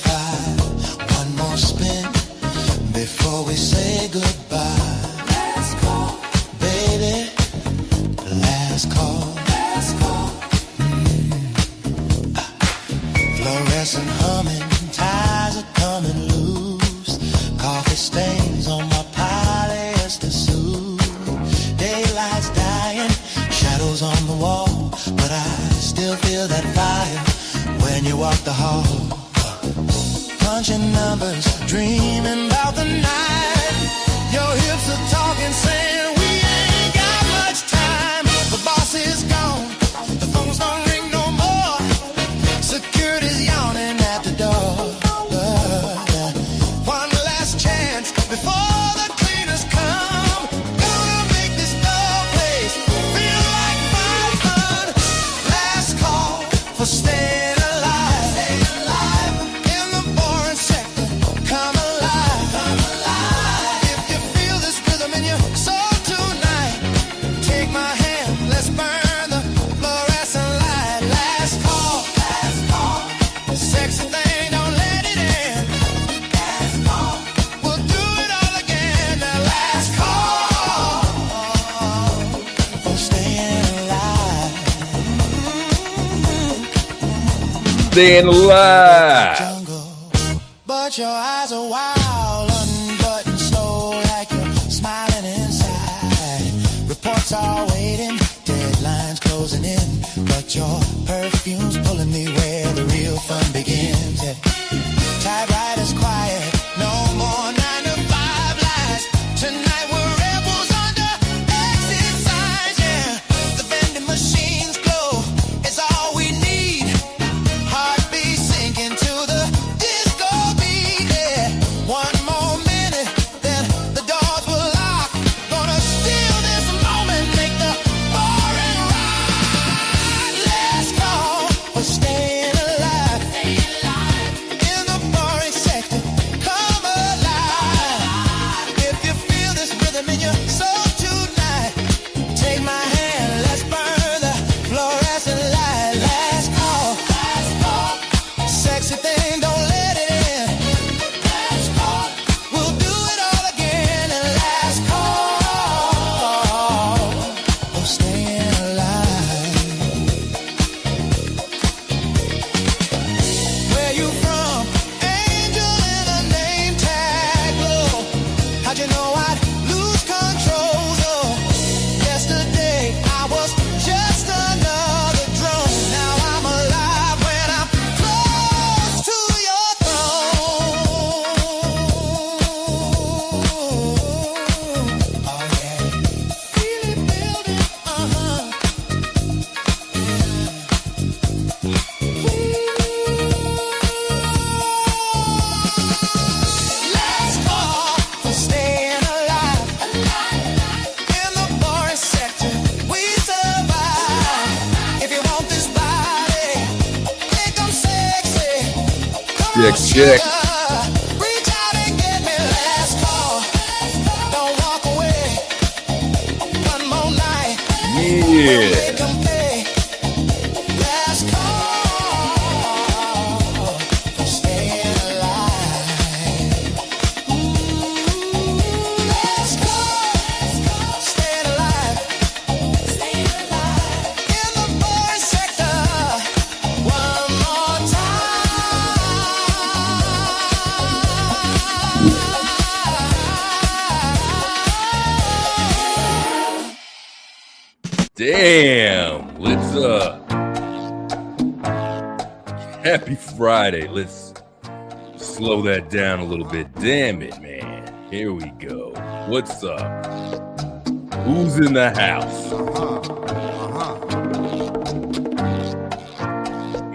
5. One more spin before we say goodbye. Last call, baby. Last call. Last call. Fluorescent humming, ties are coming loose. Coffee stains on my polyester suit. Daylight's dying, shadows on the wall, but I still feel that fire when you walk the hall. Punching numbers, dreaming about the night. Your hips are talking, saying we ain't got much time. The boss is gone, the phones don't ring no more. Security's yawning at the door. One last chance before the cleaners come. Gonna make this dull place feel like my fun. Last call for staying alive. Stay alive. In the boring sector, come alive. Come alive. If you feel this rhythm in your soul tonight, take my hand, let's burn the fluorescent light. Last call. Last call. Sexy thing, don't let it in. Last call. We'll do it all again. Now last call for staying alive. Staying alive. Jungle, but your eyes are wild, unbuttoned slow like you're smiling inside. Reports are waiting, deadlines closing in, but your perfume's pulling me where the real fun begins. Yeah. Typewriter's quiet, no more 9 to 5 lies. Tonight we're rebels under exit signs. Yeah, the vending machines glow, it's all we need. Heartbeat sinking to the disco beat. Yeah, one more minute, then the doors will lock. Gonna steal this moment, make the boring ride. Last call for staying alive. Stay alive. In the boring sector, come alive. If you feel this rhythm in your soul tonight, take my hand, let's burn the fluorescent light. Last call. Last call. Sexy thing, don't let it in. Last call. We'll do it all again. And last call for staying alive. Where you from? Angel in a name tag glow. How'd you know I'd lose control? Oh, yesterday I was just another drone. Now I'm alive when I'm close to your throne. Oh yeah, feel it building. Last call for staying alive. In the boring sector, we survive. If you want this body, make 'em sexy. Come Check, on, check. sugar. Reach out and get me. Last call. Don't walk away. One more night. Yeah. Make 'em pay. Last call for staying alive. Last call, staying alive. Staying alive. In the boring sector, one more time. Damn. Let's happy Friday. Let's slow that down a little bit. Damn it, man. Here we go. What's up? Who's in the house?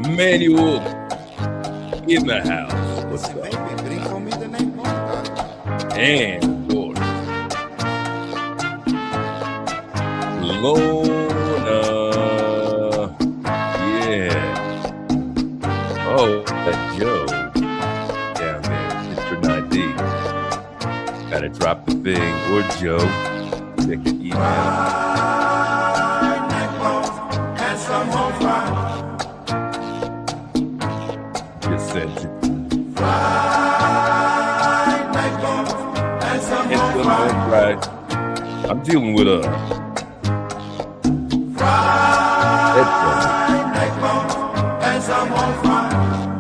Manuel in the house. What's up? And Lord. Lona. Yeah. Oh, that Joe down there, Mr. 9D. Gotta drop the thing. Or Joe. Check your email. Just sent it. And some home fries. I'm dealing with headphones.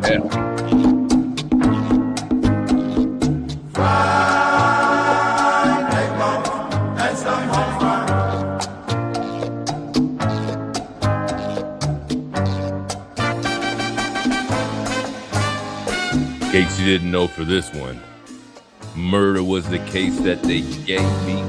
Yeah. In case you didn't know, for this one, murder was the case that they gave me.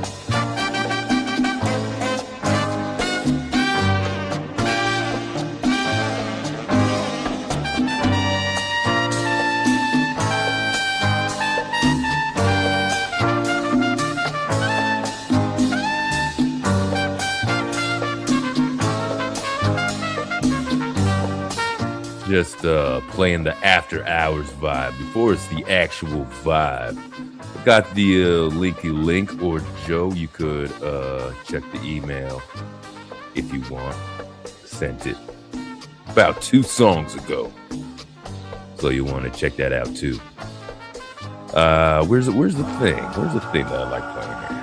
Just playing the after hours vibe before it's the actual vibe. I got the linky link, or Joe, you could check the email if you want. Sent it about 2 songs ago, so you want to check that out too. Where's the thing? Where's the thing that I like playing here?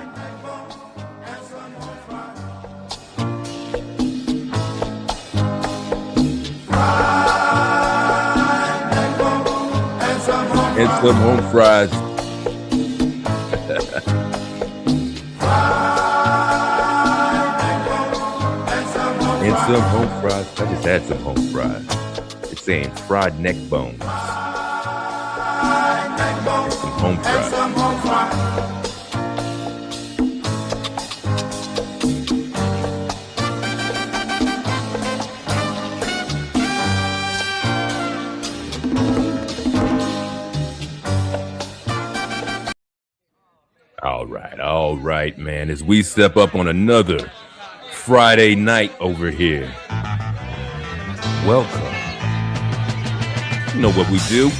And some home fries. And some home fries. I just had some home fries. It's saying fried neck bones. And some home fries. All right, man. As we step up on another Friday night over here. Welcome. You know what we do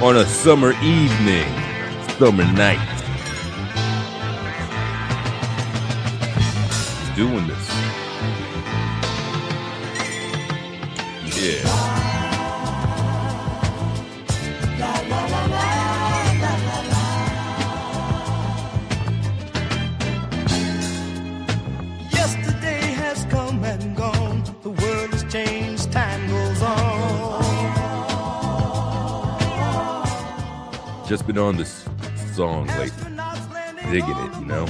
on a summer evening, summer night. Doing this. Yeah. Just been on this song lately, digging it, you know.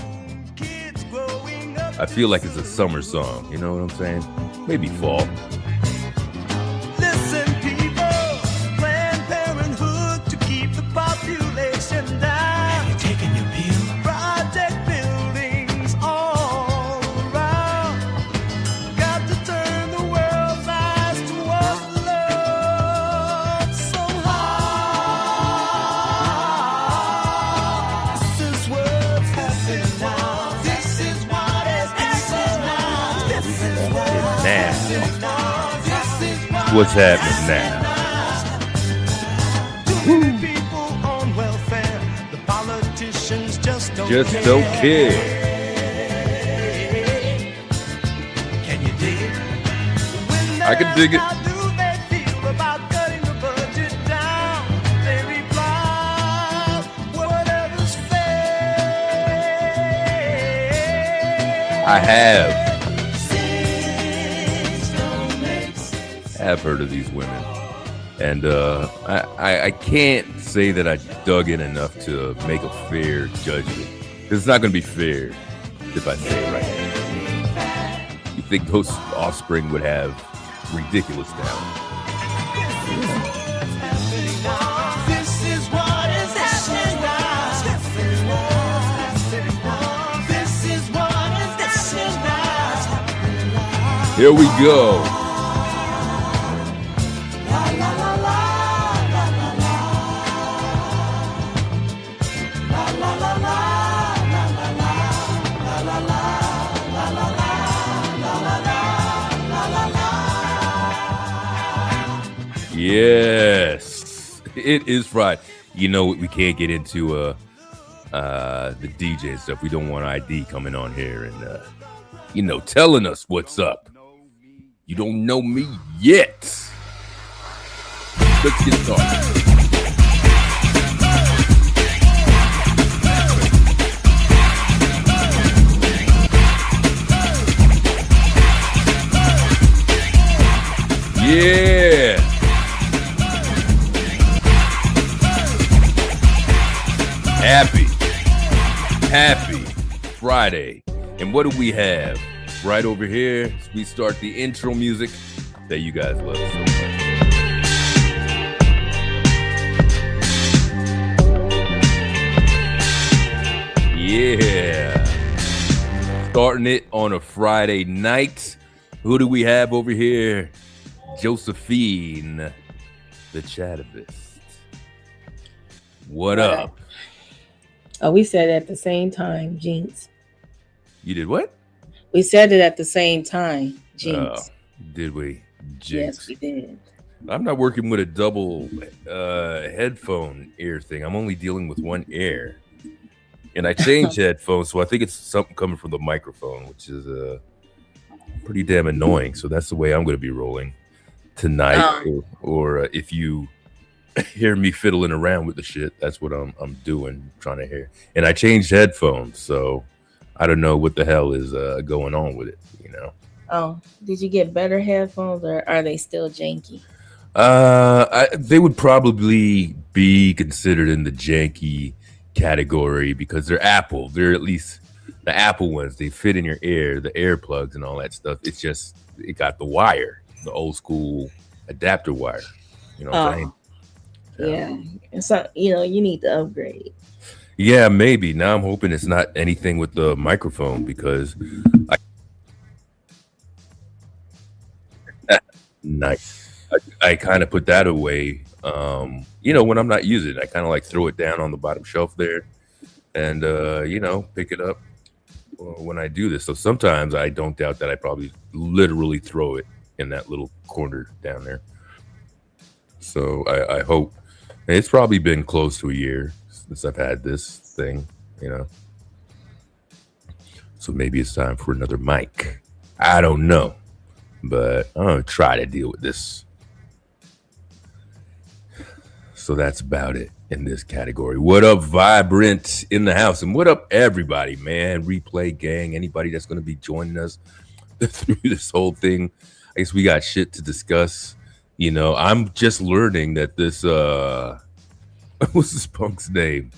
I feel like it's a summer song, you know what I'm saying? Maybe fall. Listen, people, Planned Parenthood to keep the population down. Have you taken your pill? Project buildings all around. Got to turn the world's eyes towards love somehow. What's happening now? People on welfare, the politicians just don't care. Can you dig it? I can dig it. How do they feel about cutting the budget down? They reply, whatever's fair. I have heard of these women, and I can't say that I dug in enough to make a fair judgment. It's not going to be fair if I say it right. You think those offspring would have ridiculous talent? This is what is happening now. This is what is happening now. Here we go. Yes, it is Friday. You know, we can't get into the DJ stuff. We don't want ID coming on here and telling us what's up. You don't know me yet. Let's get started. Yeah. Happy Friday. And what do we have? Right over here, we start the intro music that you guys love so much. Yeah. Starting it on a Friday night. Who do we have over here? Josephine, the Chatavist. What up? Oh, we said it at the same time, Jinx. You did what? We said it at the same time, Jinx. Did we? Jinx. Yes, we did. I'm not working with a double headphone ear thing. I'm only dealing with one ear. And I changed headphones, so I think it's something coming from the microphone, which is pretty damn annoying. So that's the way I'm going to be rolling tonight. Or if you hear me fiddling around with the shit, that's what I'm doing, trying to hear. And I changed headphones, so I don't know what the hell is going on with it, you know. Oh, did you get better headphones, or are they still janky? They would probably be considered in the janky category because they're Apple. They're at least the Apple ones. They fit in your ear, the earplugs and all that stuff. It's just it got the wire, the old school adapter wire. You know what I'm saying? Yeah. So, you need to upgrade. Yeah, maybe. Now I'm hoping it's not anything with the microphone because I kind of put that away. When I'm not using it, I kind of like throw it down on the bottom shelf there and, pick it up when I do this. So sometimes I don't doubt that I probably literally throw it in that little corner down there. So I hope. It's probably been close to a year since I've had this thing, So maybe it's time for another mic. I don't know, but I'm going to try to deal with this. So that's about it in this category. What up, Vibrant in the house? And what up, everybody, man? Replay gang, anybody that's going to be joining us through this whole thing. I guess we got shit to discuss. I'm just learning that this, what's this punk's name?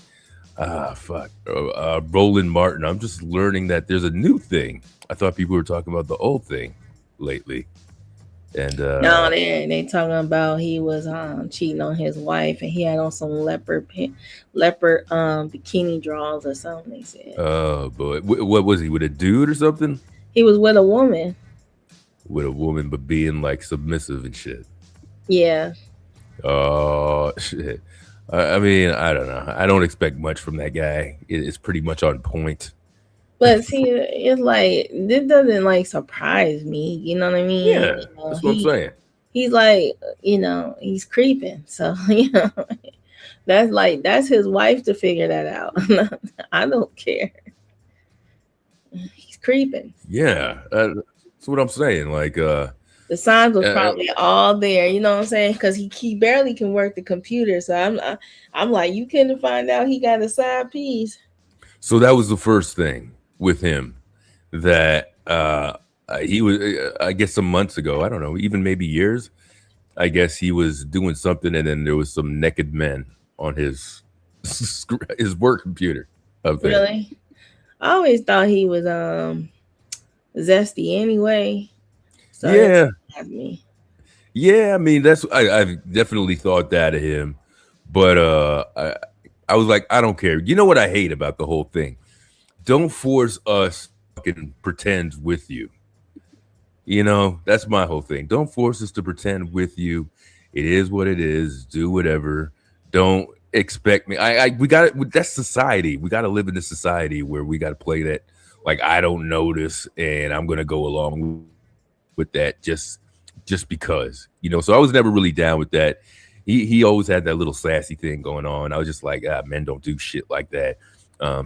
Roland Martin. I'm just learning that there's a new thing. I thought people were talking about the old thing lately. And no, they talking about he was cheating on his wife and he had on some leopard bikini drawers or something. They said. Oh boy, what was he with a dude or something? He was with a woman. With a woman, but being like submissive and shit. Yeah. Oh shit. I mean, I don't know. I don't expect much from that guy. It's pretty much on point. But see, it's like this doesn't surprise me. You know what I mean? Yeah, that's what I'm saying. He's like, he's creeping. So that's his wife to figure that out. I don't care. He's creeping. Yeah, that's what I'm saying. The signs was probably all there, you know what I'm saying? Because he barely can work the computer. So I'm like, you couldn't find out he got a side piece. So that was the first thing with him that he was, I guess, some months ago. I don't know, even maybe years. I guess he was doing something, and then there was some naked men on his work computer. Really? I always thought he was zesty anyway. So yeah. Yeah, I mean, I've definitely thought that of him, but I was like, I don't care. You know what I hate about the whole thing? Don't force us to fucking pretend with you. That's my whole thing. Don't force us to pretend with you. It is what it is. Do whatever. Don't expect me. That's society. We got to live in this society where we got to play that. Like, I don't know this and I'm going to go along with that just because, so I was never really down with that. He always had that little sassy thing going on. I was just like, men don't do shit like that.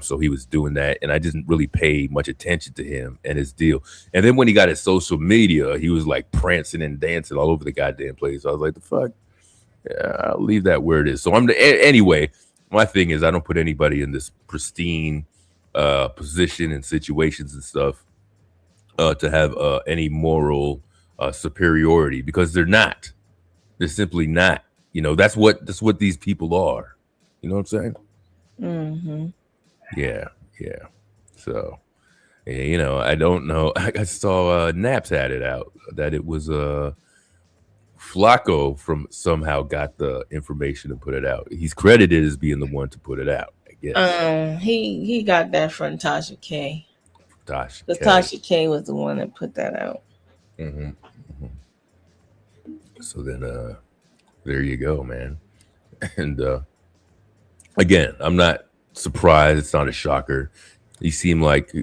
So he was doing that, and I didn't really pay much attention to him and his deal. And then when he got his social media, he was like prancing and dancing all over the goddamn place. So I was like, the fuck? Yeah, I'll leave that where it is. So anyway, my thing is I don't put anybody in this pristine position and situations and stuff to have any moral superiority, because they're not. They're simply not. You know, that's what these people are. You know what I'm saying? Mm-hmm. Yeah, yeah. So, yeah, you know, I don't know. I saw Naps had it out that it was Flacco from somehow got the information and put it out. He's credited as being the one to put it out, I guess. He got that from Tasha K. Tasha K was the one that put that out. Mm-hmm. Mm-hmm. So then, there you go, man. And again, I'm not surprised. It's not a shocker. He seemed like,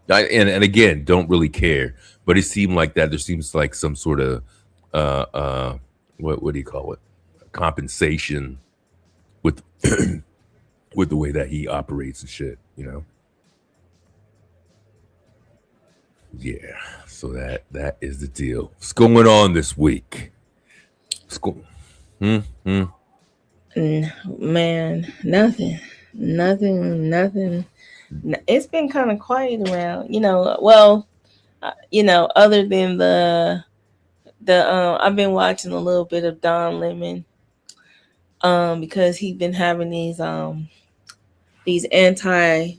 and again, don't really care. But it seemed like that there seems like some sort of what do you call it? Compensation with with the way that he operates and shit, you know. Yeah, so that is the deal. What's going on this week? Man, nothing. It's been kind of quiet around, you know. Well, you know, other than the I've been watching a little bit of Don Lemon, because he's been having these anti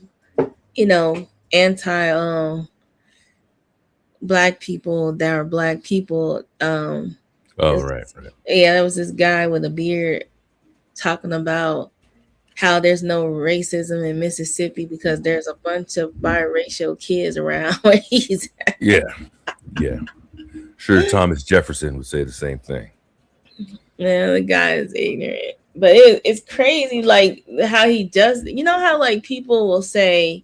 black people that are black people. Right. Yeah, there was this guy with a beard talking about how there's no racism in Mississippi because there's a bunch of biracial kids around where he's at. Yeah. Sure, Thomas Jefferson would say the same thing. Man, the guy is ignorant. But it's crazy, like, how he does. You know how, like, people will say,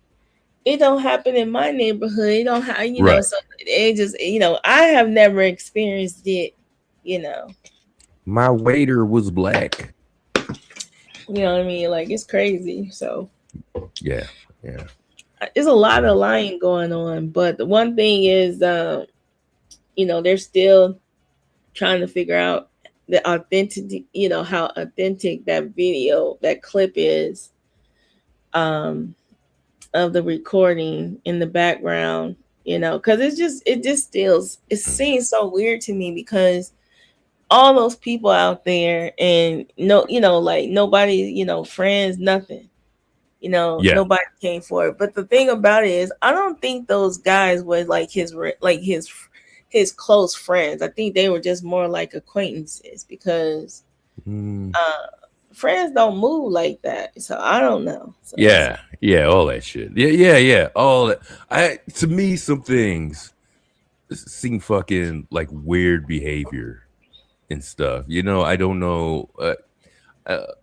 it don't happen in my neighborhood. It don't have, you know, so it just, you know, I have never experienced it, you know. My waiter was black. You know what I mean? Like, it's crazy. So, yeah. There's a lot of lying going on. But the one thing is, you know, they're still trying to figure out the authenticity, you know, how authentic that video, that clip is, of the recording in the background, you know, because it seems so weird to me because all those people out there and you know, like nobody, you know, friends, nothing, you know, nobody came for it. But the thing about it is, I don't think those guys were like his close friends. I think they were just more like acquaintances because friends don't move like that. So I don't know. So, all that shit. Yeah. All that. To me, some things seem fucking like weird behavior and stuff. You know, I don't know.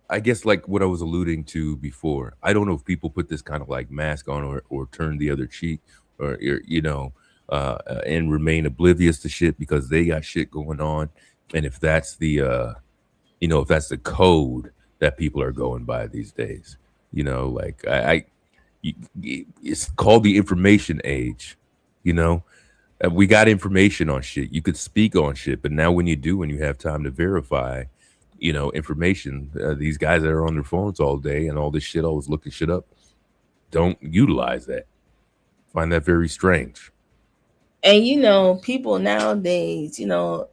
I guess like what I was alluding to before. I don't know if people put this kind of like mask on or turn the other cheek or you know, and remain oblivious to shit because they got shit going on. And if that's the you know, if that's the code that people are going by these days, you know, like it's called the information age, you know. We got information on shit. You could speak on shit, but now when you have time to verify, you know, information, these guys that are on their phones all day and all this shit, always looking shit up, don't utilize that. Find that very strange. And you know, people nowadays, you know,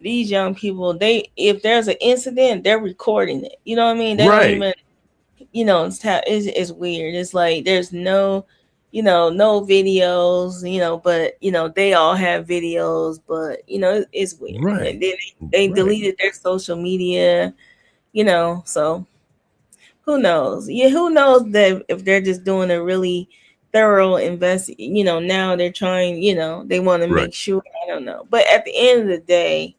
these young people, if there's an incident, they're recording it. You know what I mean? They don't even, you know, it's weird. It's like there's no, you know, no videos, you know, but you know, they all have videos, but you know, it's weird. Right. And then they deleted their social media, you know, so who knows? Yeah, who knows that if they're just doing a really thorough you know, now they're trying, you know, they want to make sure, I don't know. But at the end of the day,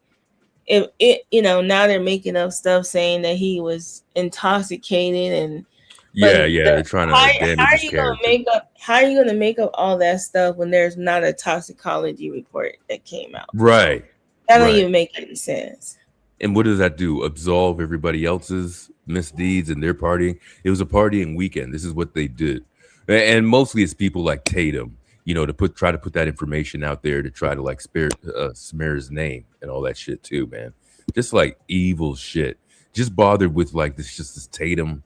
if it, you know, now they're making up stuff saying that he was intoxicated and they're trying to damage his character. How are you going to make up all that stuff when there's not a toxicology report that came out? Right. That don't even make any sense. And what does that do? Absolve everybody else's misdeeds and their partying? It was a partying weekend. This is what they did. And mostly it's people like Tatum, you know, to try to put that information out there to try to like smear his name and all that shit too, man. Just like evil shit. Just bothered with like this Tatum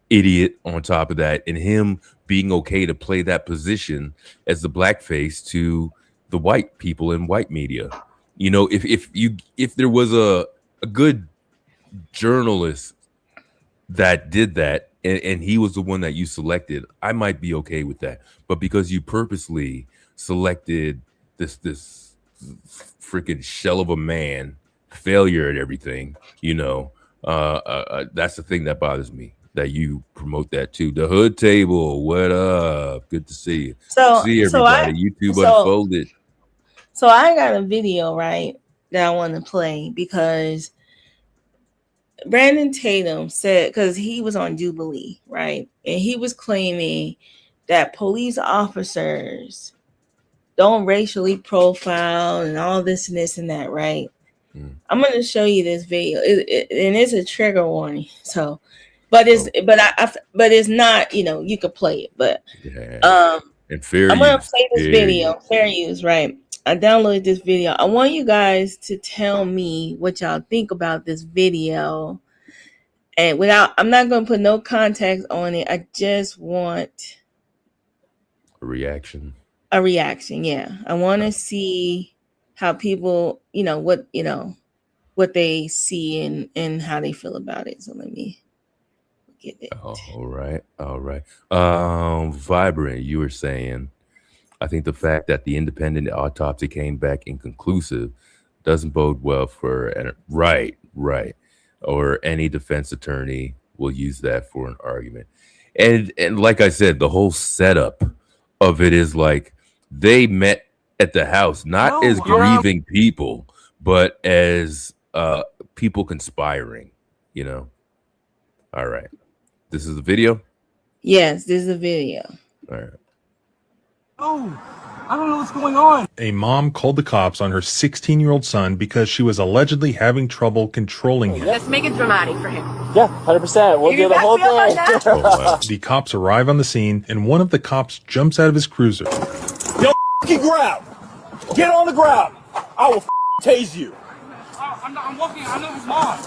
idiot on top of that, and him being okay to play that position as the blackface to the white people in white media. You know, if there was a good journalist that did that, and he was the one that you selected, I might be okay with that. But because you purposely selected this freaking shell of a man, failure at everything, you know, that's the thing that bothers me. That you promote that too. The Hood Table, what up? Good to see you. So See everybody. YouTube Unfolded. So I got a video, right, that I want to play because Brandon Tatum said, because he was on Jubilee, right, and he was claiming that police officers don't racially profile and all this and this and that, right? I'm going to show you this video, and it's a trigger warning. So, but it's but it's not, you know, you could play it, but and fair I'm going to play this video, fair use, right? I downloaded this video. I want you guys to tell me what y'all think about this video, and I'm not going to put no context on it. I just want a reaction. Yeah, I want to see how people, what they see and how they feel about it. So let me get it. All right. Vibrant, you were saying, I think the fact that the independent autopsy came back inconclusive doesn't bode well for right. Or any defense attorney will use that for an argument. And like I said, the whole setup of it is like they met at the house, not as grieving people, but as people conspiring, you know. All right. This is the video? Yes, this is a video. All right. Oh, I don't know what's going on. A mom called the cops on her 16-year-old son because she was allegedly having trouble controlling him. Let's make it dramatic for him. Yeah, 100%. We'll do the whole thing. The cops arrive on the scene, and one of the cops jumps out of his cruiser. Yo, ground. Get on the ground. I will tase you. I'm walking. I know his mom.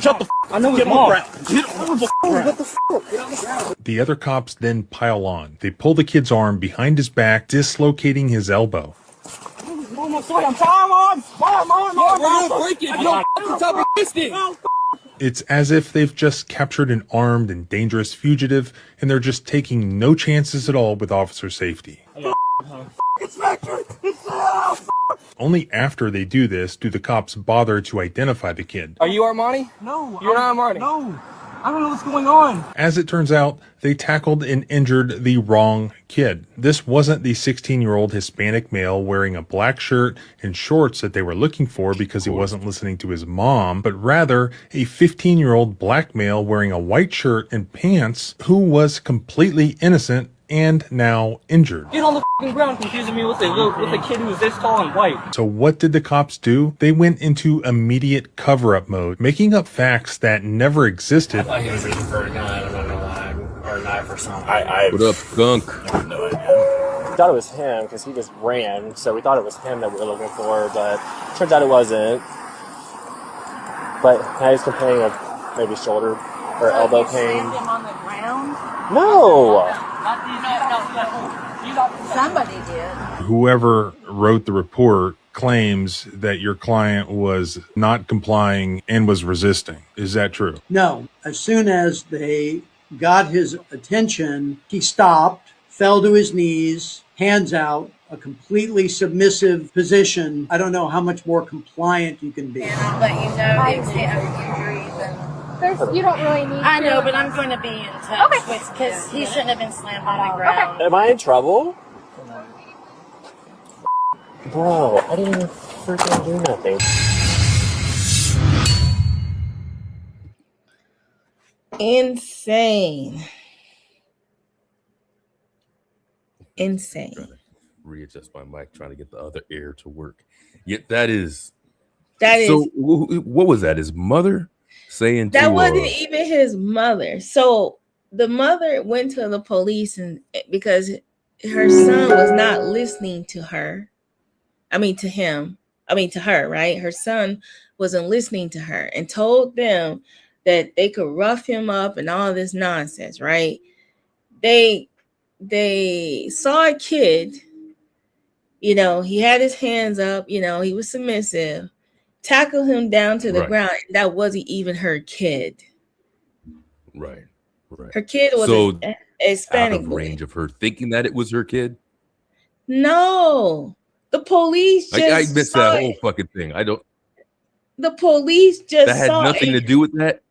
Shut the I know his mom. Get on the ground. What the fuck? The other cops then pile on. They pull the kid's arm behind his back, dislocating his elbow. Mom, I'm sorry. I'm sorry, Mom. We're gonna break it. Yo, top of this. It's as if they've just captured an armed and dangerous fugitive, and they're just taking no chances at all with officer safety. Only after they do this do the cops bother to identify the kid. Are you Armani? No. You're not Armani? No. I don't know what's going on. As it turns out, they tackled and injured the wrong kid. This wasn't the 16-year-old Hispanic male wearing a black shirt and shorts that they were looking for because he wasn't listening to his mom, but rather a 15-year-old black male wearing a white shirt and pants who was completely innocent and now injured. Get on the f***ing ground, confusing me with a kid who's this tall and white. So what did the cops do? They went into immediate cover-up mode, making up facts that never existed. I thought he was reaching for a gun, I don't know, or a knife or something. What up, skunk? I have no idea. We thought it was him because he just ran, so we thought it was him that we were looking for, but turns out it wasn't. But now he's complaining of maybe shoulder or elbow pain. Him on the ground? No! Somebody did. Whoever wrote the report claims that your client was not complying and was resisting. Is that true? No. As soon as they got his attention, he stopped, fell to his knees, hands out, a completely submissive position. I don't know how much more compliant you can be. And I'll let you know the extent of injuries and you don't really need I know, but I'm going to be in touch with, because he shouldn't have been slammed on the ground. Am I in trouble? Bro, I didn't even freaking do nothing. Insane. Readjust my mic, trying to get the other ear to work. Yet that is. So what was that? His mother saying that wasn't even his mother. So the mother went to the police because her son was not listening to her. To her, right? Her son wasn't listening to her and told them that they could rough him up and all this nonsense, right? They saw a kid You know, he had his hands up, you know, he was submissive, tackled him down to the Right. ground. That wasn't even her kid. Right. Right. Her kid was So a out Hispanic of boy. range of her thinking that it was her kid. No, the police I just missed saw that whole it. fucking thing. I don't. The police That just had saw nothing to it. do with that.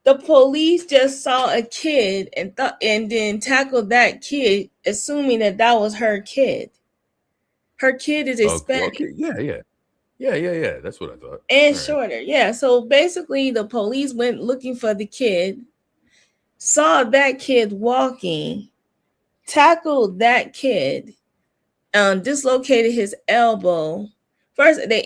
The police just saw a kid and then tackled that kid, assuming that was her kid. Her kid is Hispanic. Okay. Yeah. That's what I thought. And All right. shorter. Yeah. So basically, the police went looking for the kid, saw that kid walking, tackled that kid, dislocated his elbow. First, he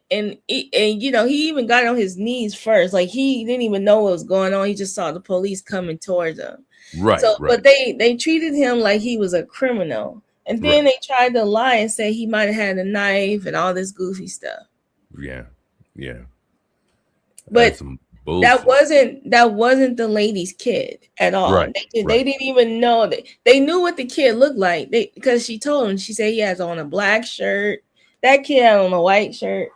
even got on his knees first. Like, he didn't even know what was going on. He just saw the police coming towards him. Right. So, right. but they treated him like he was a criminal. And then they tried to lie and say he might have had a knife and all this goofy stuff. Yeah. But That's some bullshit. that wasn't the lady's kid at all. Right, They didn't even know that. They knew what the kid looked like because she told him. She said he has on a black shirt. That kid had on a white shirt.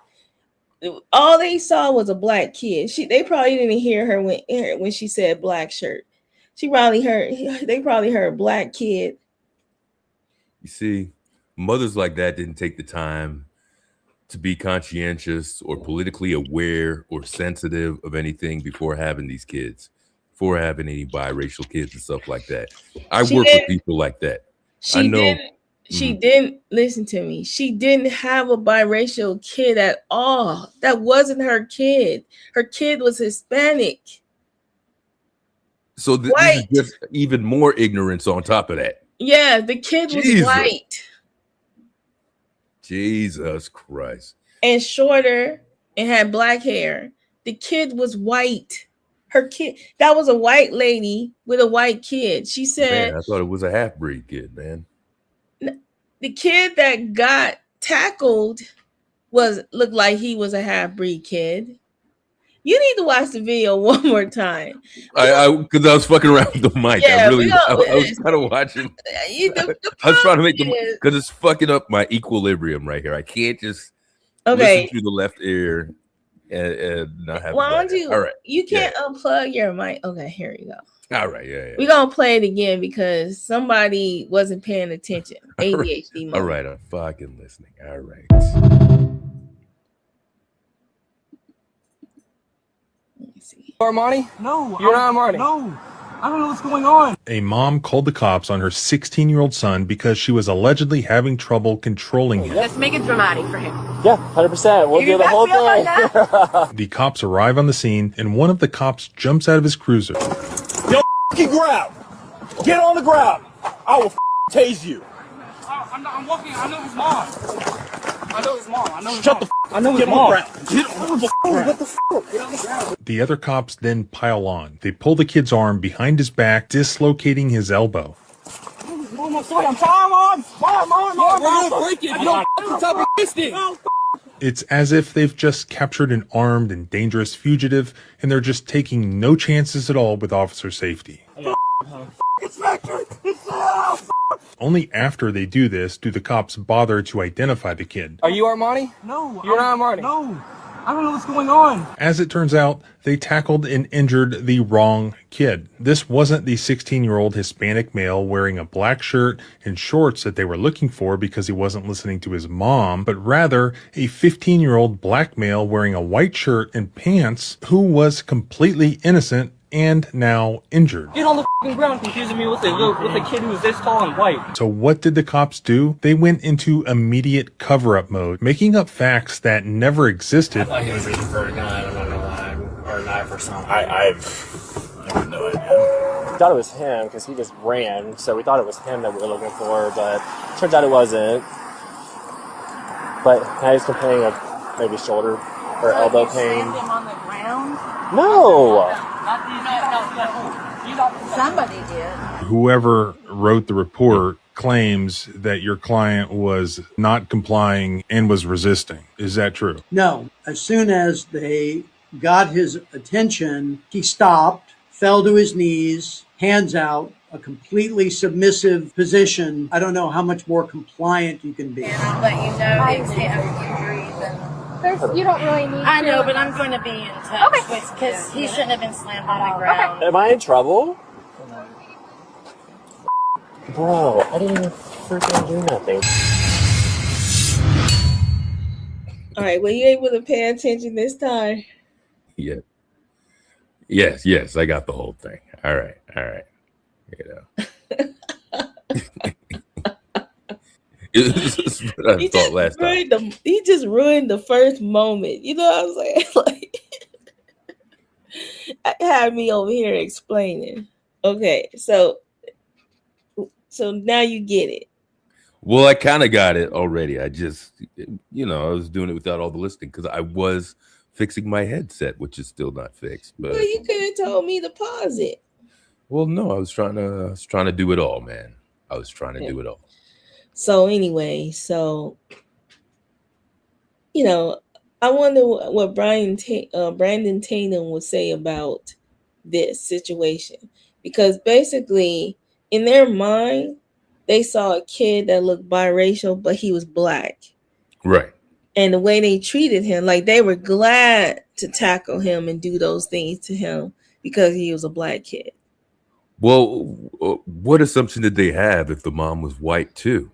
All they saw was a black kid. They probably didn't hear her when she said black shirt. They probably heard black kid. You see, mothers like that didn't take the time to be conscientious or politically aware or sensitive of anything before having these kids, before having any biracial kids and stuff like that. I work with people like that. She didn't listen to me. She didn't have a biracial kid at all. That wasn't her kid. Her kid was Hispanic. So this is just even more ignorance on top of that. Yeah, the kid was white. Jesus Christ. And shorter and had black hair. The kid was white. Her kid, that was a white lady with a white kid. She said, man, I thought it was a half-breed kid, man. The kid that got tackled looked like he was a half-breed kid. You need to watch the video one more time. Because I was fucking around with the mic. Yeah, I was kind of watching. I was trying to make because it's fucking up my equilibrium right here. I can't just listen through the left ear and not have. Why don't you? All right. You can't unplug your mic. Okay, here you go. All right, yeah. We're gonna play it again because somebody wasn't paying attention. ADHD. All right, I'm fucking listening. All right. Armani? No. You're not Armani? No. I don't know what's going on. A mom called the cops on her 16-year-old son because she was allegedly having trouble controlling him. Let's make it dramatic for him. Yeah, 100%. We'll do the whole thing. The cops arrive on the scene, and one of the cops jumps out of his cruiser. Yo, f***ing grab! Get on the ground! I will tase you. I'm walking. I know his mom. Shut the f***. I know his Get mom. on the ground. Get on the ground. What the f***? Get on the ground. The other cops then pile on. They pull the kid's arm behind his back, dislocating his elbow. Mom, I'm sorry. I'm sorry, Mom. Mom. We're gonna break it. Yo, stop resisting. It's as if they've just captured an armed and dangerous fugitive, and they're just taking no chances at all with officer safety. Only after they do this do the cops bother to identify the kid. Are you Armani? No. You're not Armani? No. I don't know what's going on. As it turns out, they tackled and injured the wrong kid. This wasn't the 16-year-old Hispanic male wearing a black shirt and shorts that they were looking for because he wasn't listening to his mom, but rather a 15-year-old black male wearing a white shirt and pants who was completely innocent and now injured. Get on the f***ing ground, confusing me with a kid who's this tall and white. So what did the cops do? They went into immediate cover-up mode, making up facts that never existed. I thought he was reaching for a gun, I don't know why, or a knife or something. I have no idea. We thought it was him because he just ran, so we thought it was him that we were looking for, but turns out it wasn't. But now he's complaining of maybe shoulder or elbow pain. Him on the ground? No! Somebody did. Whoever wrote the report claims that your client was not complying and was resisting. Is that true? No. As soon as they got his attention, he stopped, fell to his knees, hands out, a completely submissive position, I don't know how much more compliant you can be. And I'll let you know if you have injuries and You don't really need I to. know, but I'm going to be in touch because he shouldn't have been slammed on the ground. Am I in trouble? Bro, I didn't even freaking do nothing. All right, were you able to pay attention this time? Yeah. Yes, I got the whole thing. All right. You know. This is what I thought last time. He just ruined the first moment. You know what I'm saying? Like, had me over here explaining. Okay, so now you get it. Well, I kind of got it already. I just, I was doing it without all the listening because I was fixing my headset, which is still not fixed. But well, you could have told me to pause it. Well, no, I was trying to do it all, man. I was trying to do it all. So anyway, I wonder what Brandon Tatum would say about this situation, because basically in their mind they saw a kid that looked biracial, but he was black. Right. And the way they treated him, like they were glad to tackle him and do those things to him because he was a black kid. Well, what assumption did they have if the mom was white too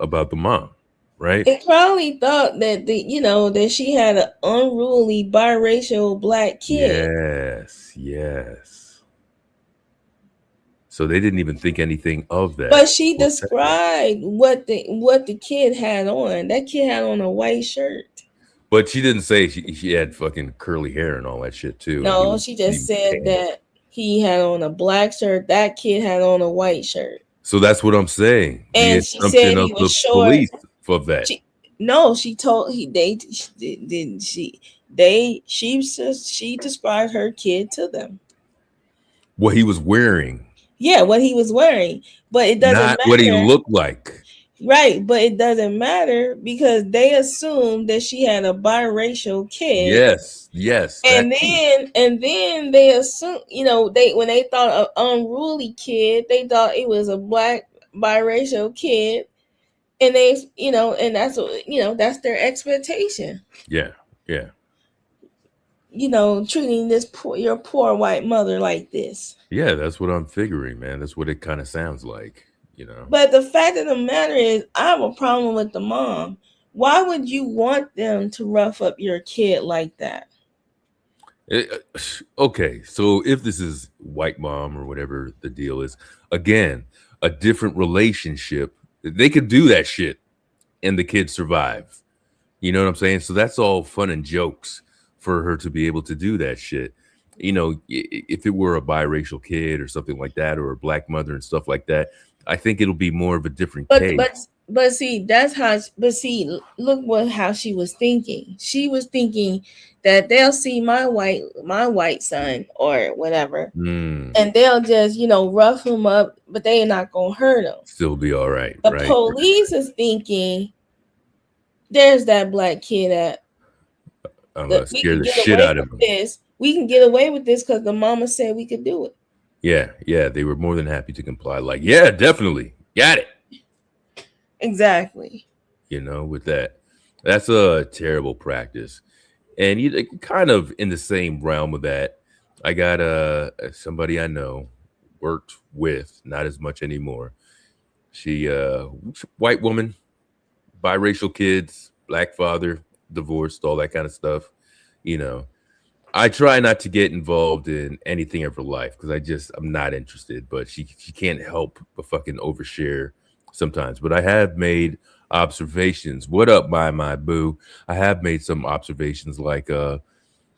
about the mom, right? They probably thought that that she had an unruly biracial black kid. Yes. So they didn't even think anything of that. But she described what the kid had on. That kid had on a white shirt. But she didn't say she had fucking curly hair and all that shit too. No, she just said that he had on a black shirt. That kid had on a white shirt. So that's what I'm saying. And the she said he was short. Police for that. She described her kid to them. What he was wearing. Yeah, what he was wearing. But it doesn't matter. Not what he looked like. Right, but it doesn't matter because they assumed that she had a biracial kid. Yes. And then they assumed, when they thought an unruly kid, they thought it was a black biracial kid, and they, and that's what, that's their expectation. Yeah. Treating your poor white mother like this. Yeah, that's what I'm figuring, man. That's what it kind of sounds like. But the fact of the matter is, I have a problem with the mom. Why would you want them to rough up your kid like that? Okay, so if this is white mom or whatever the deal is, again, a different relationship, they could do that shit and the kid survive. You know what I'm saying? So that's all fun and jokes for her to be able to do that shit. If it were a biracial kid or something like that, or a black mother and stuff like that, I think it'll be more of a different case. But see, look how she was thinking. She was thinking that they'll see my white son or whatever, and they'll just rough him up, but they're not gonna hurt him. Still be all right. The police is thinking there's that black kid that I'm gonna scare the shit out of him. We can get away with this because the mama said we could do it. Yeah, they were more than happy to comply. Like, yeah, definitely, got it. Exactly. With that's a terrible practice. And you kind of in the same realm of that, I got somebody I know, worked with, not as much anymore. She white woman, biracial kids, black father, divorced, all that kind of stuff. I try not to get involved in anything of her life because I'm not interested, but she can't help but fucking overshare sometimes. But I have made observations. What up, my boo? I have made some observations like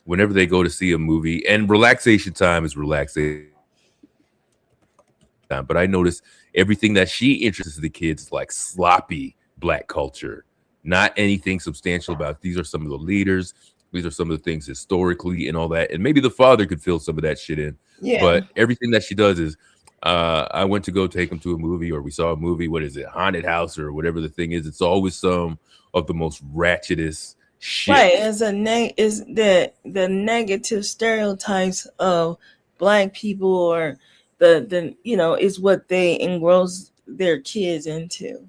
whenever they go to see a movie, and relaxation time is relaxation time, but I notice everything that she introduces the kids like sloppy black culture, not anything substantial about these are some of the leaders. These are some of the things historically and all that. And maybe the father could fill some of that shit in. Yeah. But everything that she does is, I went to go take him to a movie, or we saw a movie. What is it? Haunted House or whatever the thing is. It's always some of the most ratchetest shit. Right. It's the negative stereotypes of black people, or is what they engross their kids into,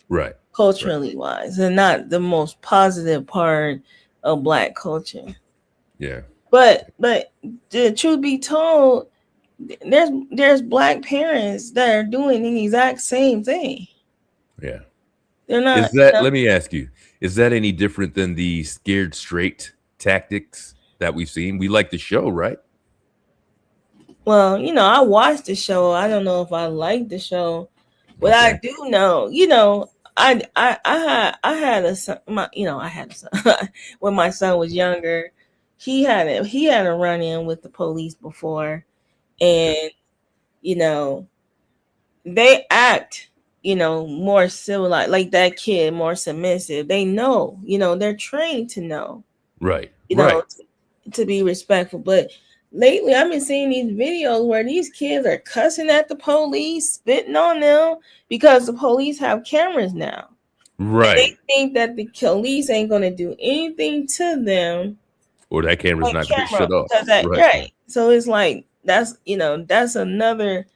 Right. culturally wise, and not the most positive part of Black culture. Yeah. But the truth be told, there's Black parents that are doing the exact same thing. Yeah. They're not. Is that, let me ask you, is that any different than the scared straight tactics that we've seen? We like the show, right? Well, I watched the show. I don't know if I like the show, but Okay. I do know, I had a son. I had a son when my son was younger. He had a run in with the police before, and they act more civilized, like that kid, more submissive. They know, they're trained to know, Right. to be respectful. But lately I've been seeing these videos where these kids are cussing at the police, spitting on them, because the police have cameras now. Right. And they think that the police ain't going to do anything to them, or that camera's not going to shut off. Right. So it's like, that's another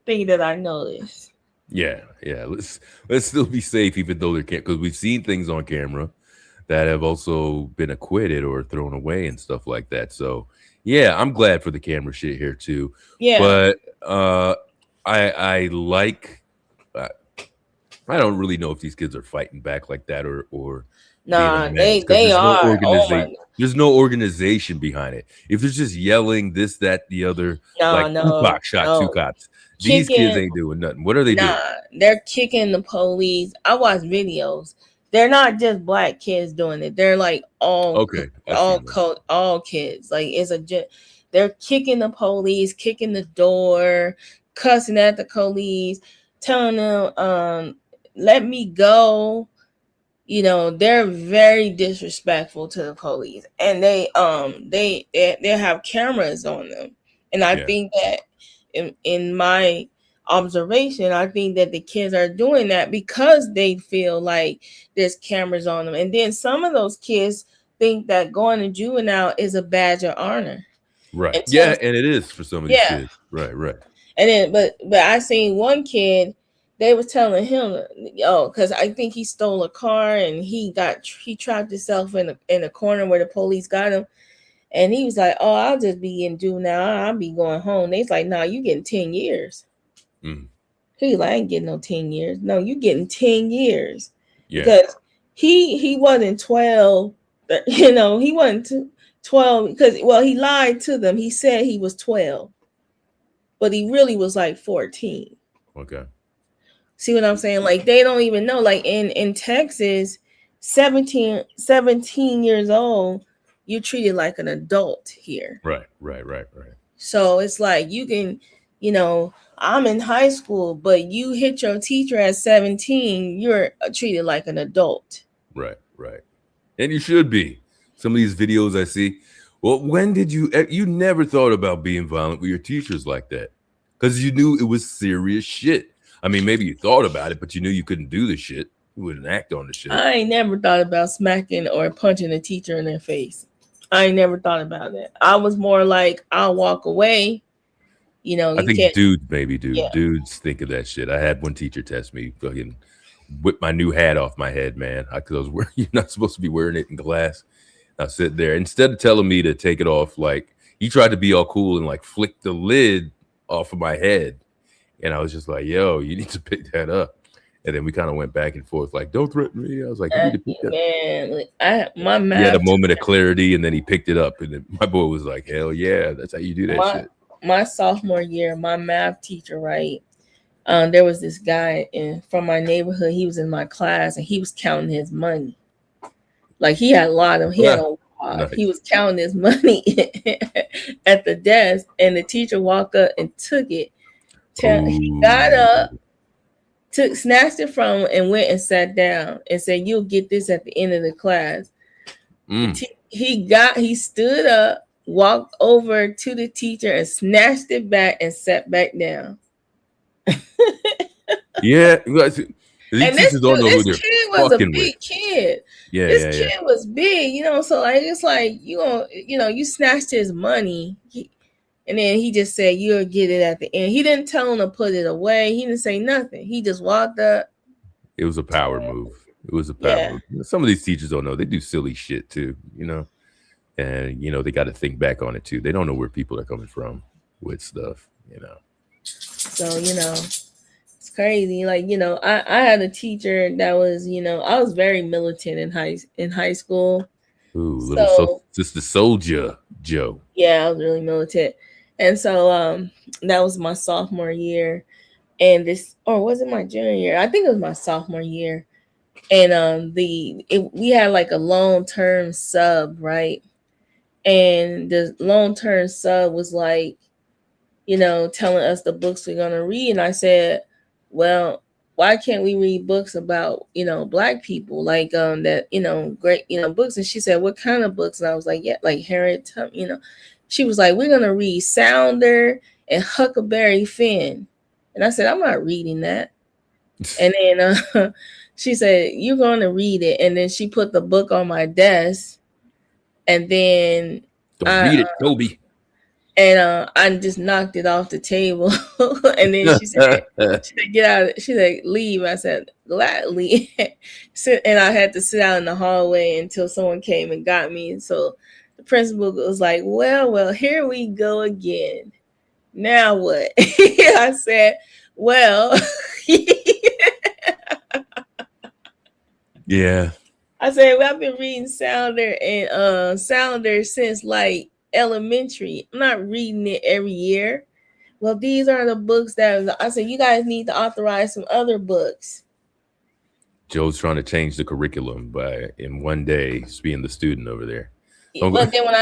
thing that I noticed. Yeah. Let's still be safe, even though there can't, because we've seen things on camera that have also been acquitted or thrown away and stuff like that. So yeah, I'm glad for the camera shit here too. Yeah. But I like, I don't really know if these kids are fighting back like that or nah, they are. There's no organization behind it. If they're just yelling this, that, the other, Tupac shot 2 cops. These kids ain't doing nothing. What are they doing? They're kicking the police. I watch videos. They're not just Black kids doing it. They're like all kids. Like they're kicking the police, kicking the door, cussing at the police, telling them, let me go. They're very disrespectful to the police, and they have cameras on them. And I think that in my observation, I think that the kids are doing that because they feel like there's cameras on them. And then some of those kids think that going to juvenile is a badge of honor. Right. And it is for some of these kids. Right. And then, but I seen one kid, they was telling him, because I think he stole a car and he trapped himself in a corner where the police got him. And he was like, oh, I'll just be in juvenile. I'll be going home. They's like, no, you getting 10 years. Mm. He's like, I ain't getting no 10 years. No, you getting 10 years. Yeah. Because he wasn't 12. He wasn't 12 because, he lied to them. He said he was 12. But he really was like 14. Okay. See what I'm saying? Like, they don't even know. Like, in Texas, 17 years old, you're treated like an adult here. Right. So it's like you can, I'm in high school, but you hit your teacher at 17, you're treated like an adult. Right. And you should be. Some of these videos I see. Well, when did you never thought about being violent with your teachers like that? Because you knew it was serious shit. I mean, maybe you thought about it, but you knew you couldn't do the shit. You wouldn't act on the shit. I ain't never thought about smacking or punching a teacher in their face. I ain't never thought about that. I was more like, I'll walk away. I think dudes maybe do. Yeah. Dudes think of that shit. I had one teacher test me, fucking whip my new hat off my head, man. You're not supposed to be wearing it in class. I sit there. Instead of telling me to take it off, like, he tried to be all cool and like flick the lid off of my head. And I was just like, yo, you need to pick that up. And then we kind of went back and forth, like, don't threaten me. I was like, you need to pick that up. My math. He had a moment of clarity, and then he picked it up. And then my boy was like, hell yeah, that's how you do that shit. My sophomore year, my math teacher, right? There was this guy from my neighborhood. He was in my class, and he was counting his money. Like, he had a lot of, nice. He was counting his money at the desk, and the teacher walked up and took it. He got up, snatched it from him, and went and sat down and said, you'll get this at the end of the class. He stood up, walked over to the teacher and snatched it back and sat back down. Yeah. And this kid was a big kid. Yeah, this kid was big, so like, it's like, you snatched his money. And then he just said, "You'll get it at the end." He didn't tell him to put it away. He didn't say nothing. He just walked up. It was a power move. It was a power Yeah. move. Some of these teachers don't know. They do silly shit too, and they got to think back on it too. They don't know where people are coming from with stuff, So it's crazy. Like I had a teacher that was I was very militant in high school. Ooh, little Sister Soldier Joe. Yeah, I was really militant, and so that was my sophomore year, and or was it my junior year? I think it was my sophomore year, and we had like a long-term sub, right? And the long-term sub was like, telling us the books we're gonna read, and I said, well, why can't we read books about Black people, like that great books? And she said, what kind of books? And I was like, yeah, like Harriet Tubman. She was like, we're gonna read Sounder and Huckleberry Finn. And I said, I'm not reading that. And then she said, you're gonna read it. And then she put the book on my desk, and then don't read it, Toby. And I just knocked it off the table. And then she said, get out. She said, leave. I said, gladly. And I had to sit out in the hallway until someone came and got me. And so the principal was like, well, here we go again. Now what? I said, well. Yeah. I said, well, I've been reading Sounder and Sounder since like elementary. I'm not reading it every year. Well, these are the books that I said, you guys need to authorize some other books. Joe's trying to change the curriculum by in one day just being the student over there. But then when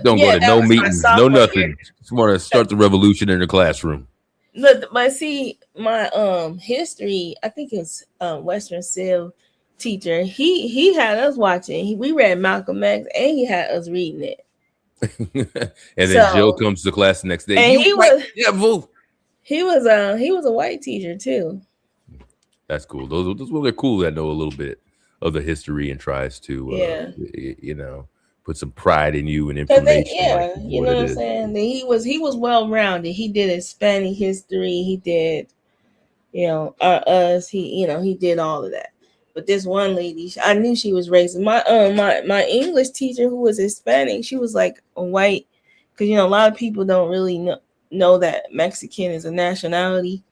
don't go to no meetings, no nothing. Just want to start the revolution in the classroom. But see, my history, I think it's Western Civ teacher. He had us watching. We read Malcolm X, and he had us reading it. And then Joe comes to class the next day. And he was a white teacher too. That's cool. Those people are cool that know a little bit of the history and tries to put some pride in you and information. You know what I'm saying? He was well rounded. He did Hispanic history. He did, us. He did all of that. But this one lady, I knew she was racist. My English teacher, who was Hispanic, she was like a white, because a lot of people don't really know that Mexican is a nationality,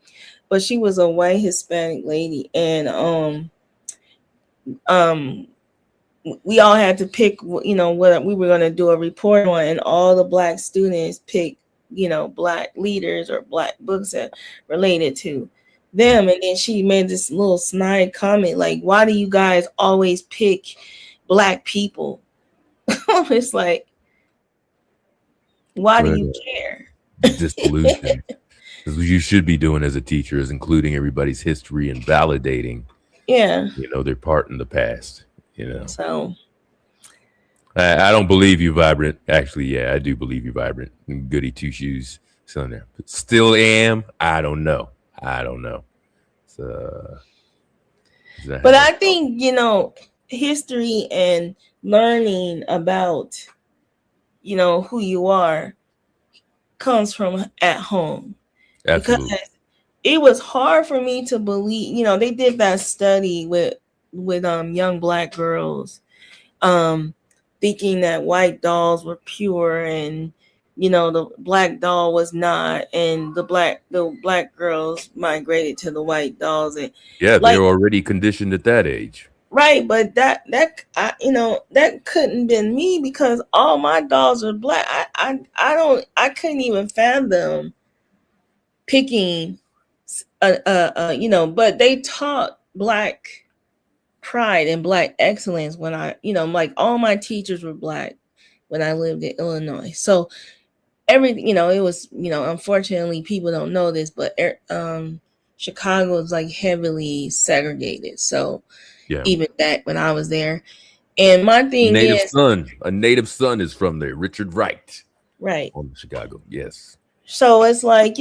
but she was a white Hispanic lady, and we all had to pick, what we were going to do a report on, and all the Black students picked, Black leaders or Black books that related to them. And then she made this little snide comment like, why do you guys always pick Black people? It's like, why do you care? Disillusion. What you should be doing as a teacher is including everybody's history and validating their part in the past. So I don't believe you, Vibrant. Actually, yeah, I do believe you, Vibrant. Goody two shoes still in there, but still am. I don't know. So, but I think history and learning about who you are comes from at home. Absolutely. Because it was hard for me to believe. They did that study with young Black girls, thinking that white dolls were pure and the Black doll was not, and the black girls migrated to the white dolls, and they were already conditioned at that age, right? But that couldn't been me, because all my dolls are Black. I couldn't even fathom picking but they taught Black pride and Black excellence when like all my teachers were Black when I lived in Illinois. So everything, it was, unfortunately people don't know this, but Chicago is like heavily segregated. So even back when I was there, and my thing a native son is from there, Richard Wright, right, on Chicago. Yes. So it's like,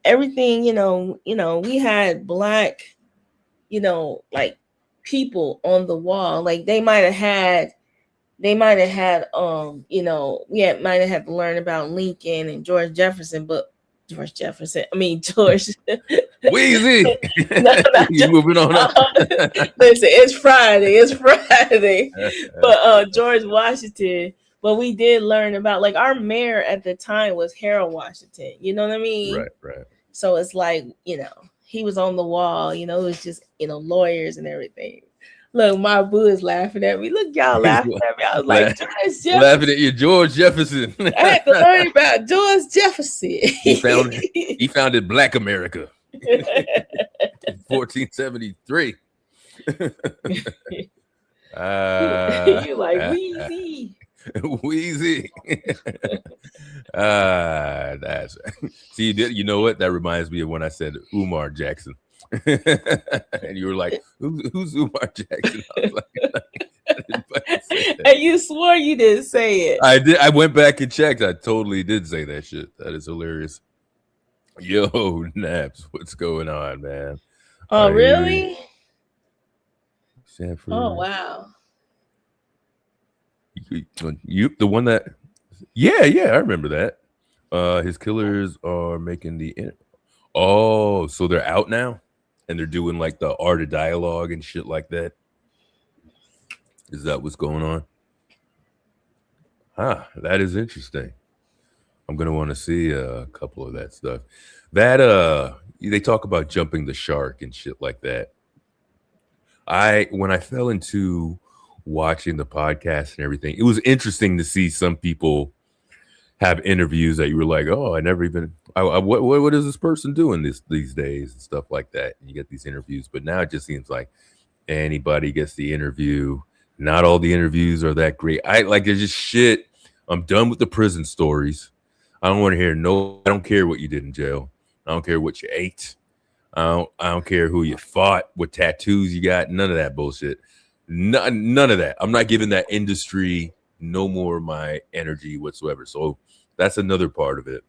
everything, we had Black, like people on the wall. Like they might have had they might have had might have had to learn about Lincoln and George Jefferson, but George Weezy. You moving on up. Listen, it's Friday, but George Washington. But we did learn about, like, our mayor at the time was Harold Washington. You know what I mean? Right. So it's like, he was on the wall. It was just lawyers and everything. Look, my boo is laughing at me. Look, y'all laughing at me. I was like, George Jefferson. Laughing at you, George Jefferson. I had to learn about George Jefferson. He founded Black America in 1473. You like Weezy. Wheezy. That's see, you know what? That reminds me of when I said Umar Jackson. And you were like, who's Umar Jackson? I was like, and you swore you didn't say it. I did. I went back and checked. I totally did say that shit. That is hilarious. Yo, Naps, what's going on, man? Oh, really? Sanford. Oh, wow. You the one that yeah, I remember that. His killers are making so they're out now and they're doing like the art of dialogue and shit like that. Is that what's going on? That is interesting. I'm gonna want to see a couple of that stuff. That they talk about jumping the shark and shit like that. When I fell into watching the podcast and everything, it was interesting to see some people have interviews that you were like, oh, I never even what is this person doing these days and stuff like that. And you get these interviews, but now it just seems like anybody gets the interview. Not all the interviews are that great. There's just shit. I'm done with the prison stories. I don't want to hear I don't care what you did in jail. I don't care what you ate. I don't care who you fought, what tattoos you got, none of that bullshit. None of that. I'm not giving that industry no more of my energy whatsoever. So that's another part of it.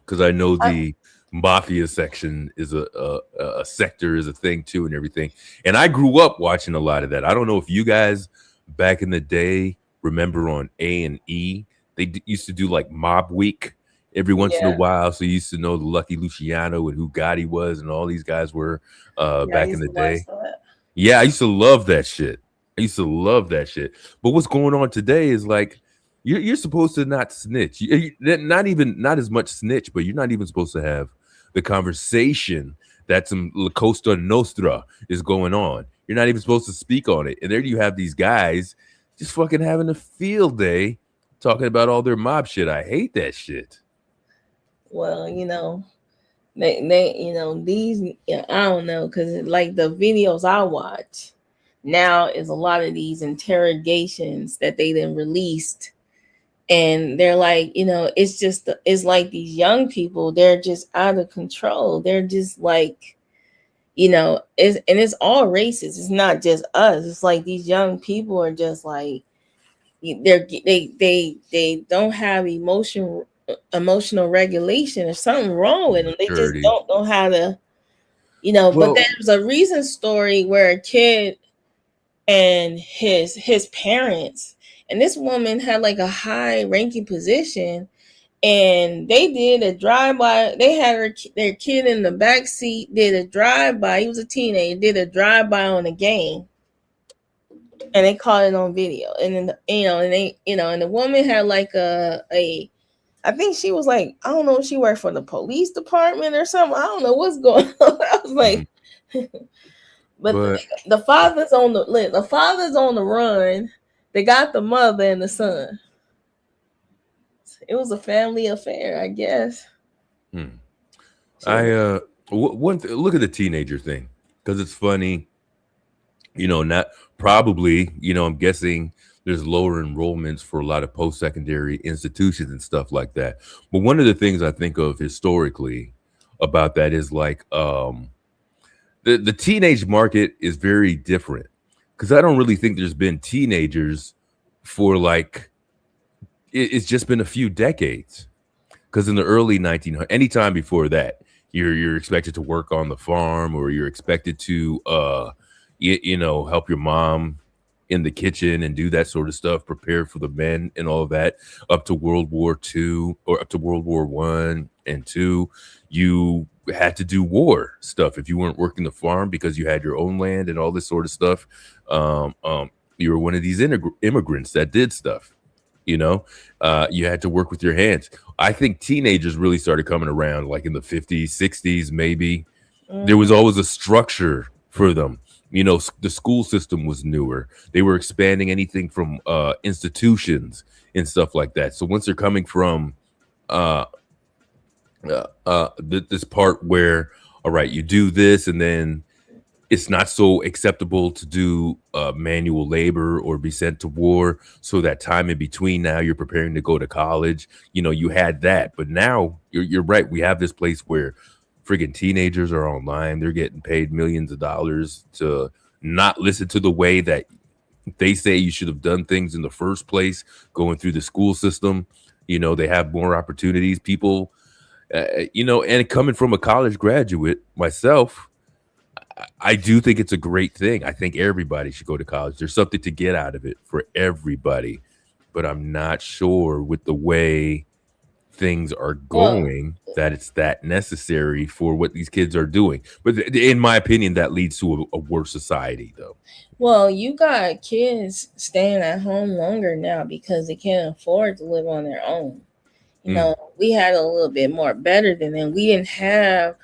Because I know the mafia section is a sector, is a thing too, and everything. And I grew up watching a lot of that. I don't know if you guys back in the day remember on A&E, they used to do like Mob Week every once in a while. So you used to know the Lucky Luciano and who Gotti was and all these guys were back in the day. Yeah, I used to love that shit. But what's going on today is like you're supposed to not snitch. Not as much snitch, but you're not even supposed to have the conversation that some La Costa Nostra is going on. You're not even supposed to speak on it. And there you have these guys just fucking having a field day talking about all their mob shit. I hate that shit. Well, they these, I don't know, because like the videos I watch now is a lot of these interrogations that they then released, and they're like, it's like these young people, they're just out of control. They're just like, it's all races. It's not just us. It's like these young people are just like they don't have emotional regulation. There's something wrong with them. They just don't know how to, but there's a recent story where a kid and his parents, and this woman had like a high ranking position, and they did a drive-by. They had their kid in the back seat, did a drive-by. He was a teenager, did a drive-by on a game, and they caught it on video. And then and the woman had like I think she was like, I don't know if she worked for the police department or something. I don't know what's going on. I was like, but the father's on the run. They got the mother and the son. It was a family affair, I guess. So, look at the teenager thing, because it's funny. Not probably. I'm guessing there's lower enrollments for a lot of post-secondary institutions and stuff like that. But one of the things I think of historically about that is like the teenage market is very different, because I don't really think there's been teenagers for like it's just been a few decades. Because in the early 1900s, anytime before that, you're expected to work on the farm, or you're expected to help your mom in the kitchen and do that sort of stuff, prepare for the men and all of that, up to World War II or up to World War I and II. You had to do war stuff if you weren't working the farm because you had your own land and all this sort of stuff. You were one of these immigrants that did stuff. You know, you had to work with your hands. I think teenagers really started coming around like in the 50s, 60s, maybe. There was always a structure for them. You know, the school system was newer. They were expanding anything from institutions and stuff like that. So once they're coming from this part where, all right, you do this and then it's not so acceptable to do manual labor or be sent to war. So that time in between, now you're preparing to go to college. You know, you had that. But now you're right. We have this place where friggin' teenagers are online. They're getting paid millions of dollars to not listen to the way that they say you should have done things in the first place, going through the school system. You know, they have more opportunities. People, you know, and coming from a college graduate myself, I do think it's a great thing. I think everybody should go to college. There's something to get out of it for everybody. But I'm not sure with the way things are going that it's that necessary for what these kids are doing. But in my opinion, that leads to a worse society, though. Well, you got kids staying at home longer now because they can't afford to live on their own. You know, we had a little bit more better than them. We didn't have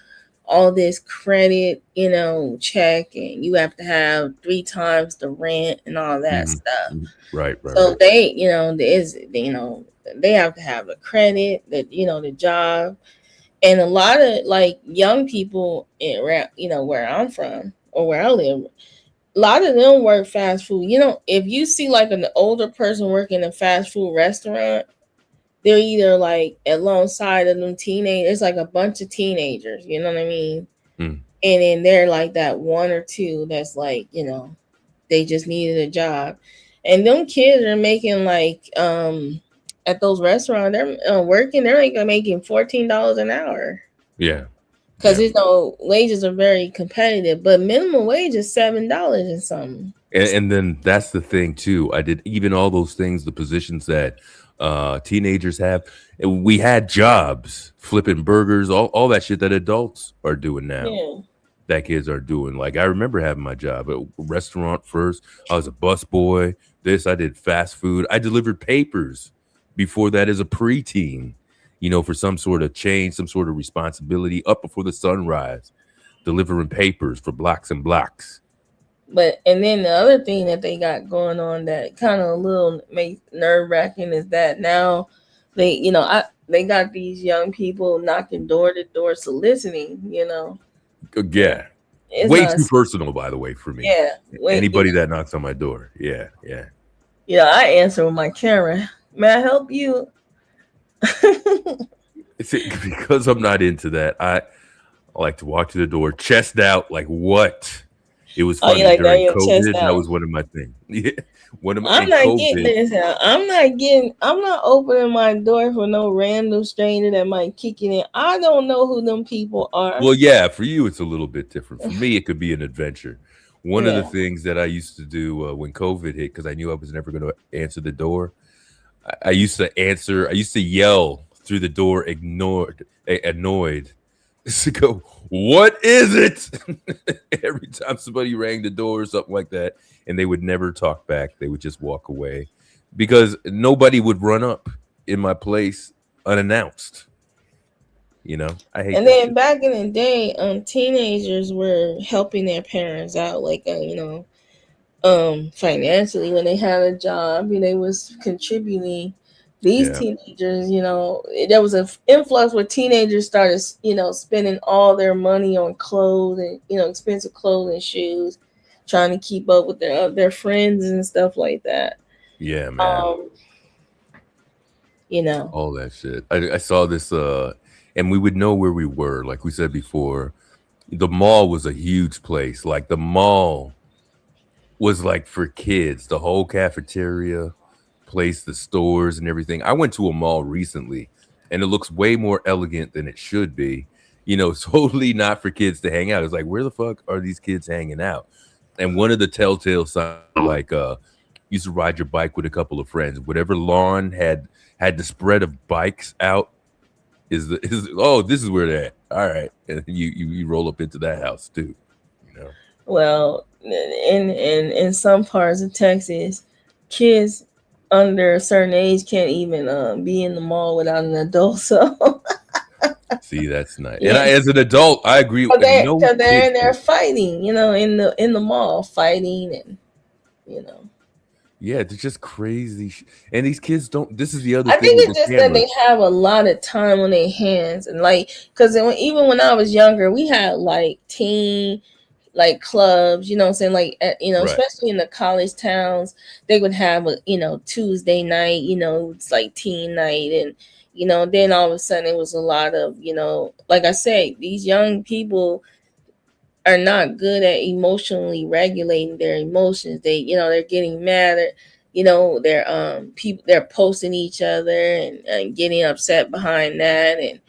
all this credit, you know, check, and you have to have 3 times the rent and all that stuff. Right. So they, you know, they have to have a credit, that, you know, the job, and a lot of like young people around, you know, where I'm from or where I live, a lot of them work fast food. You know, if you see like an older person working in a fast food restaurant, they're either like alongside of them teenagers, like a bunch of teenagers, you know what I mean? And then they're like that one or two that's like, you know, they just needed a job. And them kids are making like, at those restaurants, they're working, they're like making $14 an hour. Yeah. Because, you know, wages are very competitive, but minimum wage is $7 and something. And then that's the thing, too. I did even all those things, the positions that teenagers have. We had jobs, flipping burgers, all that shit that adults are doing now. Yeah. That kids are doing. Like, I remember having my job at a restaurant first. I was a bus boy. I did fast food. I delivered papers before that as a preteen, you know, for some sort of change, some sort of responsibility, up before the sunrise, delivering papers for blocks and blocks. And then the other thing that they got going on that kind of a little nerve-wracking is that now they, you know, they got these young people knocking door to door soliciting, you know. Yeah. It's way too personal, by the way, for me. Yeah. Anybody that knocks on my door. Yeah. Yeah, I answer with my camera. May I help you? Because I'm not into that. I like to walk to the door, chest out, like what? It was funny during COVID. That was one of my things. Yeah, I'm not getting this out. I'm not opening my door for no random stranger that might kick it in. I don't know who them people are. Well, yeah, for you it's a little bit different. For me, it could be an adventure. One of the things that I used to do when COVID hit, because I knew I was never going to answer the door, I used to yell through the door, annoyed. To go, what is it? Every time somebody rang the door or something like that, and they would never talk back. They would just walk away because nobody would run up in my place unannounced. You know, I hate. And then back in the day, teenagers were helping their parents out, like you know, financially when they had a job. You know, they was contributing. These teenagers, you know, there was an influx where teenagers started, you know, spending all their money on clothes and, you know, expensive clothes and shoes, trying to keep up with their friends and stuff like that. Yeah, man. You know, all that shit. I saw this, and we would know where we were. Like we said before, the mall was a huge place. Like the mall was like for kids, the whole cafeteria place, the stores and everything. I went to a mall recently and it looks way more elegant than it should be. You know, totally not for kids to hang out. It's like, where the fuck are these kids hanging out? And one of the telltale signs, like used to ride your bike with a couple of friends. Whatever lawn had the spread of bikes out is this is where they're at. All right, and you roll up into that house too. You know. Well, in some parts of Texas, kids under a certain age can't even be in the mall without an adult. So see, that's nice. Yeah. And as an adult, I agree with they're that. they're fighting, in the mall, fighting, and Yeah, they're just crazy. And these kids don't. This is the other I thing. think it's just that they have a lot of time on their hands, and because even when I was younger, we had teen clubs, you know what I'm saying? Right. Especially in the college towns, they would have a, Tuesday night, it's like teen night. And, then all of a sudden it was a lot of, like I say, these young people are not good at emotionally regulating their emotions. They're getting mad at, they're posting each other and getting upset behind that. And,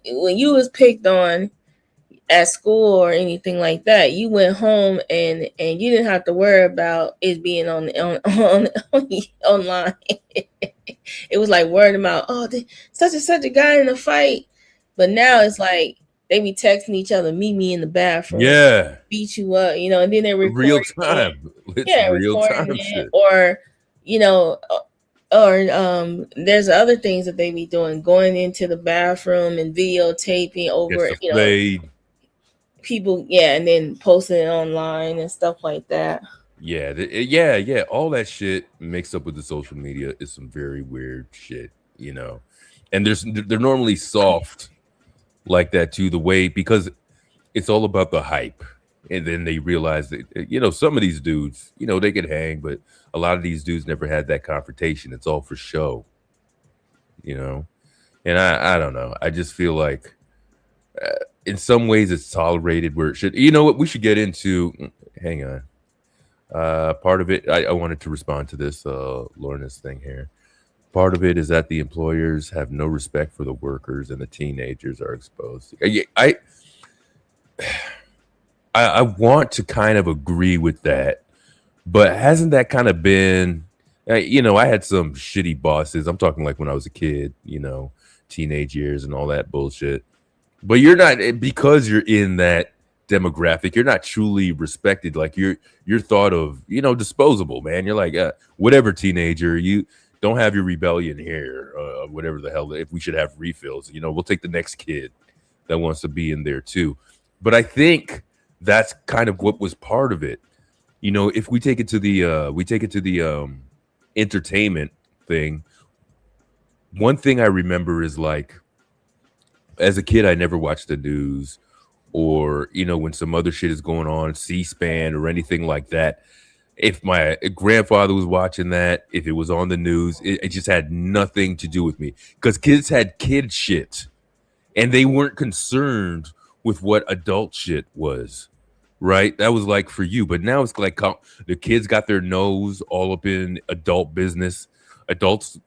when you was picked on at school or anything like that, you went home and you didn't have to worry about it being on online. It was like word of mouth. Oh, such and such a guy in a fight. But now it's like they be texting each other, meet me in the bathroom. Yeah. Beat you up, and then they record real time. It's real time shit. Or, there's other things that they be doing, going into the bathroom and videotaping over, people, and then posting it online and stuff like that. Yeah. All that shit mixed up with the social media is some very weird shit, And they're normally soft like that too, the way, because it's all about the hype. And then they realize that, some of these dudes, they could hang, but a lot of these dudes never had that confrontation. It's all for show, And I don't know. I just feel like in some ways it's tolerated where it should. You know what? We should get into. Hang on. Part of it, I wanted to respond to this Lorna's thing here. Part of it is that the employers have no respect for the workers and the teenagers are exposed. I want to kind of agree with that, but hasn't that kind of been, I had some shitty bosses. I'm talking like when I was a kid, teenage years and all that bullshit. But you're not, because you're in that demographic, you're not truly respected. Like you're thought of, disposable, man. You're like, whatever, teenager, you don't have your rebellion here, whatever the hell. If we should have refills, we'll take the next kid that wants to be in there too. But I think that's kind of what was part of it. If we take it to the entertainment thing, one thing I remember is like, as a kid, I never watched the news or, when some other shit is going on, C-SPAN or anything like that. If my grandfather was watching that, if it was on the news, it just had nothing to do with me, because kids had kid shit and they weren't concerned with what adult shit was, right? That was like for you. But now it's like the kids got their nose all up in adult business. Adults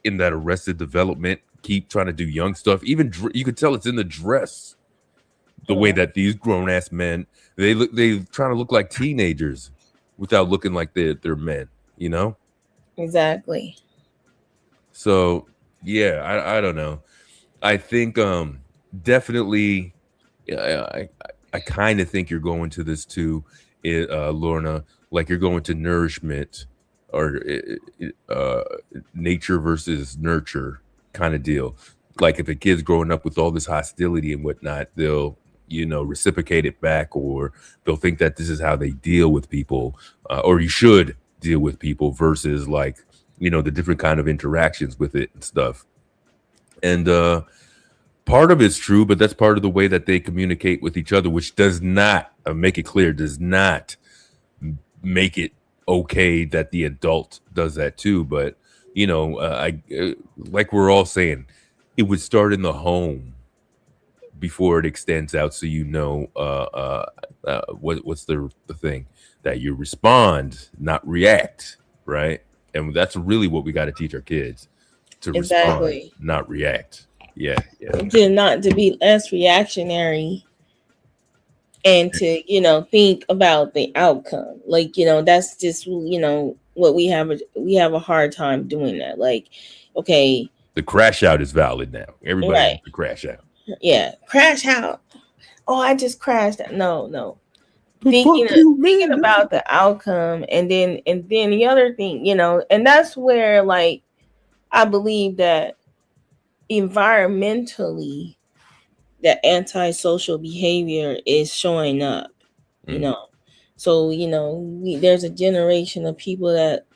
in that Arrested Development keep trying to do young stuff. Even you could tell it's in the dress, the way that these grown-ass men, they trying to look like teenagers without looking like they're men, Exactly. So yeah, I don't know. I think definitely I kind of think you're going to this too, Lorna, like you're going to nourishment or nature versus nurture kind of deal. Like if a kid's growing up with all this hostility and whatnot, they'll reciprocate it back, or they'll think that this is how they deal with people, or you should deal with people, versus like the different kind of interactions with it and stuff. And part of it's true, but that's part of the way that they communicate with each other, which does not make it clear, does not make it okay that the adult does that too. But like we're all saying, it would start in the home before it extends out. So what's the thing that you respond, not react, right? And that's really what we got to teach our kids, to respond, not react. Yeah. To be less reactionary. and to, think about the outcome. Like, that's just, what we have a hard time doing that. Like, okay, the crash out is valid now. Everybody right. wants to crash out. Yeah, crash out. Oh, I just crashed. No. Thinking about the outcome, and then the other thing, and that's where, like, I believe that environmentally, that antisocial behavior is showing up. So there's a generation of people that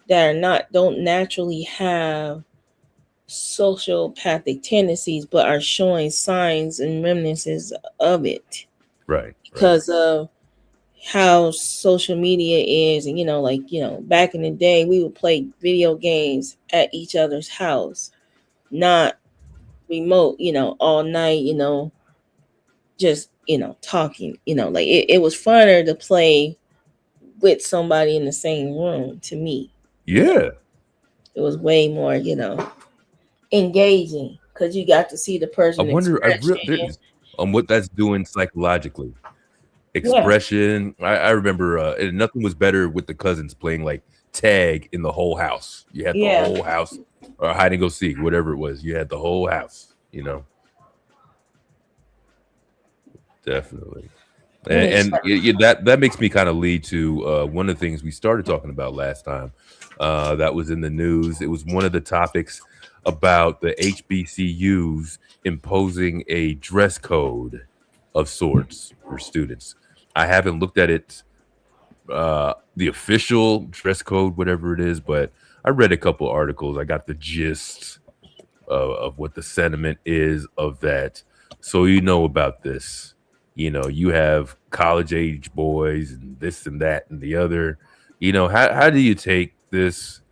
don't naturally have sociopathic tendencies, but are showing signs and remnants of it, right? Because of how social media is. And back in the day, we would play video games at each other's house, not remote, all night, just talking, like it was funner to play with somebody in the same room. To me, it was way more engaging, because you got to see the person. I wonder on what that's doing psychologically. Expression. Yeah. I remember and nothing was better with the cousins playing like tag in the whole house. You had the whole house, or hide and go seek, whatever it was. You had the whole house, Definitely. And that makes me kind of lead to one of the things we started talking about last time that was in the news. It was one of the topics about the HBCUs imposing a dress code of sorts for students. I haven't looked at it, the official dress code, whatever it is, but I read a couple articles. I got the gist of what the sentiment is of that. So about this. You have college age boys and this and that and the other. How do you take this,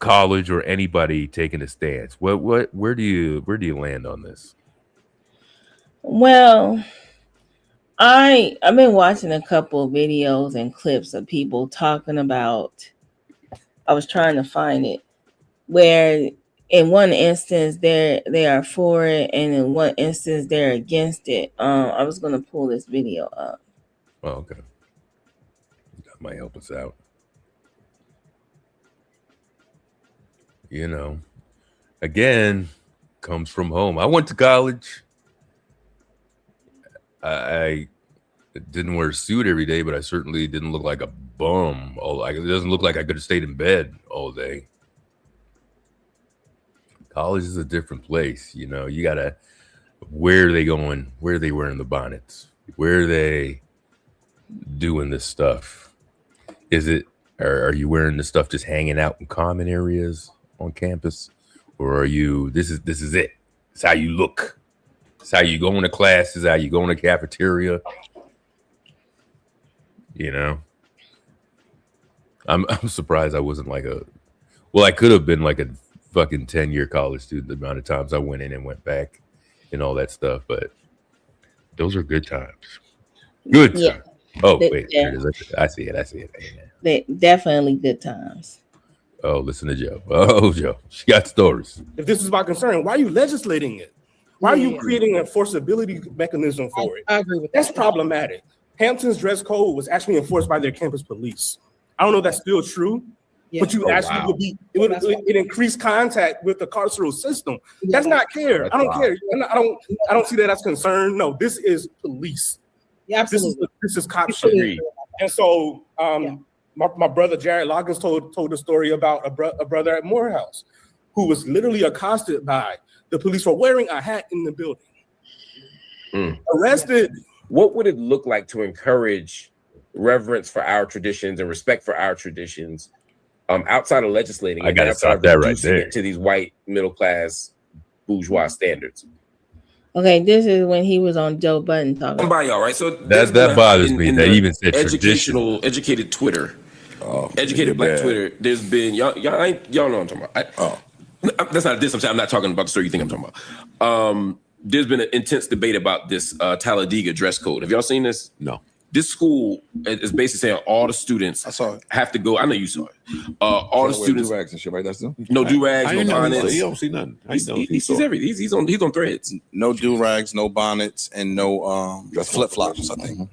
college or anybody taking a stance? Where do you land on this? Well, I've been watching a couple of videos and clips of people talking about, I was trying to find it, where in one instance they are for it, and in one instance they're against it. I was gonna pull this video up. Oh, okay. That might help us out. Again, comes from home. I went to college. I didn't wear a suit every day, but I certainly didn't look like a bum. It doesn't look like I could have stayed in bed all day. College is a different place. You gotta, where are they going? Where are they wearing the bonnets? Where are they doing this stuff? Are you wearing this stuff just hanging out in common areas on campus? Or are you, this is it. It's how you look. It's how you go into class. It's how you go in the cafeteria. I'm surprised I wasn't like I could have been like a fucking 10-year college student, the amount of times I went in and went back and all that stuff. But those are good times. Good times. Oh, wait. There it is. I see it. They definitely good times. Oh, listen to Joe. Oh, Joe. She got stories. If this is my concern, why are you legislating it? Why are you creating an enforceability mechanism for it? I agree with that. That's problematic. Hampton's dress code was actually enforced by their campus police. I don't know if that's still true, but it increased contact with the carceral system. That's not care. I don't care. I don't see that as concern. No, this is police. Yeah, absolutely. This is cop shit. And so my brother Jared Loggins told a story about a brother at Morehouse who was literally accosted by the police for wearing a hat in the building. Arrested. What would it look like to encourage reverence for our traditions and respect for our traditions outside of legislating? I gotta stop that right there. To these white middle class bourgeois standards. Okay, this is when he was on Joe Budden talking. By y'all, right? So that bothers me. They even said educated Twitter, educated black Twitter. There's been y'all know what I'm talking about. That's not this. I'm not talking about the story you think I'm talking about. There's been an intense debate about this Talladega dress code. Have y'all seen this? No. this school is basically saying all the students have to go. I know you saw it. All the students do-rags and shit, right? That's them. No do-rags, no bonnets. He don't see nothing. He sees everything. He's on threads. No do-rags, no bonnets, and no flip-flops, I think.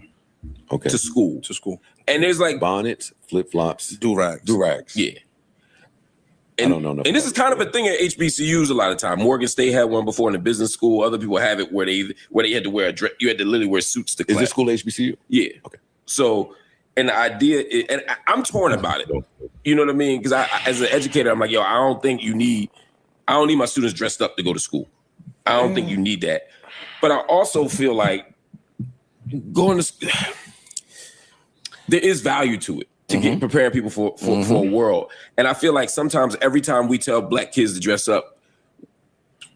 Okay. To school. And there's like bonnets, flip-flops, do-rags. Yeah. I don't know. And this is kind of a thing at HBCUs a lot of time. Morgan State had one before in the business school. Other people have it where they had to wear you had to literally wear suits to class. Is this school HBCU? Yeah. Okay. So, and the idea, and I'm torn about it. You know what I mean? Because I, as an educator, I'm like, yo, I don't need my students dressed up to go to school. I don't think you need that. But I also feel like going to there is value to it. To get preparing people for a world. And I feel like sometimes every time we tell black kids to dress up,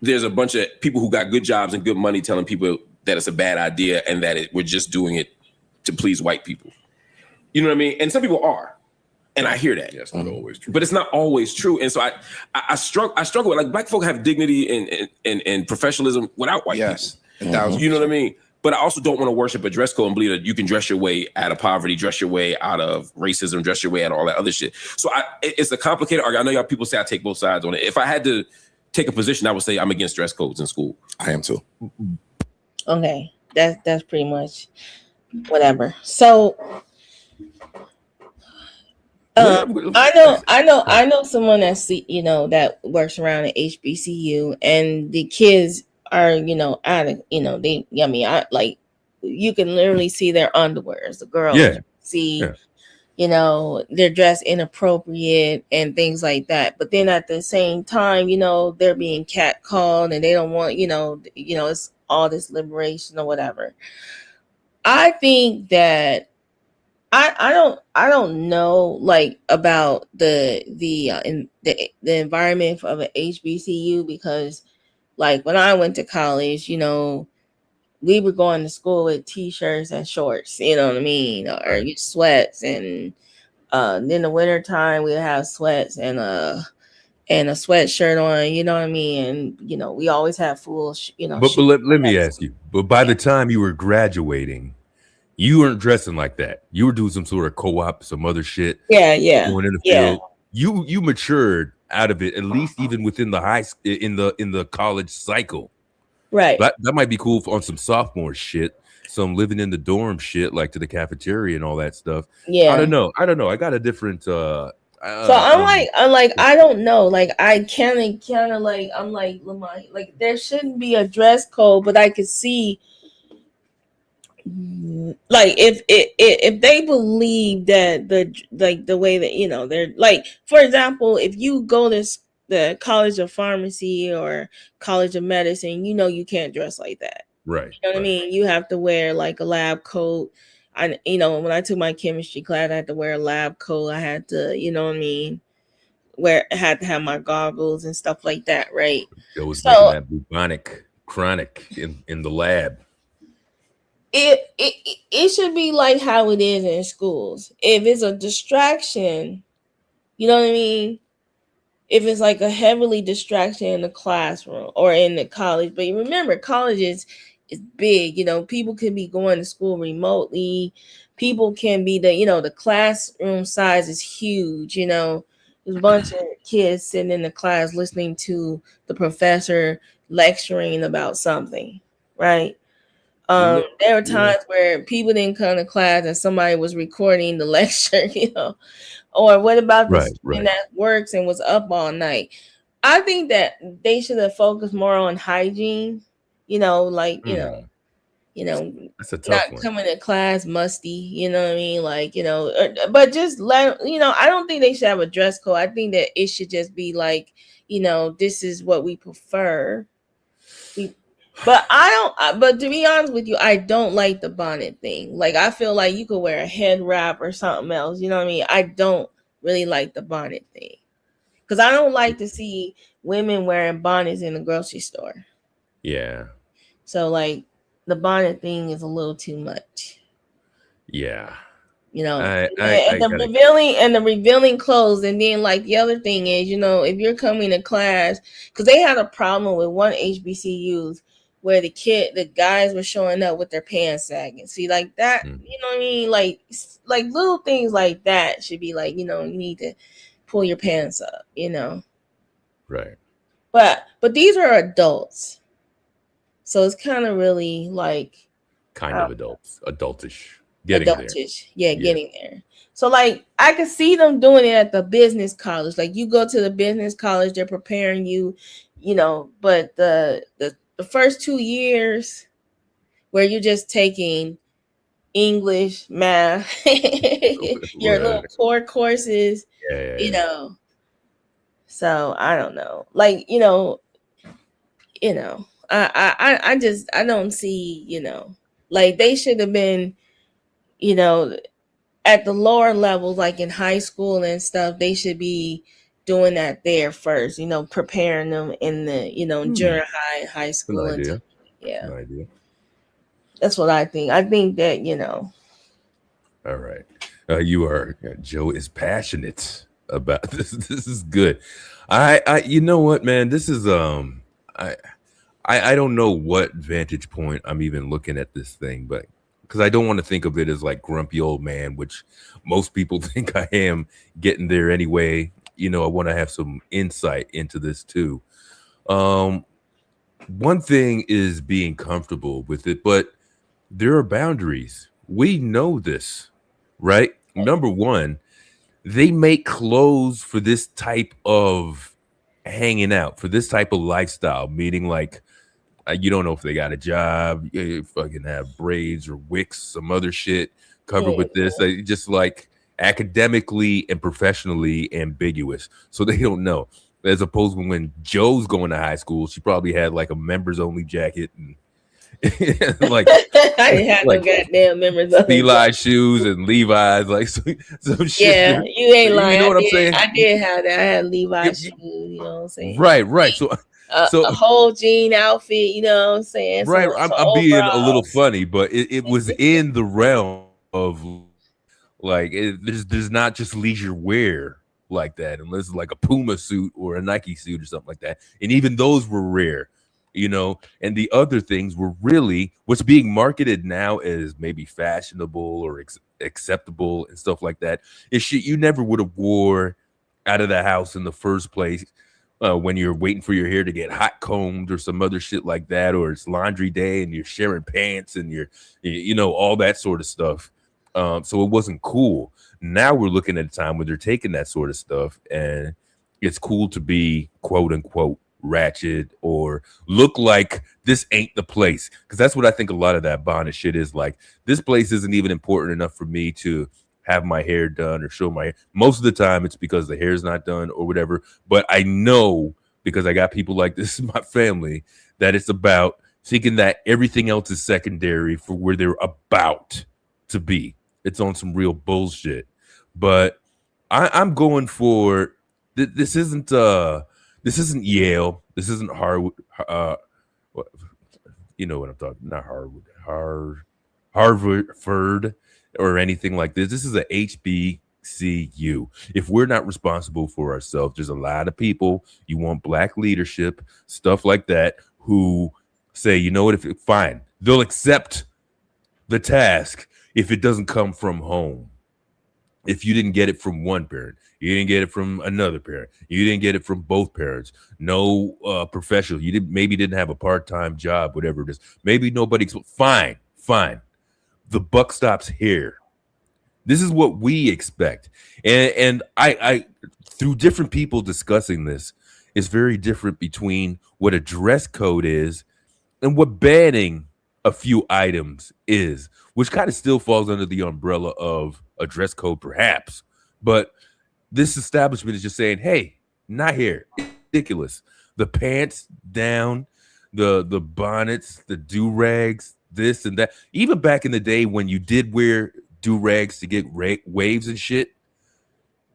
there's a bunch of people who got good jobs and good money telling people that it's a bad idea and that we're just doing it to please white people. You know what I mean? And some people are. And I hear that. Yeah, it's not always true. But it's not always true. And so I struggle with, like, black folk have dignity and professionalism without white people. You know what I mean? But I also don't want to worship a dress code and believe that you can dress your way out of poverty, dress your way out of racism, dress your way out of all that other shit. So it's a complicated argument. I know y'all people say I take both sides on it. If I had to take a position, I would say I'm against dress codes in school. I am too. Okay, that's pretty much whatever. So I know someone that's that works around at HBCU, and the kids are, out of, I like, you can literally see their underwears, the girls see, they're dressed inappropriate and things like that. But then at the same time, they're being catcalled and they don't want, it's all this liberation or whatever. I think that I don't know, like, about the environment of an HBCU, because, like, when I went to college, we were going to school with t-shirts and shorts, you know what I mean, or sweats, and in the winter time we'd have sweats and a sweatshirt on, you know what I mean, and we always have full, But let me ask you. But by the time you were graduating, you weren't dressing like that. You were doing some sort of co-op, some other shit. Yeah. Going in the field. You matured out of it, at least even within the in the college cycle. Right. That might be cool on some sophomore shit, some living in the dorm shit, like to the cafeteria and all that stuff. Yeah. I don't know. I got a different so I'm like I don't know. Like, I kind of like, I'm like, like, there shouldn't be a dress code, but I could see, like, if they believe that the way that they're, like, for example, if you go to the College of Pharmacy or College of Medicine, you can't dress like that, right? You know what I mean? You have to wear, like, a lab coat. When I took my chemistry class, I had to wear a lab coat. I had to, what I mean, had to have my goggles and stuff like that, right? It was making that bubonic chronic in the lab. It should be like how it is in schools. If it's a distraction, you know what I mean? If it's like a heavily distraction in the classroom or in the college, but you remember, college is big. People can be going to school remotely. People can be the classroom size is huge. There's a bunch of kids sitting in the class listening to the professor lecturing about something, right? There were times where people didn't come to class and somebody was recording the lecture, or what about the student that works and was up all night? I think that they should have focused more on hygiene, that's a tough not one. Coming to class musty, you know what I mean? Like, but just let, I don't think they should have a dress code. I think that it should just be like, this is what we prefer. But but to be honest with you, I don't like the bonnet thing. Like, I feel like you could wear a head wrap or something else. You know what I mean? I don't really like the bonnet thing, because I don't like to see women wearing bonnets in the grocery store. Yeah. So, like, the bonnet thing is a little too much. Yeah. The revealing clothes. And then, like, the other thing is, if you're coming to class, because they had a problem with one HBCUs. where the guys were showing up with their pants sagging. See, like that, you know what I mean? Like little things like that should be like, you know, you need to pull your pants up, you know. Right. But these are adults. So it's kind of really like kind of adultish. Getting there. Yeah, getting there. So like I could see them doing it at the business college. Like you go to the business college, they're preparing you, you know, but the first 2 years where you're just taking English, math, your little core courses, you know. So I don't know. Like, you know, I don't see, you know, like they should have been, you know, at the lower levels, like in high school and stuff, they should be doing that there first, you know, preparing them in the, you know, junior high school. Good idea. Yeah. Good idea. That's what I think. I think that, you know. All right. Joe is passionate about this. This is good. I you know what, man, this is, I don't know what vantage point I'm even looking at this thing, but because I don't want to think of it as like grumpy old man, which most people think I am getting there anyway. You know, I want to have some insight into this too. One thing is being comfortable with it, but there are boundaries. We know this, right? Number one, they make clothes for this type of hanging out, for this type of lifestyle, meaning like, you don't know if they got a job, you fucking have braids or wicks, some other shit covered with this. Just like academically and professionally ambiguous. So they don't know. As opposed to when Joe's going to high school, she probably had like a members only jacket and like I didn't have no goddamn members only Eli shoes and Levi's, like some shit. Yeah, you ain't lying. You know what I'm saying? I did have that. I had Levi's shoes, you know what I'm saying? Right. So a whole jean outfit, you know what I'm saying? Right. I'm being a little funny, but it was in the realm of like there's not just leisure wear like that, unless it's like a Puma suit or a Nike suit or something like that. And even those were rare, you know. And the other things were really what's being marketed now as maybe fashionable or acceptable and stuff like that is shit you never would have wore out of the house in the first place. When you're waiting for your hair to get hot combed or some other shit like that, or it's laundry day and you're sharing pants and you know, all that sort of stuff. So it wasn't cool. Now we're looking at a time where they're taking that sort of stuff and it's cool to be quote unquote ratchet or look like this ain't the place. Because that's what I think a lot of that bonnet shit is like. This place isn't even important enough for me to have my hair done or show my hair. Most of the time it's because the hair's not done or whatever. But I know, because I got people like this in my family, that it's about thinking that everything else is secondary for where they're about to be. It's on some real bullshit. But I'm going for this isn't Yale. This isn't Harvard. You know what I'm talking, not Harvard or anything like this. This is a HBCU. If we're not responsible for ourselves, there's a lot of people, you want black leadership, stuff like that, who say, you know what, fine, they'll accept the task if it doesn't come from home. If you didn't get it from one parent, you didn't get it from another parent, you didn't get it from both parents, no professional, you maybe didn't have a part-time job, whatever it is, maybe nobody, fine. The buck stops here. This is what we expect. And I through different people discussing this, it's very different between what a dress code is and what banning a few items is, which kind of still falls under the umbrella of a dress code perhaps. But this establishment is just saying, hey, not here. It's ridiculous. The pants down, the bonnets, the do-rags, this and that. Even back in the day when you did wear do-rags to get waves and shit,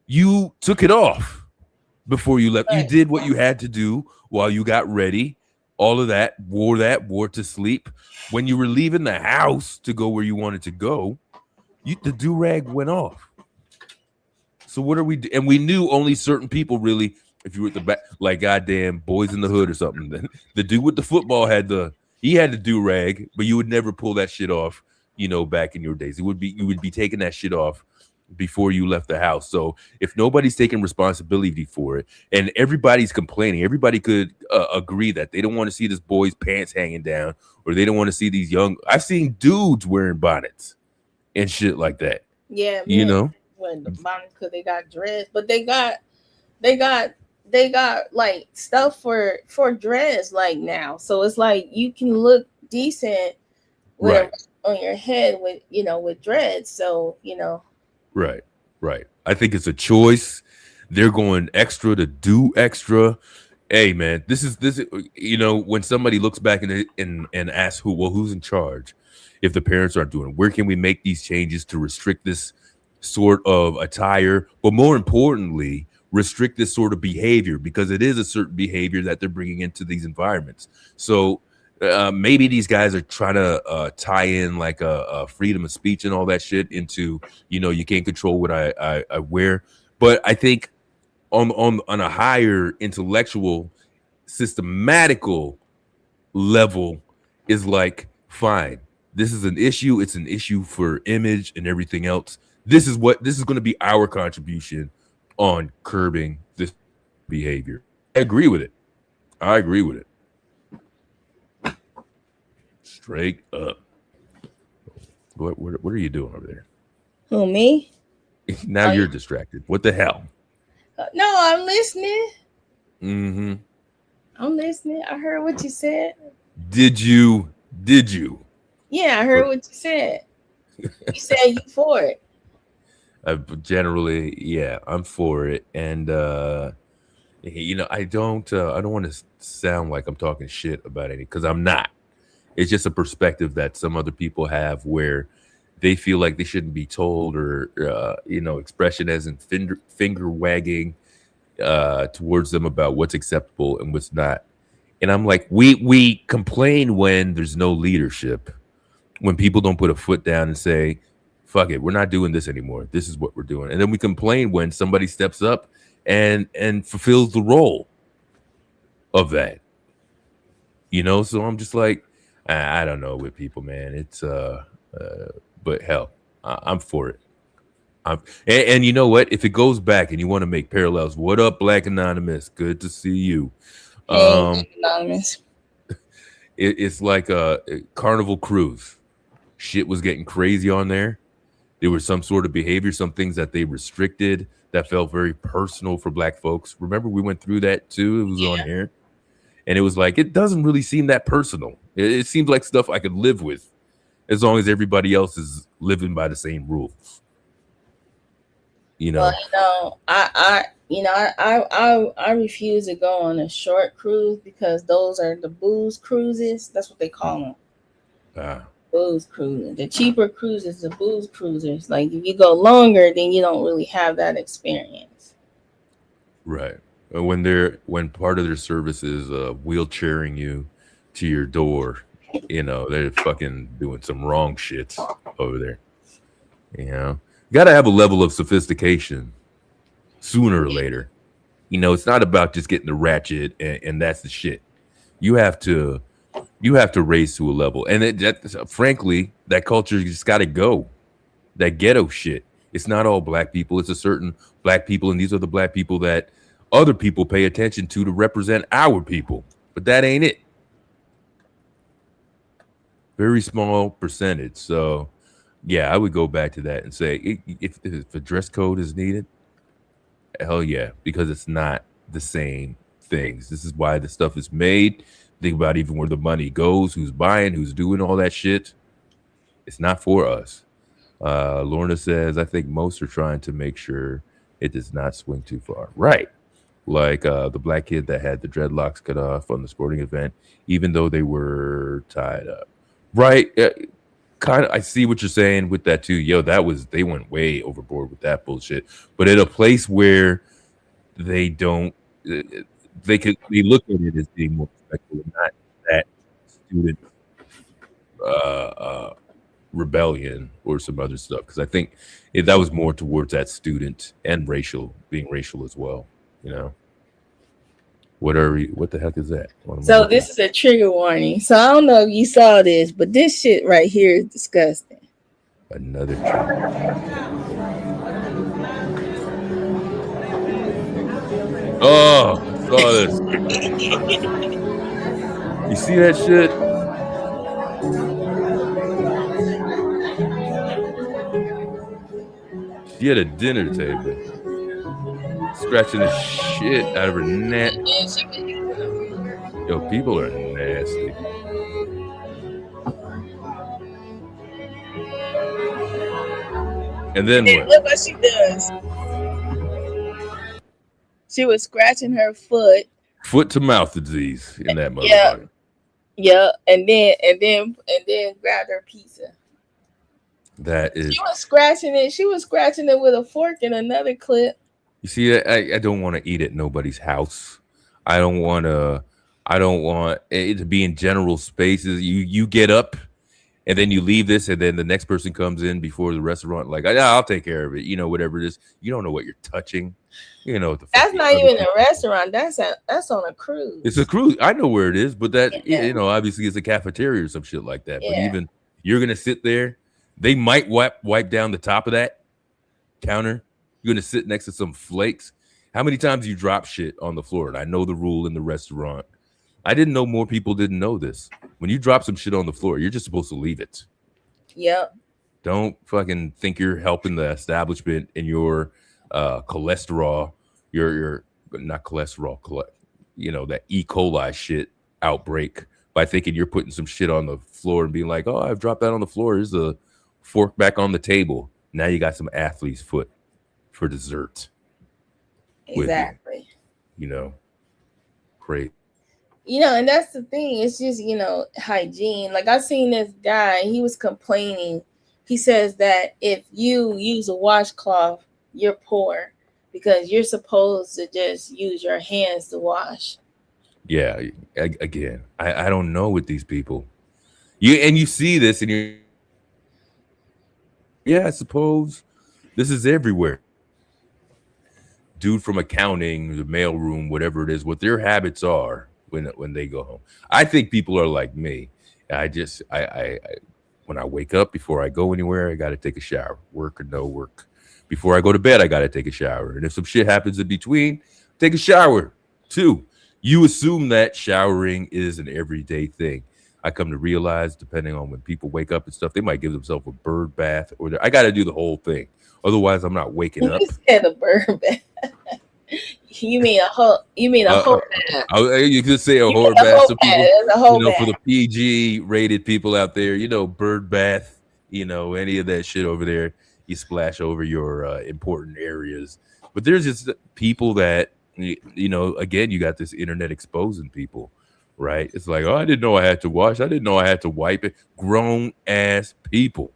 you took it off before you left. You did what you had to do while you got ready. All of that, wore to sleep. When you were leaving the house to go where you wanted to go, the do-rag went off. So what are we and we knew only certain people really, if you were at the back, like goddamn Boys in the Hood or something, the dude with the football had the He had the do-rag, but you would never pull that shit off, you know, back in your days. You would be taking that shit off before you left the house. So if nobody's taking responsibility for it and everybody's complaining, everybody could agree that they don't want to see this boy's pants hanging down, or they don't want to see these I've seen dudes wearing bonnets and shit like that. Yeah, you know, when the bonnets, because they got dreads, but they got like stuff for dreads like now. So it's like you can look decent with on your head with, you know, with dreads. So, you know. Right. I think it's a choice. They're going extra to do extra. Hey man, this is you know, when somebody looks back and asks who's in charge if the parents aren't doing it, where can we make these changes to restrict this sort of attire, but more importantly, restrict this sort of behavior, because it is a certain behavior that they're bringing into these environments. So maybe these guys are trying to tie in like a freedom of speech and all that shit into, you know, you can't control what I wear. But I think on a higher intellectual, systematical level is like, fine, this is an issue. It's an issue for image and everything else. This is going to be our contribution on curbing this behavior. I agree with it. Straight up. What are you doing over there? Who, me? Now you're distracted. What the hell? No, I'm listening. Mm-hmm. I'm listening. I heard what you said. Did you? Yeah, I heard what you said. You said you for it. Generally, yeah, I'm for it. And you know, I don't want to sound like I'm talking shit about it, because I'm not. It's just a perspective that some other people have where they feel like they shouldn't be told, or you know, expression as in finger wagging towards them about what's acceptable and what's not. And I'm like, we complain when there's no leadership, when people don't put a foot down and say, fuck it, we're not doing this anymore. This is what we're doing. And then we complain when somebody steps up and fulfills the role of that. You know, so I'm just like, I don't know with people, man. It's but hell, I'm for it. And you know what? If it goes back and you want to make parallels, what up, Black Anonymous? Good to see you. Hey, Anonymous. It's like a Carnival Cruise. Shit was getting crazy on there. There was some sort of behavior, some things that they restricted that felt very personal for Black folks. Remember, we went through that too. It was on here. And it was like, it doesn't really seem that personal. It seems like stuff I could live with as long as everybody else is living by the same rules. You know, well, I refuse to go on a short cruise, because those are the booze cruises. That's what they call them. Booze cruising. The cheaper cruises, the booze cruisers. Like if you go longer, then you don't really have that experience. Right. When part of their service is wheelchairing you to your door, you know, they're fucking doing some wrong shit over there. You know, gotta have a level of sophistication sooner or later. You know, it's not about just getting the ratchet and that's the shit. You have to raise to a level, and frankly, that culture just got to go. That ghetto shit. It's not all Black people. It's a certain Black people, and these are the Black people that other people pay attention to represent our people. But that ain't it. Very small percentage. So, yeah, I would go back to that and say, if a dress code is needed, hell yeah, because it's not the same things. This is why the stuff is made. Think about even where the money goes, who's buying, who's doing all that shit. It's not for us. Lorna says, I think most are trying to make sure it does not swing too far. Right. Like the Black kid that had the dreadlocks cut off on the sporting event, even though they were tied up. Right. Kind of. I see what you're saying with that too. Yo, they went way overboard with that bullshit. But at a place where they don't, they look at it as being more respectful, and not that student rebellion or some other stuff. Because I think that was more towards that student and being racial as well. You know. What the heck is that? So this is a trigger warning. So I don't know if you saw this, but this shit right here is disgusting. Another trigger. Oh, I saw this. You see that shit? She at a dinner table, scratching the shit out of her neck. Yo, people are nasty. And then what? Look what she does. She was scratching her foot. Foot to mouth disease in that motherfucker. Yeah. Yeah, and then grabbed her pizza. That is. She was scratching it. She was scratching it with a fork in another clip. You see, I don't want to eat at nobody's house. I don't want it to be in general spaces. You get up, and then you leave this, and then the next person comes in before the restaurant. Like, I'll take care of it. You know, whatever it is. You don't know what you're touching. You know what the fuck. That's not even a restaurant. That's on a cruise. It's a cruise. I know where it is, but that you know, obviously it's a cafeteria or some shit like that. But even you're gonna sit there. They might wipe down the top of that counter. You're gonna sit next to some flakes. How many times you drop shit on the floor? And I know the rule in the restaurant. I didn't know more people didn't know this. When you drop some shit on the floor, you're just supposed to leave it. Yep. Don't fucking think you're helping the establishment in your cholesterol. Your not cholesterol, you know, that E. coli shit outbreak by thinking you're putting some shit on the floor and being like, oh, I've dropped that on the floor. Here's the fork back on the table. Now you got some athlete's foot for dessert. Exactly. You know, great. You know, and that's the thing. It's just, you know, hygiene. Like I seen this guy, he was complaining. He says that if you use a washcloth, you're poor because you're supposed to just use your hands to wash. Yeah, again, I don't know with these people. You see this and you're, I suppose this is everywhere. Dude from accounting, the mailroom, whatever it is, what their habits are when they go home. I think people are like me. I when I wake up, before I go anywhere, I got to take a shower, work or no work. Before I go to bed, I got to take a shower. And if some shit happens in between, take a shower too. You assume that showering is an everyday thing. I come to realize, depending on when people wake up and stuff, they might give themselves a bird bath, or I got to do the whole thing. Otherwise, I'm not waking up. You said a bird bath. You mean a whole bath? You could say a whole bath. For the PG rated people out there, you know, bird bath. You know, any of that shit over there, you splash over your important areas. But there's just people that, you know, again, you got this internet exposing people, right? It's like, oh, I didn't know I had to wash. I didn't know I had to wipe it. Grown ass people.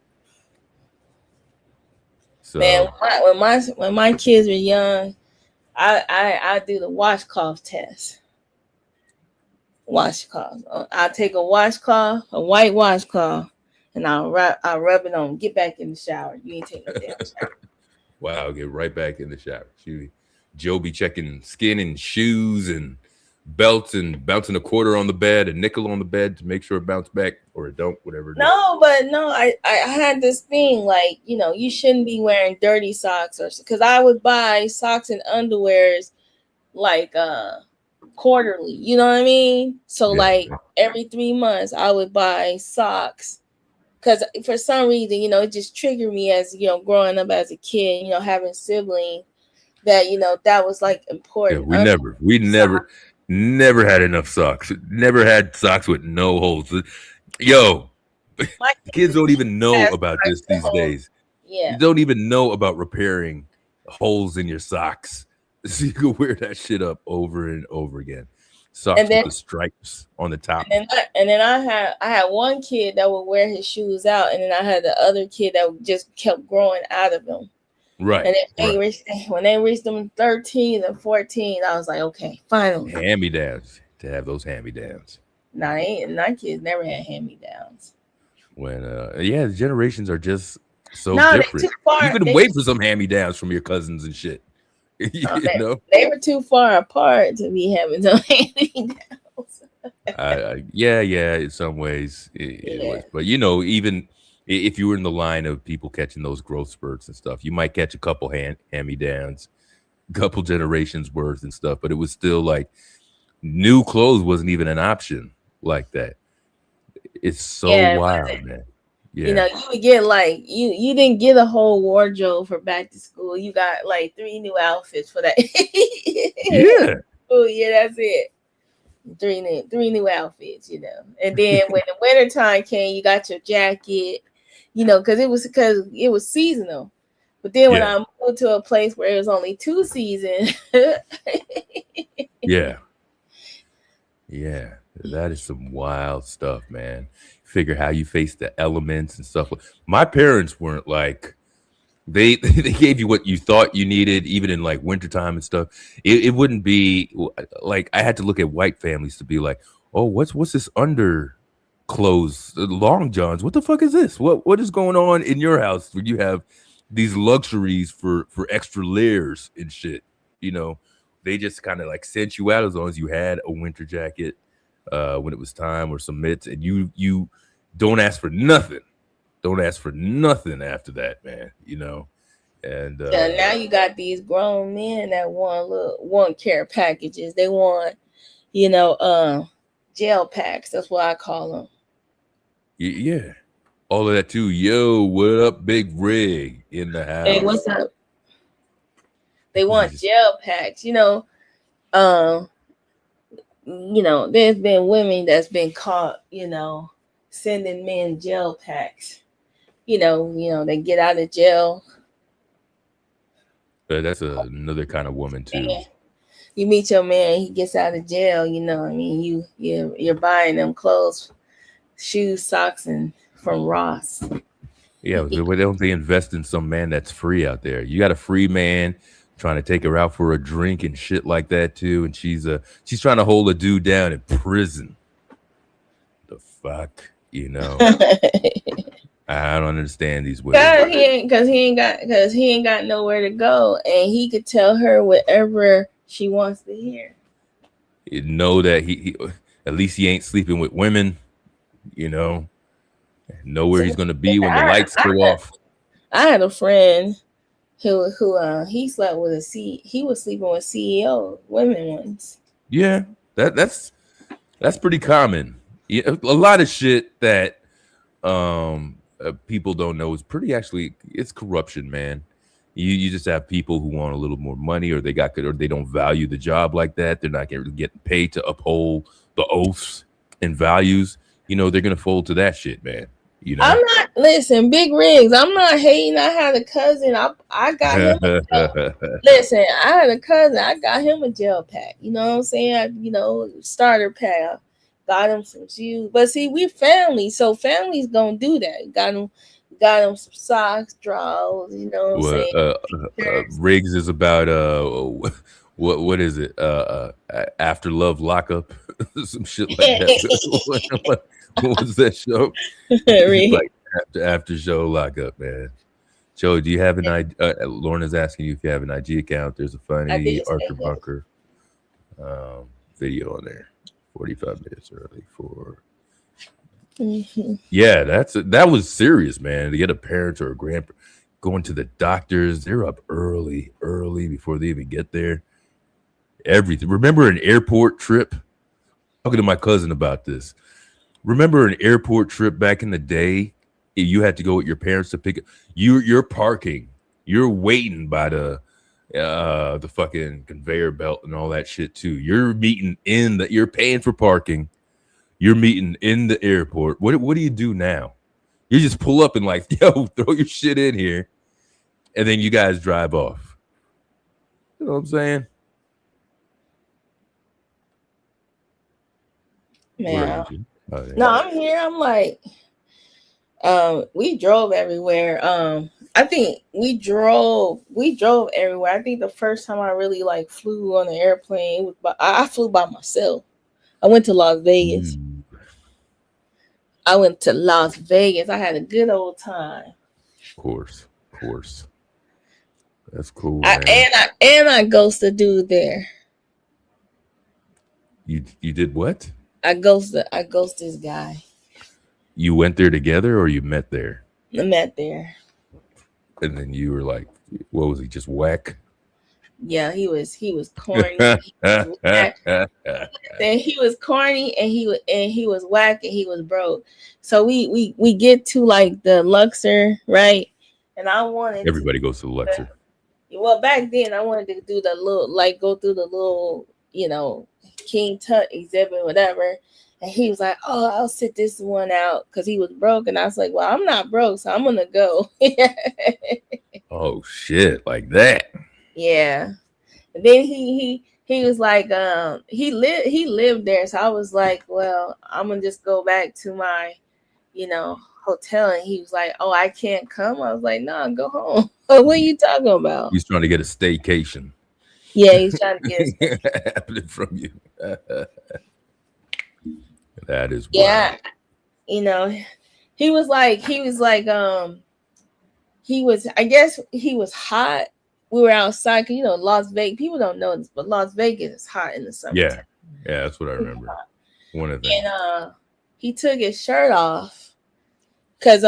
So, man, when my kids were young, I do the washcloth test. Washcloth. I take a washcloth, a white washcloth, and I rub it on. Get back in the shower. You ain't taking a damn shower. Wow, get right back in the shower. Joe be checking skin and shoes and belts and bouncing a quarter on the bed, a nickel on the bed to make sure it bounced back, or it don't, whatever it is. I had this thing like, you know, you shouldn't be wearing dirty socks, or because I would buy socks and underwears like quarterly, you know what I mean? So like every 3 months I would buy socks, because for some reason, you know, it just triggered me as, you know, growing up as a kid, you know, having siblings, that, you know, that was like important. Yeah, we never had enough socks. Never had socks with no holes. Yo, kids don't even know about this these days. Yeah, you don't even know about repairing holes in your socks, so you can wear that shit up over and over again. Socks with the stripes on the top. And then I had one kid that would wear his shoes out, and then I had the other kid that just kept growing out of them. Right. And when they reached them 13 and 14, I was like, okay, finally. Hand-me-downs. To have those hand-me-downs. Nah, my kids never had hand-me-downs. When the generations are just so different. You can wait for some hand-me-downs from your cousins and shit. They were too far apart to be having no hand-me-downs. Yeah, in some ways it was, but even if you were in the line of people catching those growth spurts and stuff, you might catch a couple hand-me-downs, couple generations worth and stuff, but it was still like new clothes wasn't even an option like that. It's so wild, man. Yeah. You would get like you didn't get a whole wardrobe for back to school. You got like 3 new outfits for that. Yeah. Oh yeah, that's it. Three new outfits, And then when the winter time came, you got your jacket, because it was seasonal. But then when I moved to a place where it was only 2 seasons. Yeah, that is some wild stuff, man. Figure how you face the elements and stuff. My parents weren't like they gave you what you thought you needed, even in like wintertime and stuff. It wouldn't be like I had to look at white families to be like, oh, what's this under clothes, long johns? What the fuck is this? What is going on in your house when you have these luxuries for extra layers and shit? They just kind of like sent you out as long as you had a winter jacket when it was time, or some mitts, and you don't ask for nothing. Don't ask for nothing after that, man. And now you got these grown men that want care packages. They want, gel packs. That's what I call them. Yeah, all of that too. Yo, what up, Big Rig in the house? Hey, what's up? They want gel packs. There's been women that's been caught, sending men gel packs. They get out of jail. But that's another kind of woman too. Yeah. You meet your man, he gets out of jail. You're buying them clothes, shoes, socks, and from Ross. Yeah, why don't they invest in some man that's free out there? You got a free man trying to take her out for a drink and shit like that too, and she's trying to hold a dude down in prison. The fuck, I don't understand these women. Because he ain't got nowhere to go, and he could tell her whatever she wants to hear. You know that he at least he ain't sleeping with women. Know where he's gonna be when the lights go off. I had a friend who he slept with he was sleeping with CEO women ones. Yeah, that's pretty common. A lot of shit that people don't know is it's corruption, man. You just have people who want a little more money, or they don't value the job like that. They're not getting paid to uphold the oaths and values. They're gonna fold to that shit, man. I'm not Big Rigs. I'm not hating. I had a cousin. I got him. Listen, I had a cousin. I got him a gel pack. You know what I'm saying? Starter pack. Got him some shoes. But see, we're family, so family's gonna do that. Got him some socks, drawers. You know what I'm saying? Riggs is about what is it? After Love Lockup, some shit like that. What was that show? Like after show Lockup, man. Joe, do you have an IG? Lorna's asking you if you have an IG account. There's a funny Archer Bunker video on there. 45 minutes early for. Yeah, that was serious, man. To get a parent or a grandparent going to the doctors, they're up early before they even get there. Everything. Remember an airport trip? Talking to my cousin about this. Remember an airport trip back in the day? You had to go with your parents to pick up. You're parking. You're waiting by the fucking conveyor belt and all that shit too. You're you're paying for parking. You're meeting in the airport. What do you do now? You just pull up and like, yo, throw your shit in here, and then you guys drive off. You know what I'm saying? Man, no, I'm here. I'm like, we drove everywhere. I think we drove everywhere. I think the first time I really like flew on an airplane I flew by myself. I went to Las Vegas. I had a good old time. Of course. That's cool, man. I ghost a dude there. You did what? I ghost this guy. You went there together, or you met there? I met there. And then you were like, what was he, just whack? Yeah, he was corny. Then he was corny, and he was whack, and he was broke. So we get to like the Luxor, right? And I wanted everybody goes to the Luxor. Well, back then I wanted to do the little, like, go through the little, King Tut exhibit, whatever. And he was like, "Oh, I'll sit this one out," because he was broke. And I was like, "Well, I'm not broke, so I'm gonna go." Oh shit, like that. Yeah. And then he was like, he lived there. So I was like, well, I'm gonna just go back to my, hotel. And he was like, "Oh, I can't come." I was like, "No, go home." What are you talking about? He's trying to get a staycation. Yeah, he's trying to get happening from you. That is wild. He was I guess he was hot. We were outside because Las Vegas, people don't know this, but Las Vegas is hot in the summer. Yeah, that's what I remember. One of them. And he took his shirt off because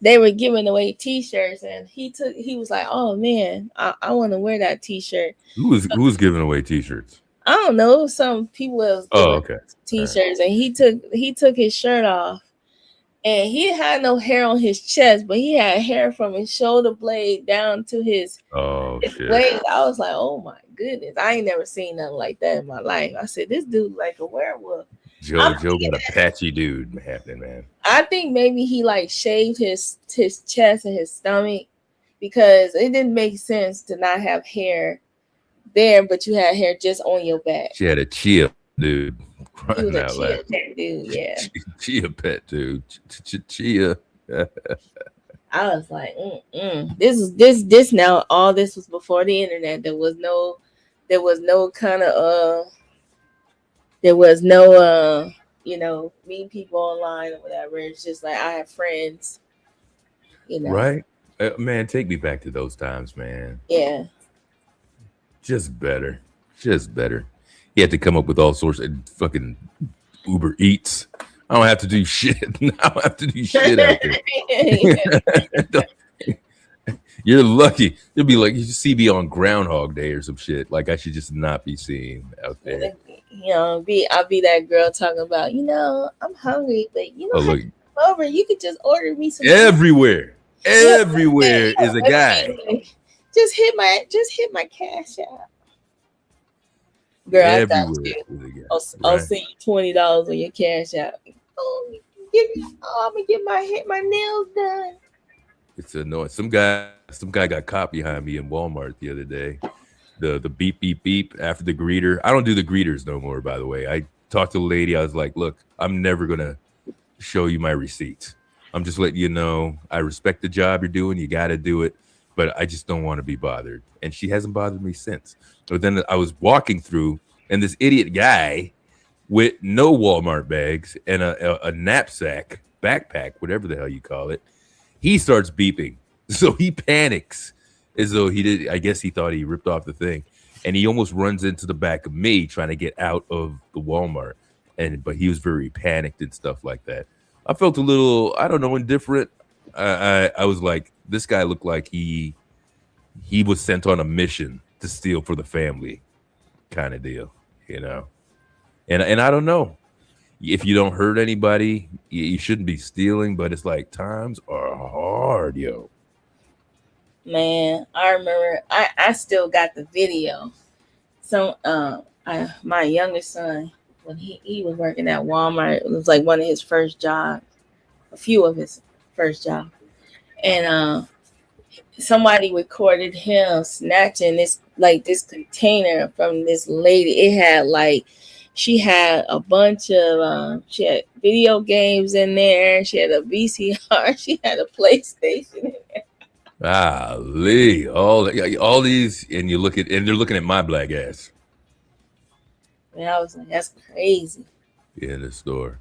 they were giving away t-shirts, and he was like, "Oh man, I want to wear that t-shirt." Who was giving away t-shirts? I don't know, some people that was giving t-shirts, right. And he took his shirt off, and he had no hair on his chest, but he had hair from his shoulder blade down to his blade. I was like, "Oh my goodness, I ain't never seen nothing like that in my life." I said, "This dude like a werewolf." Joe got a patchy dude happening, man. I think maybe he like shaved his chest and his stomach, because it didn't make sense to not have hair there, but you had hair just on your back. She had a chia dude. He was a chia pet dude, yeah. Chia pet dude. Chia. I was like, this now. All this was before the internet. There was no meet people online or whatever. It's just like I have friends, Right? Man, take me back to those times, man. Yeah. Just better. He had to come up with all sorts of fucking Uber Eats. I don't have to do shit. I don't have to do shit out there. You're lucky. You'll be like, you see me on Groundhog Day or some shit. Like I should just not be seen out there. I'll be that girl talking about, I'm hungry, but look, over. You could just order me some. Everywhere is a guy. Just hit my cash out. Girl, I thought I'll send you $20 on your cash out. Oh, I'm gonna get my nails done. It's annoying. Some guy got caught behind me in Walmart the other day. The beep beep beep after the greeter. I don't do the greeters no more, by the way. I talked to the lady. I was like, "Look, I'm never gonna show you my receipts. I'm just letting you know I respect the job you're doing. You got to do it, but I just don't want to be bothered." And she hasn't bothered me since. But then I was walking through, and this idiot guy with no Walmart bags and a knapsack, backpack, whatever the hell you call it, he starts beeping. So he panics as though he did. I guess he thought he ripped off the thing, and he almost runs into the back of me trying to get out of the Walmart. But he was very panicked and stuff like that. I felt a little, I don't know, indifferent. I was like, this guy looked like he was sent on a mission to steal for the family, kind of deal, And I don't know. If you don't hurt anybody, you shouldn't be stealing. But it's like times are hard, yo. Man, I remember. I still got the video. So, my youngest son, when he was working at Walmart, it was like one of his first jobs, a few of his first jobs, and somebody recorded him snatching this container from this lady. It had she had a bunch of she had video games in there. She had a VCR. She had a PlayStation in there. Lee, all these, and they're looking at my black ass. And I was like, that's crazy. Yeah, in the store,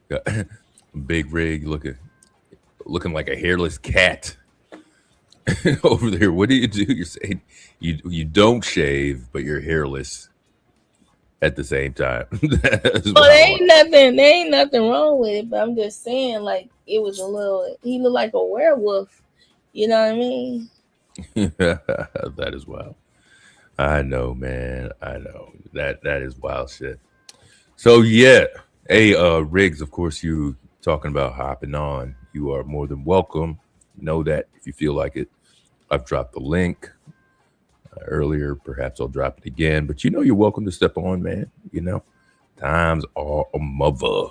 got Big Rig looking like a hairless cat. over there. What do? You're saying you don't shave, but you're hairless at the same time. There ain't nothing wrong with it. But I'm just saying, like, it was a little. He looked like a werewolf. You know what I mean? That is wild. I know, man. I know that is wild shit. So yeah, hey, Riggs. Of course, you talking about hopping on. You are more than welcome. Know that if you feel like it. I've dropped the link earlier. Perhaps I'll drop it again. But you're welcome to step on, man. Times are a mother.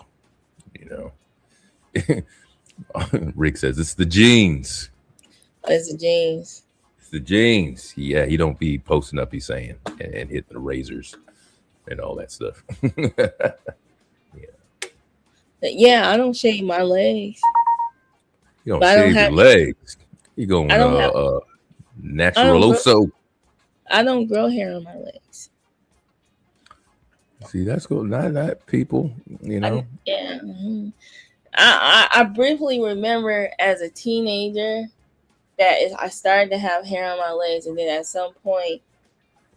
Rick says it's the jeans. It's the jeans. It's the jeans. Yeah, he don't be posting up. He's saying and hitting the razors and all that stuff. Yeah, I don't shave my legs. You don't shave your legs. You going naturaloso. I don't grow hair on my legs. See, that's cool. Not people, Yeah. Mm-hmm. I briefly remember as a teenager that I started to have hair on my legs, and then at some point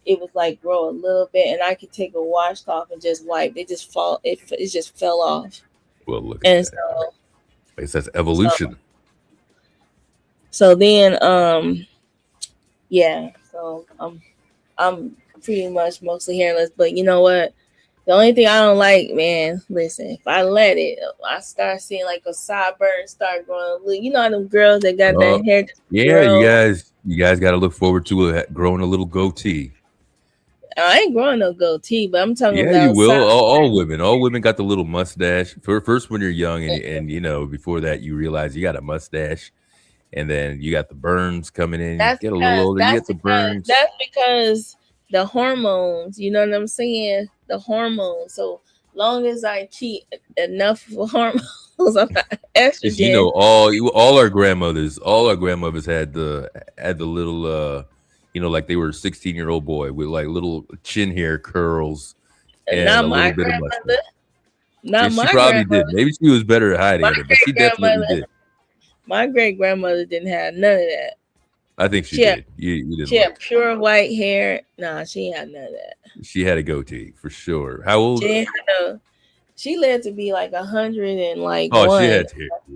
it was like grow a little bit, and I could take a washcloth and just wipe. It just fell off. Well, look at that. So it says evolution. So then, yeah. So I'm pretty much mostly hairless. But you know what? The only thing I don't like, man. Listen, if I let it, I start seeing like a sideburn start growing. You know them girls that got that hair. Yeah, you guys got to look forward to growing a little goatee. I ain't growing no goatee, but I'm talking about. Yeah, you will. All women got the little mustache. First, when you're young, and before that, you realize you got a mustache, and then you got the burns coming in. You get a little older, you get the burns. That's because the hormones. You know what I'm saying? The hormones. So long as I keep enough hormones, I'm not estrogen. All our grandmothers had the little. Like they were a 16-year-old boy with like little chin hair curls and not a my little bit of grandmother. Not my grandmother. She probably did. Maybe she was better at hiding it, but she definitely did. My great grandmother didn't have none of that. I think she did. You didn't. She had pure white hair. Nah, she had none of that. She had a goatee for sure. How old? She lived to be like 100 and like. Oh, one.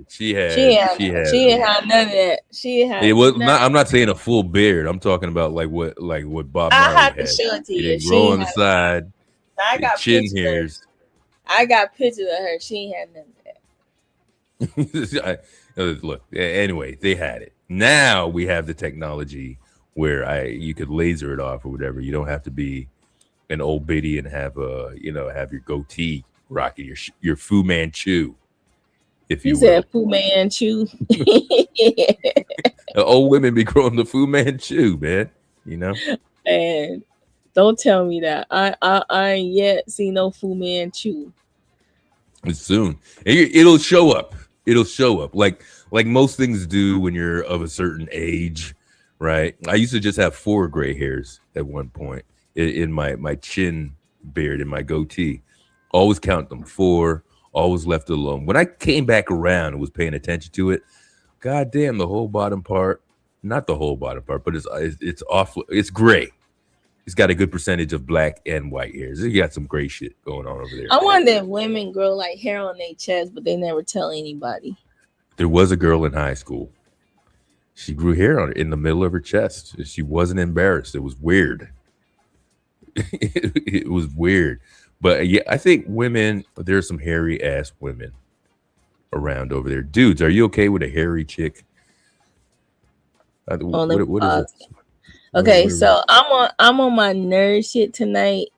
She had none of that. She had. It was not. I'm not saying a full beard. I'm talking about like what Bob Marley had. I have to show it to you. It grow on the side. I got chin hairs. I got pictures of her. She ain't had none of that. Look. Anyway, they had it. Now we have the technology where you could laser it off or whatever. You don't have to be an old biddy and have your goatee rocking your Fu Manchu. If you said Fu Manchu. Old women be growing the Fu Manchu, man. And don't tell me that. I ain't yet seen no Fu Manchu. It's soon. It'll show up. It'll show up like most things do when you're of a certain age, right? I used to just have 4 gray hairs at one point in my chin beard and my goatee. Always count them 4. Always left it alone. When I came back around and was paying attention to it, goddamn, the whole bottom part, not the whole bottom part, but it's off. It's gray. It's got a good percentage of black and white hairs. You got some gray shit going on over there. I wonder if women grow like hair on their chest, but they never tell anybody. There was a girl in high school. She grew hair in the middle of her chest. She wasn't embarrassed. It was weird. It was weird. But yeah, I think there's some hairy ass women around over there. Dudes, are you okay with a hairy chick? What is it? Okay, so I'm on my nerd shit tonight.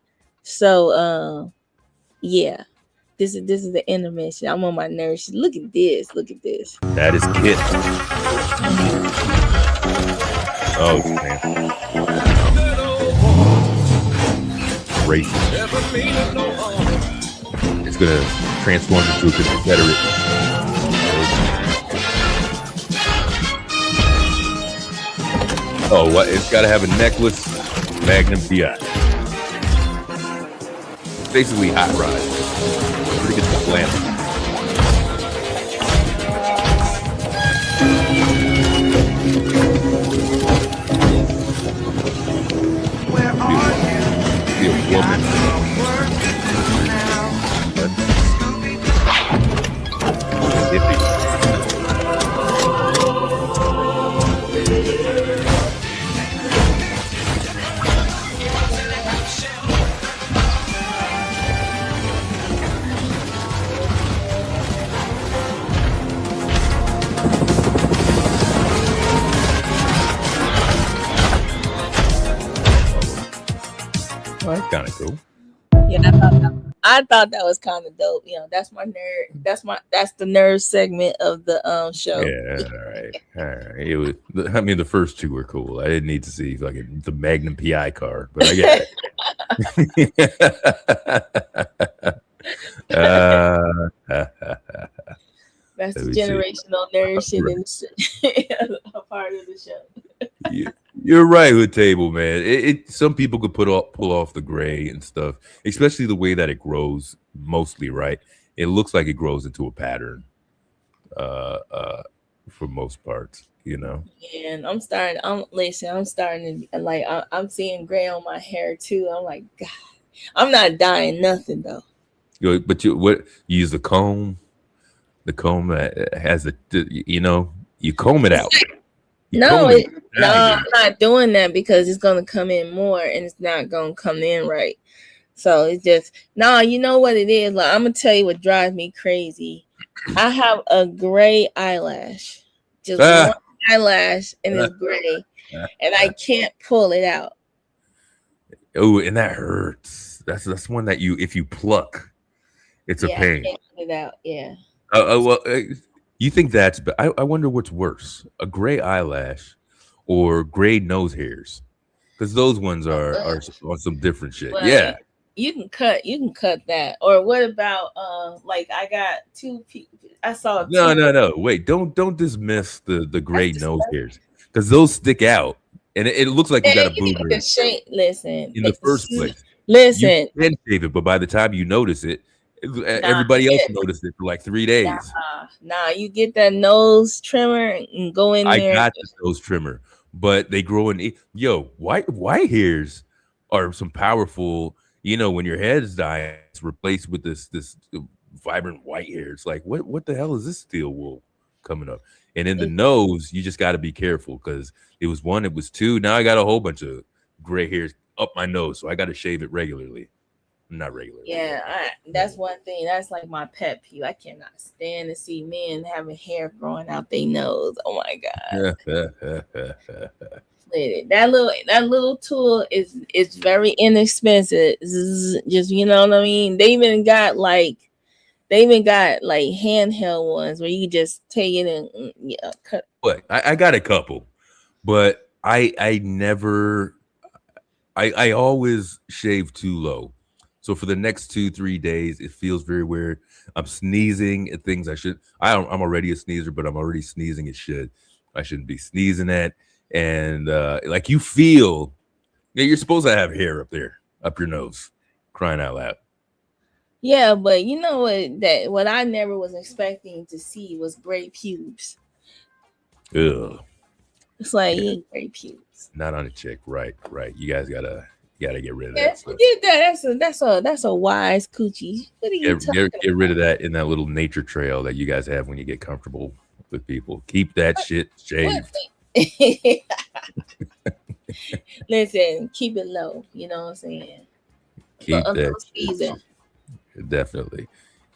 So yeah. This is the intermission. I'm on my nerd shit. Look at this. That is Kit. Oh man. Racist. It's gonna transform into a Confederate. Oh, what? It's gotta have a necklace, Magnum PI. Basically, hot rod. Pretty good slam. Kind of cool. Yeah, I thought that was kind of dope. You know, that's my nerd. That's the nerd segment of the show. Yeah, all right. It was. I mean, the first two were cool. I didn't need to see like the Magnum PI car, but I get it. That's the generational nerd shit in a part of the show. You're right with table, man. Some people could pull off the gray and stuff, especially the way that it grows. Mostly, right? It looks like it grows into a pattern. For most parts, you know. And I'm starting to like. I'm seeing gray on my hair too. I'm like, God, I'm not dyeing nothing though. But you use the comb that has you comb it out. No, I'm not doing that because it's gonna come in more and it's not gonna come in right. So it's just you know what it is. Like, I'm gonna tell you what drives me crazy. I have a gray eyelash, just one eyelash, and it's gray, and I can't pull it out. Oh, and that hurts. That's one that if you pluck, it's a pain. I can't pull it out. Yeah. You think that's? But I wonder what's worse: a gray eyelash or gray nose hairs, because those ones are on some different shit. Well, yeah. You can cut that. Or what about like I got two people. I saw No. Wait, don't dismiss the gray nose hairs because those stick out and it looks like you got a boomer. Listen. In the first place. Listen. You can shave it, but by the time you notice it, everybody else noticed it for like 3 days. Nah, you get that nose trimmer and go in there. I got the nose trimmer, but they grow in white hairs are some powerful. You know, when your head's dying, it's replaced with this vibrant white hair. It's like, what the hell is this steel wool coming up? And in the nose, you just got to be careful because it was 1, it was 2. Now I got a whole bunch of gray hairs up my nose, so I got to shave it regularly. Not regularly. Yeah, that's one thing. That's like my pet peeve. I cannot stand to see men having hair growing out their nose. Oh my God. That little tool is very inexpensive. Just you know what I mean. They even got like handheld ones where you just take it and cut. But I got a couple, but I never. I always shave too low, so for the next 2-3 days it feels very weird. I'm sneezing at things I should. I'm already a sneezer, but I'm already sneezing at shit I shouldn't be sneezing at. And like you feel, you're supposed to have hair up your nose, crying out loud. Yeah, but you know what I never was expecting to see was gray pubes. Ugh. It's like gray pubes. Not on a chick, right? You guys gotta get rid of that stuff. That's a wise coochie. What are you talking about? Get rid of that in that little nature trail that you guys have when you get comfortable with people. Keep that shit shaved. Listen, keep it low. You know what I'm saying? Keep that definitely,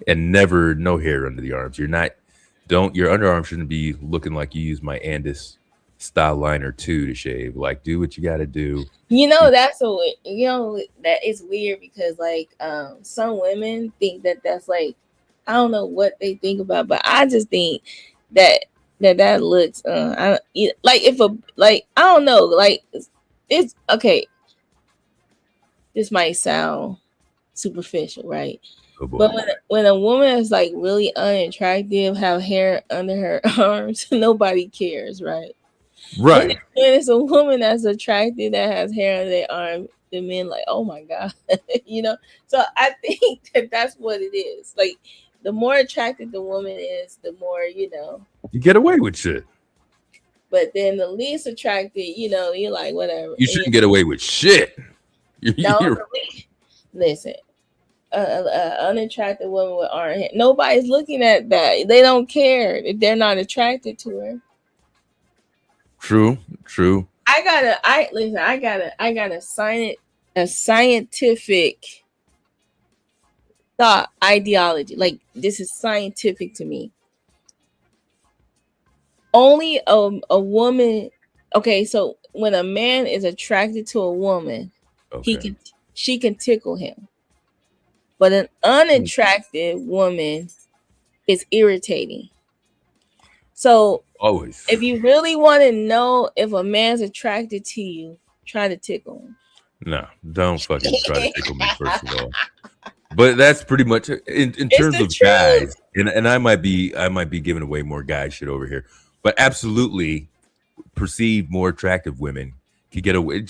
and never no hair under the arms. Your underarm shouldn't be looking like you use my Andis style liner 2 to shave. Like, do what you got to do. You know that is weird because like some women think that's like I don't know what they think about, but I just think that looks I don't know, like it's okay. This might sound superficial, right? But when a woman is like really unattractive, have hair under her arms, nobody cares, right? Right. When it's a woman that's attractive that has hair under their arm, the men like, oh my God, you know. So I think that's what it is. Like, the more attractive the woman is, the more you get away with shit. But then the least attractive, you're like, whatever. You shouldn't get away with shit. Listen, unattractive woman with orange hair, nobody's looking at that. They don't care if they're not attracted to her. True. I got a scientific thought ideology. Like, this is scientific to me. Only a woman. Okay, so when a man is attracted to a woman, she can tickle him. But an unattractive woman is irritating. So always, if you really want to know if a man's attracted to you, try to tickle him. No, don't fucking try to tickle me, first of all. But that's pretty much in terms of guys, and I might be giving away more guy shit over here, but absolutely perceived more attractive women could get away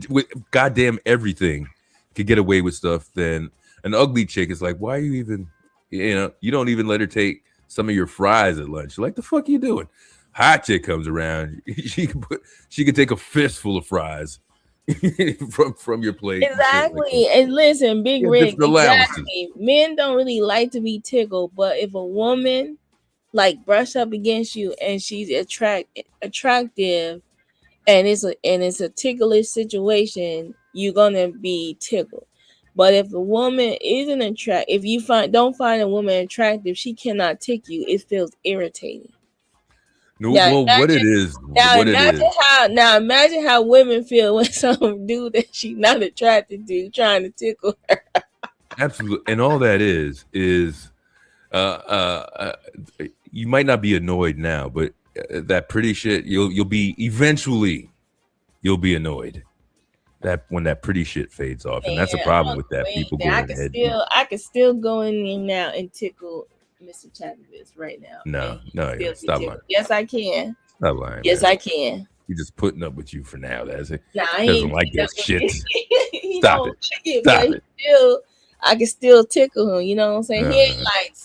with goddamn everything, could get away with stuff than an ugly chick. Is like, why are you even, you don't even let her take some of your fries at lunch. You're like, the fuck you doing? Hot chick comes around, she could take a fistful of fries from your plate. Exactly. And listen, Big Rig, exactly. Men don't really like to be tickled, but if a woman like brush up against you and she's attractive and it's a ticklish situation, you're gonna be tickled. But if a woman isn't if you don't find a woman attractive, she cannot tickle you. It feels irritating. No, well, what it is. Imagine how women feel when some dude that she's not attracted to trying to tickle her. Absolutely, and all that is you might not be annoyed now, but that pretty shit you'll be eventually. You'll be annoyed that when that pretty shit fades off, and that's a problem with that. People go ahead. I can still go in there now and tickle Mr. Chattervis right now. No, stop lying. Yes, I can. Stop lying. Yes, man. I can. He's just putting up with you for now. That's it. Nah, doesn't like that shit. Stop it. I can still tickle him. You know what I'm saying? He ain't like,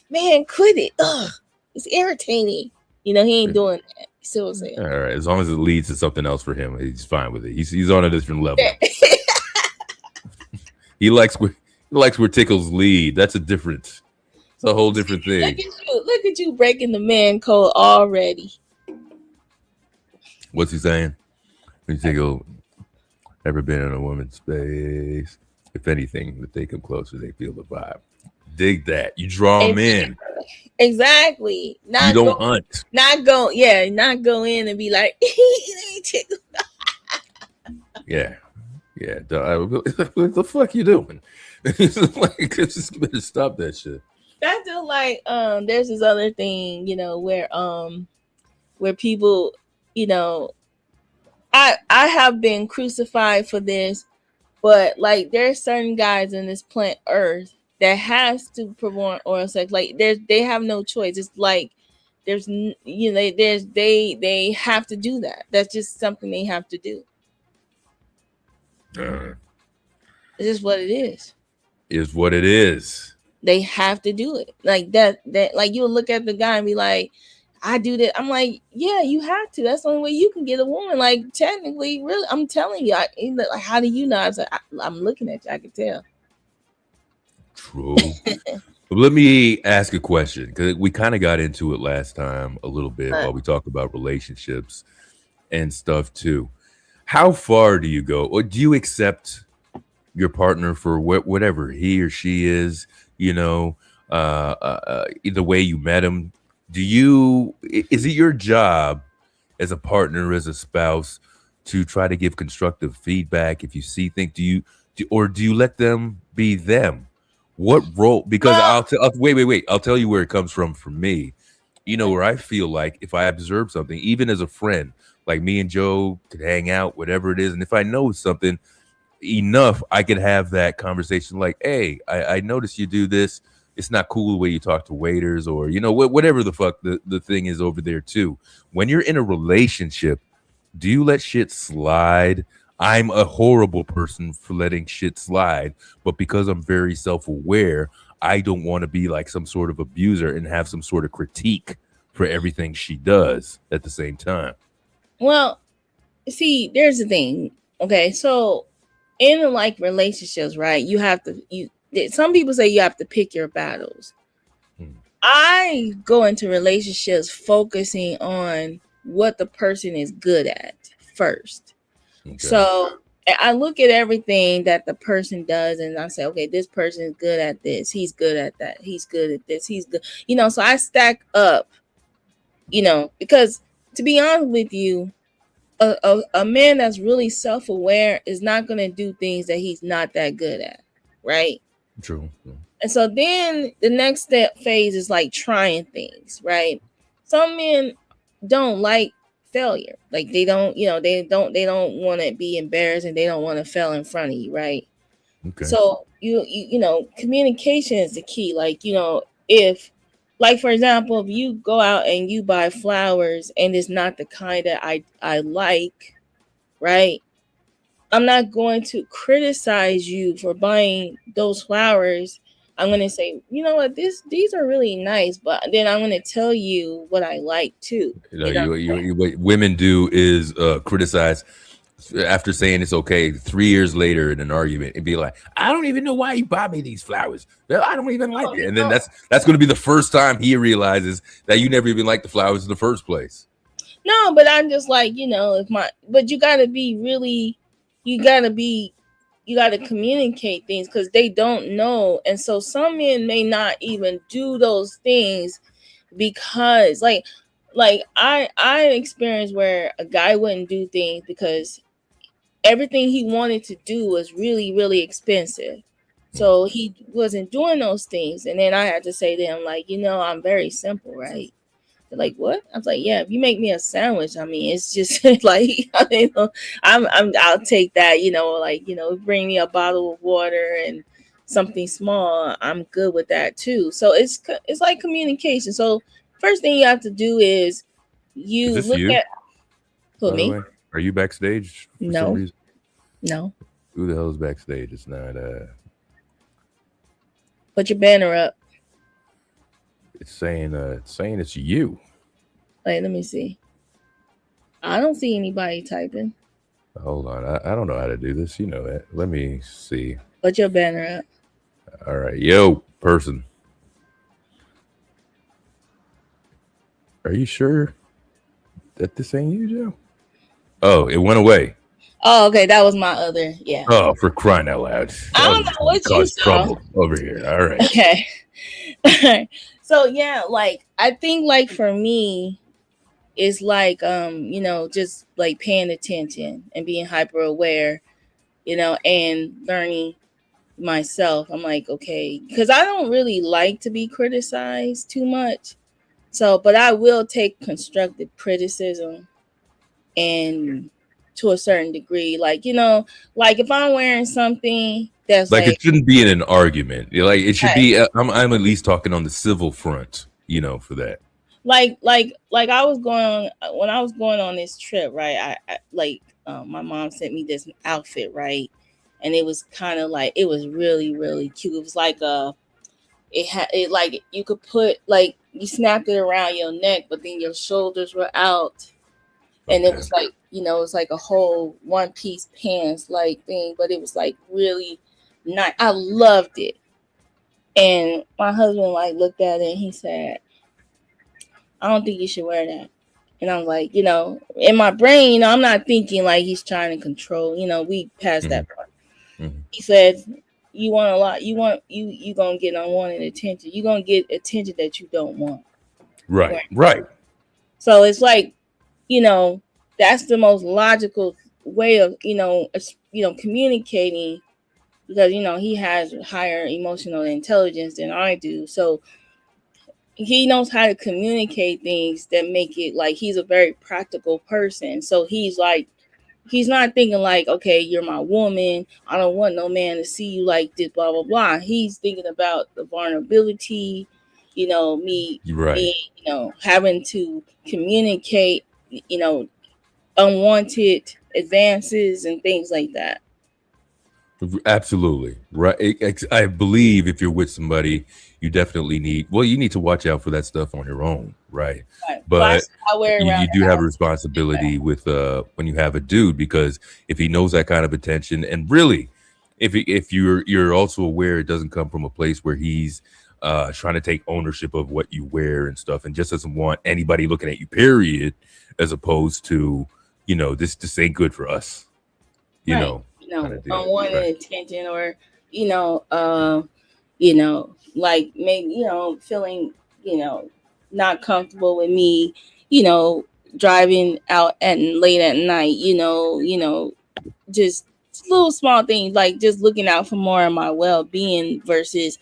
man, quit it. Ugh, it's irritating. He ain't doing that. You see what I'm saying? All right, as long as it leads to something else for him, he's fine with it. He's on a different level. He likes where tickles lead. That's It's a whole different thing. Look at you breaking the man code already. What's he saying? When you tickle, ever been in a woman's space? If anything, if they come closer, they feel the vibe. Dig that. You draw them in. Exactly. You don't hunt. Not go in and be like, it ain't tickled. Yeah. What the fuck you doing? Just better stop that shit. That's just like there's this other thing, where people, I have been crucified for this, but like there's certain guys in this planet Earth that has to perform oral sex. Like they have no choice. It's like they have to do that. That's just something they have to do. It's just what it is. Is what it is. They have to do it like that. Like you'll look at the guy and be like, I do that. I'm like, yeah, you have to. That's the only way you can get a woman. Like technically, really, I'm telling you. Like, how do you know? I was like, I'm looking at you. I can tell. True. Let me ask a question, because we kind of got into it last time a little bit while we talked about relationships and stuff too. How far do you go, or do you accept your partner for whatever he or she is? The way you met him. Is it your job as a partner, as a spouse, to try to give constructive feedback if you see things? Do you let them be them? What role? Because wait. I'll tell you where it comes from for me. Where I feel like if I observe something, even as a friend, like me and Joe could hang out, whatever it is, and if I know something enough, I could have that conversation like, hey, I noticed you do this. It's not cool the way you talk to waiters, or whatever the fuck the thing is over there too. When you're in a relationship, do you let shit slide? I'm a horrible person for letting shit slide, but because I'm very self-aware, I don't want to be like some sort of abuser and have some sort of critique for everything she does at the same time. Well, see, there's the thing. Okay, so in like relationships, right? Some people say you have to pick your battles. I go into relationships focusing on what the person is good at first. Okay. So I look at everything that the person does and I say, okay, this person is good at this. He's good at that. He's good at this. He's good. So I stack up, because to be honest with you, a man that's really self-aware is not going to do things that he's not that good at, right? True. And so then the next phase is like trying things, right? Some men don't like failure. Like they don't want to be embarrassed, and they don't want to fail in front of you, right? Okay. So you know, communication is the key. Like, you know, if, like, for example, if you go out and you buy flowers and it's not the kind that I like, right? I'm not going to criticize you for buying those flowers. I'm going to say, you know what, these are really nice, but then I'm going to tell you what I like too. You know, what women do is criticize after saying it's okay. 3 years later in an argument, it'd be like, I don't even know why you bought me these flowers. I don't even like it. And then that's going to be the first time he realizes that you never even liked the flowers in the first place. No, but I'm just like, you know, but you got to communicate things, because they don't know. And so some men may not even do those things because like I experienced where a guy wouldn't do things because everything he wanted to do was really, really expensive. So he wasn't doing those things. And then I had to say to him, like, you know, I'm very simple, right? They're like, what? I was like, yeah, if you make me a sandwich, I mean, it's just like, I'll take that, you know, like, you know, bring me a bottle of water and something small. I'm good with that too. So it's like communication. So first thing you have to do is you look at who, me? Are you backstage? No. No. Who the hell is backstage? It's not Put your banner up. It's saying it's you. Wait, let me see. I don't see anybody typing. Hold on. I don't know how to do this. You know that. Let me see. Put your banner up. All right. Yo, person. Are you sure that this ain't you, Joe? Oh, it went away. Oh, okay. That was my other. Yeah. Oh, for crying out loud. I don't know what you saw. Trouble over here. All right. Okay. So yeah, like I think like for me, it's like you know, just like paying attention and being hyper aware, you know, and learning myself. I'm like, okay, because I don't really like to be criticized too much. So, but I will take constructive criticism and to a certain degree, like, you know, like if I'm wearing something that's like it shouldn't be in an argument. Like it should be. I'm at least talking on the civil front, you know, for that. Like I was going when I was going on this trip, right? I my mom sent me this outfit, right? And it was kind of like, it was really, really cute. It was like it like you could put, like, you snapped it around your neck, but then your shoulders were out. And it was like, you know, it's like a whole one piece pants like thing, but it was like really nice. I loved it. And my husband like looked at it and he said, I don't think you should wear that. And I'm like, you know, in my brain, you know, I'm not thinking like he's trying to control, you know, we passed that part. He said, you want a lot, you gonna get unwanted attention. You're gonna get attention that you don't want. Right. So it's like, you know, that's the most logical way of, you know, communicating, because, you know, he has higher emotional intelligence than I do. So he knows how to communicate things that make it like he's a very practical person. So he's like, he's not thinking like, okay, you're my woman, I don't want no man to see you like this, blah, blah, blah. He's thinking about the vulnerability, you know, me, you know, having to communicate, you know, unwanted advances and things like that. Absolutely. Right. I believe if you're with somebody, you definitely need to watch out for that stuff on your own. Right. But you do have a responsibility with when you have a dude, because if he knows that kind of attention, and really, if you're also aware it doesn't come from a place where he's trying to take ownership of what you wear and stuff, and just doesn't want anybody looking at you, period, as opposed to, you know, this ain't good for us, you know. Unwanted attention, or like maybe, feeling, not comfortable with me, driving out at late at night, just little small things like just looking out for more of my well-being versus,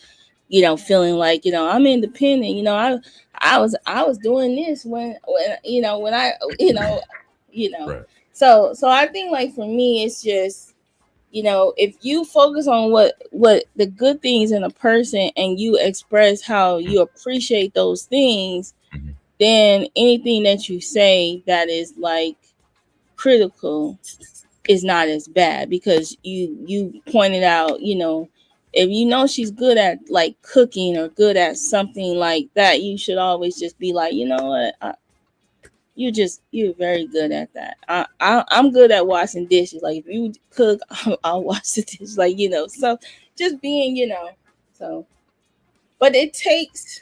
feeling like, I'm independent. I was doing this when when I, Right. So I think like for me, it's just, if you focus on what the good things in a person and you express how you appreciate those things, then anything that you say that is like critical is not as bad because you pointed out, if she's good at like cooking or good at something like that, you should always just be like, what, you're very good at that. I'm good at washing dishes. Like if you cook, I'll wash the dishes. Like, so just being, so, but it takes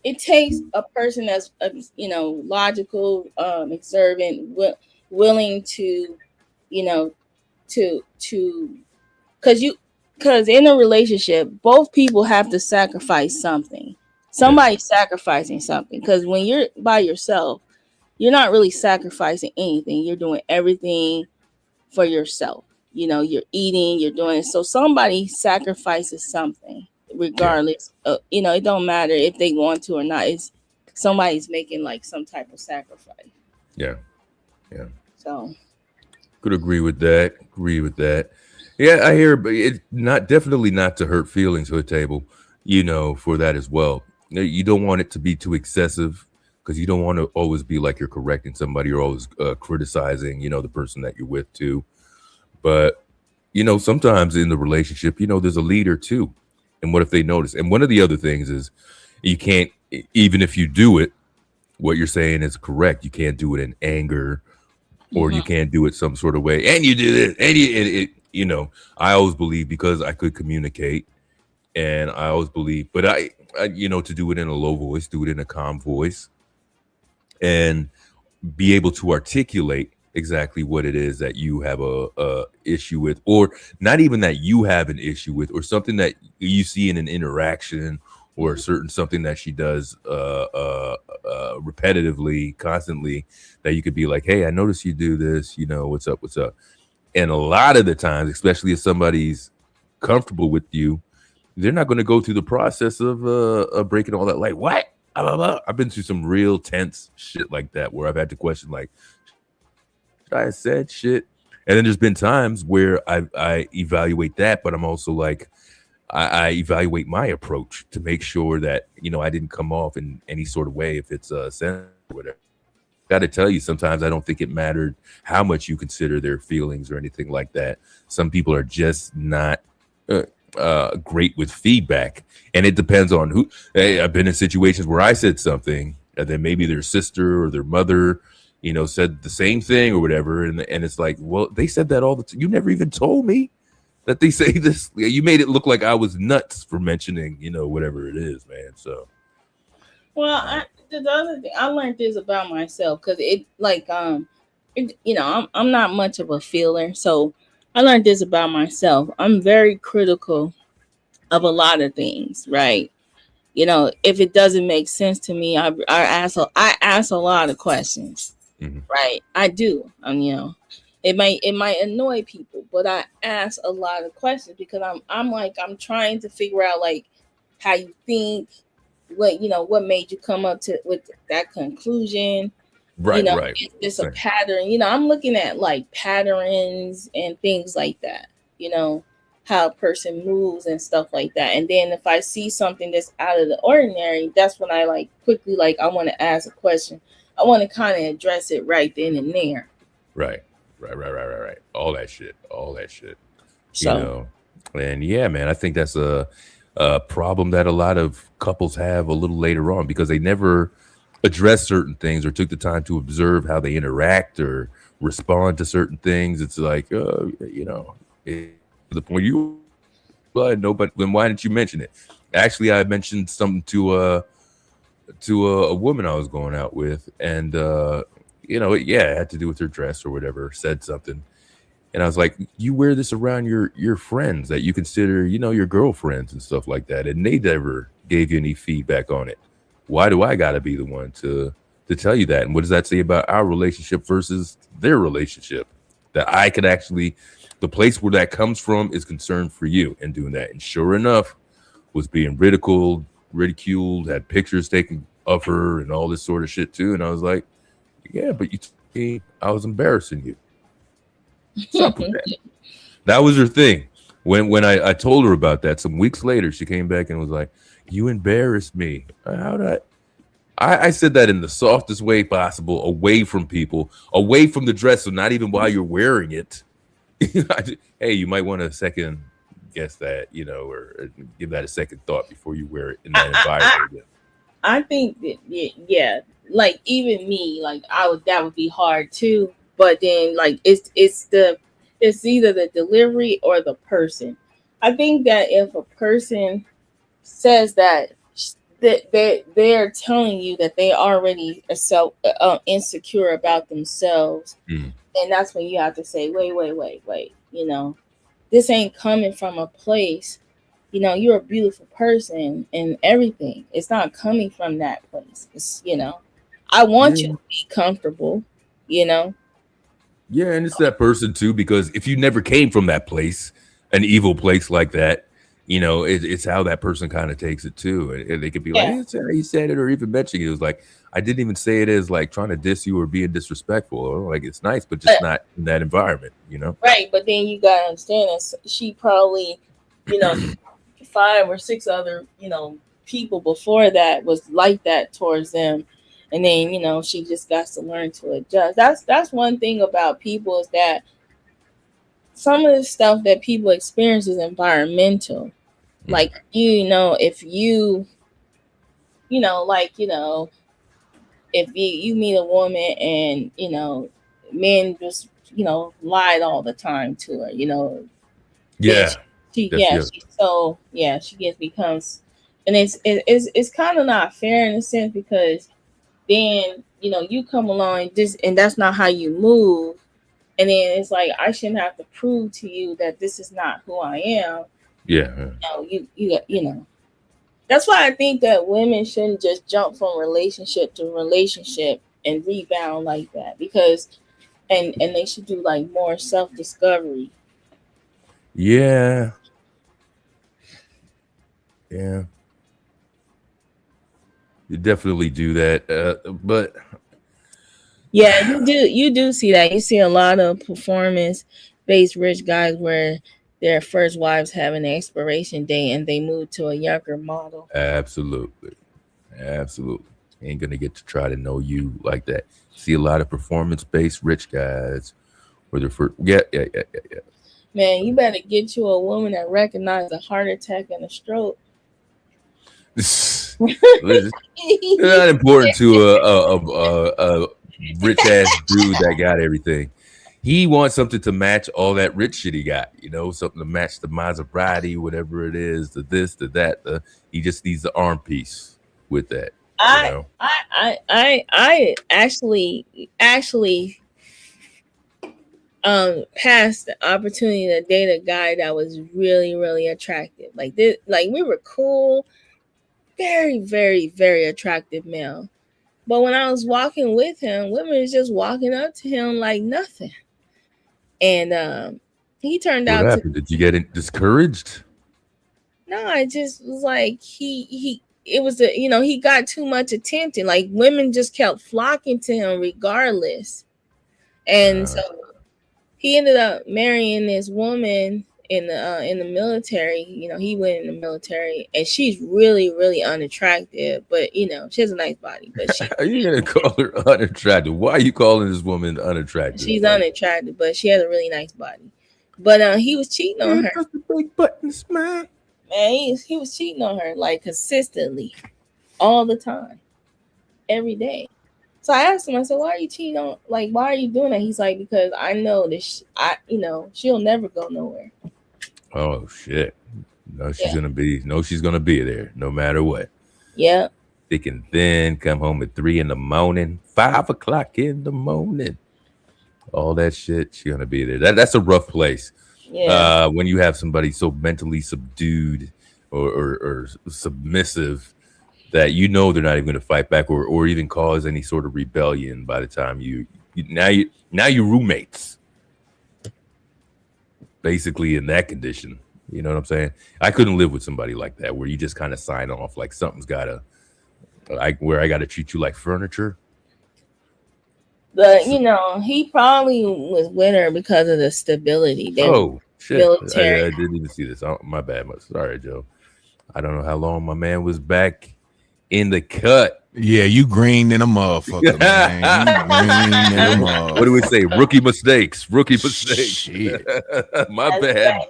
a person that's, logical, observant, willing to, because in a relationship, both people have to sacrifice something. Somebody's sacrificing something, because when you're by yourself, you're not really sacrificing anything. You're doing everything for yourself. You're eating, you're doing it. So somebody sacrifices something, regardless. It don't matter if they want to or not. It's somebody's making like some type of sacrifice. Yeah. So could agree with that. Yeah, I hear, but it's definitely not to hurt feelings, Hood Table, for that as well. You don't want it to be too excessive, because you don't want to always be like you're correcting somebody or always criticizing, the person that you're with too. But, sometimes in the relationship, there's a leader too. And what if they notice? And one of the other things is you can't, even if you do it, what you're saying is correct. You can't do it in anger, or you can't do it some sort of way. And you do this, and I always believe, because I could communicate, and I always believe, but I to do it in a low voice, do it in a calm voice, and be able to articulate exactly what it is that you have a issue with, or not even that you have an issue with, or something that you see in an interaction, or something that she does repetitively, constantly, that you could be like, hey, I noticed you do this, what's up? And a lot of the times, especially if somebody's comfortable with you, they're not going to go through the process of breaking all that. Like, what? Blah, blah, blah. I've been through some real tense shit like that, where I've had to question, like, should I have said shit? And then there's been times where I evaluate that, but I'm also like, I evaluate my approach to make sure that, I didn't come off in any sort of way, if it's sensitive or whatever. Got to tell you, sometimes I don't think it mattered how much you consider their feelings or anything like that. Some people are just not great with feedback, and it depends on who. Hey, I've been in situations where I said something, and then maybe their sister or their mother, said the same thing or whatever, and it's like, well, they said that all the time. You never even told me that they say this. You made it look like I was nuts for mentioning, whatever it is, man. So, well, the other thing I learned this about myself, because it like I'm not much of a feeler, so I learned this about myself. I'm very critical of a lot of things, right? If it doesn't make sense to me, I ask a lot of questions, right? I do. It might annoy people, but I ask a lot of questions, because I'm trying to figure out like how you think, what made you come up with that conclusion. Right, right. It's a pattern. I'm looking at like patterns and things like that. How a person moves and stuff like that. And then if I see something that's out of the ordinary, that's when I like quickly, like, I want to ask a question. I want to kind of address it right then and there. Right. All that shit. So, and yeah, man, I think that's a problem that a lot of couples have a little later on, because they never address certain things or took the time to observe how they interact or respond to certain things. It's like, to the point you, no, but then why didn't you mention it? Actually, I mentioned something to a woman I was going out with, and it had to do with her dress or whatever. Said something, and I was like, you wear this around your friends that you consider, your girlfriends and stuff like that, and they never gave you any feedback on it. Why do I gotta be the one to to tell you that. And what does that say about our relationship versus their relationship? That I could actually, the place where that comes from is concerned for you and doing that. And sure enough, was being ridiculed, had pictures taken of her and all this sort of shit too. And I was like, yeah, but you told me I was embarrassing you. Stop with that. That was her thing. When I told her about that, some weeks later, she came back and was like, you embarrassed me. How did I said that in the softest way possible, away from people, away from the dress, so not even while you're wearing it. Hey, you might want to second guess that, you know, or give that a second thought before you wear it in that environment. I think that, yeah, like even me, like that would be hard too. But then like it's either the delivery or the person. I think that if a person says that they're telling you that they already are so insecure about themselves, and that's when you have to say, wait, you know, this ain't coming from a place, you know, you're a beautiful person and everything. It's not coming from that place. It's, you know, I want you to be comfortable, you know. Yeah, and it's that person too, because if you never came from that place, an evil place like that, you know, it's how that person kind of takes it too. And they could be like, hey, he said it, or even mentioning it. It was like, I didn't even say it as like trying to diss you or being disrespectful. Or like, it's nice, but just not in that environment, you know? Right. But then you got to understand that she probably, you know, 5 or 6 other, you know, people before that was like that towards them. And then, you know, she just got to learn to adjust. That's one thing about people, is that some of the stuff that people experience is environmental. Like, you know, if you know, like, you know, if you meet a woman and, you know, men just, you know, lied all the time to her, you know. Yeah. She just becomes, and it's kind of not fair in a sense, because then, you know, you come along and that's not how you move. And then it's like, I shouldn't have to prove to you that this is not who I am. Yeah. You know, that's why I think that women shouldn't just jump from relationship to relationship and rebound like that, because, and they should do like more self-discovery. Yeah. Yeah. You definitely do that. But yeah, you do see that. You see a lot of performance-based rich guys where their first wives have an expiration date and they move to a younger model. Absolutely. Ain't gonna get to try to know you like that. See a lot of performance-based rich guys where they're first. Yeah. Man, you better get you a woman that recognizes a heart attack and a stroke. It's not important to a rich ass dude that got everything. He wants something to match all that rich shit he got, you know, something to match the Maserati, whatever it is, the this, the that. He just needs the arm piece with that. I actually passed the opportunity to date a guy that was really, really attractive. Like this, like we were cool, very, very, very attractive male. But when I was walking with him, women was just walking up to him like nothing. And he turned out what happened? Did you get discouraged? No, I just was like, it was you know, he got too much attention. Like women just kept flocking to him regardless. And so he ended up marrying this woman in the military. You know, he went in the military, and she's really, really unattractive, but you know, she has a nice body. But she, are you gonna call her unattractive? Why are you calling this woman unattractive? She's unattractive, but she has a really nice body. But he was cheating on her. The big buttons, man. Man, he was cheating on her like consistently, all the time, every day. So I asked him, I said, why are you cheating on, like, why are you doing that? He's like, because I know that you know, she'll never go nowhere. Oh shit. No, she's gonna be there no matter what. Yeah. They can then come home at 3 a.m, 5 o'clock in the morning. All that shit, she's gonna be there. That's a rough place. Yeah. When you have somebody so mentally subdued or submissive that you know they're not even going to fight back or even cause any sort of rebellion by the time now you're roommates, basically in that condition. You know what I'm saying? I couldn't live with somebody like that where you just kind of sign off like something's gotta, where I gotta treat you like furniture. But he probably was with her because of the stability. Oh shit! Military. I didn't even see this. Oh, my bad. Sorry, Joe. I don't know how long my man was back in the cut. Yeah, you green in a motherfucker, man. You green in a motherfucker. What do we say? Rookie mistakes. Shit. My bad.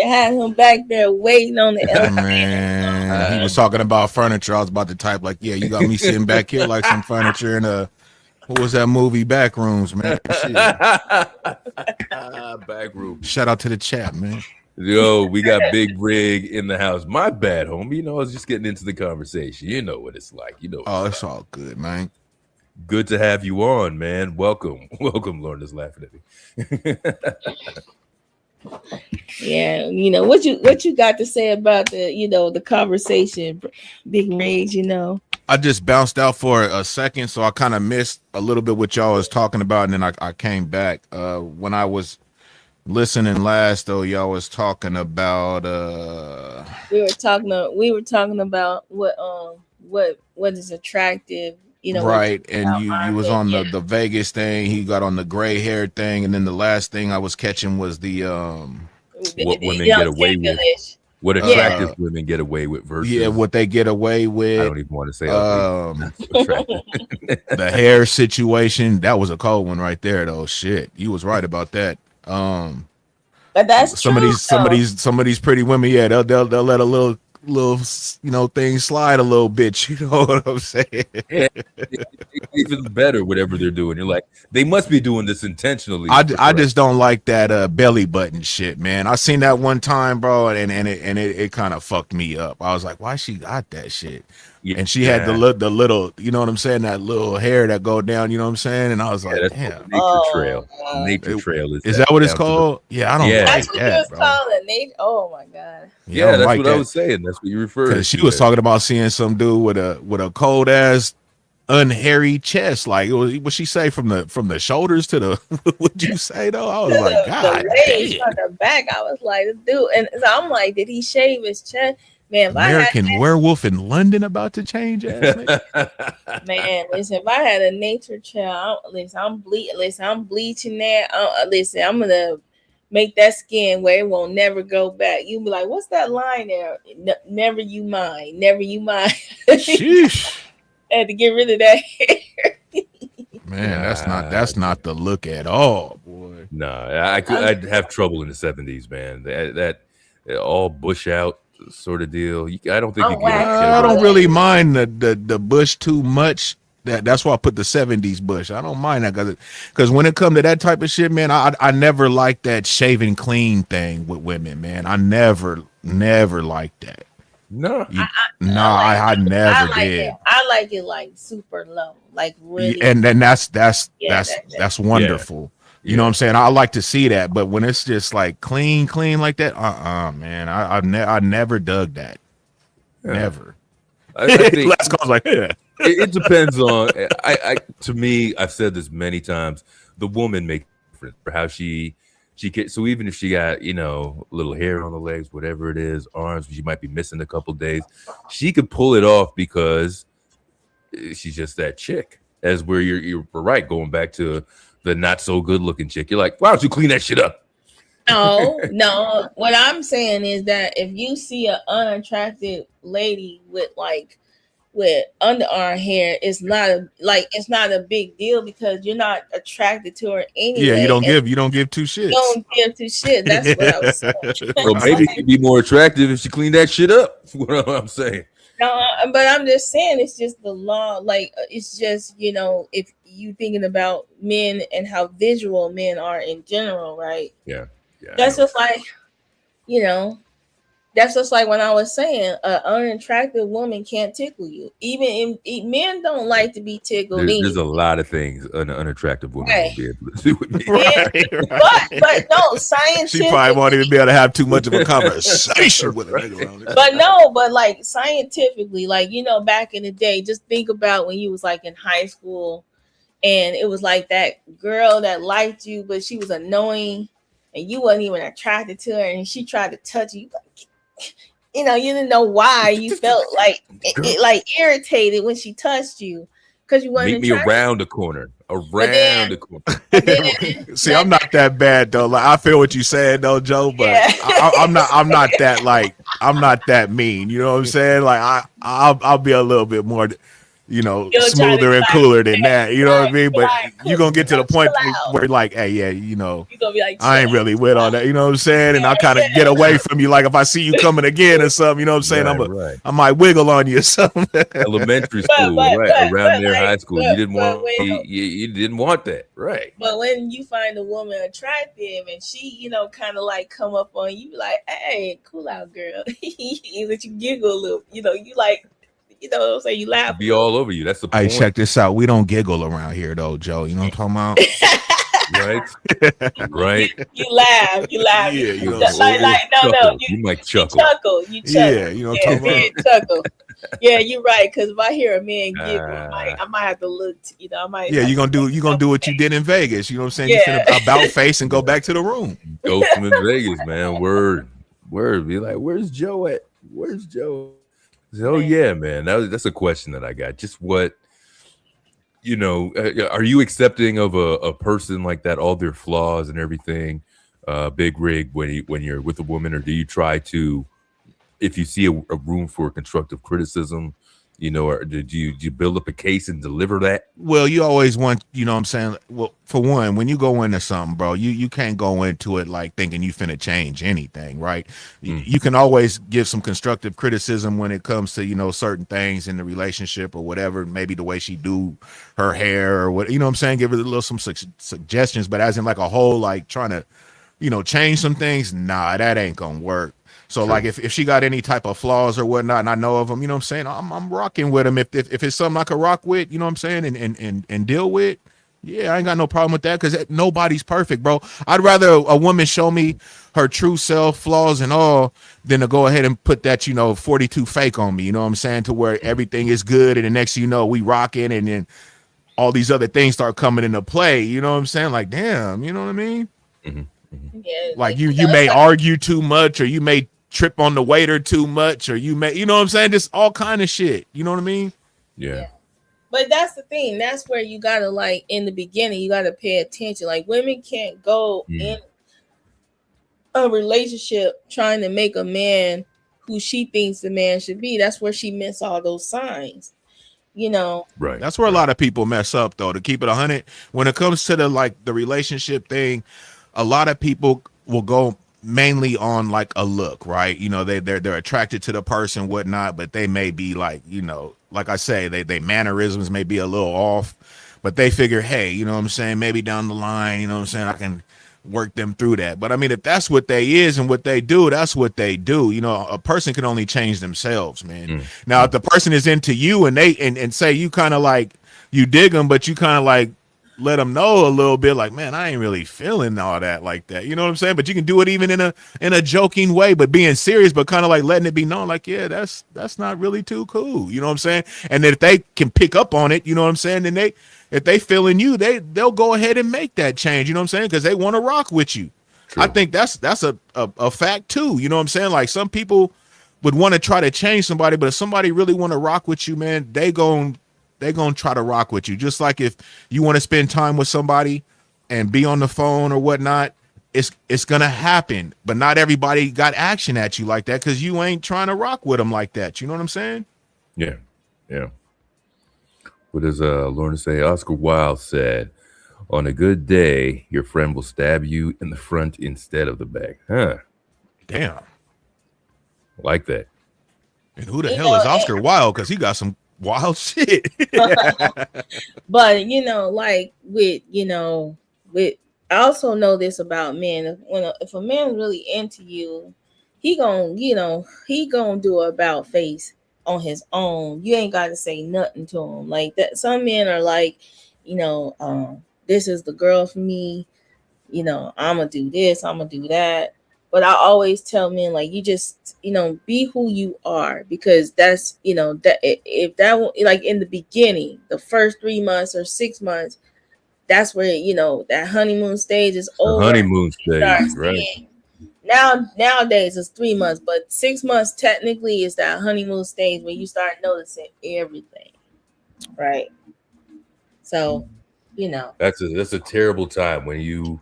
Had him back there waiting on the elevator. Man, he was talking about furniture. I was about to type like, yeah, you got me sitting back here like some furniture in a, what was that movie? Backrooms, man. Backrooms. Shout out to the chat, man. Yo, we got Big Rig in the house. My bad, homie. I was just getting into the conversation. You know what it's like. Oh, it's all good, man. Good to have you on, man. Welcome. Lauren is laughing at me. Yeah, what you got to say about the conversation, Big Rig? I just bounced out for a second, so I kind of missed a little bit what y'all was talking about, and then I came back. When I was listening last, though, y'all was talking about we were talking about what is attractive, right, and you was on the Vegas thing. He got on the gray hair thing, and then the last thing I was catching was the what women get away with. What attractive women get away with versus what they get away with. I don't even want to say the hair situation. That was a cold one right there, though. Shit, you was right about that. But that's some of these pretty women. Yeah, they'll let a little thing slide a little bit. You know what I'm saying? Yeah, even better, whatever they're doing. You're like, they must be doing this intentionally. I just don't like that belly button shit, man. I seen that one time, bro, and it kind of fucked me up. I was like, why she got that shit? Yeah, and she had the little, you know what I'm saying, that little hair that go down, you know what I'm saying? And I was like, damn. Nature trail. Nature trail is that what it's called? Yeah, I don't like that, bro. Oh my god. Yeah, that's what I was saying. That's what you referred to. She was talking about seeing some dude with a cold ass unhairy chest. Like, what she say from the shoulders to the what'd you say though? I was like, God damn. From the back, I was like, dude, and so I'm like, did he shave his chest? Man, American Werewolf in London about to change ass. Man, listen, if I had a nature child, I'm bleaching that. Listen, I'm gonna make that skin where it won't never go back. You be like, what's that line there? Never you mind. Sheesh. I had to get rid of that hair. Man, that's not the look at all, boy. No, I'd have trouble in the 70s, man. That all bush out sort of deal. I don't think I don't really mind the bush too much. That's why I put the 70s bush. I don't mind that because when it comes to that type of shit, man, I never liked that shaving clean thing with women, man. I never liked that. No, I never did. I like it like super low, like really. And then that's wonderful. Yeah. You know what I'm saying? I like to see that, but when it's just like clean like that, man, I never dug that. Yeah. Never. I think last call like it depends on. To me, I've said this many times. The woman makes a difference for how she can. So even if she got little hair on the legs, whatever it is, arms, she might be missing a couple days, she could pull it off because she's just that chick. As where you're right, going back to the not so good looking chick. You're like, why don't you clean that shit up? No. What I'm saying is that if you see an unattractive lady with underarm hair, it's not a big deal because you're not attracted to her anyway. Yeah, you don't give two shits. You don't give two shits. That's what I was saying. Well, maybe she'd be more attractive if she cleaned that shit up. What I'm saying. No, but I'm just saying it's just the law. Like it's just if you thinking about men and how visual men are in general, right? Yeah. That's just like That's just like when I was saying, an unattractive woman can't tickle you. Even men don't like to be tickled. There's a lot of things an unattractive woman Right. will be able to do with me. But no, scientifically, She probably won't even be able to have too much of a conversation with a nigga around it. but like scientifically, like, you know, back in the day, just think about when you was like in high school and it was like that girl that liked you, but she was annoying and you wasn't even attracted to her, and she tried to touch you. You know, you didn't know why you felt like like irritated when she touched you because you wasn't Meet me attracted. around the corner. Around the corner. See, I'm not that bad though. Like, I feel what you said though, Joe, but I'm not that like, I'm not that mean. You know what I'm saying? Like I'll be a little bit more, you know, smoother and cooler than that. You know what I mean? But you're gonna get to the point where like, hey, yeah, you know, You're gonna be like, I ain't really with all that. You know what I'm saying? And I kind of get away from you. Like if I see you coming again or something, you know what I'm saying? I might wiggle on you or something. Elementary school, right? Around there, high school, you didn't want you didn't want that, right? But when you find a woman attractive and she, you know, kind of like come up on you, like, hey, cool out, girl. That you giggle a little, you know, you like. You know what I'm saying? You laugh. Be all over you. That's the point. Hey, check this out. We don't giggle around here, though, Joe. You know what I'm talking about? Right. You laugh. Yeah, you know, no. You might chuckle. You chuckle. Yeah, you know what I'm talking about? Chuckle. Yeah, you're right. Because if I hear a man giggle, I might have to look. You know, I might. Yeah, you're gonna do what you did in Vegas. You know what I'm saying? Yeah. You finna about face and go back to the room. Ghost him in Vegas, man. Word. Be like, where's Joe at? Where's Joe? Oh yeah, man. That's a question that I got. Just what, you know, are you accepting of a person like that, all their flaws and everything, Big Rig, when you're with a woman, or do you try to, if you see a room for constructive criticism, you know, or do you build up a case and deliver that? Well, you always want, you know what I'm saying? Well, for one, when you go into something, bro, you can't go into it like thinking you finna change anything, right? You can always give some constructive criticism when it comes to, you know, certain things in the relationship or whatever, maybe the way she do her hair or what, you know what I'm saying? Give her a little some suggestions, but as in like a whole, like trying to, you know, change some things, nah, that ain't gonna work. So like if she got any type of flaws or whatnot, and I know of them, you know what I'm saying? I'm rocking with them. If it's something I could rock with, you know what I'm saying, and deal with, yeah, I ain't got no problem with that, because nobody's perfect, bro. I'd rather a woman show me her true self, flaws and all, than to go ahead and put that, you know, 42 fake on me, you know what I'm saying, to where everything is good and the next thing you know, we rocking, and then all these other things start coming into play, you know what I'm saying? Like, damn, you know what I mean? Yeah, like you may argue too much, or you may trip on the waiter too much, or you may, you know what I'm saying, just all kind of shit, you know what I mean? Yeah. But that's the thing, that's where you gotta, like, in the beginning, you gotta pay attention. Like, women can't go in a relationship trying to make a man who she thinks the man should be. That's where she missed all those signs, you know. Right. That's where a lot of people mess up, though, to keep it 100. When it comes to the relationship thing, a lot of people will go mainly on like a look, right? You know, they're attracted to the person, whatnot, but they may be like, you know, like I say, they mannerisms may be a little off, but they figure, hey, you know what I'm saying, maybe down the line, you know what I'm saying, I can work them through that. But I mean, if that's what they is and what they do, that's what they do. You know, a person can only change themselves, man. Now, if the person is into you and they and say you kind of like, you dig them, but you kind of like let them know a little bit, like, man, I ain't really feeling all that like that. You know what I'm saying? But you can do it even in a joking way, but being serious, but kind of like letting it be known, like, yeah, that's not really too cool. You know what I'm saying? And if they can pick up on it, you know what I'm saying? Then if they feeling you, they'll go ahead and make that change. You know what I'm saying? Because they want to rock with you. True. I think that's a fact too. You know what I'm saying? Like, some people would want to try to change somebody, but if somebody really want to rock with you, man, they're going to try to rock with you. Just like if you want to spend time with somebody and be on the phone or whatnot, it's going to happen. But not everybody got action at you like that, because you ain't trying to rock with them like that. You know what I'm saying? Yeah. Yeah. What does Lauren say? Oscar Wilde said, on a good day, your friend will stab you in the front instead of the back. Huh. Damn. Like that. And who the hell is Oscar Wilde? Because he got some wild shit. But you know, like with I also know this about men. If a man's really into you, he gonna, he gonna do an about face on his own. You ain't got to say nothing to him like that. Some men are like, this is the girl for me. I'm gonna do this, I'm gonna do that. But I always tell men, like, you just, be who you are, because that's, that if that, like, in the beginning, the first 3 months or 6 months, that's where, that honeymoon stage is over. The honeymoon stage, right? Nowadays it's 3 months, but 6 months technically is that honeymoon stage when you start noticing everything, right? So, that's a terrible time when you,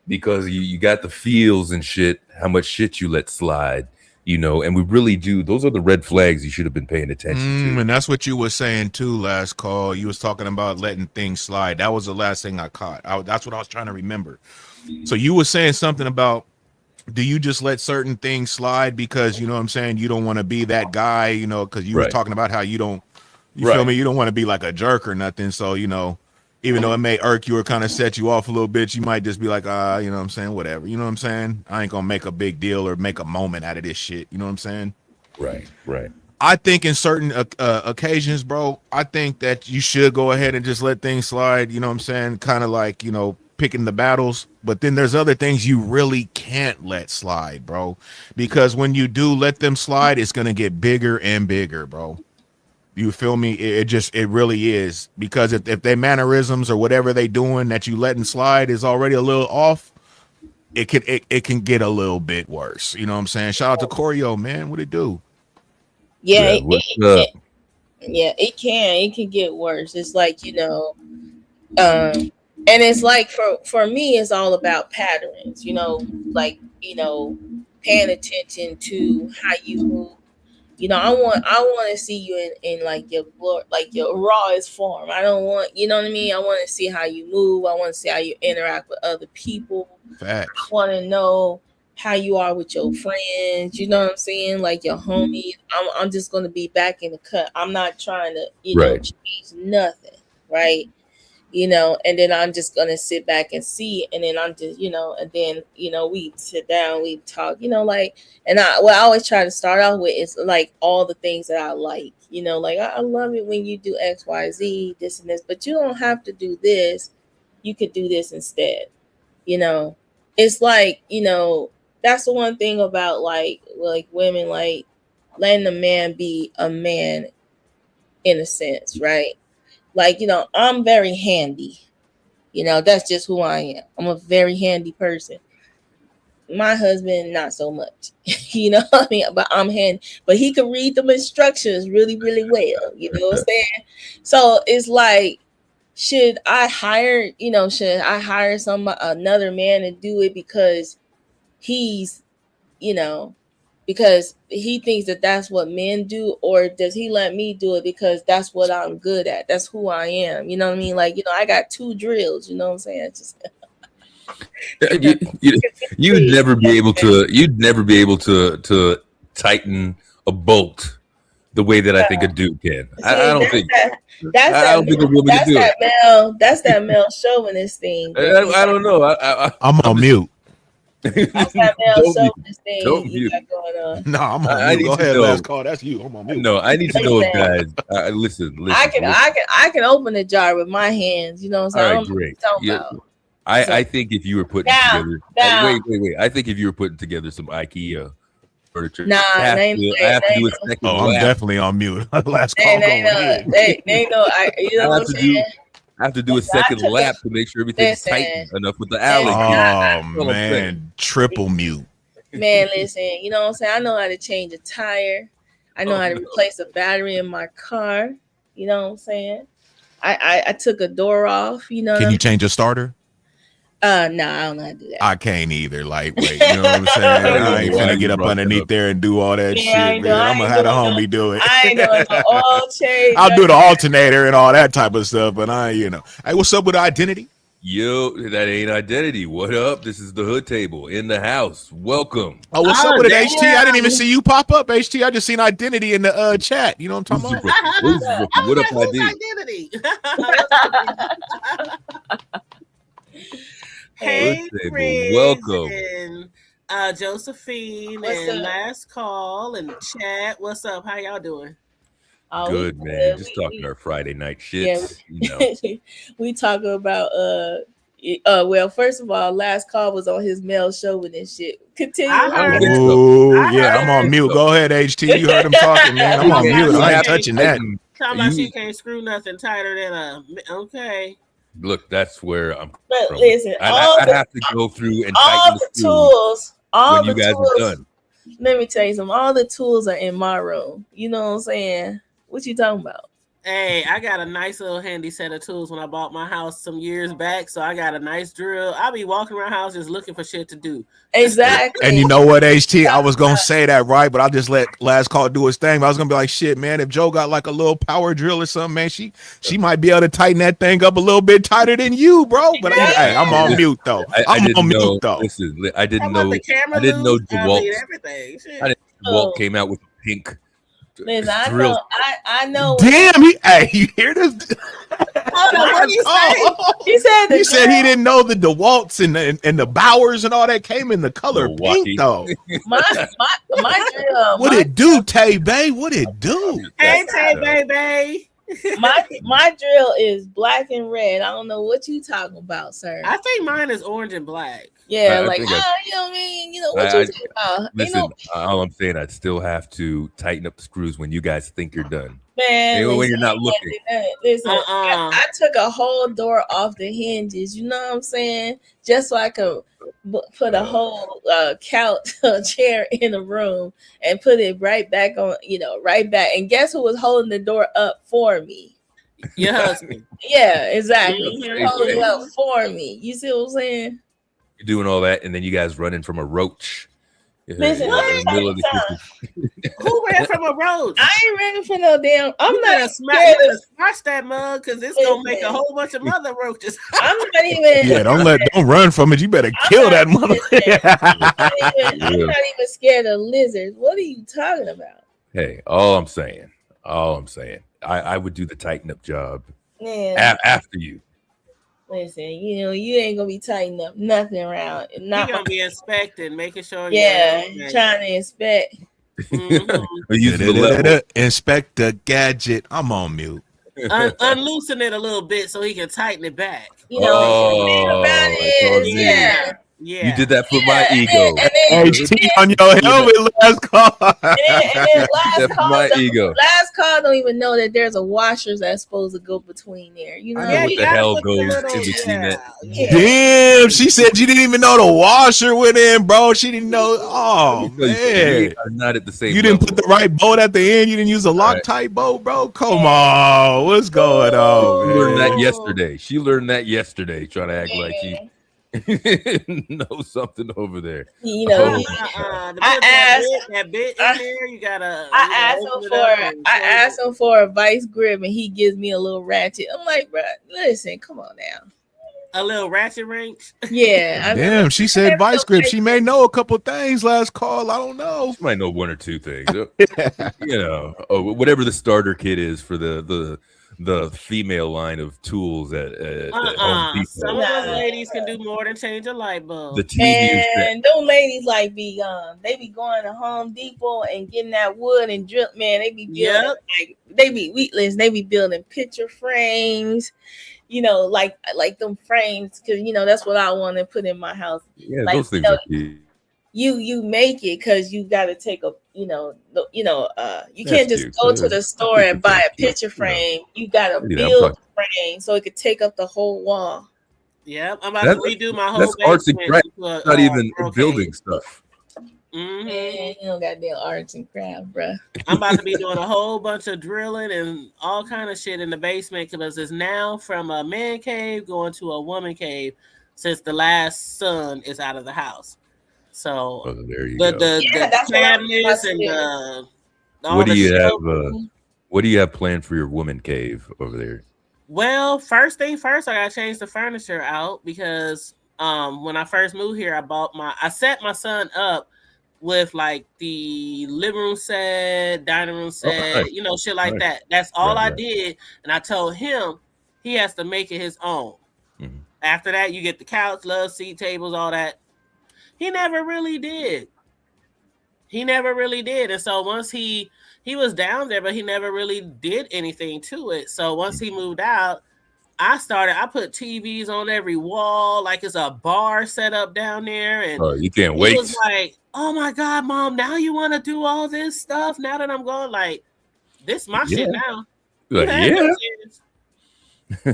because you got the feels and shit, how much shit you let slide, and we really do. Those are the red flags you should have been paying attention to. And that's what you were saying too last call. You was talking about letting things slide. That was the last thing I caught. That's what I was trying to remember. So you were saying something about, do you just let certain things slide because, you know what I'm saying, you don't want to be that guy, because you were talking about how you don't, feel me? You don't want to be like a jerk or nothing. So, even though it may irk you or kind of set you off a little bit, you might just be like, you know what I'm saying? Whatever. You know what I'm saying? I ain't going to make a big deal or make a moment out of this shit. You know what I'm saying? Right. I think in certain occasions, bro, I think that you should go ahead and just let things slide. You know what I'm saying? Kind of like, picking the battles. But then there's other things you really can't let slide, bro. Because when you do let them slide, it's going to get bigger and bigger, bro. You feel me? It really is. Because if their mannerisms or whatever they doing that you letting slide is already a little off, it can get a little bit worse. You know what I'm saying? Shout out to Corio, man. What it do? Yeah, it can get worse. It's like, and it's like for me, it's all about patterns, like, paying attention to how you move. I want to see you in like your glory, like your rawest form. I don't want, you know what I mean? I want to see how you move. I want to see how you interact with other people. Facts. I want to know how you are with your friends. You know what I'm saying? Like your homies. I'm just going to be back in the cut. I'm not trying to, change nothing. Right. And then I'm just going to sit back and see. And then I'm just, and then, we sit down, we talk, like, and what I always try to start off with is like all the things that I like, like I love it when you do X, Y, Z, this and this, but you don't have to do this. You could do this instead. It's like, that's the one thing about like women, like letting a man be a man in a sense, right? Like, I'm very handy. That's just who I am. I'm a very handy person. My husband, not so much. You know what I mean? But I'm handy. But he can read the instructions really, really well. You know what I'm saying? So it's like, should I hire another man to do it because he's, because he thinks that that's what men do, or does he let me do it because that's what I'm good at? That's who I am. You know what I mean? Like, I got 2 drills, you know what I'm saying? It's just you'd never be able to tighten a bolt the way that I think a dude can. I don't think a woman can do it. That's that male chauvinist thing. I don't know. I'm on mute. That's that male chauvinist thing you got going on. No, I'm on mute. Go ahead, last call. That's you. I'm on mute. No, I need to know, guys. Listen. I can open a jar with my hands. You know what I'm saying? All right, great. I think if you were putting together, wait. I think if you were putting together some IKEA furniture, I have to do a second lap. I'm definitely on mute. Last call. They know. You know what I'm saying? I have to do a second lap to make sure everything's tight enough with the alley. Oh man, triple mute. Man, listen, you know what I'm saying? I know how to change a tire. I know how to replace a battery in my car. You know what I'm saying? I took a door off. Can you change a starter? No, I don't know how to do that. I can't either. Lightweight, you know what I'm saying? I ain't finna get up underneath there and do all that shit, man. I'm gonna have a homie do it. I ain't doing no oil change. I'll do the alternator and all that type of stuff, but Hey, what's up with identity? Yo, that ain't identity. What up? This is the Hood Table in the house. Welcome. Oh, what's up with it, HT? I didn't even see you pop up, HT. I just seen identity in the chat. You know what I'm talking about? What up, identity? Hey, welcome. Josephine What's and up? Last Call and Chat. What's up? How y'all doing? Oh, Good, man. Just talking our Friday night Yeah, shits. You know. we talk about well, first of all, Last Call was on his male chauvinist and shit. Continue. Oh yeah, I'm on mute. Go ahead, HT. You heard him talking, man. I'm on mute. I ain't touching that. Talking about she can't screw nothing tighter than a okay. Look, that's where I'm. But from. listen, I'd have to go through and all tighten the the tools, all when the you guys tools. are done. Let me tell you something. All the tools are in my room. You know what I'm saying? What you talking about? Hey, I got a nice little handy set of tools when I bought my house some years back. So I got a nice drill. I'll be walking around house just looking for shit to do. Exactly. And you know what, HT? I was gonna say that, right? But I just let Last Call do his thing. I was gonna be like, shit, man, if Joe got like a little power drill or something, man, she might be able to tighten that thing up a little bit tighter than you, bro. But hey, I'm on mute though. I didn't know. Mute though. Listen, I didn't How about know. the camera I didn't know loop? I mean, DeWalt. everything. Shit. I didn't know DeWalt came out with pink. Listen, I drill. know. I know. Damn, you hear this? Hold on, what you say? He said he didn't know the DeWalts and the Bowers and all that came in the color pink though. My drill. What it do, Tay Bay? What it do? Hey, Tay baby. My drill is black and red. I don't know what you talking about, sir. I think mine is orange and black. Yeah, I like think you know what I mean? You know what you talking about? Listen, all I'm saying, I'd still have to tighten up the screws when you guys think you're done. Man, when you're not looking. Listen, I took a whole door off the hinges. You know what I'm saying? Just so I could put a whole couch chair in the room and put it right back on. Right back. And guess who was holding the door up for me? Your husband. Yeah, exactly. Mhm. He holding it up for me. You see what I'm saying? You're doing all that, and then you guys running from a roach. Listen, in the middle of the kitchen. Who ran from a roach? I ain't ready for no damn. I'm not scared to smash that mug because it's gonna make a whole bunch of mother roaches. I'm not even. Yeah, don't run from it. You better kill that mother. I'm not even scared of lizards. What are you talking about? Hey, all I'm saying, I would do the tighten up job Man, after you. Listen, you ain't gonna be tightening up nothing around. You're gonna be inspecting, making sure. Yeah, trying to inspect. Inspect the gadget. I'm on mute. Unloosen it a little bit so he can tighten it back. You know, the thing about it is, yeah. You did that for my ego. HT on your helmet, Last Call. And then Last Call, my ego. Last Call don't even know that there's a washer that's supposed to go between there. You know what the hell goes in between that? Damn, she said you didn't even know the washer went in, bro. She didn't know. Oh man, not at the same. You didn't put the right bolt at the end. You didn't use a Loctite bolt, bro. Come on, what's going on? She learned that yesterday. She learned that yesterday. Trying to act like she know something over there. You know, that bit in there. You gotta. I asked him for a vice grip, and he gives me a little ratchet. I'm like, bro, listen, come on now. A little ratchet wrench. Yeah. Damn, she said vice grip. She may know a couple things. Last Call. I don't know. She might know one or two things. Whatever the starter kit is for the female line of tools at Home Depot. Some of those ladies can do more than change a light bulb. The TV and those ladies like they be going to Home Depot and getting that wood and drill. Man, they be building they be weedless. They be building picture frames. Like them frames, because that's what I want to put in my house. Yeah, like, those things are cute. You make it because you got to take you can't just go to the store and buy a picture frame. You got to build the frame so it could take up the whole wall. Yeah, I'm about to redo my whole. That's arts and crafts, not even building stuff. You don't got damn arts and crafts, bro. I'm about to be doing a whole bunch of drilling and all kind of shit in the basement because it's now from a man cave going to a woman cave since the last son is out of the house. So there you go. The cabinets and the what do you have planned for your woman cave over there? Well, first thing first, I gotta change the furniture out because when I first moved here, I set my son up with like the living room set, dining room set, shit like that. That's all I did, and I told him he has to make it his own. Mm-hmm. After that, you get the couch, love seat, tables, all that. He never really did. And so once he was down there, but he never really did anything to it. So once he moved out, I put TVs on every wall, like it's a bar set up down there. And you can't wait. He was like, oh my God, Mom, now you want to do all this stuff now that I'm going? Like, this my shit now. Like, yeah.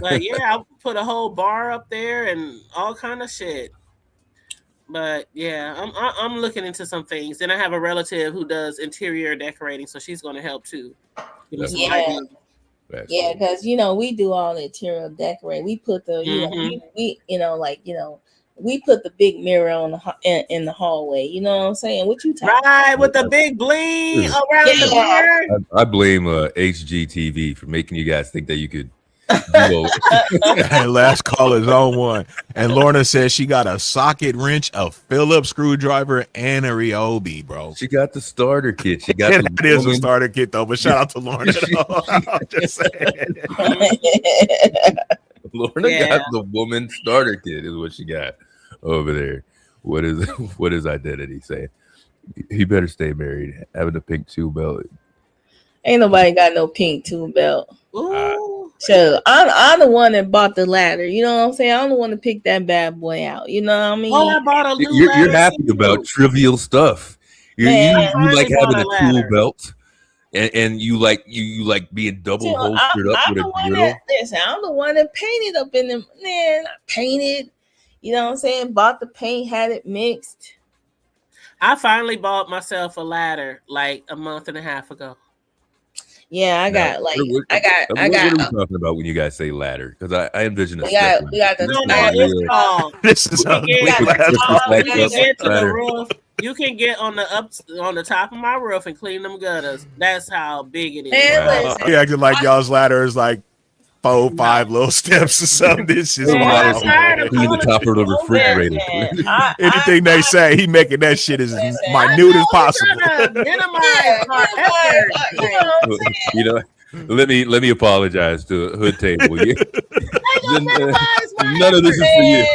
But yeah, I put a whole bar up there and all kind of shit. But yeah, I'm looking into some things. Then I have a relative who does interior decorating, so she's going to help too. Yeah, because we do all the interior decorating. We put the we put the big mirror on in the hallway. You know what I'm saying? What you talking? Right, with the big bling around the mirror. I blame HGTV for making you guys think that you could. Last call is on one. And Lorna says she got a socket wrench, a Phillips screwdriver, and a Ryobi, bro. She got the starter kit. She got that is a starter kit though. But shout out to Lorna. I'm just saying. Lorna got the woman starter kit. Is what she got over there. What is identity saying? He better stay married. Having a pink tool belt. Ain't nobody got no pink tool belt. So I'm the one that bought the ladder. You know what I'm saying? I'm the one to pick that bad boy out. You know what I mean? I bought a new you're happy about trivial stuff. You like having a tool belt, and you like being double holstered up with a grill. Listen, I'm the one that painted up in the I painted. You know what I'm saying? Bought the paint, had it mixed. I finally bought myself a ladder like a month and a half ago. Yeah, I got. What are we talking about when you guys say ladder? Because I envision we got the this is you can get on the top of my roof and clean them gutters. That's how big it is. You acting like y'all's ladder is like 4, 5 little steps or something. This is wild. Clean the top of the refrigerator. Anything they say, he making that shit as minute as possible. Let me apologize to Hood Table. None of this is for you.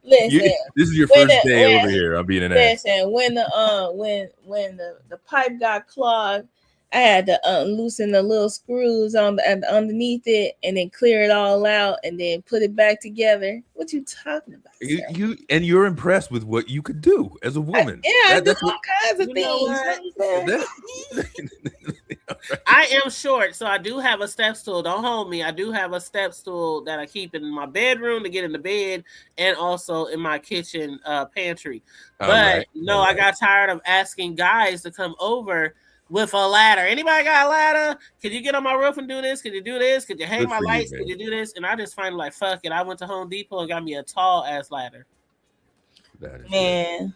Listen, this is your first day over here. I'm being an ass. Listen, when the pipe got clogged, I had to loosen the little screws underneath it and then clear it all out and then put it back together. What you talking about? You're impressed with what you could do as a woman. I do all kinds of things. I am short, so I do have a step stool. Don't hold me. I do have a step stool that I keep in my bedroom to get in the bed and also in my kitchen pantry. But I got tired of asking guys to come over with a ladder. Anybody got a ladder? Can you get on my roof and do this? Can you do this? Could you hang my lights? Can you do this? And I just finally like, fuck it. I went to Home Depot and got me a tall ass ladder. Man,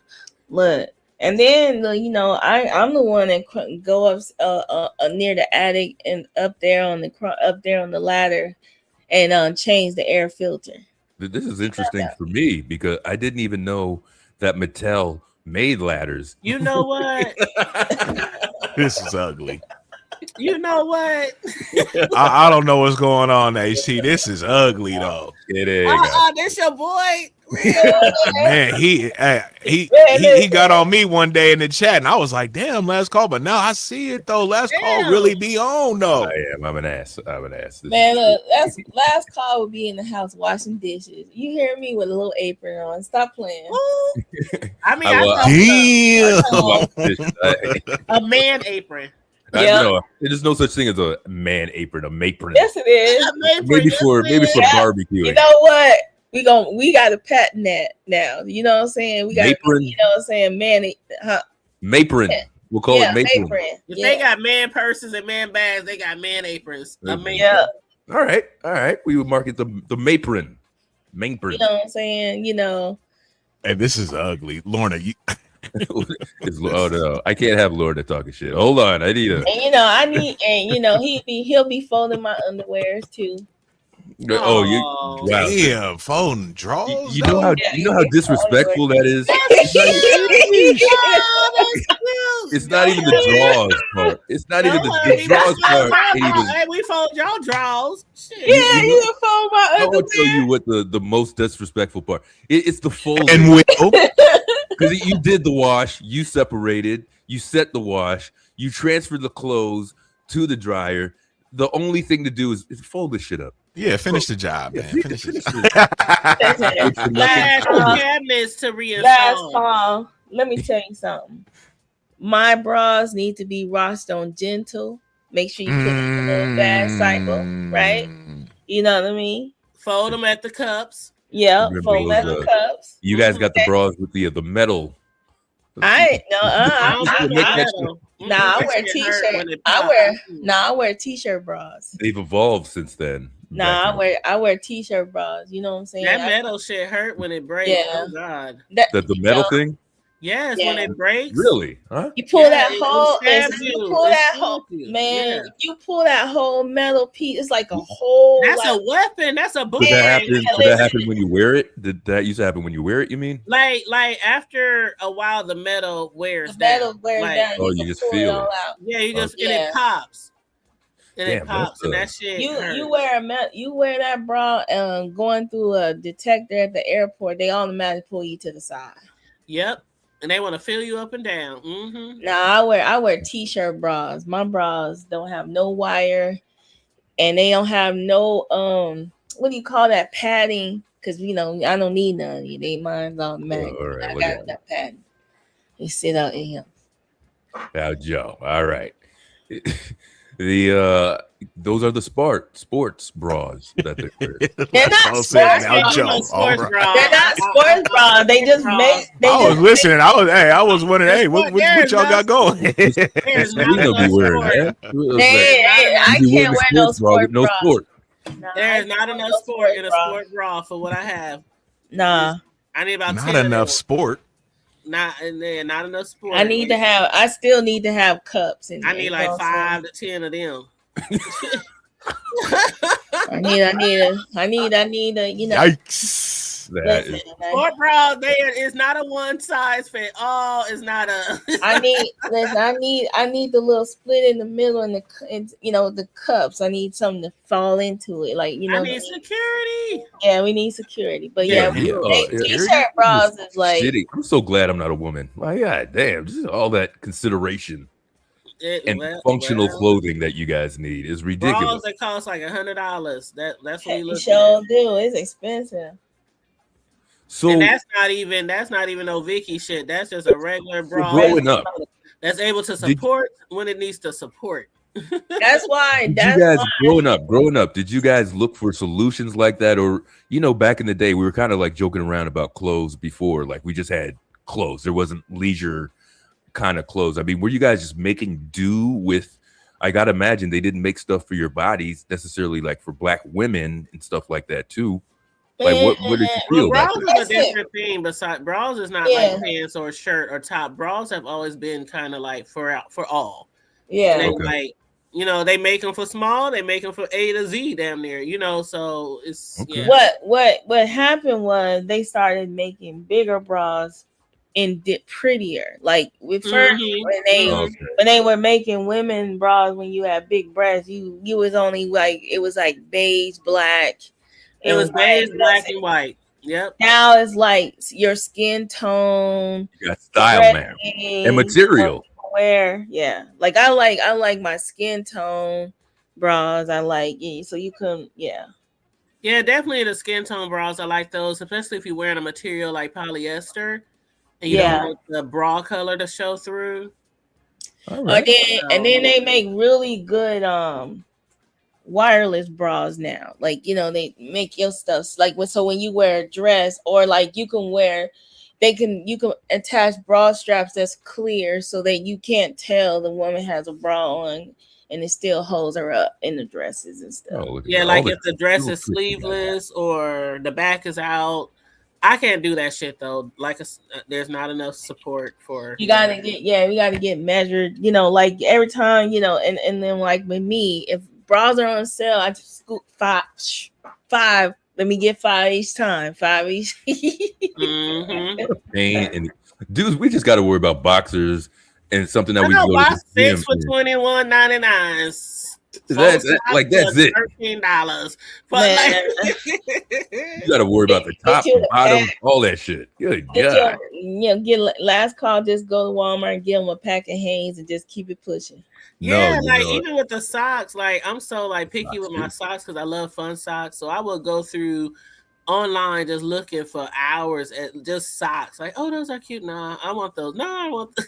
look. And then I'm the one that go up near the attic and up there on the ladder and change the air filter. This is interesting for me because I didn't even know that Mattel made ladders. You know what? This is ugly. You know what? I don't know what's going on, HT. This is ugly though. It is. This your boy. Man, he got on me one day in the chat, and I was like, "Damn, last call." But now I see it though. Last call really be on though. I am. I'm an ass. Man, look, that's last call would be in the house washing dishes. You hear me with a little apron on? Stop playing. I mean, a man apron. There's no such thing as a man apron, a mapron. Yes, it is. Maybe for barbecue. You know what? We got to patent that now. You know what I'm saying? We got apron. You know what I'm saying? Mapron. We'll call it mapron. If they got man purses and man bags, they got man aprons. All right. We would market the mapron. Mapron. You know what I'm saying? Hey, this is ugly, Lorna. Oh no, I can't have Lorna talking shit. Hold on, I need a. He'll be folding my underwears too. Wow. Damn, folding drawers. You know how disrespectful that is. It's not even the drawers part. It's not even the drawers part. Hey, we fold y'all drawers. Yeah, you fold my underwear. I will tell you what the most disrespectful part. It's the folding. And Because you did the wash, you separated, you set the wash, you transferred the clothes to the dryer. The only thing to do is fold this shit up. Yeah, finish the job, man. Finish the job. Last cabinets to reinstall. Last call. Let me tell you something. My bras need to be washed on gentle. Make sure you put in a little bad cycle, right? You know what I mean? Fold them at the cups. Yeah, fold at the cups. You guys got the bras with the metal. I wear t-shirt. I wear t-shirt bras. They've evolved since then. I wear t-shirt bras. You know what I'm saying? That metal shit hurt when it breaks. Yeah. Oh God. The metal thing? Yes, when it breaks. Really? Huh? You pull that whole, man. You pull that whole metal piece. It's like a whole. That's a weapon. That's a boomerang. Did that happen when you wear it? Did that used to happen when you wear it? You mean? Like after a while, the metal wears down. Oh, you just feel it. Yeah, you just and it pops. And it pops, and that shit. You wear that bra going through a detector at the airport. They automatically pull you to the side. Yep. And they want to fill you up and down. Mm-hmm. No, I wear t-shirt bras. My bras don't have no wire, and they don't have no what do you call that, padding? Because I don't need none. They mine's automatic. All right, I got that padding. You sit out in here. Now, Joe. All right. Those are the sports bras that they're wearing. They're not sports bras. They're not sports bras. They just make. I was listening. I was wondering. Hey, what y'all got going? I can't wear no sports bra. No sport. There's not enough sport in a sport bra for what I have. Nah, I need about not enough sport. Not enough sport. I still need to have cups. I need like 5 to 10 of them. I need a Yikes. Sport bra there is not a one size fit all. It's not a I need the little split in the middle and the cups. I need something to fall into it. I need security. Yeah, we need security. But t-shirt bras is like shitty. I'm so glad I'm not a woman. My God damn, just all that consideration. Functional clothing that you guys need is ridiculous. Bras that cost like $100. That's what you look at. Do. It's expensive. So and that's not even no Vicky shit. That's just a regular bra. Growing up, that's able to support when it needs to support. That's why. Growing up, did you guys look for solutions like that, or back in the day, we were kind of like joking around about clothes before, like we just had clothes. There wasn't leisure kind of clothes. I mean, were you guys just making do with? I gotta imagine they didn't make stuff for your bodies necessarily, like for Black women and stuff like that too. Like what did you feel? Bras is a different thing. Besides, bras is not like pants or shirt or top. Bras have always been kind of like for all. Yeah, and they they make them for small. They make them for A to Z, damn near. So it's What happened was they started making bigger bras and prettier. Like with first when they were making women bras, when you had big breasts, you was only like it was like beige, black. It was beige, black, and white. Yep. Now it's like your skin tone. You got style, man, and material. Like I like my skin tone bras. I like so you can Yeah, definitely the skin tone bras. I like those, especially if you're wearing a material like polyester and you don't want the bra color to show through. Right. And then they make really good wireless bras now. Like they make your stuff like when you wear a dress, or like you can attach bra straps that's clear so that you can't tell the woman has a bra on, and it still holds her up in the dresses and stuff. Like if the dress is sleeveless or the back is out. I can't do that shit though. Like there's not enough support for. We gotta get measured. Like every time, and then like with me, if bras are on sale, I just scoop five. Let me get 5 each time. 5 each. And dudes, we just got to worry about boxers and something that we go to 6 for $21.99. That's it. $13. You got to worry about the top, the bottom, all that shit. Good God. Last call. Just go to Walmart and get them a pack of Hanes and just keep it pushing. Yeah, even with the socks, like I'm so like picky with my socks because I love fun socks. So I will go through online just looking for hours at just socks. Like, oh, those are cute. Nah, I want those. No, I want.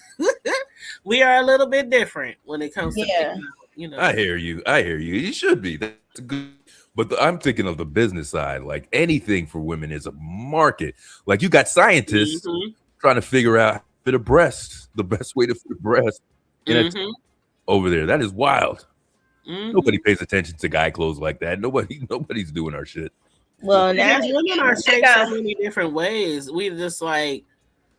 We are a little bit different when it comes to picking, you know. I hear you. You should be. That's good. But I'm thinking of the business side. Like anything for women is a market. Like you got scientists trying to figure out how to fit a breast, the best way to fit a breast. Over there, that is wild. Nobody pays attention to guy clothes like that. Nobody's doing our shit. Well, now women are shaped so many different ways. We just like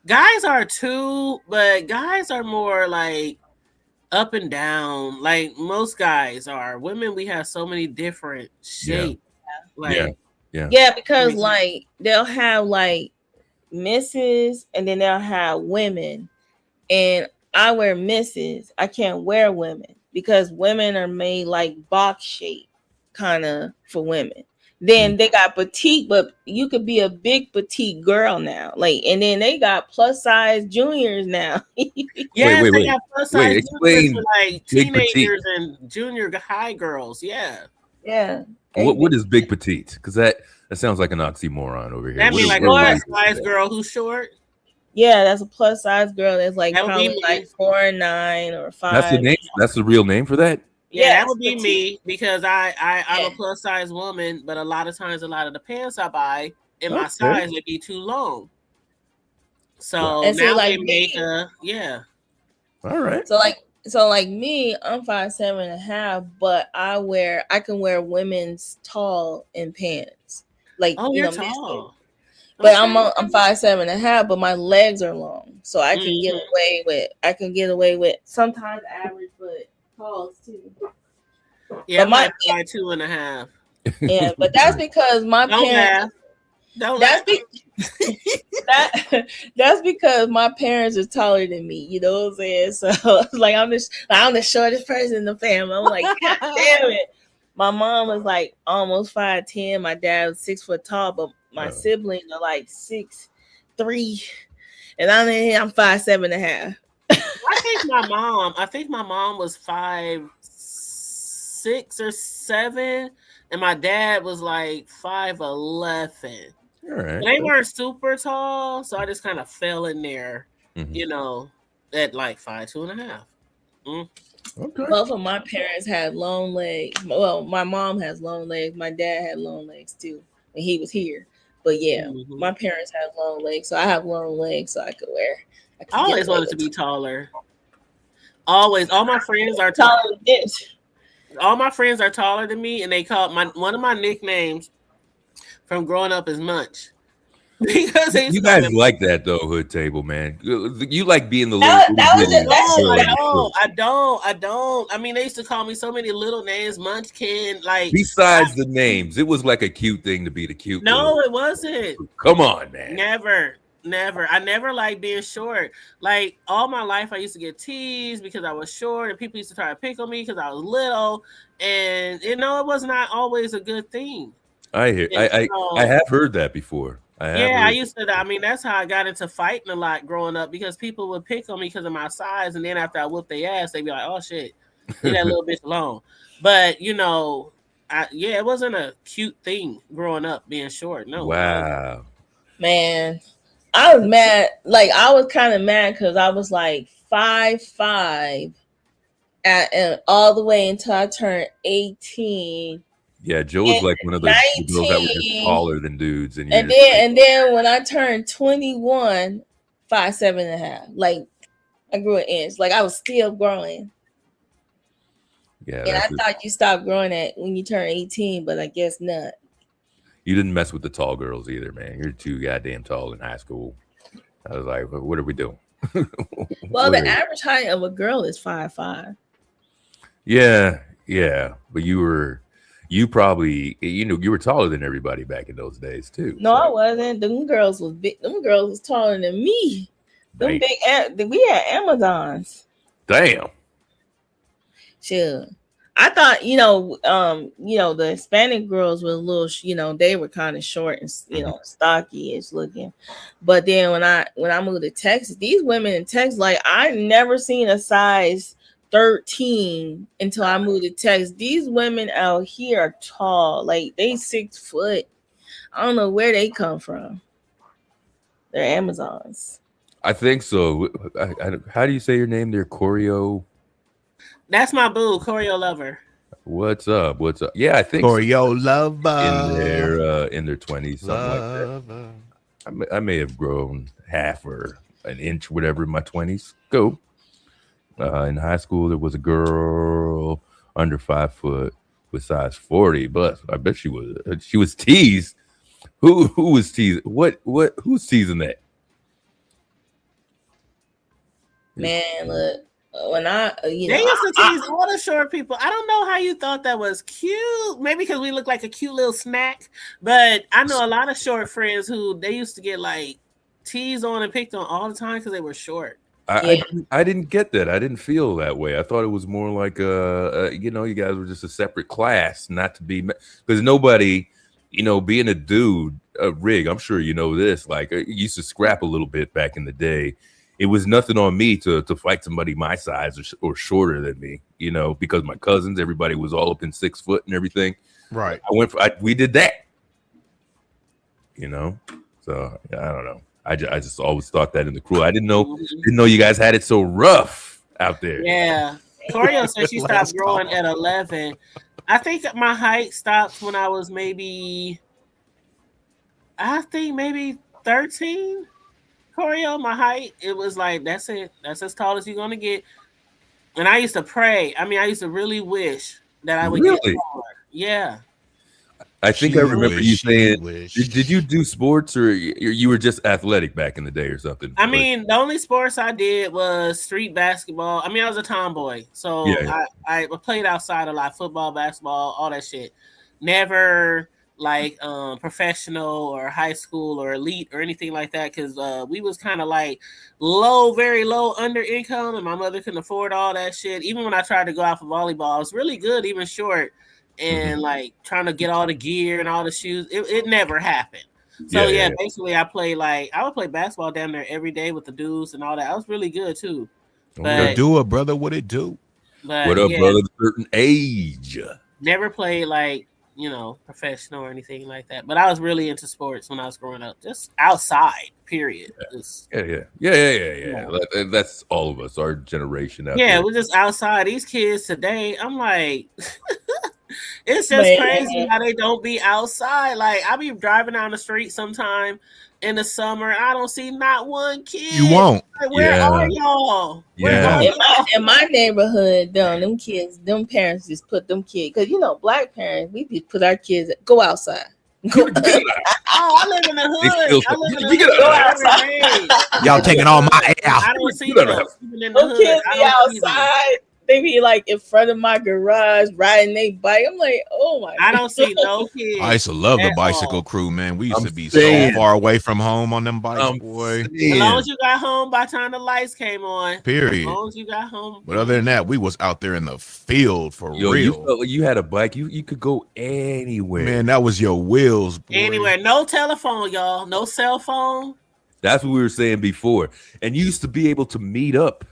guys are too, but guys are more like up and down. Like most guys are. Women, we have so many different shapes. Yeah, because like they'll have like misses, and then they'll have women, and I wear misses. I can't wear women because women are made like box shape kind of for women. Then they got petite, but you could be a big petite girl now. Like, and then they got plus size juniors now. Yes, they got plus size juniors for like teenagers and junior high girls. Yeah. What is big petite? Because that sounds like an oxymoron over here. That means like a plus size girl who's short. Yeah, that's a plus size girl that's like probably like 4'9" or 5. That's the name. That's the real name for that. Yeah, that would be me because I'm a plus size woman, but a lot of times, a lot of the pants I buy in my size would be too long. So now like they make all right. So like me, I'm 5'7.5", but I can wear women's tall in pants. Like you're tall. But I'm 5'7.5", but my legs are long, so I can get away with sometimes average, but talls too. Yeah, but my 5'2.5". Yeah, but that's because my parents. That's because my parents are taller than me. You know what I'm saying? So like I'm the shortest person in the family. I'm like, God damn it. My mom was like almost 5'10". My dad was 6 foot tall, but my siblings are like 6'3", and I'm 5'7.5". I think my mom was 5'6" or 7", and my dad was like 5'11". All right. They weren't super tall, so I just kind of fell in there, you know, at like 5'2.5". Okay. Both of my parents had long legs. Well, my mom has long legs. My dad had long legs too when he was here. But yeah, my parents had long legs, so I have long legs, so I could wear. I always wanted to be taller. Always, all my friends are taller than this. All my friends are taller than me, and they call one of my nicknames from growing up is Munch. Because you guys like that though, Hood Table, man. You like being the little. I don't. I mean, they used to call me so many little names, Munchkin. Like besides the names, it was like a cute thing to be the cute. No, it wasn't. Come on, man. Never. I never liked being short. Like all my life, I used to get teased because I was short, and people used to try to pick on me because I was little, and you know, it was not always a good thing. I hear. I have heard that before. I used to. I mean, that's how I got into fighting a lot growing up because people would pick on me because of my size, and then after I whooped their ass, they'd be like, "Oh shit, leave that little bitch alone." But you know, it wasn't a cute thing growing up being short. No. Wow. Man, I was mad. Like I was kind of mad because I was like 5'5", and all the way until I turned 18. Yeah, Joe was like one of those girls that were just taller than dudes, and then when I turned 21, 5'7.5". Like I grew an inch. Like I was still growing. Yeah, and I thought you stopped growing at when you turn 18, but I guess not. You didn't mess with the tall girls either, man. You're too goddamn tall in high school. I was like, what are we doing? Well, the average height of a girl is 5'5". Yeah, but you probably, you were taller than everybody back in those days too. No, I wasn't. Them girls was big. Them girls was taller than me. Them big. We had Amazons. Damn. Sure. I thought, the Hispanic girls were a little, they were kind of short and stocky-ish looking. But then when I moved to Texas, these women in Texas, like I never seen a size 13 until I moved to Texas. These women out here are tall, like they 6 foot. I don't know where they come from. They're Amazons. I think so. How do you say your name there? Choreo? That's my boo, Choreo Lover. What's up? What's up? Yeah, I think Choreo Lover. In their 20s, something like that. I may have grown half or an inch, whatever, in my 20s. Go. In high school, there was a girl under 5 foot with size 40, but I bet she was teased. Who was teased? Who's teasing that? Man, look, when they used to tease all the short people. I don't know how you thought that was cute. Maybe because we look like a cute little snack. But I know a lot of short friends who they used to get like teased on and picked on all the time because they were short. I didn't get that. I didn't feel that way. I thought it was more like you guys were just a separate class, not to be because nobody, being a dude, Rig. I'm sure you know this. Like, used to scrap a little bit back in the day. It was nothing on me to fight somebody my size or shorter than me, because my cousins, everybody was all up in 6 foot and everything. Right. We did that, So I don't know. I just always thought that in the crew. I didn't know you guys had it so rough out there. Yeah. Choreo said she stopped growing at 11. I think my height stopped when I was maybe 13. Choreo, my height, it was like, that's it. That's as tall as you're going to get. And I used to pray. I used to really wish that I would get taller. Yeah. I think I remember you saying, did you do sports or you were just athletic back in the day or something? The only sports I did was street basketball. I was a tomboy. So I played outside a lot, football, basketball, all that shit. Never like professional or high school or elite or anything like that because we was kind of like low, very low under income and my mother couldn't afford all that shit. Even when I tried to go out for volleyball, I was really good, even short. And like trying to get all the gear and all the shoes, it never happened. So basically I would play basketball down there every day with the dudes and all that. I was really good too. But do it, brother. What it do? What up, brother? Certain age. Never played like professional or anything like that. But I was really into sports when I was growing up, just outside. Period. Yeah. That's all of us, our generation. We're just outside. These kids today, I'm like. It's just crazy how they don't be outside. Like I be driving down the street sometime in the summer. I don't see not one kid. You won't. Like, where are y'all? Yeah. In my neighborhood, them parents just put them kids because black parents, we just put our kids go outside. I live in the hood. Go outside. Y'all taking all my air. I don't see them even in the hood. Kids be outside. They be like in front of my garage riding their bike. I'm like, oh my! I don't see no kids. I used to love the bicycle crew, man. We used to be so far away from home on them bikes, boy. As long as you got home by the time the lights came on. Period. As long as you got home. But other than that, we was out there in the field for real. You had a bike. You could go anywhere. Man, that was your wheels, boy. Anywhere. No telephone, y'all. No cell phone. That's what we were saying before. And you used to be able to meet up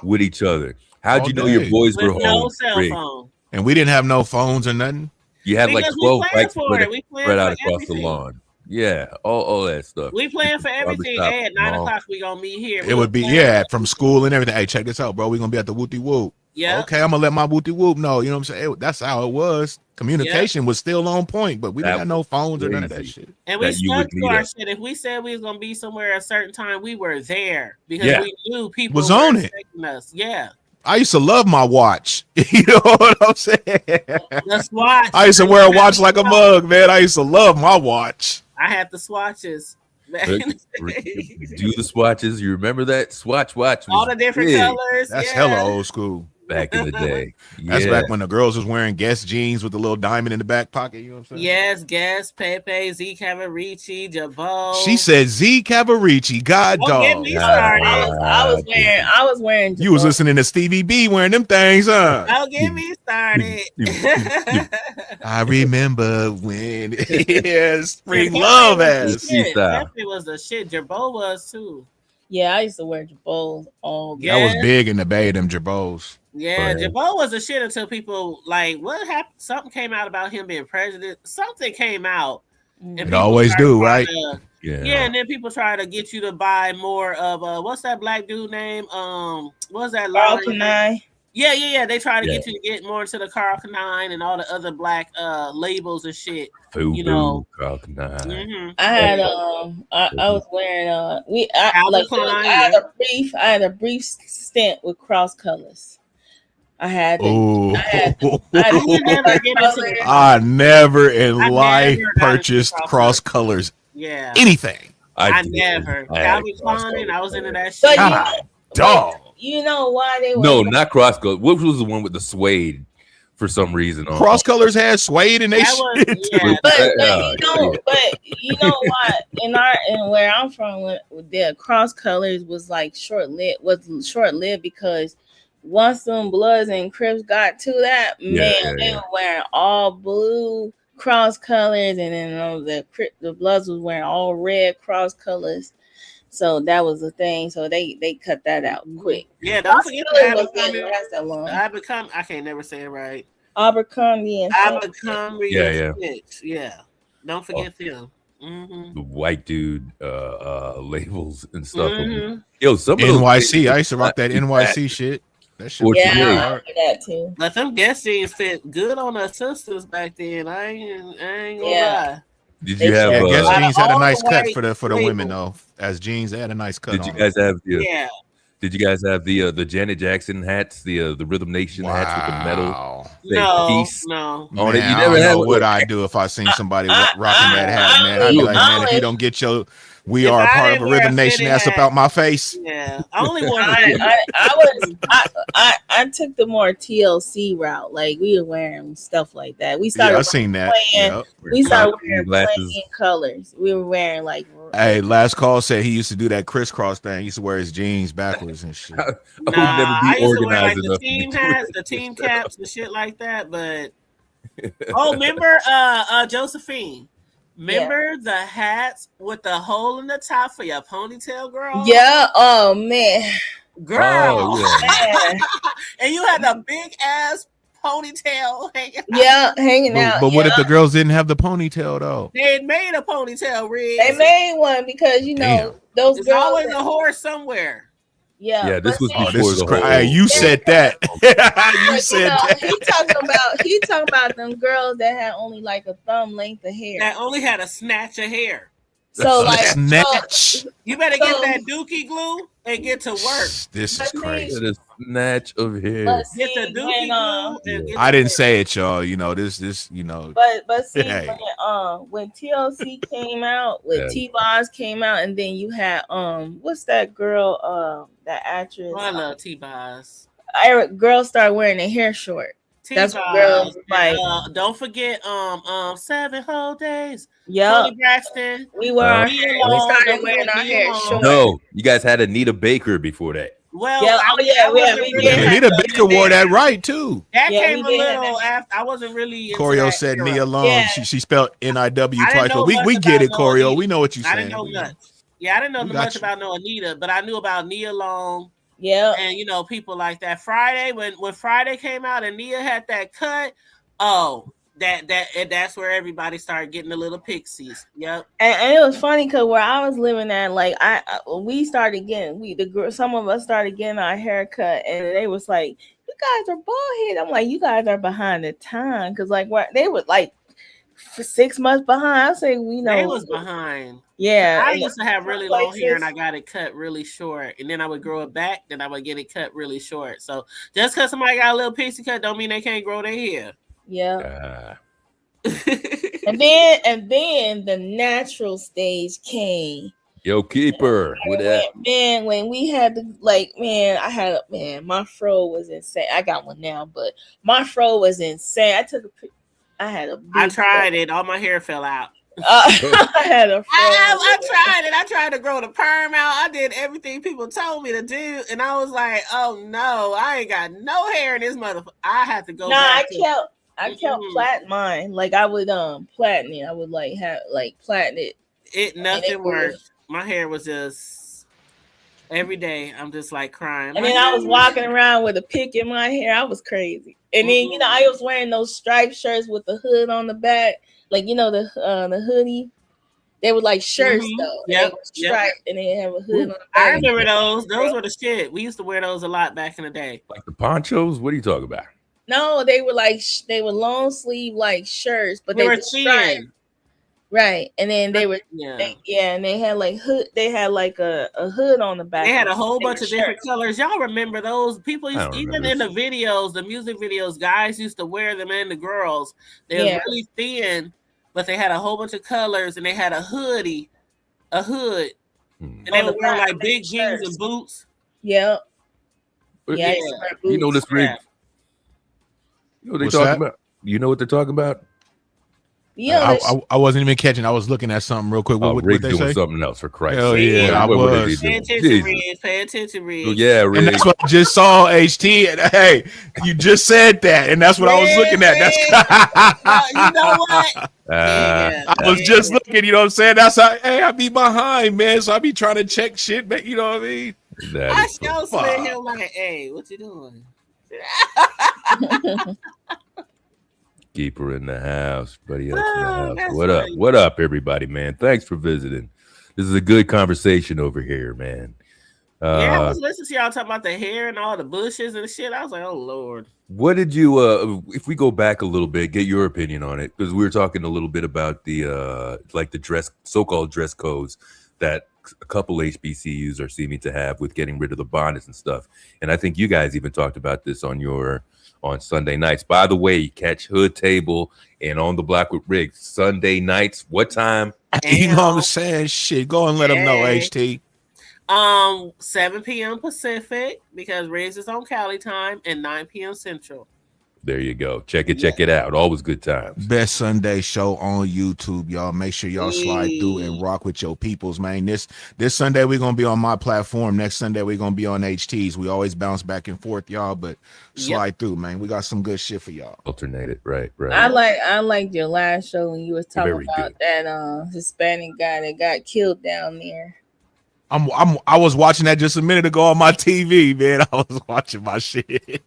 with each other. How'd you know your boys were home? No cell phone. And we didn't have no phones or nothing. You had like 12 bikes spread out across the lawn. Yeah, all that stuff. We plan for everything. Hey, at 9 o'clock, we gonna meet here. It would be from school and everything. Hey, check this out, bro. We're gonna be at the Wooty Whoop. Yeah. Okay, I'm gonna let my Wooty Whoop know. You know what I'm saying? That's how it was. Communication was still on point, but we didn't have no phones or none of that shit. And we stuck to our shit. If we said we was gonna be somewhere at a certain time, we were there because we knew people was on it. Us. Yeah. I used to love my watch. You know what I'm saying? The swatch. I used to wear a watch like a mug, man. I used to love my watch. I had the swatches. Do the swatches. You remember that? Swatch watch. All the different colors. That's hella old school. Back in the day. That's Yeah. back when the girls was wearing Guess jeans with the little diamond in the back pocket. You know what I'm saying? Yes, Guess, Pepe, Z Cavarici, Jabot. She said Z Cavarici. God Don't get dog. me started. I was wearing. You was listening to Stevie B wearing them things, huh? Don't get me started. I remember when spring Pepe love was ass. the shit. Pepe was the shit. Jabot was too. Yeah, I used to wear Jabos all day. That was big in the Bay, them Jabos. Yeah, Jabot was a shit until people like what happened. Something came out about him being president. Something came out. And It always do, right? Yeah, and then people try to get you to buy more of what's that black dude name? What's that? Carl Kanai. Yeah. They try to get you to get more into the Carl Kanai and all the other black labels and shit. You know, Carl Kanai. Mm-hmm. I had I was wearing I had a brief stint with cross colors. I never in life purchased cross colors. Yeah. Anything. I never. Calvin Klein, I was into that shit. Dog. You know why they were not cross color. What was the one with the suede for some reason? Cross colors had suede and they shit. Yeah. But you know why in where I'm from, the cross colors was like short lived because once some Bloods and Crips got to that, they were wearing all blue cross colors, and then the Bloods was wearing all red cross colors. So that was the thing. So they cut that out quick. Yeah, don't forget I can't never say it right. Abercrombie and Abercrombie. Yeah. Yeah. Don't forget them. Mm-hmm. The white dude labels and stuff. Mm-hmm. Yo, some of those NYC. I used to rock that NYC shit. That shit. Yeah, I like that too. But them Guess jeans fit good on our sisters back then. I ain't gonna lie. Did you have? Guess jeans had a nice cut for the women though. As jeans, they had a nice cut. Did you guys have Did you guys have the Janet Jackson hats, the Rhythm Nation hats with the metal piece no. on it? You Man, never I had don't know what I'd do if I seen somebody rocking that hat, man. I'd be like, man, if you don't get your "We are a part of a Rhythm Nation" ass up out my face. Yeah, I only wore. I took the more TLC route. Like we were wearing stuff like that. We started. I seen that. We started wearing plain colors. We were wearing like. Hey, last call said he used to do that crisscross thing. He used to wear his jeans backwards and shit. I used to wear like the team hats, the team caps, and shit like that. But remember, Josephine. Remember the hats with the hole in the top for your ponytail, girl? Yeah. Oh man, girl. Oh, yeah. And you had the big ass ponytail hanging. Yeah, hanging out. But what if the girls didn't have the ponytail though? They made a ponytail, Riggs. They made one because those There's girls always a horse somewhere. Yeah, this was before this is the whole. Hey, you said that. You said that. He talking about them girls that had only like a thumb length of hair. That only had a snatch of hair. So like snatch. You better get that dookie glue and get to work. This is crazy. A snatch of hair. Get the dookie glue. And I didn't say it, y'all. You know this. You know. But see, hey. when TLC came out, when T-Boz came out, and then you had what's that girl? That actress. I love T-Boz. Girls started wearing their hair short. That's what girls like. Don't forget 7 whole days. Yeah, Toni Braxton. We started wearing our hair short. No, you guys had Anita Baker before that. Well, Anita Baker wore that right too. That came a little after. I wasn't really. Choreo said Nia Long. Yeah. She spelled NIW twice. But we get it, Choreo. We know what you saying. I didn't know much. Yeah, I didn't know much about no Anita, but I knew about Nia Long. Yeah, and people like that. Friday, when Friday came out and Nia had that cut, that's where everybody started getting the little pixies. Yep. And it was funny because where I was living at, like we started getting some of us started getting our hair cut, and they was like, "You guys are bald head." I'm like, "You guys are behind the time," because like they were like for 6 months behind. I say they was behind. Yeah, I used to have really long hair and I got it cut really short, and then I would grow it back, then I would get it cut really short. So just because somebody got a little pixie cut don't mean they can't grow their hair. Yeah. And then the natural stage came Yo, keeper, what that? Man, when we had to, like, my fro was insane. I got one now, but my fro was insane. I tried it. All my hair fell out. I had a fro. I tried it. I tried to grow the perm out. I did everything people told me to do, and I was like, "Oh no, I ain't got no hair in this motherfucker." I had to go. I kept plaiting mine. Like I would plaiting it. I would plaiting it. Nothing worked. My hair was just every day. I'm just like crying. And then I was walking around with a pick in my hair. I was crazy. And then I was wearing those striped shirts with the hood on the back, like the hoodie. They were like shirts though. Yep. Striped and they have a hood on the back. I remember those. Those were the shit. We used to wear those a lot back in the day. Like the ponchos. What are you talking about? No, they were long sleeve like shirts, but they were striped. Right, and then they were and they had like hood. They had like a hood on the back. They had a whole bunch of different colors. Y'all remember those? People used even in the videos, the music videos, guys used to wear them, and the girls. They were really thin, but they had a whole bunch of colors, and they had a hood, and they would wear like big jeans and boots. Yep. Yeah. You know this rig. You know what they're talking about? You know what they're talking about? Yeah, I wasn't even catching. I was looking at something real quick. What Rick they doing say? Something else for Christ's Hell sake. yeah, I was. Pay attention, Rick. Pay attention, Rick. Yeah, Rick. And that's what I just saw, HT. And, hey, you just said that, and that's what I was looking at. That's you know what? I was just looking. You know what I'm saying? That's how. Hey, I be behind, man. So I be trying to check shit, man. You know what I mean? I still swear him like, hey, what you doing? Keeper in the house, buddy else in the house. What up? What up, everybody, man? Thanks for visiting. This is a good conversation over here, man. I was listening to y'all talking about the hair and all the bushes and shit. I was like, oh Lord. What did you if we go back a little bit, get your opinion on it, because we were talking a little bit about the like the so-called dress codes that a couple HBCUs are seeming to have with getting rid of the bonnets and stuff. And I think you guys even talked about this on Sunday nights. By the way, catch Hood Table and On the Block with Rig Sunday nights. What time? You know what I'm saying? Shit, go and let them know, HT. 7 p.m. Pacific, because Riggs is on Cali time, and 9 p.m. Central. There you go. Check it out. Always good times. Best Sunday show on YouTube, y'all. Make sure y'all slide through and rock with your peoples, man. This Sunday we're gonna be on my platform. Next Sunday we're gonna be on HT's. We always bounce back and forth, y'all, but slide through, man. We got some good shit for y'all. Alternate it, right. I liked your last show when you was talking about that Hispanic guy that got killed down there. I was watching that just a minute ago on my TV, man. I was watching my shit.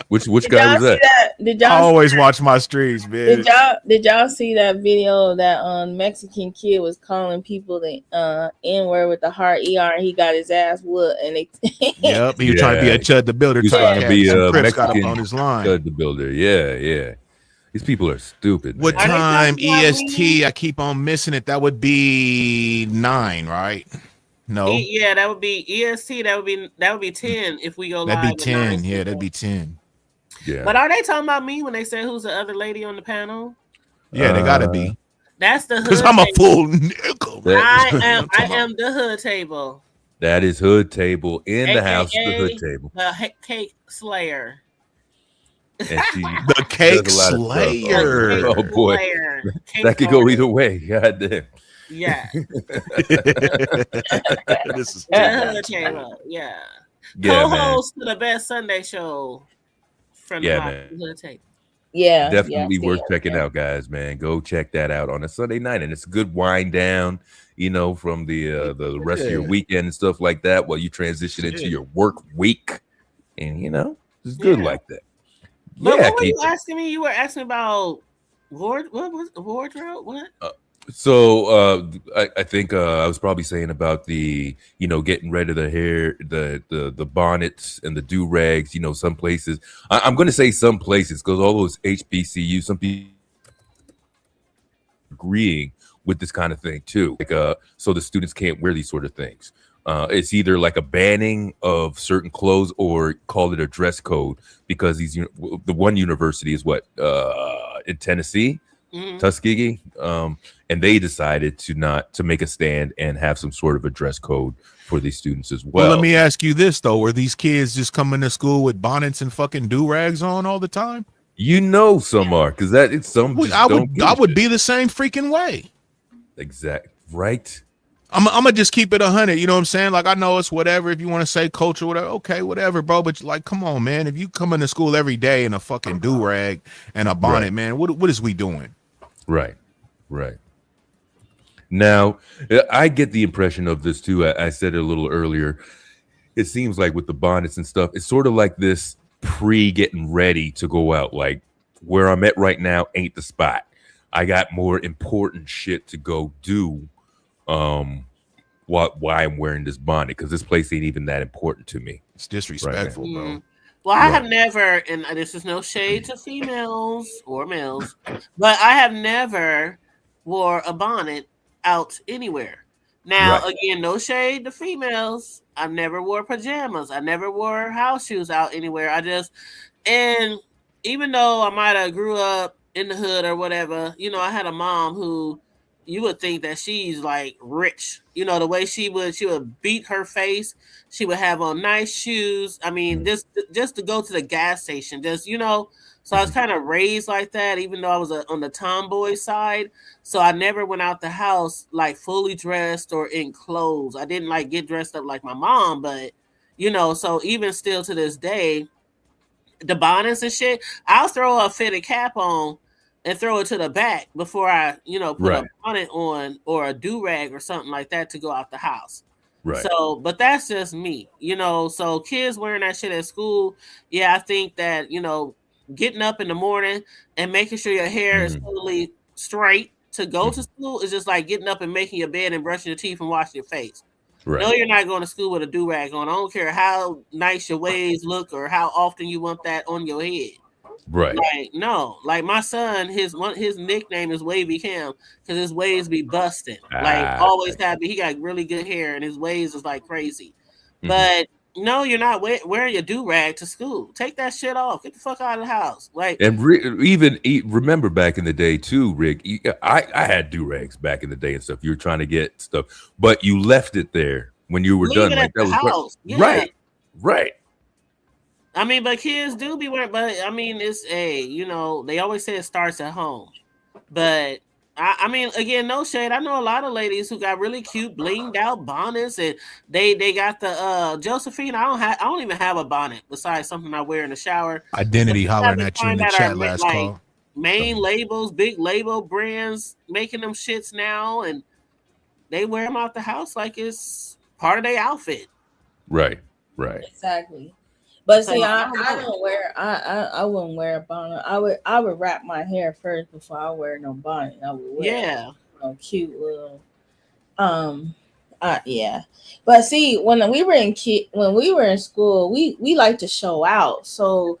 Which guy was that? Did y'all? I always watch my streams, man. Did y'all see that video that Mexican kid was calling people the N-word with the hard ER, and he got his ass whooped, and they yep, he was trying to be a Chud the Builder He's type. trying to be a Mexican on his line. Chud the Builder. Yeah. These people are stupid. What time EST? I keep on missing it. That would be 9, right? No. Yeah, that would be EST. That would be 10 if we go live. That'd be 10. Yeah, that'd be 10. Yeah. But are they talking about me when they say who's the other lady on the panel? Yeah, they gotta be. That's the hood. Because I'm a full nickel. I am the Hood Table. That is Hood Table in the house. The Hood Table. The Cake Slayer. And she the Cake Slayer. Oh boy, that could go either way. God damn. Yeah. This is Hood Table. Yeah. Co-host to the Best Sunday Show. From the Hood Table. Yeah, definitely worth checking out, guys. Man, go check that out on a Sunday night, and it's a good wind down, from the rest of your weekend and stuff like that, while you transition into your work week, and it's good like that. But what were you asking me? You were asking about wardrobe. What? So I think I was probably saying about the getting rid of the hair, the bonnets and the do rags. Some places I'm going to say some places, because all those HBCUs, some people agreeing with this kind of thing too. Like so the students can't wear these sort of things. It's either like a banning of certain clothes or call it a dress code, because the one university is in Tennessee. Tuskegee, and they decided to make a stand and have some sort of a dress code for these students as well. Well, let me ask you this though: were these kids just coming to school with bonnets and fucking do-rags on all the time? You know, some are, because that it's some. I would be the same freaking way. Exact, right? I'm gonna just keep it 100. You know what I'm saying? Like, I know it's whatever. If you want to say culture, whatever, okay, whatever, bro. But like, come on, man. If you come into school every day in a fucking do-rag and a bonnet, man, what is we doing? Right. Now, I get the impression of this too. I said it a little earlier. It seems like with the bonnets and stuff, it's sort of like this pre-getting ready to go out. Like, where I'm at right now ain't the spot. I got more important shit to go do. Why I'm wearing this bonnet, because this place ain't even that important to me. It's disrespectful, bro. Well, I have never, and this is no shade to females or males, but I have never wore a bonnet out anywhere. Now, again, no shade to females. I never wore pajamas. I never wore house shoes out anywhere. And even though I might have grew up in the hood or whatever, you know, I had a mom who you would think that she's like rich. You know, the way she would beat her face. She would have on nice shoes. I mean, just to go to the gas station, so I was kind of raised like that, even though I was on the tomboy side. So I never went out the house like fully dressed or in clothes. I didn't like get dressed up like my mom, but so even still to this day, the bonnets and shit, I'll throw a fitted cap on and throw it to the back before I, put a bonnet on or a do-rag or something like that to go out the house. Right. So, but that's just me, so kids wearing that shit at school. Yeah, I think that, getting up in the morning and making sure your hair is totally straight to go to school is just like getting up and making your bed and brushing your teeth and washing your face. Right. No, you're not going to school with a do-rag on. I don't care how nice your waves look or how often you want that on your head. Right. Like, no, like my son, his nickname is Wavy Cam because his waves be busting. Like always have. He got really good hair and his waves is like crazy. But no, you're not wearing your do-rag to school. Take that shit off. Get the fuck out of the house. Like, and remember back in the day too, Rick. I had do-rags back in the day and stuff. You were trying to get stuff, but you left it there when you were done. Like that was right. I mean, but kids do be wearing, but I mean, it's they always say it starts at home. But I mean, again, no shade. I know a lot of ladies who got really cute, blinged out bonnets, and they got the Josephine. I don't even have a bonnet besides something I wear in the shower. Identity hollering at you in the chat last call. Main labels, big label brands making them shits now, and they wear them out the house like it's part of their outfit. Right. Exactly. But see, I don't wear. I wouldn't wear a bonnet. I would wrap my hair first before I wear no bonnet. I would wear cute little yeah. But see, when we were in school, we like to show out. So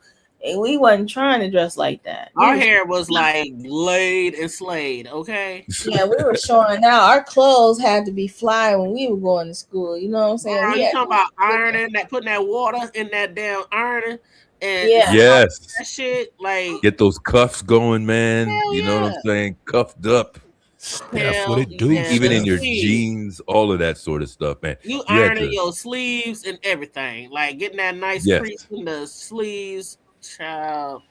we wasn't trying to dress like that. Our hair was like laid and slayed, okay? Yeah, we were showing out. Our clothes had to be fly when we were going to school. You know what I'm saying? You talking about ironing, putting that water in that damn ironing and yes, that shit, like get those cuffs going, man. You know what I'm saying? Cuffed up. That's what it do. Even in your jeans, all of that sort of stuff, man. You ironing your sleeves and everything, like getting that nice crease in the sleeves. Child.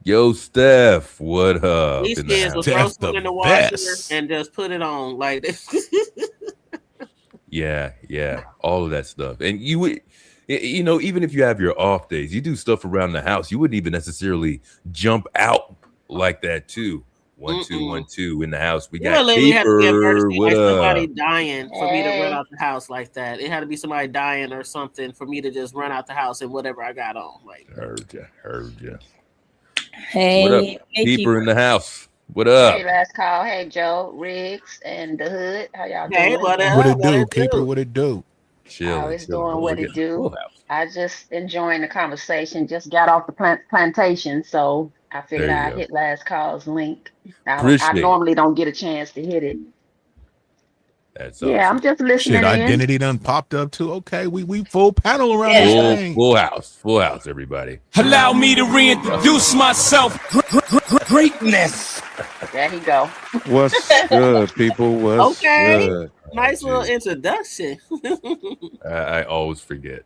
Yo, Steph, what up? These kids will throw something in the washer and just put it on like this. yeah, all of that stuff. And you would, even if you have your off days, you do stuff around the house. You wouldn't even necessarily jump out like that too. 1 2 1 2 in the house. We got paper. Like somebody dying for me to run out the house like that. It had to be somebody dying or something for me to just run out the house and whatever I got on. Like, heard you. Hey, what up? Keeper in the house. What up? Hey, last call. Hey, Joe, Riggs, and the Hood. How y'all doing? Hey, what it do, Keeper? What it do? Chill. It's doing what it do. I just enjoying the conversation. Just got off the plantation, so I figured I'd hit last call's link. I normally don't get a chance to hit it. That's Yeah, I'm just listening. Shit, identity done popped up too. Okay, we full panel around this thing. Full house, everybody. Allow me to reintroduce myself. Greatness. There he go. What's good, people? What's good? Nice little introduction. I always forget.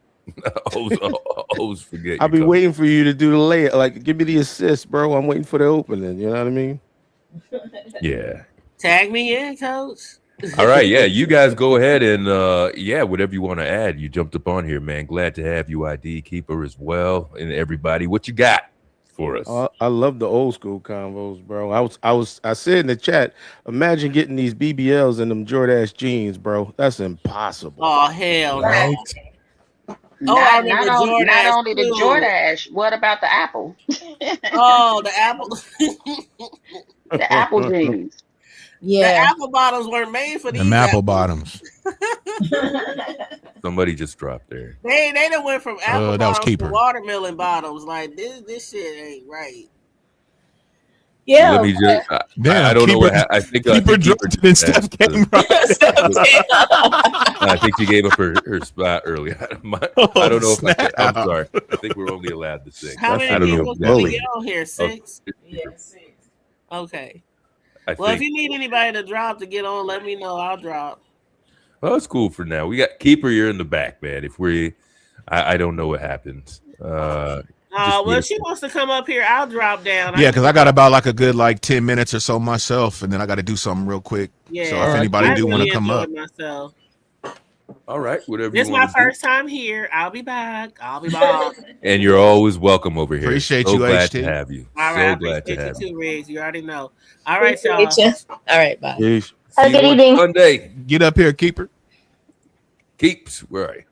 always forget. I'll be waiting for you to do the layup. Like, give me the assist, bro. I'm waiting for the opening. You know what I mean? Yeah. Tag me in, coach. All right, yeah, you guys go ahead and whatever you want to add. You jumped up on here, man. Glad to have you, ID Keeper, as well, and everybody. What you got for us? I love the old school convos, bro. I said in the chat, imagine getting these BBLs in them Jordache jeans, bro. That's impossible. Oh hell, right? Not only the Jordache. What about the Apple? Oh, the Apple. The Apple jeans. Yeah, the apple bottoms weren't made for these. Them apple bottoms. Somebody just dropped there. They done went from apple that was bottoms Keeper. to watermelon bottoms. Like this shit ain't right. Yeah. Let me just. I don't know what I think. Keeper dropped it and Steph came right. I think she gave up her spot earlier. I don't know if I'm sorry. I think we're only allowed to sing. How many people can we get on here? 6? Yeah, 6. Okay. I Well, think, if you need anybody to drop to get on, let me know. I'll drop. well, it's cool for now. We got Keeper. You're in the back, man. If I don't know what happens. Well, if she wants to come up here, I'll drop down. Yeah, because I got about like a good 10 minutes or so myself, and then I got to do something real quick. Yeah. So if anybody do want to come up, myself. All right, whatever. This is my first time here. I'll be back. And you're always welcome over here. Appreciate so you, glad HT. to have you. All right, so glad to have you you. too, Riggs. You already know. All right, y'all. All right, bye. Peace. Have a See you good on evening. Sunday. Get up here, Keeper. Keeps. Where are you?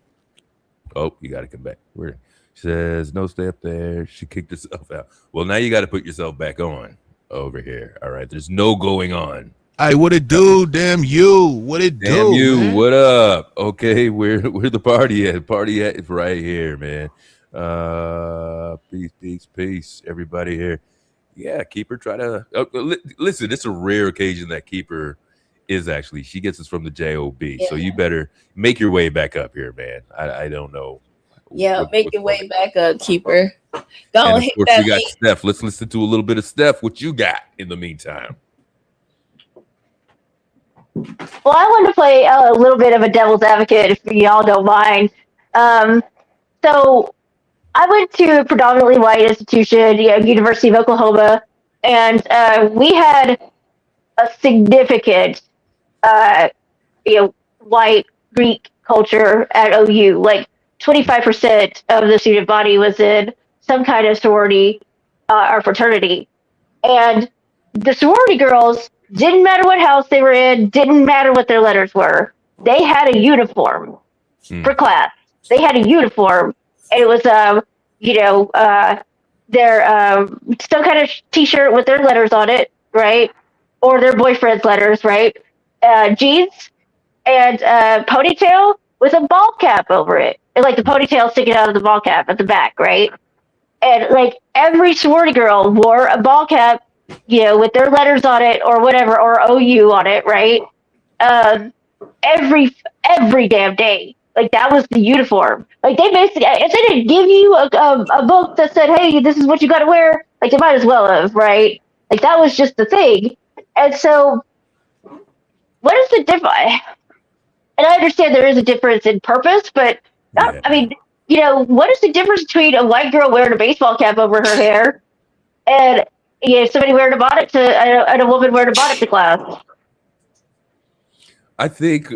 Oh, you got to come back. Where? She says no, stay up there. She kicked herself out. Well, now you got to put yourself back on over here. All right. There's no going on. Hey, what it do? Damn you. What it do? Damn you. Man? What up? Okay. Where the party at? Party at right here, man. Peace. Everybody here. Yeah. Keeper, try to listen. It's a rare occasion that Keeper is actually. She gets us from the JOB. Yeah. So you better make your way back up here, man. I don't know. Yeah, make your way back up, Keeper. Don't hit course, that we got link. Steph. Let's listen to a little bit of Steph. What you got in the meantime? Well, I wanted to play a little bit of a devil's advocate, if y'all don't mind. So I went to a predominantly white institution, University of Oklahoma, and we had a significant, white Greek culture at OU. Like 25% of the student body was in some kind of sorority or fraternity, and the sorority girls. Didn't matter what house they were in, didn't matter what their letters were. They had a uniform for class. They had a uniform. And it was, their some kind of t-shirt with their letters on it, right? Or their boyfriend's letters, right? Jeans and ponytail with a ball cap over it. And, the ponytail sticking out of the ball cap at the back, right? And, every sorority girl wore a ball cap, with their letters on it or whatever, or OU on it, right? Every damn day. That was the uniform. They basically, if they didn't give you a book that said, hey, this is what you got to wear, they might as well have, right? That was just the thing. And so, what is the difference? And I understand there is a difference in purpose, but what is the difference between a white girl wearing a baseball cap over her hair and somebody wearing a bonnet and a woman wearing a bonnet to class? I think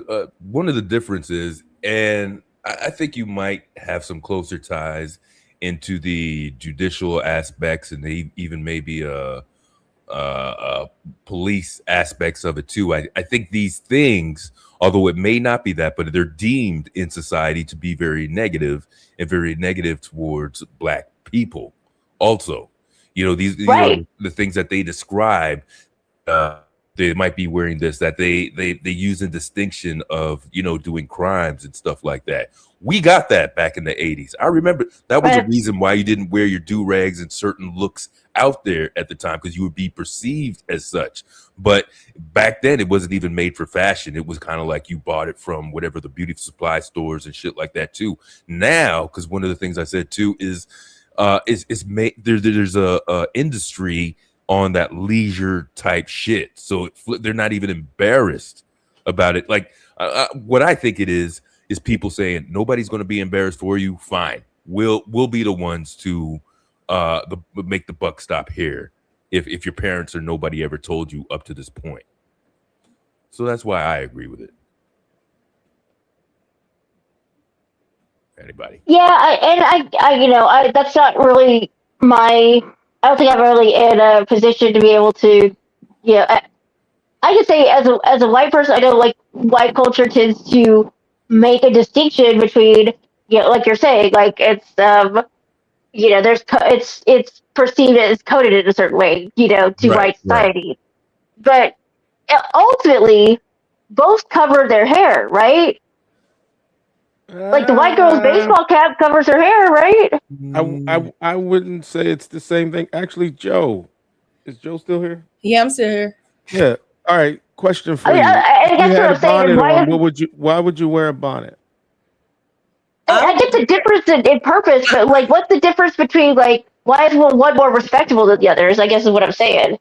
one of the differences, and I think you might have some closer ties into the judicial aspects and even maybe police aspects of it too. I think these things, although it may not be that, but they're deemed in society to be very negative and very negative towards Black people also. These right. are the things that they describe they might be wearing this, that they use a distinction of, you know, doing crimes and stuff like that. We got that back in the 80s. I remember that was a reason why you didn't wear your do-rags and certain looks out there at the time, because you would be perceived as such. But back then it wasn't even made for fashion. It was kind of like you bought it from whatever the beauty supply stores and shit like that too. Now, because one of the things I said too is there's a industry on that leisure type shit, so they're not even embarrassed about it. Like what I think it is people saying nobody's going to be embarrassed for you. Fine, we'll be the ones to make the buck stop here if your parents or nobody ever told you up to this point. So that's why I agree with it. Anybody? Yeah, I that's not really my. I don't think I'm really in a position to be able to, you know. I can say as a white person, I know like white culture tends to make a distinction between, you know, like you're saying, like it's you know, it's perceived as coded in a certain way, you know, to white society, but ultimately both cover their hair, right? Like the white girl's baseball cap covers her hair, right? I wouldn't say it's the same thing. Actually, Joe, is Joe still here? Yeah, I'm still here. Yeah. All right. Question for you. I If guess you what had I'm a saying bonnet is on, why would you wear a bonnet? I get the difference in purpose, but like, what's the difference between like why is one more respectable than the others? I guess is what I'm saying.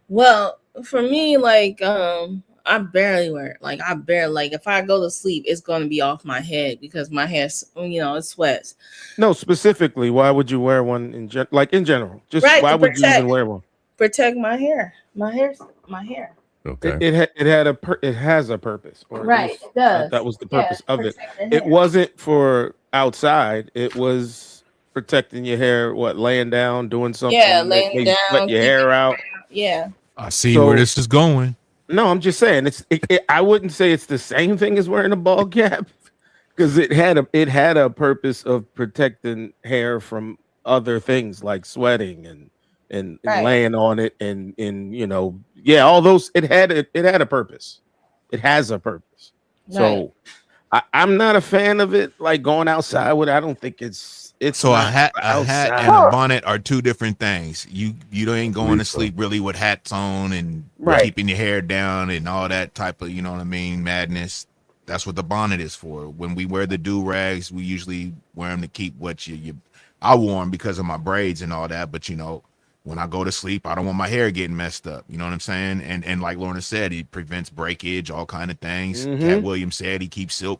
Well, for me, like I barely wear it. Like if I go to sleep, it's gonna be off my head because my hair, you know, it sweats. No, specifically, why would you wear one in general? Just Right, why would you even wear one? Protect my hair. My hair. Okay. It has a purpose. Or Right, it does. That was the purpose of it. protect the It hair. wasn't for outside. It was protecting your hair. What, laying down, doing something? Yeah, that laying makes you down, sweat your hair out. Yeah. I see where this is going. No, I'm just saying I wouldn't say it's the same thing as wearing a ball cap, because it had a purpose of protecting hair from other things like sweating and laying on it and you know, all those. It had a purpose. It has a purpose. So I'm not a fan of it. Like going outside with it, I don't think it's so a not hat outside. and a bonnet are two different things. You ain't going to sleep really with hats on and keeping your hair down and all that type of, you know what I mean, madness. That's what the bonnet is for. When we wear the do-rags, we usually wear them to keep what I wore them because of my braids and all that, but you know, when I go to sleep, I don't want my hair getting messed up. You know what I'm saying? And like Lorna said, it prevents breakage, all kind of things. Cat Williams said he keeps silk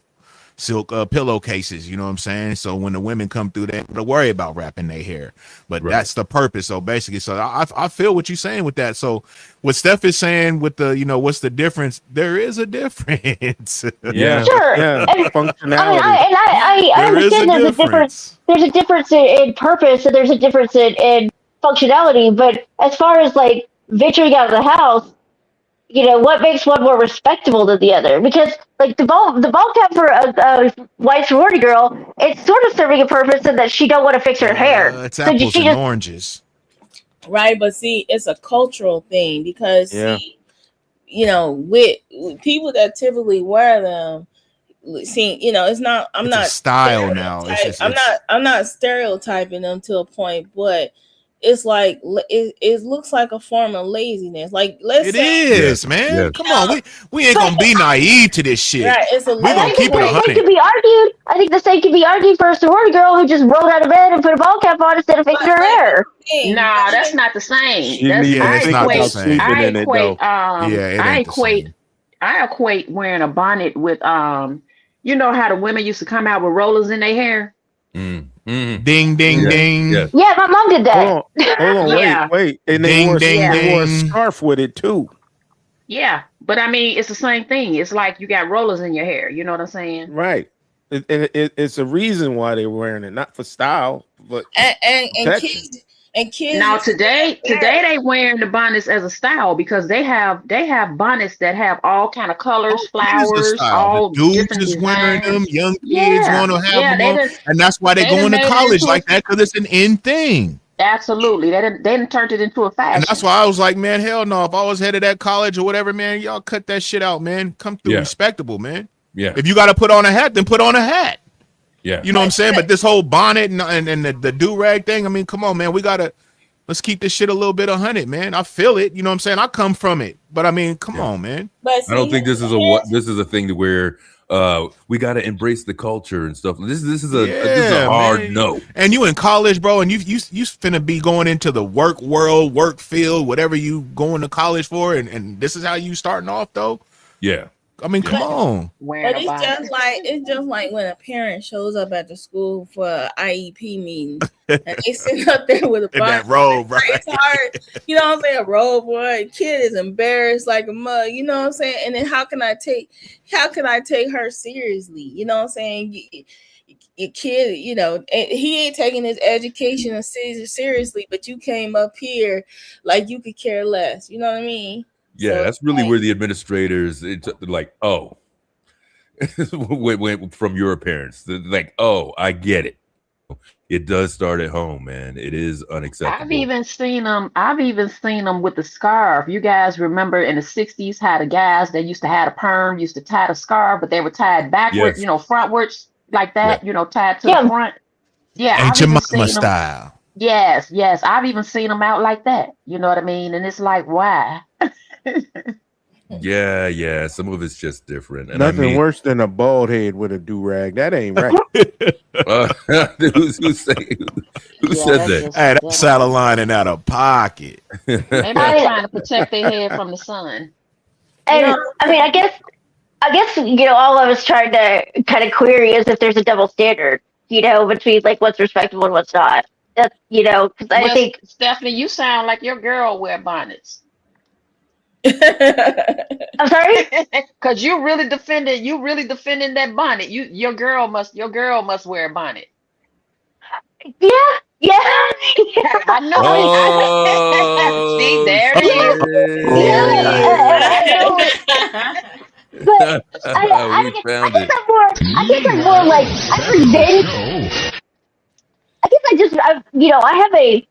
pillowcases, you know what I'm saying? So when the women come through, they don't worry about wrapping their hair, but that's the purpose. So basically, so I feel what you're saying with that. So what Steph is saying with the, you know, what's the difference? There is a difference. Yeah, Sure. yeah. Functionality. I understand there's a difference. There's a difference in purpose, and there's a difference in functionality. But as far as like venturing out of the house, you know, what makes one more respectable than the other? Because like the ball cap for a white sorority girl, it's sort of serving a purpose in that she don't want to fix her hair. It's apples and oranges. Right, but see, it's a cultural thing because see, you know, with people that typically wear them, see, you know, it's not. I'm not style now. I'm not stereotyping them to a point, but it's like it looks like a form of laziness. Like it is, man. Yeah. Come on, we ain't gonna be naive to this shit. Right, we're gonna keep it 100. Could be argued. I think the same could be argued for a sorority girl who just rolled out of bed and put a ball cap on instead of fixing her hair. Nah, that's not the same. It's not the same. I equate wearing a bonnet with you know how the women used to come out with rollers in their hair. Ding ding ding. Yeah, my mom did that. Hold on, wait. And they wore a scarf with it too. Yeah, but I mean, it's the same thing. It's like you got rollers in your hair. You know what I'm saying? Right. It's a reason why they're wearing it, not for style, but and kids. Now today they wearing the bonnets as a style because they have bonnets that have all kind of colors, flowers, all the dudes different is wearing designs. them. Young kids want to have them on, and that's why they go into college like that because it's an in thing. Absolutely. They didn't turn it into a fashion. And that's why I was like, man, hell no. If I was headed at college or whatever, man, y'all cut that shit out, man. Come through respectable, man. Yeah. If you got to put on a hat, then put on a hat. Yeah. You know what I'm saying? But this whole bonnet and the do-rag thing, I mean, come on, man. Let's keep this shit a little bit 100, man. I feel it. You know what I'm saying? I come from it. But I mean, come on, man. But I don't think this is a thing to where we got to embrace the culture and stuff. This is a hard no. And you in college, bro, and you finna be going into the work world, work field, whatever you going to college for, and this is how you starting off though. Yeah. I mean, come on. But it's just like when a parent shows up at the school for an IEP meeting and they sit up there with a in that robe, right? It's hard, you know what I'm saying? A robe, boy, kid is embarrassed like a mug, you know what I'm saying? And then how can I take her seriously? You know what I'm saying? Your kid, you know, he ain't taking his education seriously, but you came up here like you could care less. You know what I mean? Yeah, So that's really where the administrators like, oh, went from your parents. Like, oh, I get it. It does start at home, man. It is unacceptable. I've even seen them with the scarf. You guys remember in the 60s how the guys that used to have a perm used to tie the scarf, but they were tied backwards, you know, frontwards like that, you know, tied to the front. Yeah, Ain't your mama style. Yes, I've even seen them out like that. You know what I mean? And it's like, why? Yeah. Some of it's just different. And nothing worse than a bald head with a do-rag. That ain't right. Who said that? Hey, that's out of line and out of pocket. They might be trying to protect their head from the sun. And I mean, I guess you know, all of us trying to kind of query is if there's a double standard, you know, between like what's respectable and what's not. That's, you know, because I think Stephanie, you sound like your girl wear bonnets. I'm sorry, because you really defending that bonnet. Your girl must wear a bonnet. Yeah. I know. Oh, see, there it is. But I guess I'm more like I resent. I guess I have a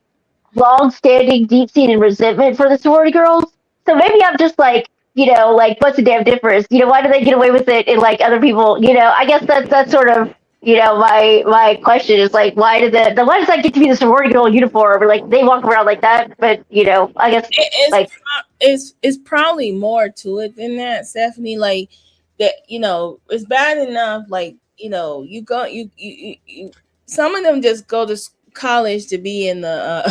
long-standing, deep-seated resentment for the sorority girls. So maybe I'm just like, you know, like, what's the damn difference? You know, why do they get away with it and like other people? You know, I guess that's sort of, you know, my question is like, why does that get to be the sorority girl uniform? Or like they walk around like that? But you know, I guess it's probably more to it than that, Stephanie. Like that, you know, it's bad enough. Like, you know, you some of them just go to college to be in the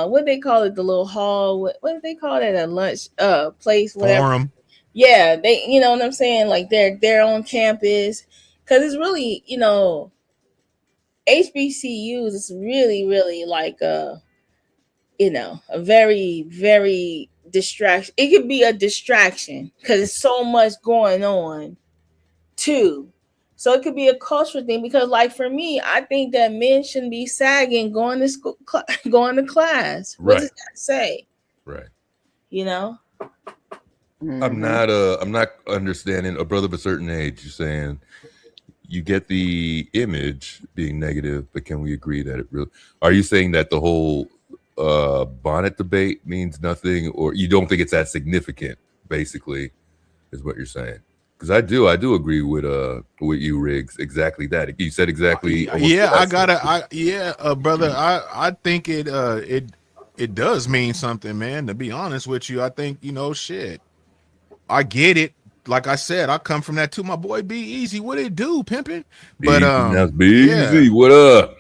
what they call it, the little hall, what do they call it, a lunch place, whatever. Forum. Yeah, they, you know what I'm saying, like they're on campus, because it's really, you know, HBCUs is really like you know, a very, very distraction. It could be a distraction because it's so much going on too. So it could be a cultural thing, because like for me, I think that men shouldn't be sagging going to school, going to class. What does that say? Right. You know? I'm not understanding. A brother of a certain age, you're saying you get the image being negative, but can we agree that it really, are you saying that the whole bonnet debate means nothing, or you don't think it's that significant, basically, is what you're saying? Because I do agree with you, Riggs. Exactly that. You said exactly. Yeah, brother. I think it does mean something, man. To be honest with you, I think, you know, shit. I get it. Like I said, I come from that too. My boy, Be Easy. What it do, pimping? But that's Be Easy. What up?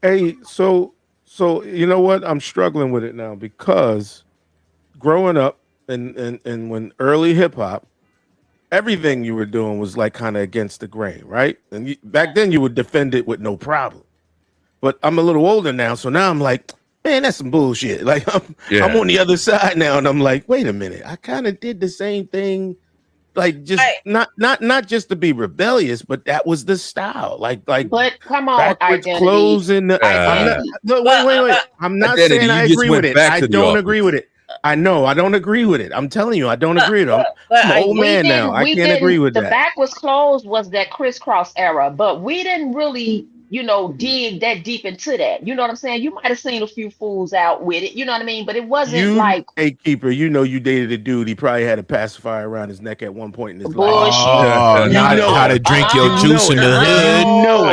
Hey, so you know what? I'm struggling with it now, because growing up and when early hip hop, everything you were doing was like kind of against the grain, right? And back then you would defend it with no problem. But I'm a little older now, so now I'm like, man, that's some bullshit. Like I'm on the other side now, and I'm like, wait a minute, I kind of did the same thing, like just not just to be rebellious, but that was the style. Like. But come on, identity. Clothes in the. Wait. I'm not saying I agree with it. I don't agree with it. I know. I don't agree with it. I'm telling you, I don't agree with it. I'm an old man now. I can't agree with the that. back was closed was that crisscross era, but we didn't really, dig that deep into that. You know what I'm saying? You might have seen a few fools out with it. You know what I mean? But it wasn't like gatekeeper. You dated a dude. He probably had a pacifier around his neck at one point in his life. bullshit. Oh, not how to drink your juice in the hood. No.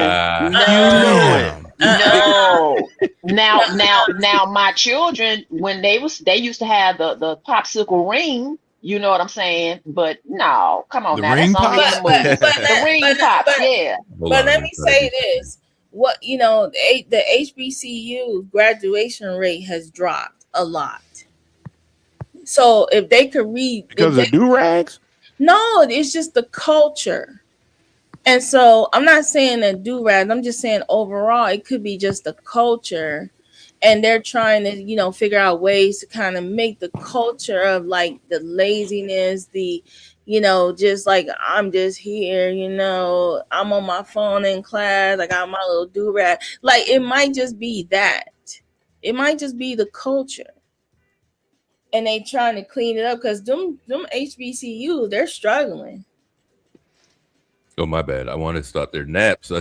Now, my children, when they used to have the popsicle ring. You know what I'm saying? But no, come on now. That's only in the movies. The ring pops, yeah. But let me say this: what the HBCU graduation rate has dropped a lot. So if they could read because of do-rags, no, it's just the culture. And so I'm not saying that do-rags. I'm just saying overall, it could be just the culture. And they're trying to, figure out ways to kind of make the culture of like the laziness, the, just like I'm just here, I'm on my phone in class, I got my little do-rag. Like it might just be that. It might just be the culture. And they trying to clean it up because them HBCUs, they're struggling. Oh, my bad. I want to stop there. Naps.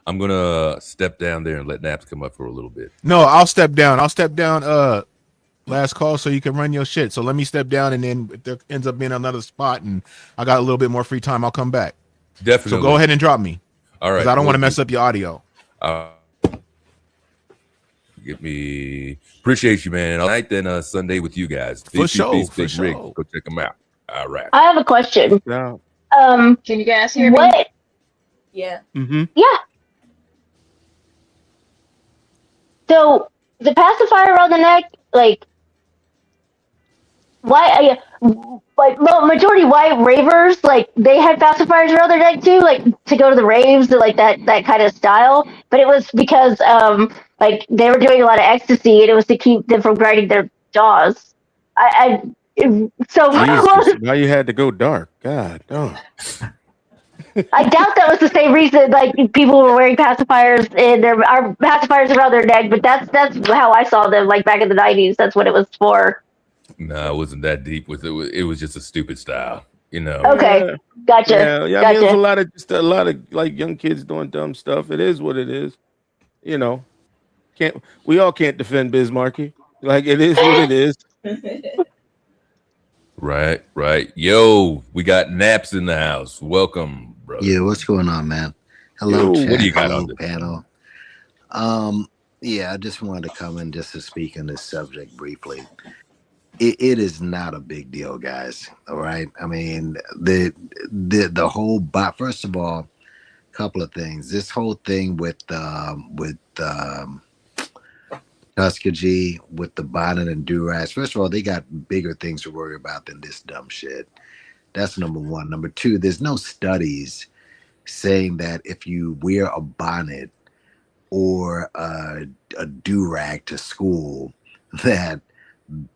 I'm gonna step down there and let Naps come up for a little bit. No, I'll step down. Last call so you can run your shit. So let me step down, and then if there ends up being another spot and I got a little bit more free time, I'll come back. Definitely. So go ahead and drop me. All right. Because I don't want to mess up your audio. Appreciate you, man. All right, then Sunday with you guys. For sure. Big Rig. Go check them out. All right. I have a question. Yeah. Can you guys hear me? Yeah. Mm-hmm. Yeah. So the pacifier around the neck, like, why? Majority white ravers, like, they had pacifiers around their neck too, like, to go to the raves, like that kind of style. But it was because, like, they were doing a lot of ecstasy, and it was to keep them from grinding their jaws. Now you had to go dark. God, no. I doubt that was the same reason. Like people were wearing pacifiers and there are pacifiers around their neck, but that's how I saw them. Like back in the 90s, that's what it was for. No, it wasn't that deep with it. It was just a stupid style, Okay, gotcha. Yeah. I mean, there's a lot of like young kids doing dumb stuff. It is what it is. We all can't defend Bismarcky. Like it is what it is. Right. Yo, we got Naps in the house. Welcome, brother. Yeah, what's going on, man? Hello, Yo, chat. what do you got Hello, on this panel? Yeah, I just wanted to come in just to speak on this subject briefly. It is not a big deal, guys. All right. I mean, the whole first of all, a couple of things. This whole thing with Tuskegee, with the bonnet and do-rags. First of all, they got bigger things to worry about than this dumb shit. That's number one. Number two, there's no studies saying that if you wear a bonnet or a do-rag to school, that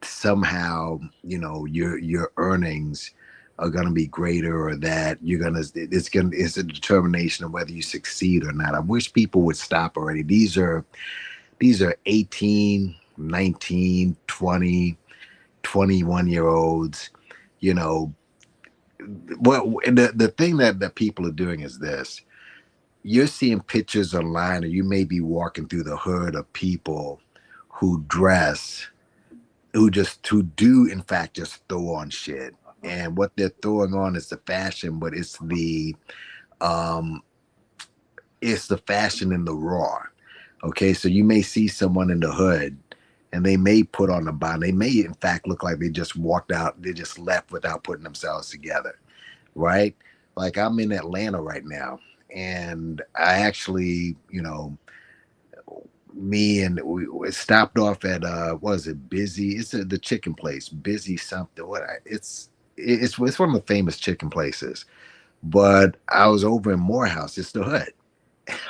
somehow, your earnings are gonna be greater, or that it's a determination of whether you succeed or not. I wish people would stop already. These are 18, 19, 20, 21-year-olds, the thing that people are doing is this. You're seeing pictures online, or you may be walking through the hood of people who do in fact just throw on shit. And what they're throwing on is the fashion, but it's the fashion in the raw. Okay, so you may see someone in the hood and they may put on a bonnet. They may, in fact, look like they just walked out, they just left without putting themselves together, right? Like I'm in Atlanta right now, and I actually, me and we stopped off at, Busy? It's the chicken place, Busy something. It's one of the famous chicken places. But I was over in Morehouse, it's the hood,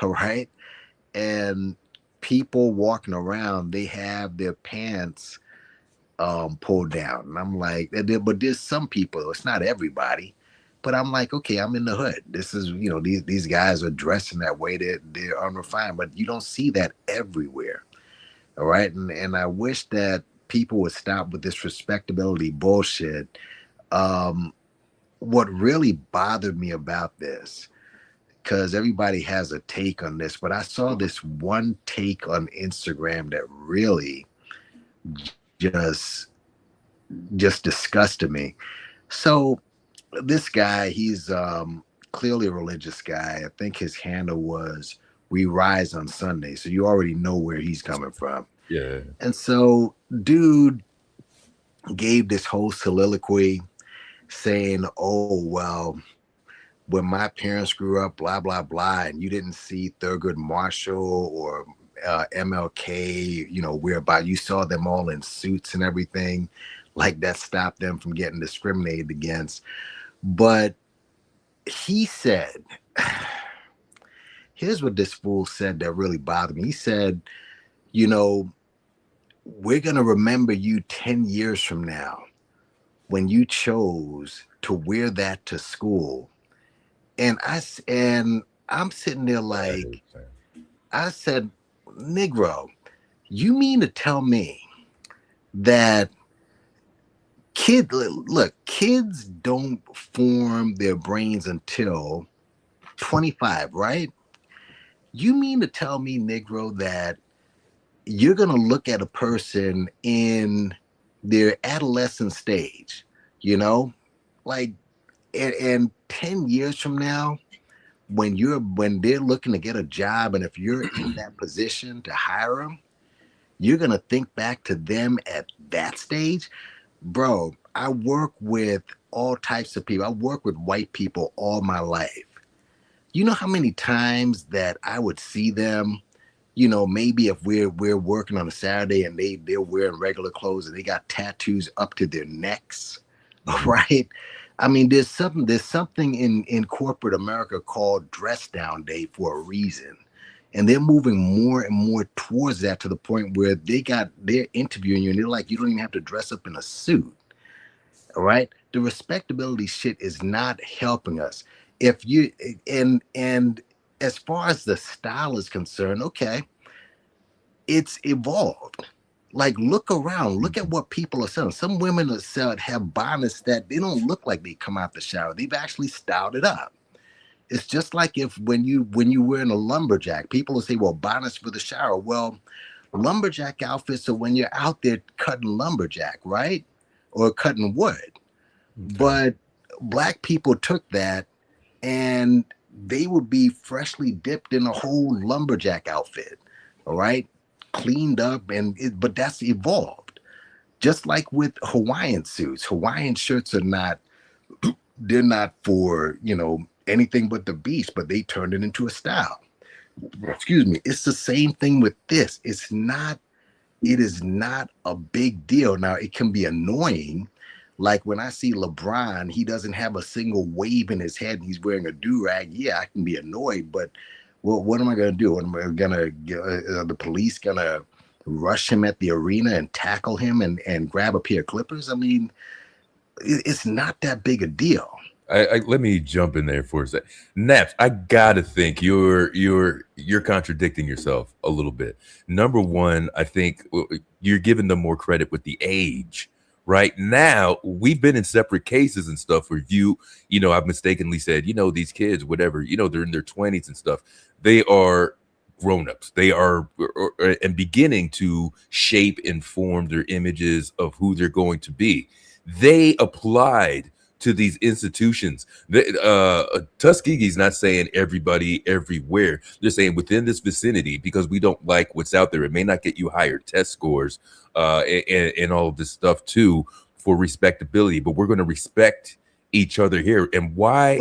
all right? And people walking around, they have their pants pulled down. And I'm like, but there's some people, it's not everybody. But I'm like, okay, I'm in the hood. This is, these guys are dressing that way. They're unrefined, but you don't see that everywhere. All right. And I wish that people would stop with this respectability bullshit. What really bothered me about this, because everybody has a take on this, but I saw this one take on Instagram that really just disgusted me. So this guy, he's clearly a religious guy. I think his handle was "We Rise on Sunday," so you already know where he's coming from. Yeah. And so dude gave this whole soliloquy saying, oh, well, when my parents grew up, blah, blah, blah, and you didn't see Thurgood Marshall or MLK, you know, whereby you saw them all in suits and everything, like that stopped them from getting discriminated against. But he said, here's what this fool said that really bothered me. He said, you know, we're going to remember you 10 years from now when you chose to wear that to school. And I'm sitting there like, I said, Negro, you mean to tell me that kids don't form their brains until 25, right? You mean to tell me, Negro, that you're going to look at a person in their adolescent stage, you know, like, and 10 years from now, when they're looking to get a job, and if you're in that position to hire them, you're going to think back to them at that stage. Bro, I work with all types of people. I work with white people all my life. You know how many times that I would see them, you know, maybe if we're working on a Saturday and they're wearing regular clothes and they got tattoos up to their necks, right? I mean, there's something in corporate America called dress down day for a reason. And they're moving more and more towards that, to the point where they're interviewing you and they're like, you don't even have to dress up in a suit. All right. The respectability shit is not helping us. If you, and as far as the style is concerned, okay, it's evolved. Like, look around, look at what people are selling. Some women have bonnets that they don't look like they come out the shower. They've actually styled it up. It's just like when you wearing a lumberjack, people will say, well, bonnets for the shower. Well, lumberjack outfits are when you're out there cutting lumberjack, right? Or cutting wood. Okay. But Black people took that and they would be freshly dipped in a whole lumberjack outfit, all right? Cleaned up, but that's evolved. Just like with Hawaiian suits. Hawaiian shirts they're not for, you know, anything but the beach, but they turned it into a style. Excuse me. It's the same thing with this. It is not a big deal. Now, it can be annoying. Like when I see LeBron, he doesn't have a single wave in his head and he's wearing a do-rag. Yeah, I can be annoyed, but well, what am I going to do? Am I the police going to rush him at the arena and tackle him and grab a pair of clippers? I mean, it's not that big a deal. Let me jump in there for a sec. Naps, I gotta think you're contradicting yourself a little bit. Number one, I think you're giving them more credit with the age. Right now, we've been in separate cases and stuff where you know, I've mistakenly said, you know, these kids, whatever, you know, they're in their 20s and stuff. They are grown-ups. They are and beginning to shape and form their images of who they're going to be. They applied to these institutions. Tuskegee's not saying everybody everywhere. They're saying within this vicinity, because we don't like what's out there. It may not get you higher test scores and all of this stuff too for respectability, but we're going to respect each other here. And why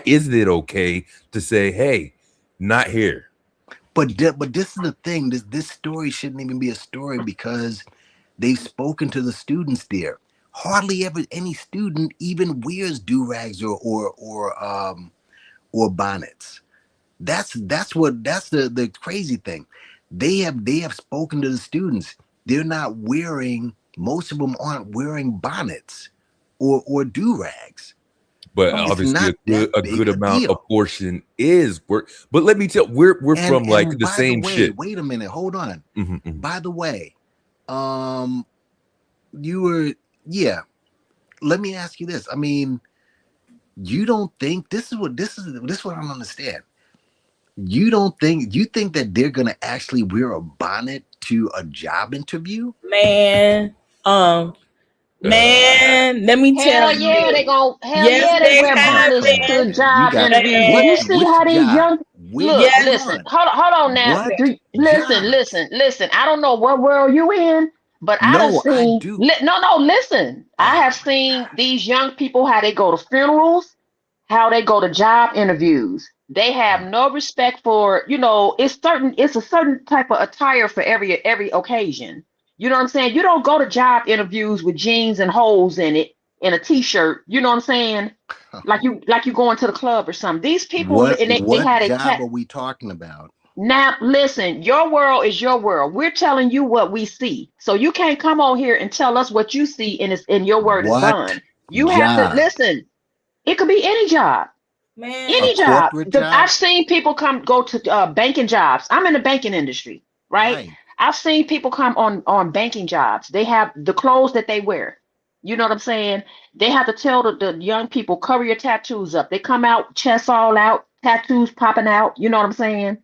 is it okay to say, hey, not here? But this is the thing. This story shouldn't even be a story because they've spoken to the students there. Hardly ever any student even wears do-rags or bonnets. That's the crazy thing. They have spoken to the students. They're not wearing, most of them aren't wearing bonnets or do-rags. But obviously a good amount of portion is work. But let me tell, we're from like the same shit. Wait a minute, hold on. Mm-hmm. By the way, you were, yeah. Let me ask you this. I mean, you don't think this is what I don't understand. You think that they're gonna actually wear a bonnet to a job interview? Man, let me tell Hell yeah, you. they go. Hell Yes, yeah, they they wear have bonnets to been. a job interview. Do Man, you see how these job? young look? Hold Listen, on. hold on now. What job? Listen. I don't know what world you in, but I done No, I seen. do. No. Listen, I have seen these young people how they go to funerals, how they go to job interviews. They have no respect for, it's a certain type of attire for every occasion. You know what I'm saying? You don't go to job interviews with jeans and holes in it and a t-shirt. You know what I'm saying? Like you going to the club or something. These people What and they had a job are we talking about? now listen, your world is your world. We're telling you what we see. So you can't come on here and tell us what you see and your word is What bond. You have to job? listen. It could be any job. Man. A Any job. corporate job? I've seen people go to banking jobs. I'm in the banking industry, right? I've seen people come on banking jobs. They have the clothes that they wear. You know what I'm saying? They have to tell the young people, cover your tattoos up. They come out, chest all out, tattoos popping out. You know what I'm saying?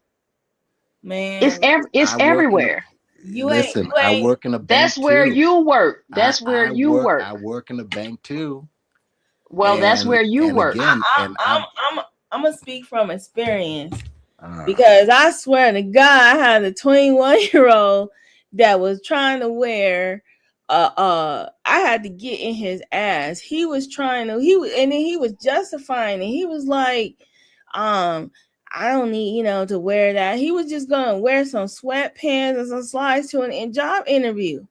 Man, It's everywhere. I work in a bank That's where too. you work. That's where you work. I work in a bank too. Well, that's where you work. Again, I'm gonna speak from experience because I swear to God, I had a 21-year-old that was trying to wear. I had to get in his ass. He was trying to. And then he was justifying it. He was like, I don't need, to wear that. He was just gonna wear some sweatpants and some slides to an job interview.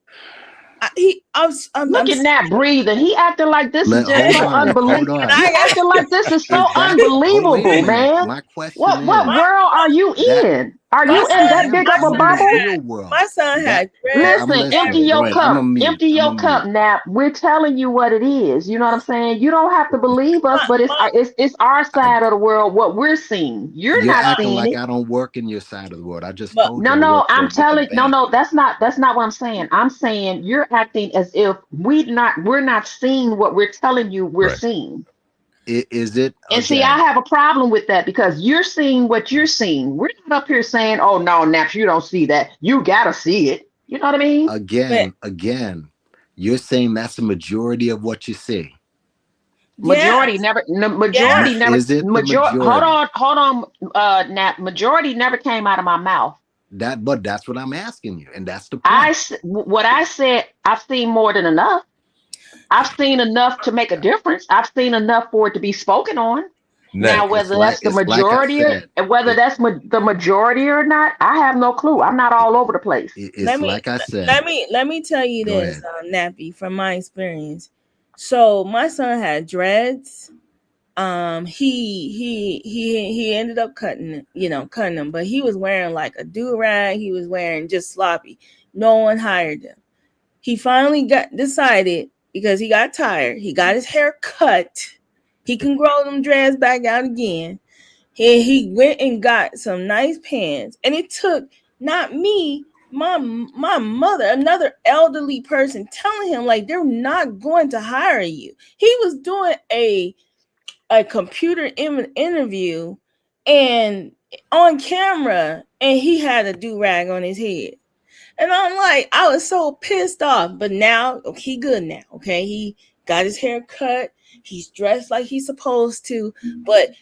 Look at that breathing. He acting like this is just so unbelievable. He acting like this is so unbelievable, man. My question what world are you in? Are you in that big of a bubble? My son had Listen, empty your cup. Empty your cup, Nap. We're telling you what it is. You know what I'm saying? You don't have to believe us, but it's our side of the world, what we're seeing. You're not acting seeing like it. I don't work in your side of the world. I just told you. No, I'm telling that's not what I'm saying. I'm saying you're acting as if we're not seeing what we're telling you we're seeing. Is it? And see, I have a problem with that because you're seeing what you're seeing. We're not up here saying, "Oh no, Naps, you don't see that. You gotta see it." You know what I mean? Again, you're saying that's the majority of what you see. Majority never. Is it the majority? Hold on, Nap. Majority never came out of my mouth. But that's what I'm asking you, and that's the point. What I said, I've seen more than enough. I've seen enough to make a difference. I've seen enough for it to be spoken on. Now, whether that's the majority the majority or not, I have no clue. I'm not all over the place. Like I said. Let me tell you this, Nappy, from my experience. So my son had dreads. He ended up cutting them, but he was wearing like a do-rag. He was wearing just sloppy. No one hired him. He finally decided because he got tired. He got his hair cut. He can grow them dreads back out again. He went and got some nice pants, and it took not me, my mother, another elderly person, telling him like they're not going to hire you. He was doing a computer interview and on camera, and he had a do-rag on his head. And I'm like, I was so pissed off. But now, he good now, okay? He got his hair cut. He's dressed like he's supposed to. But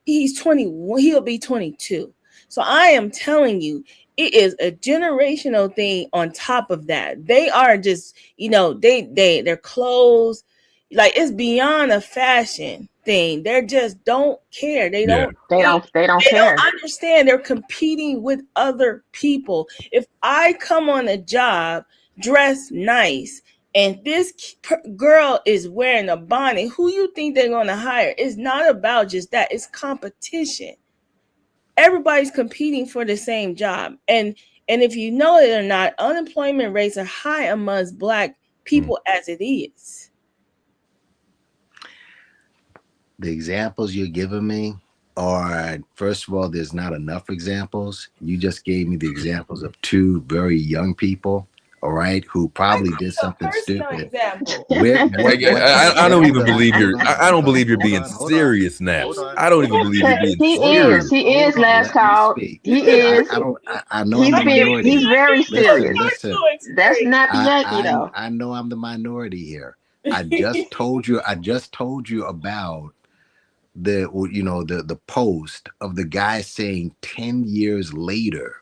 he's 21. He'll be 22. So I am telling you, it is a generational thing on top of that. They are just, their clothes, like it's beyond a fashion thing. They just don't care. They don't care. They don't understand. They're competing with other people. If I come on a job dressed nice and this girl is wearing a bonnet, who you think they're going to hire? It's not about just that. It's competition. Everybody's competing for the same job. And if you know it or not, unemployment rates are high amongst Black people as it is. The examples you're giving me are, first of all, there's not enough examples. You just gave me the examples of two very young people, all right, who probably did something stupid. Example. I don't even believe you're. I don't believe you're being serious, Naps. I don't even believe you're being serious. He is last call. He is. I know I'm the minority. He's very serious. Listen. That's not Yankee though. I know I'm the minority here. I just told you about the post of the guy saying 10 years later,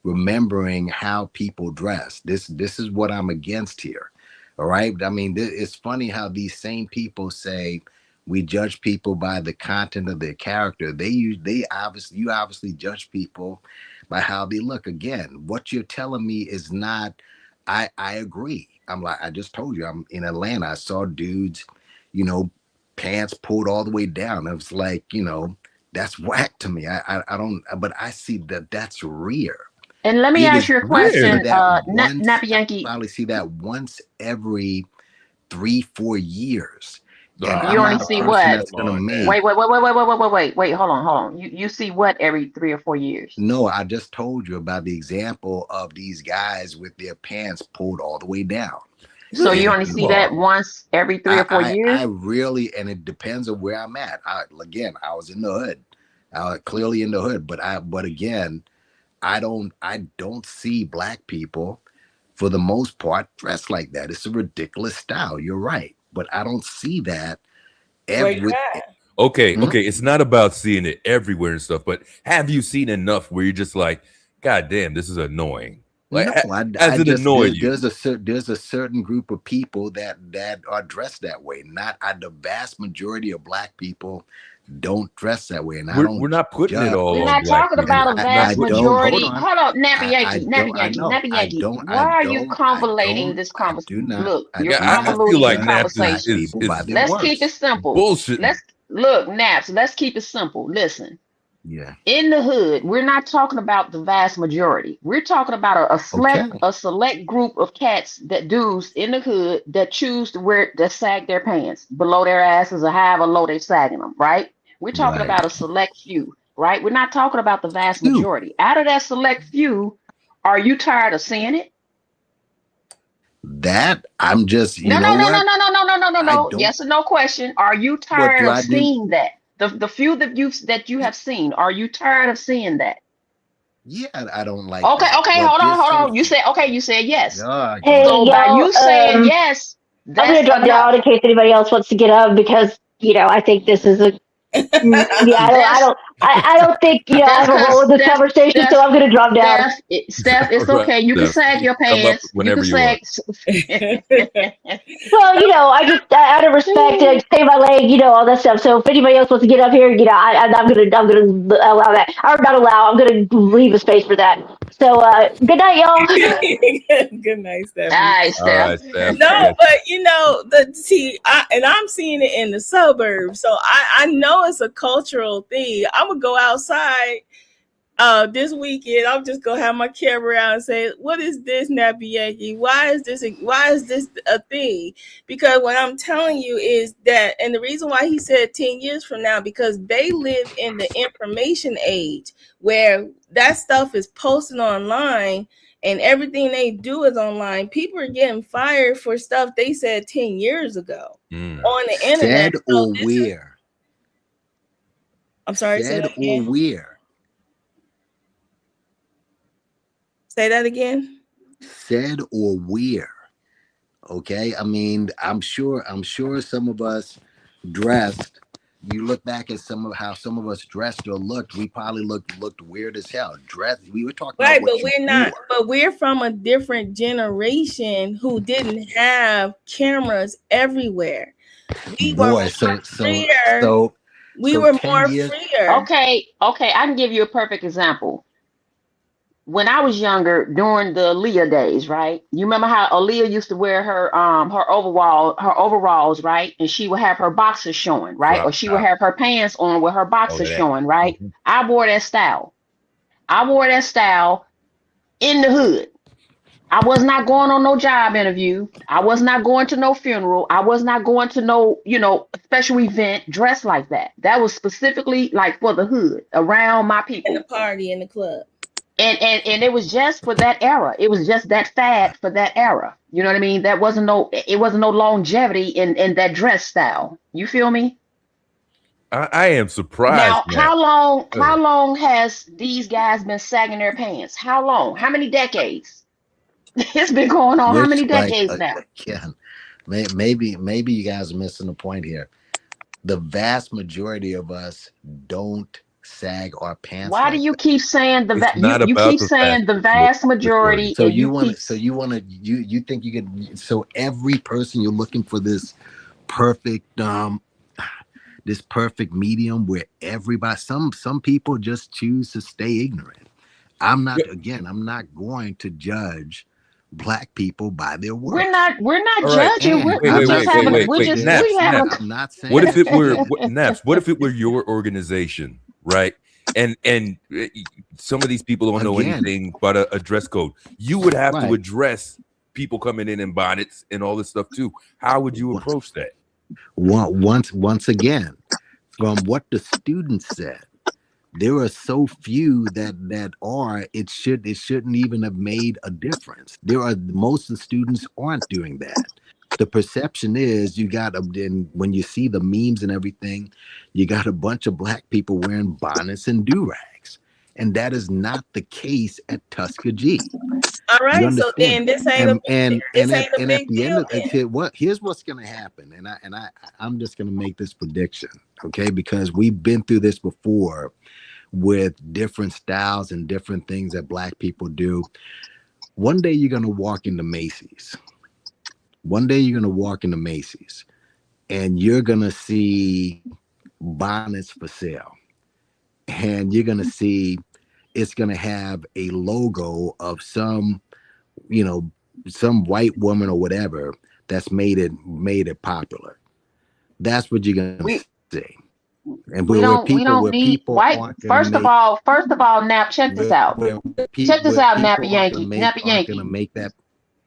remembering how people dress. This is what I'm against here. All right. I mean, it's funny how these same people say we judge people by the content of their character. You obviously judge people by how they look. Again, what you're telling me is not. I agree. I just told you, I'm in Atlanta. I saw dudes, pants pulled all the way down. It was like, that's whack to me. I don't. But I see that's rare. And let me ask you a question, Nappy Yankee. I probably see that once every 3-4 years. You only see what? Wait, hold on. You see what every 3 or 4 years? No, I just told you about the example of these guys with their pants pulled all the way down. So you only see that once every 3 or 4 years? I really, and it depends on where I'm at. I was in the hood, clearly in the hood, but again, I don't see black people, for the most part, dressed like that. It's a ridiculous style. You're right, but I don't see that. Okay, it's not about seeing it everywhere and stuff, but have you seen enough where you're just like, God damn, this is annoying? Like, has it annoyed you? There's a certain group of people that are dressed that way. Not the vast majority of black people don't dress that way, and we're not putting it all. We're not talking about a vast majority. Hold on, Nappy Yankee. Why are you convoluting this conversation? Look, you're convoluting the conversation. Let's keep it simple. Bullshit. Naps. Let's keep it simple. Listen. Yeah. In the hood, we're not talking about the vast majority. We're talking about a select group of dudes in the hood that choose to sag their pants below their asses or however low they're sagging them, right? We're talking about a select few, right? We're not talking about the vast majority. Out of that select few, are you tired of seeing it? That I'm just no. Yes or no question. Are you tired of seeing that? The few that you have seen, are you tired of seeing that? Yeah, I don't like. Okay, that. hold on. You said yes. Hey, so by you saying yes, I'm gonna drop down in case anybody else wants to get up because I think this is a. I don't think I have a role in this conversation, so I'm gonna drop down. Steph, it's okay. You can sag your pants. Whenever you want. Well, I just out of respect, save my leg, all that stuff. So if anybody else wants to get up here, I'm gonna allow that. Or not allow. I'm gonna leave a space for that. So good night, y'all. Good night, Steph. All right, Steph. No, but I'm seeing it in the suburbs, so I know it's a cultural thing. I'm gonna go outside this weekend. I'm just gonna have my camera out and say, "What is this, Nappy Yankee? Why is this a thing?" Because what I'm telling you is that, and the reason why he said 10 years from now, because they live in the information age where that stuff is posted online and everything they do is online. People are getting fired for stuff they said 10 years ago on the internet. Said or where? I'm sorry. Said or where? Say that again. Said or where? Okay. I mean, I'm sure some of us dressed. You look back at how some of us dressed or looked. We probably looked weird as hell. We were talking right, about but we're not. But we're from a different generation who didn't have cameras everywhere. We were more freer. We were more freer. Okay. I can give you a perfect example. When I was younger, during the Aaliyah days, right? You remember how Aaliyah used to wear her overalls, right? And she would have her boxers showing, right? Or she would have her pants on with her boxers showing, right? Mm-hmm. I wore that style in the hood. I was not going on no job interview. I was not going to no funeral. I was not going to no, special event dressed like that. That was specifically like for the hood, around my people. In the party, in the club. And it was just for that era. It was just that fad for that era. You know what I mean? It wasn't no longevity in that dress style. You feel me? I am surprised. Now, how long has these guys been sagging their pants? How long? How many decades? It's been going on how many decades now? Again, maybe you guys are missing the point here. The vast majority of us don't sag our pants. Why do you keep saying you keep saying the vast majority? So you think you could? So every person, you're looking for this perfect medium where everybody. Some people just choose to stay ignorant. I'm not going to judge Black people by their work. We're not judging. Wait. I'm not saying. What if it were Naps? What if it were your organization, right? And some of these people don't know anything but a dress code. You would have to address people coming in bonnets and all this stuff too. How would you approach that? Once again, from what the students said, there are so few that are. It shouldn't even have made a difference. Most of the students aren't doing that. The perception is when you see the memes and everything, you got a bunch of Black people wearing bonnets and do-rags, and that is not the case at Tuskegee. All right, so then this ain't a big deal. Here's what's going to happen, and I'm just going to make this prediction, okay? Because we've been through this before with different styles and different things that Black people do. One day you're going to walk into Macy's. And you're going to see bonnets for sale. And you're going to see it's going to have a logo of some white woman or whatever that's made it popular. That's what you're going to see. And we don't need white. First of all, Nap, check this out. Check this out, Nappy Yankee.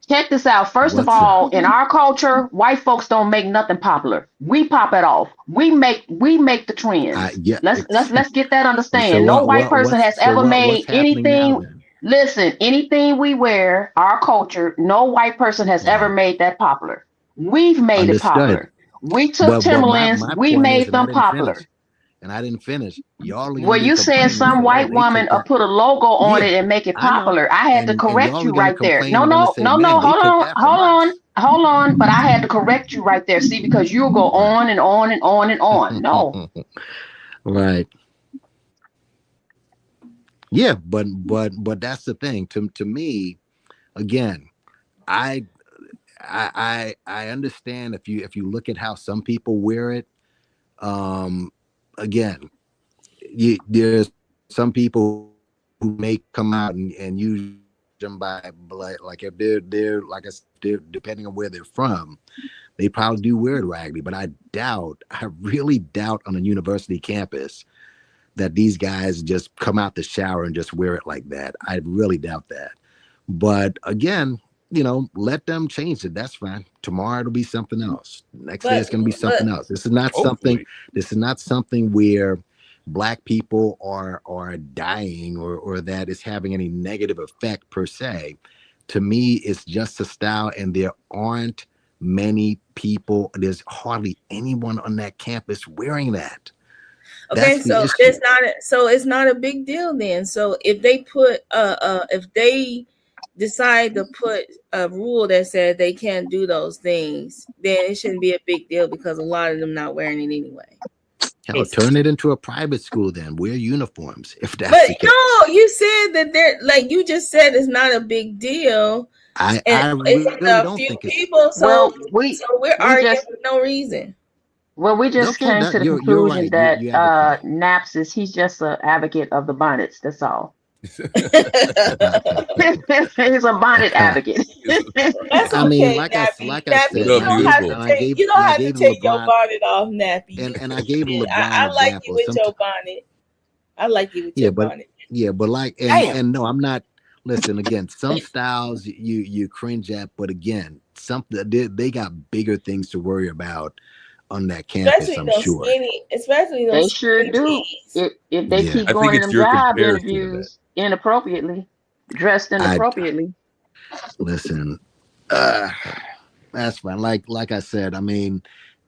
Check this out. First of all, in our culture, white folks don't make nothing popular. We pop it off. We make the trends. Let's get that understanding. No white person has ever made anything. Listen, anything we wear, our culture, no white person has ever made that popular. We've made it popular. We took Timberlands, we made them popular. And I didn't finish. You said some white woman put a logo on it and make it popular. I had to correct you right there. No. Hold on. But I had to correct you right there. See, because you'll go on and on and on and on. No. Right. Yeah, but that's the thing. To me, again, I understand if you look at how some people wear it. Again, there's some people who may come out and use them by like if they're like depending on where they're from, they probably do wear it raggedy. But I really doubt on a university campus that these guys just come out the shower and just wear it like that. I really doubt that. But again, let them change it. That's fine. Tomorrow it'll be something else. Next day it's going to be something else. This is not something where Black people are dying or that is having any negative effect per se. To me, it's just a style, and there aren't many people. There's hardly anyone on that campus wearing that. Okay, so it's not a big deal then. So if they put if they decide to put a rule that said they can't do those things, then it shouldn't be a big deal because a lot of them not wearing it anyway. Hell, turn it into a private school then. Wear uniforms if that's the case. No, you said that they're like you just said it's not a big deal. I really don't think people. So we're arguing for no reason. Well, we just came to the conclusion that Naps he's just an advocate of the bonnets. That's all. He's a bonnet advocate. That's okay, mean, like Nappy. I said, you don't have to take your bonnet off, Nappy. And I gave him LeBron. I like you with your bonnet. I like you with your bonnet. Yeah, but like, and no, I'm not. Listen, again, some styles you cringe at, but again, they got bigger things to worry about on that campus, especially I'm those sure. skinny, especially They those sure skinny do. tees. If they Yeah. keep I think going in it's them your job comparison of that. interviews inappropriately, dressed I inappropriately. listen. That's fine. Like I said, I mean,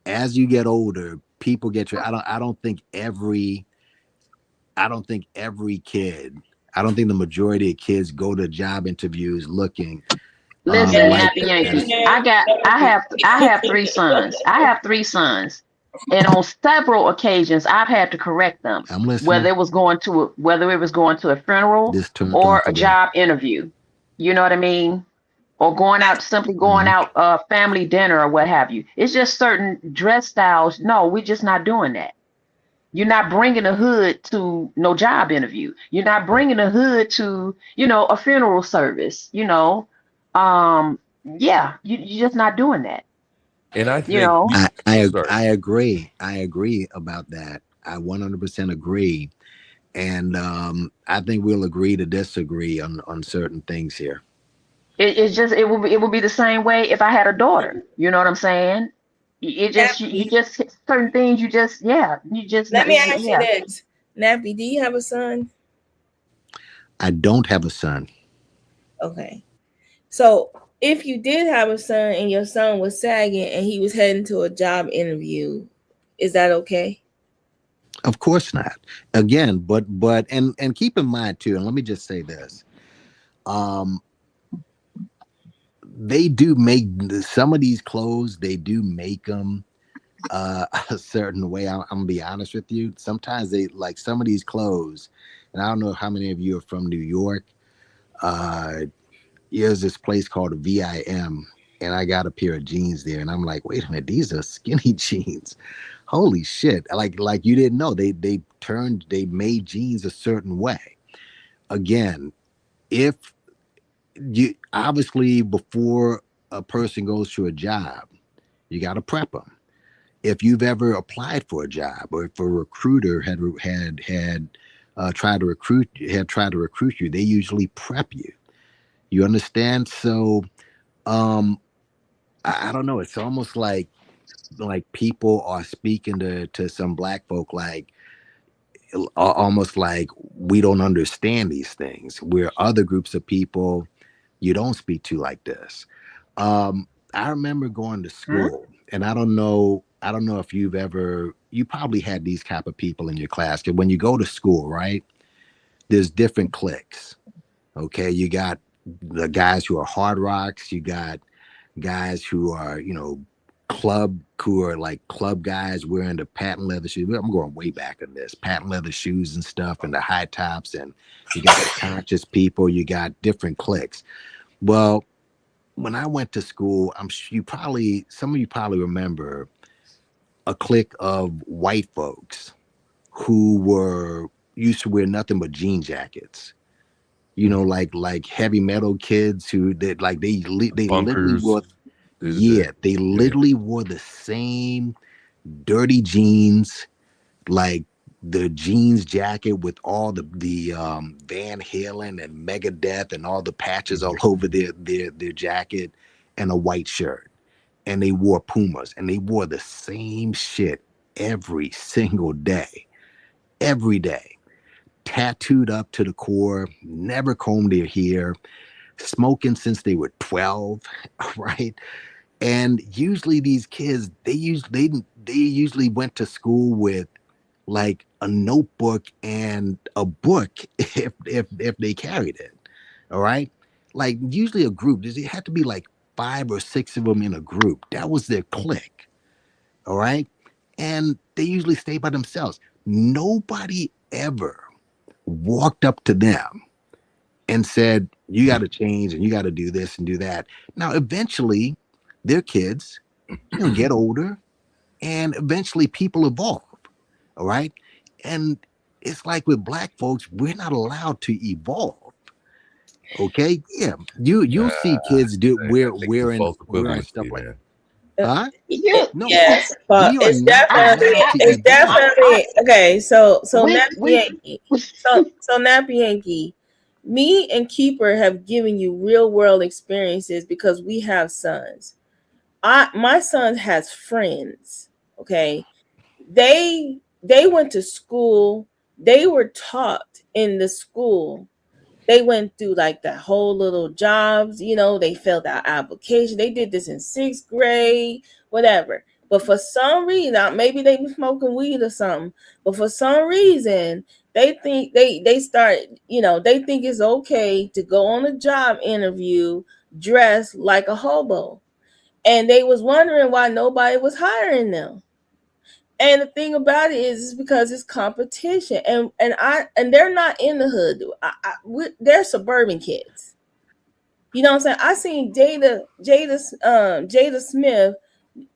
as you get older, people get you. I don't think every kid. I don't think the majority of kids go to job interviews looking Listen, like Nappy that. Yankee. I have three sons. I have three sons. And on several occasions I've had to correct them. I'm listening. Whether it was going to a funeral This turned or off a again. job interview. You know what I mean? Or simply going out family dinner or what have you. It's just certain dress styles. No, we're just not doing that. You're not bringing a hood to no job interview. You're not bringing a hood to, a funeral service, yeah, you're just not doing that. And I think I agree. I agree about that. I 100% agree. And I think we'll agree to disagree on certain things here. It will be the same way if I had a daughter. You know what I'm saying? You just certain things Let me ask you this. Nappy, do you have a son? I don't have a son. Okay. So if you did have a son and your son was sagging and he was heading to a job interview, is that okay? Of course not. Again, but and keep in mind too, and let me just say this. They do make some of these clothes, they do make them a certain way. I'm gonna be honest with you. Sometimes they like some of these clothes, and I don't know how many of you are from New York. There's this place called VIM, and I got a pair of jeans there, and I'm like, wait a minute, these are skinny jeans. Holy shit. Like you didn't know they made jeans a certain way. Again, if you obviously before a person goes to a job, you got to prep them. If you've ever applied for a job, or if a recruiter had tried to recruit you, they usually prep you. You understand? So, I don't know. It's almost like people are speaking to some black folk like almost like we don't understand these things, where other groups of people you don't speak to like this. I remember going to school, and I don't know if you probably had these type of people in your class, because when you go to school, right, there's different cliques. Okay, you got the guys who are hard rocks, you got guys who are club guys wearing the patent leather shoes. I'm going way back on this, patent leather shoes and stuff, and the high tops, and you got the conscious people, you got different cliques. Well, when I went to school, I'm sure some of you probably remember a clique of white folks who used to wear nothing but jean jackets. Like heavy metal kids who they literally wore. Yeah, they literally wore the same dirty jeans, like the jeans jacket with all the Van Halen and Megadeth and all the patches all over their jacket, and a white shirt. And they wore Pumas, and they wore the same shit every single day. Every day. Tattooed up to the core, never combed their hair, smoking since they were 12, right? And usually these kids, they usually went to school with like a notebook and a book if they carried it. All right. Like usually a group, it had to be like 5 or 6 of them in a group. That was their clique. All right. And they usually stay by themselves. Nobody ever walked up to them and said, you got to change and you got to do this and do that. Now, eventually their kids get older, and eventually people evolve. All right. And it's like with black folks, we're not allowed to evolve. Okay. Yeah. You'll see kids wearing stuff like that. Huh? Yes, but it's definitely okay. So Nappy Yankee, me and Keeper have given you real world experiences because we have sons. My son has friends, Okay, they went to school. They were taught in the school. They went through like the whole little jobs, they filled out application. They did this in 6th grade, whatever. But for some reason, maybe they were smoking weed or something, but for some reason, they think they start, they think it's okay to go on a job interview dressed like a hobo. And they was wondering why nobody was hiring them. And the thing about it is because it's competition, and they're not in the hood. They're suburban kids. You know what I'm saying? I seen Jada Smith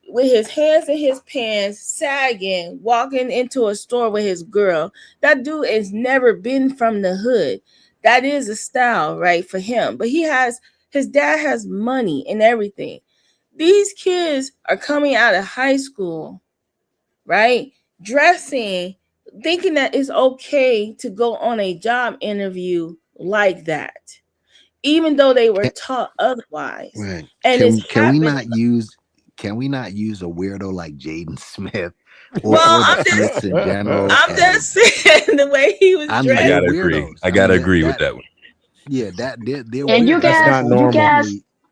with his hands in his pants, sagging, walking into a store with his girl. That dude has never been from the hood. That is a style, right, for him. But his dad has money and everything. These kids are coming out of high school, right? Dressing, thinking that it's okay to go on a job interview like that, even though they were taught otherwise. Right. And can we not use a weirdo like Jaden Smith or I'm the Smiths in general? I'm just saying the way he was dressed. I gotta agree with that one. Yeah, they're and weird.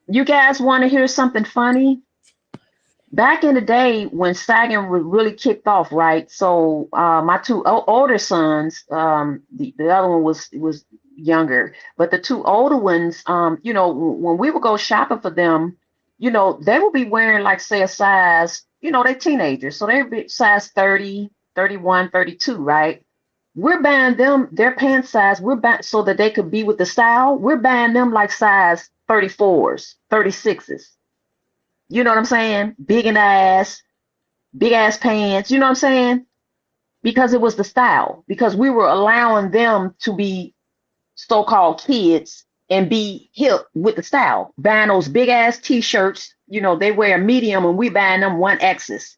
you guys want to hear something funny? Back in the day when sagging really kicked off, right? So my two older sons, the other one was younger, but the two older ones, when we would go shopping for them, they would be wearing like, say, a size, they're teenagers, so they'd be size 30, 31, 32, right? We're buying them their pant size, so that they could be with the style. We're buying them like size 34s, 36s. You know what I'm saying? Big ass pants. You know what I'm saying? Because it was the style. Because we were allowing them to be so-called kids and be hip with the style. Buying those big ass t-shirts. They wear a medium and we buying them 1X's.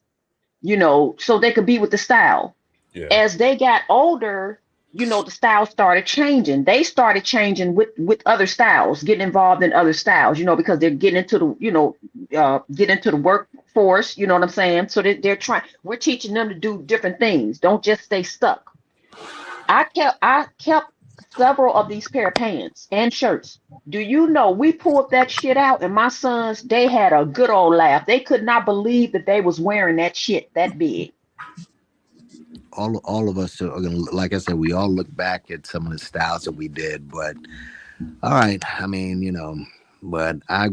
So they could be with the style. Yeah. As they got older, the style started changing. They started changing with other styles, getting involved in other styles, because they're getting into the workforce, you know what I'm saying? So we're teaching them to do different things. Don't just stay stuck. I kept several of these pair of pants and shirts. Do you know we pulled that shit out and my sons, they had a good old laugh. They could not believe that they was wearing that shit that big. All of us are gonna, like I said, we all look back at some of the styles that we did, but all right, I mean, but I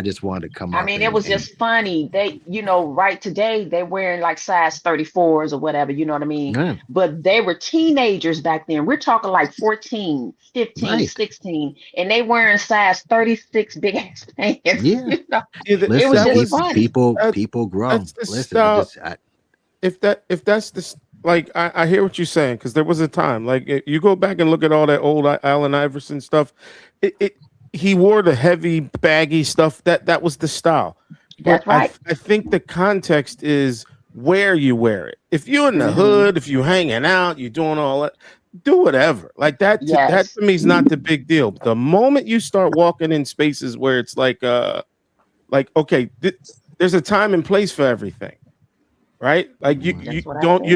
just wanted to come up. I mean, it was just funny. They, right today they're wearing like size 34s or whatever, you know what I mean? Yeah. But they were teenagers back then. We're talking like 14, 15, right. 16, and they wearing size 36 big ass pants. Yeah. It was just funny. People grow. Listen, if that's the like, I hear what you're saying, because there was a time, like, you go back and look at all that old Allen Iverson stuff, he wore the heavy, baggy stuff. That was the style. That's right. I think the context is where you wear it. If you're in the hood, if you're hanging out, you're doing all that, do whatever. Like that, that to me is not the big deal. The moment you start walking in spaces where it's like okay, there's a time and place for everything. Right, like you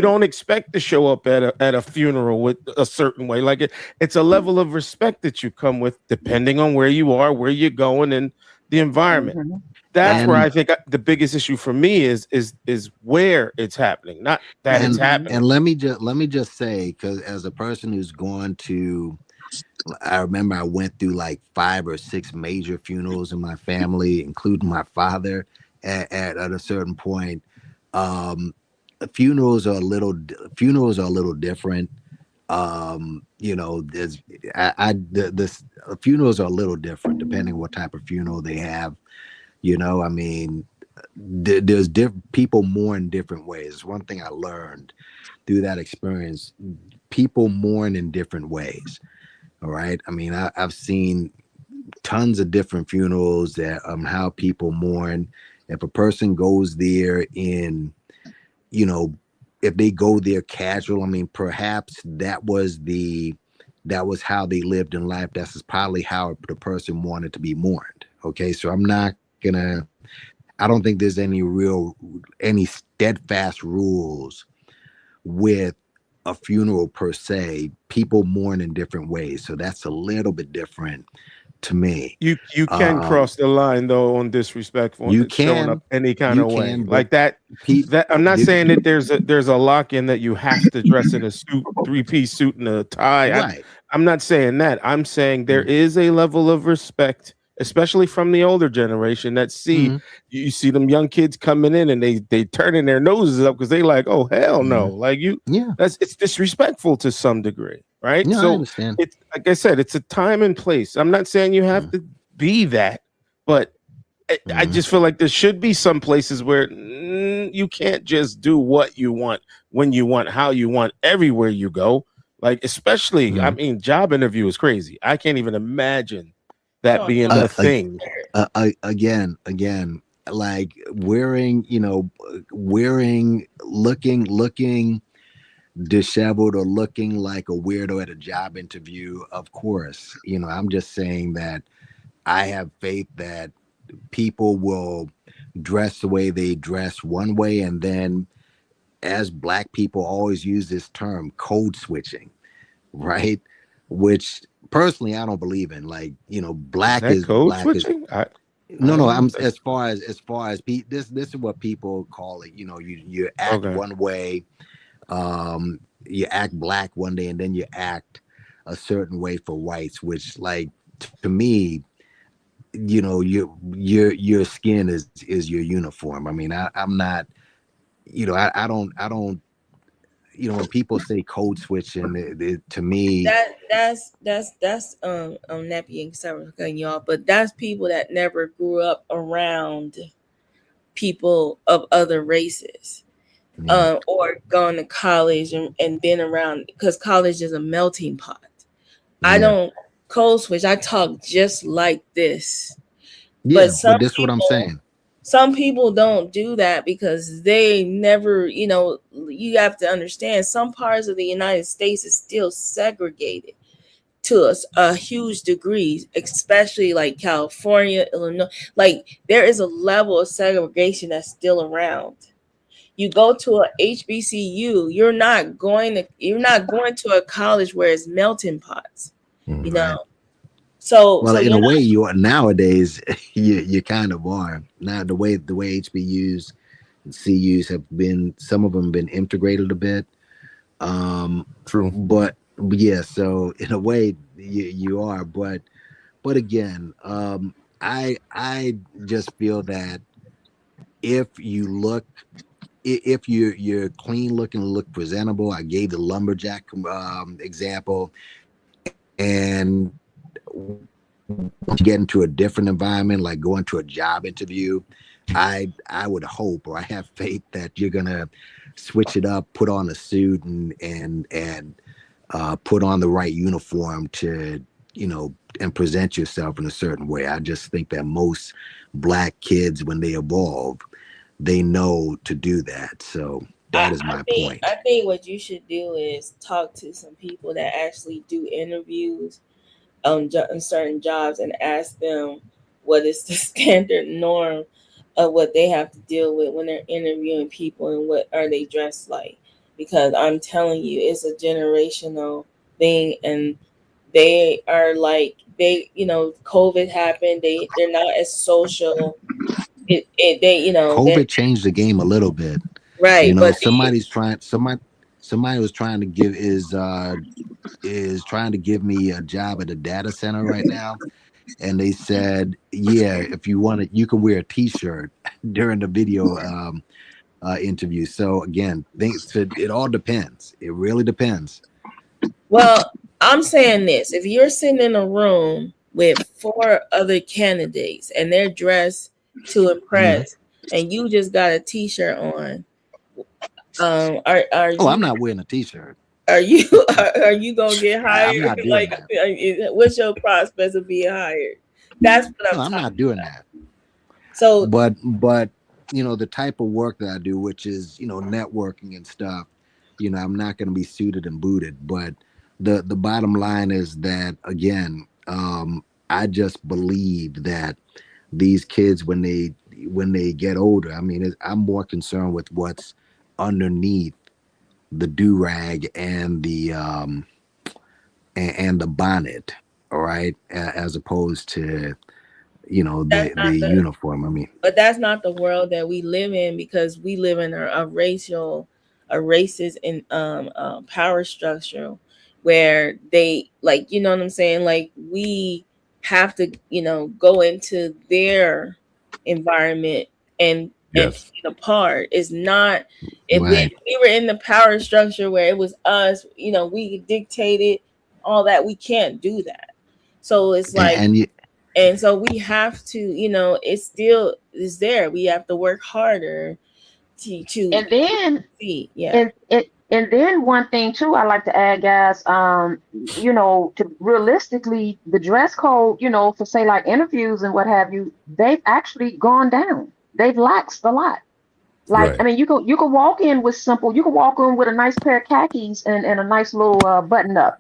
don't expect to show up at a funeral with a certain way. Like it's a level of respect that you come with, depending on where you are, where you're going, and the environment. That's where I think the biggest issue for me is where it's happening, not that it's happening. And let me just say, because as a person who's gone to, I remember I went through like 5 or 6 major funerals in my family, including my father. At a certain point. Funerals are a little different. Funerals are a little different depending what type of funeral they have. I mean, there's people mourn different ways. One thing I learned through that experience, people mourn in different ways. All right. I mean, I've seen tons of different funerals that how people mourn. If a person goes there in, if they go there casual, I mean, perhaps that was how they lived in life. That's probably how the person wanted to be mourned. Okay. So I don't think there's any steadfast rules with a funeral per se. People mourn in different ways, so that's a little bit different to me. You can cross the line though on disrespectful. You showing can, up any kind you of way can, like but that. That I'm not saying that there's a lock in that you have to dress in a suit, 3-piece suit and a tie. Right. I'm not saying that. I'm saying there is a level of respect, especially from the older generation, that you see them young kids coming in and they turning their noses up because they like, oh hell no, like it's disrespectful to some degree, right? No, so I understand. it's like I said, it's a time and place. I'm not saying you have to be that, but I just feel like there should be some places where you can't just do what you want, when you want, how you want, everywhere you go. Like, especially, I mean, job interview is crazy. I can't even imagine that being a thing. Again, like looking disheveled or looking like a weirdo at a job interview. Of course, I'm just saying that I have faith that people will dress the way they dress one way, and then, as Black people always use this term, code switching, right? Which personally I don't believe in. Like, black is code black switching? No, I'm as far as this is what people call it. You act one way, you act Black one day, and then you act a certain way for whites, which, like, to me, your skin is your uniform. I mean, I'm not, I don't, when people say code switching, to me, that's Nappy and Sarah cutting you off, but that's people that never grew up around people of other races, or gone to college and been around, because college is a melting pot. I don't code switch. I talk just like this. But this is what I'm saying. Some people don't do that because they never, you have to understand, some parts of the United States is still segregated to a huge degree, especially like California, Illinois. Like, there is a level of segregation that's still around. You go to a HBCU, you're not going to a college where it's melting pots, So, in a way, you are nowadays. You kind of are now. The way HBUs and CUs have been, some of them have been integrated a bit. True, but yeah. So in a way, you are. But again, I just feel that if you're clean looking, look presentable. I gave the lumberjack example, and once you get into a different environment, like going to a job interview, I would hope, or I have faith, that you're gonna switch it up, put on a suit, and put on the right uniform to, and present yourself in a certain way. I just think that most Black kids, when they evolve, they know to do that. So that is my point. I think what you should do is talk to some people that actually do interviews on certain jobs and ask them what is the standard norm of what they have to deal with when they're interviewing people, and what are they dressed like. Because I'm telling you, it's a generational thing, and they are like, COVID happened, they're not as social. COVID changed the game a little bit, right? But somebody was trying to give is trying to give me a job at a data center right now, and they said, if you want it, you can wear a t-shirt during the video interview. So again, it all depends. It really depends. Well, I'm saying this: if you're sitting in a room with 4 other candidates and they're dressed to impress, and you just got a t-shirt on, I'm not wearing a t-shirt. Are you gonna get hired? I'm not doing that. What's your prospects of being hired? That's what I'm not doing that. So, but the type of work that I do, which is networking and stuff, I'm not going to be suited and booted. But the bottom line is that, again, I just believe that these kids, when they when they get older. I mean, I'm more concerned with what's underneath the do-rag and the bonnet, all right, as opposed to the uniform. I mean, but that's not the world that we live in, because we live in a racist and power structure where they, like, you know what I'm saying, like, we have to go into their environment and play a part. It's not, if we were in the power structure where it was us, we dictated all that, we can't do that. So it's like, and so we have to, it's there. We have to work harder to and then see. Yeah. And then one thing too, I like to add, guys, to realistically, the dress code, for say like interviews and what have you, they've actually gone down. They've laxed a lot. Like, I mean, you can walk in with a nice pair of khakis and a nice little button up,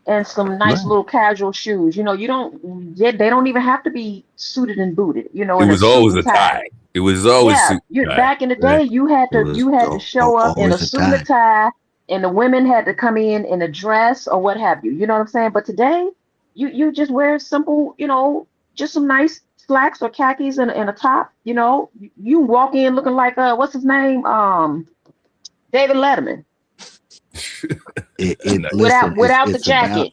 and some nice little casual shoes. They don't even have to be suited and booted, It was always a tie. It was always back in the day, you had to show up in a suit and a tie, and the women had to come in a dress or what have you. You know what I'm saying? But today, you just wear simple, just some nice slacks or khakis and a top. You walk in looking like what's his name, David Letterman. Without the jacket,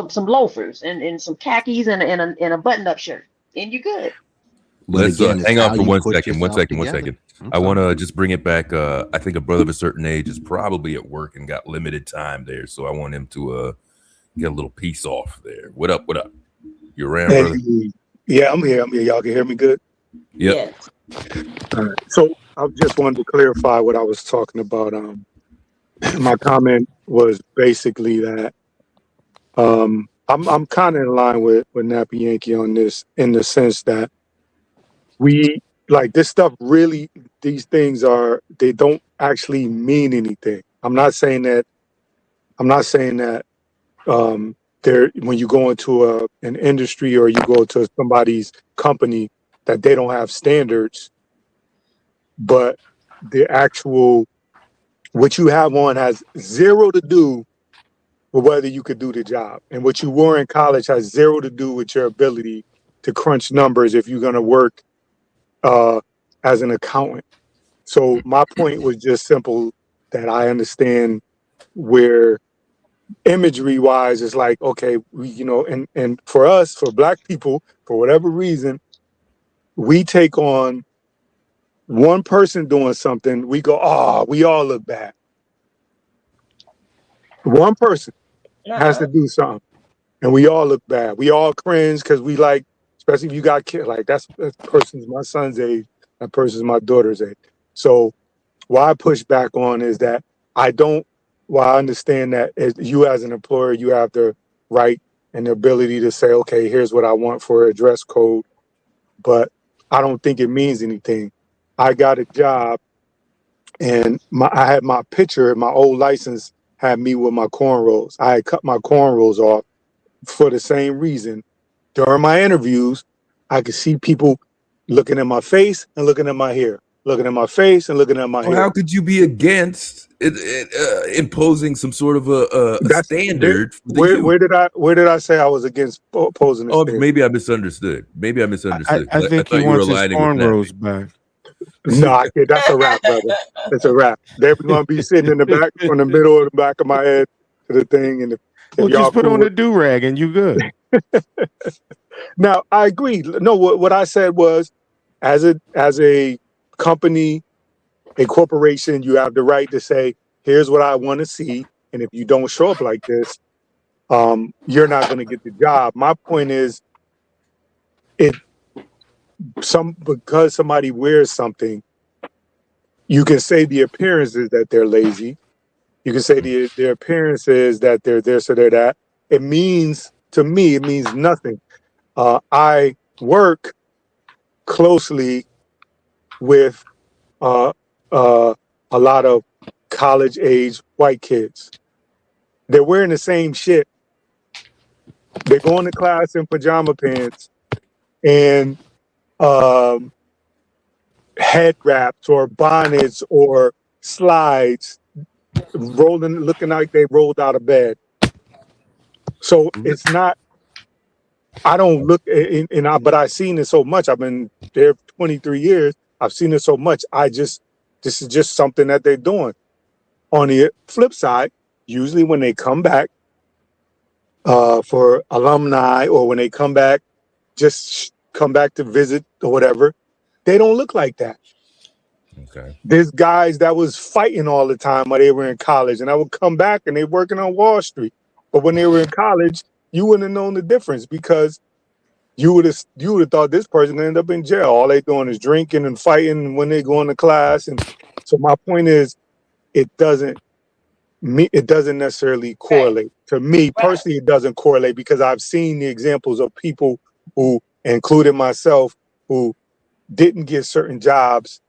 some loafers and some khakis and a button-up shirt, and you're good. Let's hang on for 1 second. 1 second. 1 second. I want to just bring it back. I think a brother of a certain age is probably at work and got limited time there, so I want him to get a little piece off there. What up? What up? You around, brother? Yeah, I'm here. Y'all can hear me good? Yep. All right. So I just wanted to clarify what I was talking about. My comment was basically that I'm kind of in line with Nappy Yankee on this, in the sense that we like this stuff. Really, these things they don't actually mean anything. I'm not saying that when you go into an industry or you go to somebody's company that they don't have standards, but the actual what you have on has zero to do with whether you could do the job. And what you wore in college has zero to do with your ability to crunch numbers if you're going to work as an accountant. So my point was just simple, that I understand where imagery wise it's like, okay, and for us, for Black people, for whatever reason, we take on one person doing something, we go, oh, we all look bad. One person has to do something, and we all look bad. We all cringe because we like, especially if you got kids, like that person's my son's age, that person's my daughter's age. So what I push back on is that I understand that you as an employer, you have the right and the ability to say, okay, here's what I want for a dress code, but I don't think it means anything. I got a job, and I had my picture, my old license had me with my cornrows. I had cut my cornrows off for the same reason. During my interviews, I could see people looking at my face and looking at my hair, looking at my face and looking at my hair. How could you be against imposing some sort of a standard? Where did I say I was against posing a standard? Maybe I misunderstood. I think he wants his cornrows back. No, that's a wrap, brother. It's a wrap. They're going to be sitting in the back, from the middle of the back of my head to the thing. And well, just put on a do-rag and you good. Now, I agree. No, what I said was, as a company, a corporation, you have the right to say, here's what I want to see. And if you don't show up like this, you're not going to get the job. My point is, because somebody wears something, you can say the appearance is that they're lazy. You can say their appearance is that they're this or they're that. To me, it means nothing. I work closely with a lot of college-age white kids. They're wearing the same shit. They're going to class in pajama pants, and head wraps or bonnets or slides rolling, looking like they rolled out of bed. So it's not, I don't look but I've seen it so much. I've been there 23 years. I've seen it so much. This is just something that they're doing. On the flip side, usually when they come back for alumni or when they come back, just come back to visit or whatever, they don't look like that. Okay. There's guys that was fighting all the time while they were in college, and I would come back and they working on Wall Street. But when they were in college, you wouldn't have known the difference because you would have thought this person gonna end up in jail. All they doing is drinking and fighting when they go into class. And so my point is, it doesn't necessarily correlate. To me personally, it doesn't correlate because I've seen the examples of people who, including myself, who didn't get certain jobs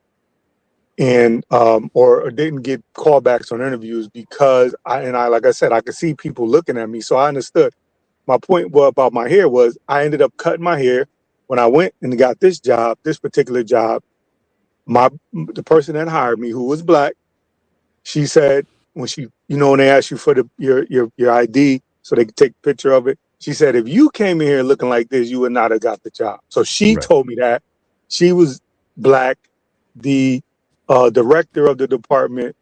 and or didn't get callbacks on interviews because I like I said, I could see people looking at me, so I understood. My point about my hair was I ended up cutting my hair when I went and got this job, this particular job. The person that hired me, who was black, she said when when they ask you for your ID so they could take a picture of it, she said if you came in here looking like this, you would not have got the job. So she told me that. She was black. The director of the department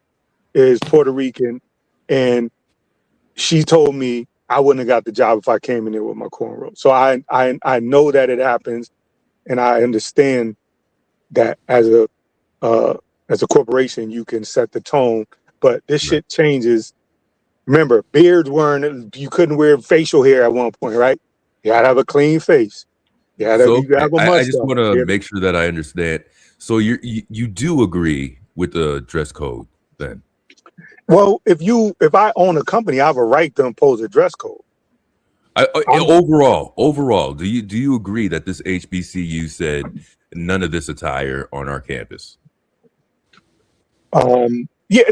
is Puerto Rican, and she told me I wouldn't have got the job if I came in there with my cornrows. So I know that it happens, and I understand that as a corporation you can set the tone, but this shit changes. Remember, beards you couldn't wear facial hair at one point, right? You gotta have a clean face. You gotta have a mustache. I just want to make sure that I understand. So you do agree with the dress code then? Well, if I own a company, I have a right to impose a dress code. Overall, do you agree that this HBCU said none of this attire on our campus? Yeah.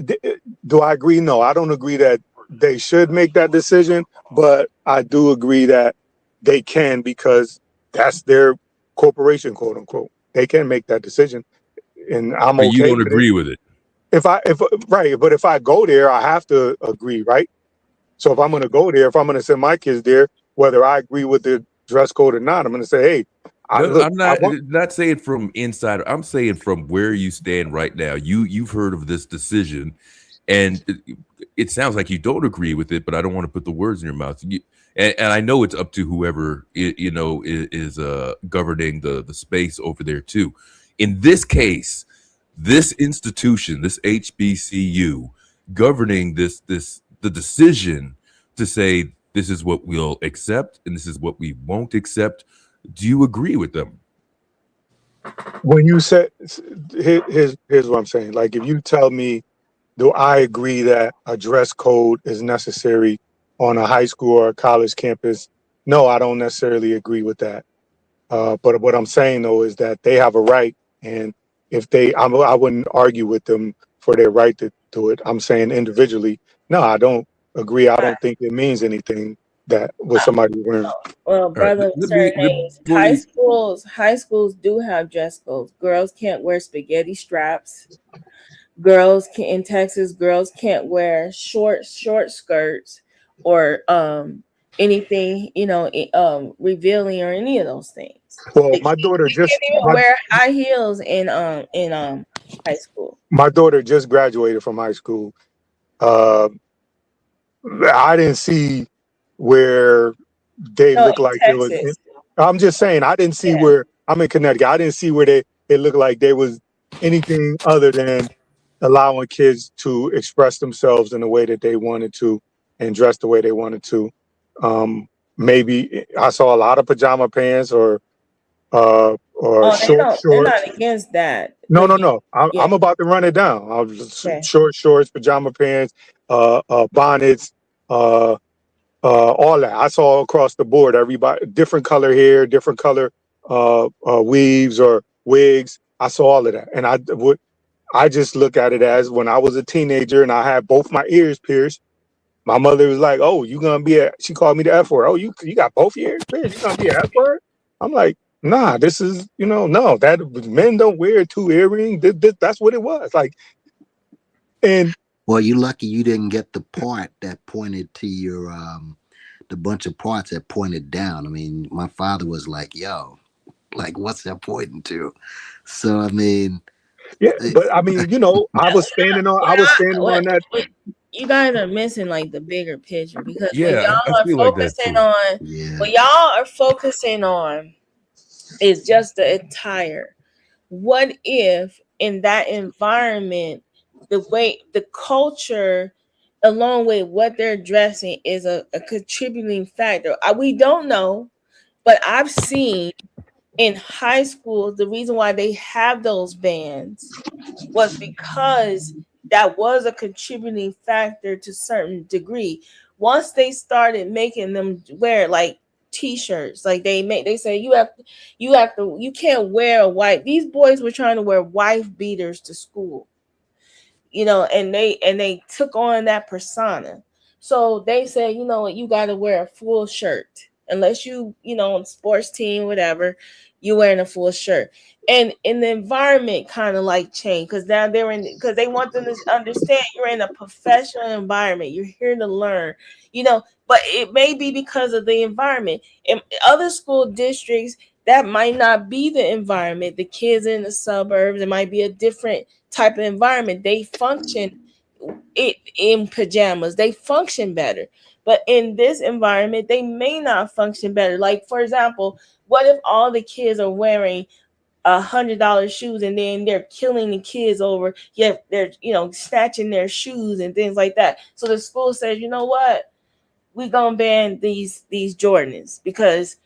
Do I agree? No, I don't agree that they should make that decision, but I do agree that they can because that's their corporation, quote unquote. They can make that decision, and I'm okay. You don't agree with it? Right, but if I go there, I have to agree, right? So if I'm going to go there, if I'm going to send my kids there, whether I agree with the dress code or not, I'm going to say, hey, I'm not saying from inside. I'm saying from where you stand right now. You've heard of this decision, and it sounds like you don't agree with it. But I don't want to put the words in your mouth. And I know it's up to whoever is governing the space over there too. In this case, this institution, this HBCU, governing the decision to say this is what we'll accept and this is what we won't accept. Do you agree with them? When you said, here's what I'm saying. Like, if you tell me, do I agree that a dress code is necessary on a high school or a college campus? No, I don't necessarily agree with that. But what I'm saying though is that they have a right, and if I wouldn't argue with them for their right to do it. I'm saying individually, no, I don't agree. I don't think it means anything that with somebody wearing. Well, brother, high schools do have dress codes. Girls can't wear spaghetti straps. In Texas, girls can't wear short skirts or anything, revealing or any of those things. Well, my daughter can't even wear high heels in high school. My daughter just graduated from high school. I didn't see where they look like it was. I'm just saying, I didn't see where I'm in Connecticut. I didn't see where they looked like they was anything other than allowing kids to express themselves in the way that they wanted to and dress the way they wanted to. Maybe I saw a lot of pajama pants or shorts. They're not against that. No. I'm about to run it down. Short shorts, pajama pants, bonnets, all that. I saw across the board, everybody, different color hair, different color weaves or wigs. I saw all of that. And I just look at it as when I was a teenager and I had both my ears pierced. My mother was like, "Oh, you gonna be she called me the F word. Oh, you got both your ears pierced. You gonna be an F word?" I'm like, Nah, this is, no, that men don't wear 2 earrings. That's what it was. Like, and well, you're lucky you didn't get the part that pointed to your the bunch of parts that pointed down. I mean, my father was like, yo, like, what's that pointing to? So I mean, yeah, but I mean, I was standing on that. You guys are missing like the bigger picture, because Yeah, I feel like that too. what y'all are focusing on is just the attire. What if in that environment, the culture, along with what they're dressing, is a contributing factor? We don't know, but I've seen in high school the reason why they have those bands was because that was a contributing factor to certain degree. Once they started making them wear like t-shirts, like they say you can't wear a white. These boys were trying to wear wife beaters to school, and they took on that persona. So they said, you know what, you got to wear a full shirt unless on sports team, whatever, you wearing a full shirt. And in the environment kind of like changed, because now because they want them to understand you're in a professional environment. You're here to learn, but it may be because of the environment. In other school districts, that might not be the environment. The kids in the suburbs, it might be a different type of environment. They function in pajamas. They function better. But in this environment, they may not function better. Like, for example, what if all the kids are wearing $100 shoes, and then they're killing the kids over, they're snatching their shoes and things like that? So the school says, you know what, we're gonna ban these Jordans because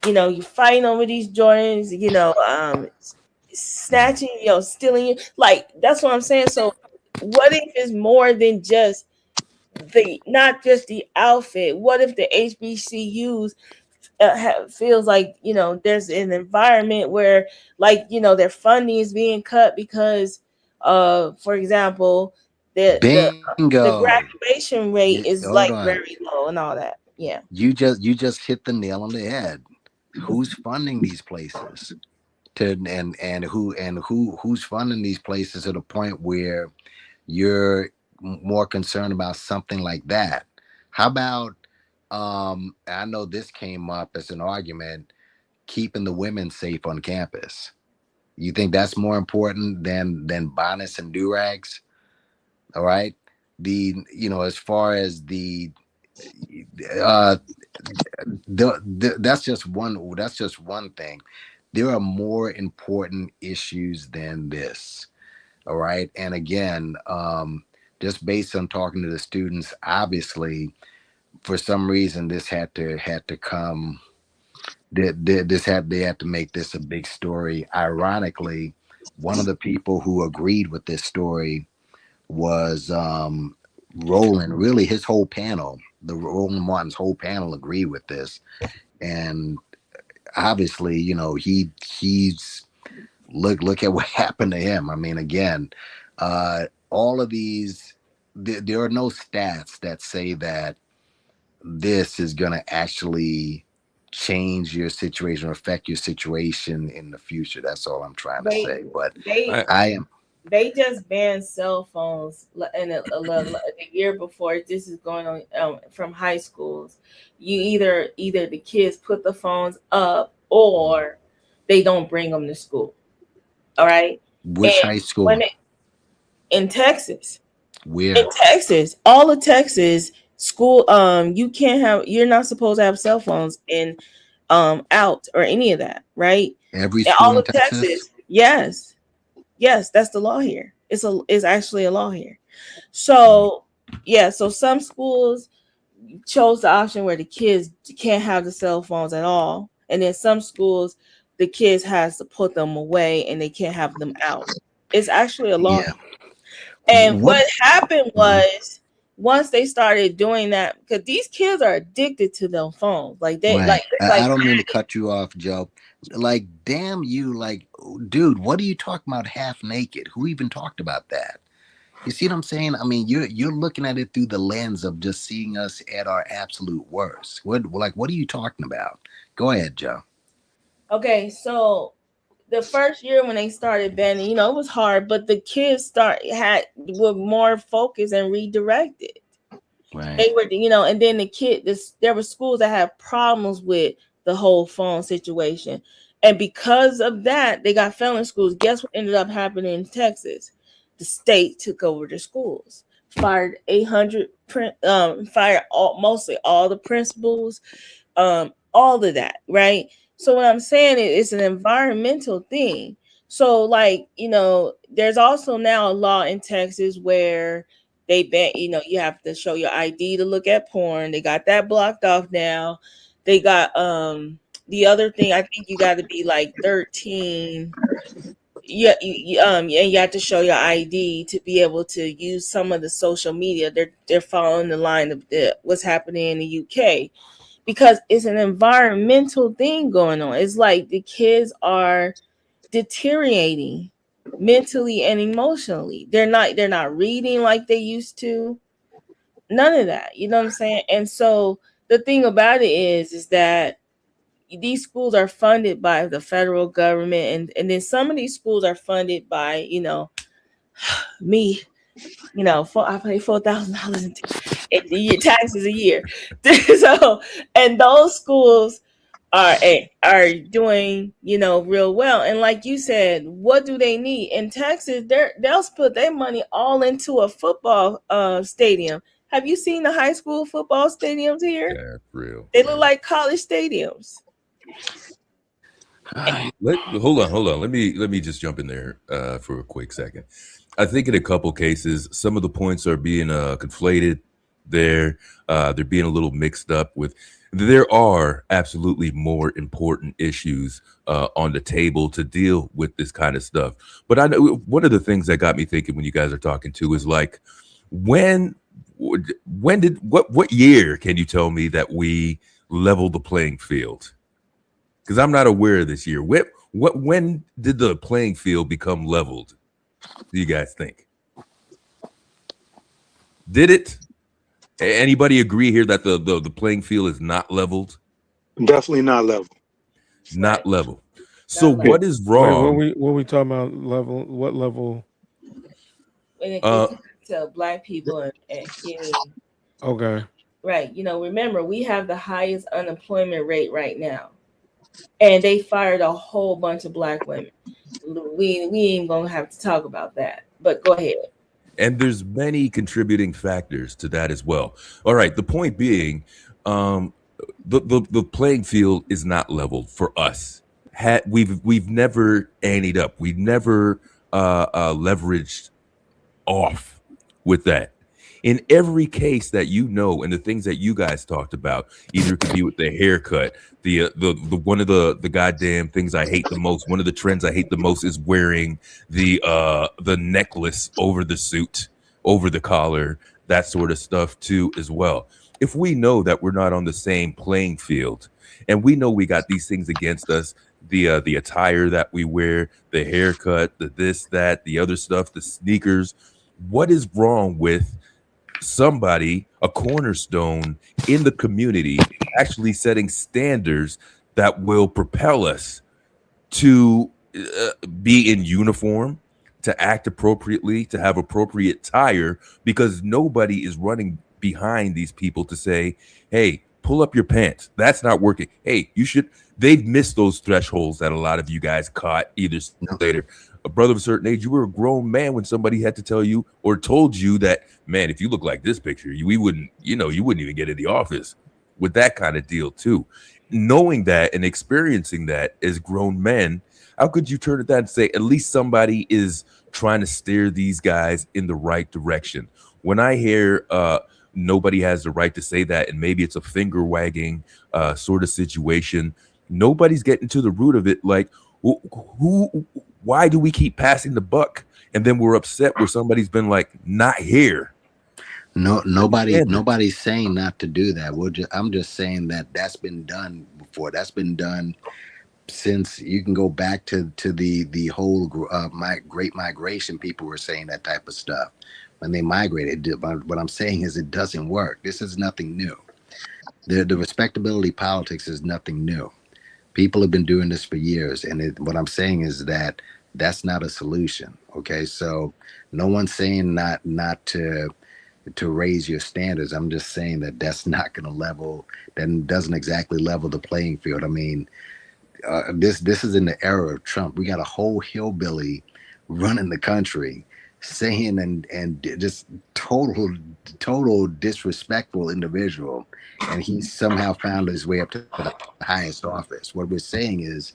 you're fighting over these Jordans, snatching, stealing. Like, that's what I'm saying. So what if it's more than just not just the outfit? What if the HBCUs feels like there's an environment where, like, their funding is being cut because for example, the graduation rate is like very low and all that. Yeah, you just hit the nail on the head. Who's funding these places? Who's funding these places to the point where you're more concerned about something like that? How about I know this came up as an argument, keeping the women safe on campus. You think that's more important than bonnets and do-rags? All right. As far as that's just one thing. There are more important issues than this. All right. And again, just based on talking to the students, obviously, for some reason, this had to come. They had to make this a big story. Ironically, one of the people who agreed with this story was Roland. Really, his whole panel, the Roland Martin's whole panel, agreed with this. And obviously, he's look at what happened to him. I mean, again, all of these, there are no stats that say that this is going to actually change your situation or affect your situation in the future. That's all I'm trying to say. But they just banned cell phones in the year before this is going on from high schools. You either the kids put the phones up or they don't bring them to school. All right. Which high school? In Texas. Where? In Texas, all of Texas school, you're not supposed to have cell phones in out or any of that, right? Every school all in Texas? Yes, that's the law here. It's actually a law here. So so some schools chose the option where the kids can't have the cell phones at all, and then some schools the kids has to put them away and they can't have them out. It's actually a law. Yeah. And what happened was, once they started doing that, because these kids are addicted to their phones. Like they right. I don't mean to cut you off, Joe. Like, damn you, like, dude, what are you talking about half naked? Who even talked about that? You see what I'm saying? I mean, you're looking at it through the lens of just seeing us at our absolute worst. What are you talking about? Go ahead, Joe. Okay, so the first year when they started banning, it was hard, but the kids were more focused and redirected. Right. They were, and then there were schools that had problems with the whole phone situation, and because of that, they got failing schools. Guess what ended up happening in Texas? The state took over the schools, fired 800, fired mostly all the principals, all of that, right? So what I'm saying is it's an environmental thing. So there's also now a law in Texas where they ban, you have to show your ID to look at porn. They got that blocked off now. They got the other thing, I think you got to be like 13. Yeah, and you have to show your ID to be able to use some of the social media. They're following the line of what's happening in the UK, because it's an environmental thing going on. It's like the kids are deteriorating mentally and emotionally. They're not reading like they used to. None of that. You know what I'm saying? And so the thing about it is that these schools are funded by the federal government, and then some of these schools are funded by, me. I pay $4,000 in taxes a year. So, and those schools are doing, real well. And like you said, what do they need in Texas? They'll put their money all into a football stadium. Have you seen the high school football stadiums here? Yeah, real. They look like college stadiums. Hold on. Let me just jump in there for a quick second. I think in a couple cases, some of the points are being conflated. They're being a little mixed up with. There are absolutely more important issues on the table to deal with this kind of stuff. But I know one of the things that got me thinking when you guys are talking too is like, what year can you tell me that we leveled the playing field? Because I'm not aware of this year. When did the playing field become leveled? Do you guys think? Did it? Anybody agree here that the playing field is not leveled? Definitely not level. Not level. So what is wrong? What we talking about? Level? What level? When it comes to Black people and getting okay. Right. Remember, we have the highest unemployment rate right now. And they fired a whole bunch of Black women. We ain't gonna have to talk about that. But go ahead. And there's many contributing factors to that as well. All right. The point being, the playing field is not leveled for us. We've never anteed up. We've never leveraged off with that. In every case that and the things that you guys talked about, either it could be with the haircut, the one of the goddamn things I hate the most. One of the trends I hate the most is wearing the necklace over the suit, over the collar, that sort of stuff too as well. If we know that we're not on the same playing field, and we know we got these things against us, the attire that we wear, the haircut, the this, that, the other stuff, the sneakers, what is wrong with somebody, a cornerstone in the community, actually setting standards that will propel us to be in uniform, to act appropriately, to have appropriate attire, because nobody is running behind these people to say, hey, pull up your pants. That's not working. Hey, you should. They've missed those thresholds that a lot of you guys caught either later. A brother of a certain age, you were a grown man when somebody had to tell you or told you that, man, if you look like this picture, you wouldn't even get in the office, with that kind of deal too. Knowing that and experiencing that as grown men, how could you turn at that and say, at least somebody is trying to steer these guys in the right direction? When I hear nobody has the right to say that, and maybe it's a finger wagging sort of situation, nobody's getting to the root of it. Like, why do we keep passing the buck, and then we're upset where somebody's been like, not here? Nobody's saying not to do that. I'm just saying that's been done before. That's been done since, you can go back to the whole Great Migration. People were saying that type of stuff when they migrated. But what I'm saying is it doesn't work. This is nothing new. The respectability politics is nothing new. People have been doing this for years, and what I'm saying is that that's not a solution. Okay, so no one's saying not to raise your standards. I'm just saying that that's not going to level. That doesn't exactly level the playing field. I mean, this is in the era of Trump. We got a whole hillbilly running the country, saying and just total disrespectful individual, and he somehow found his way up to the highest office. What we're saying is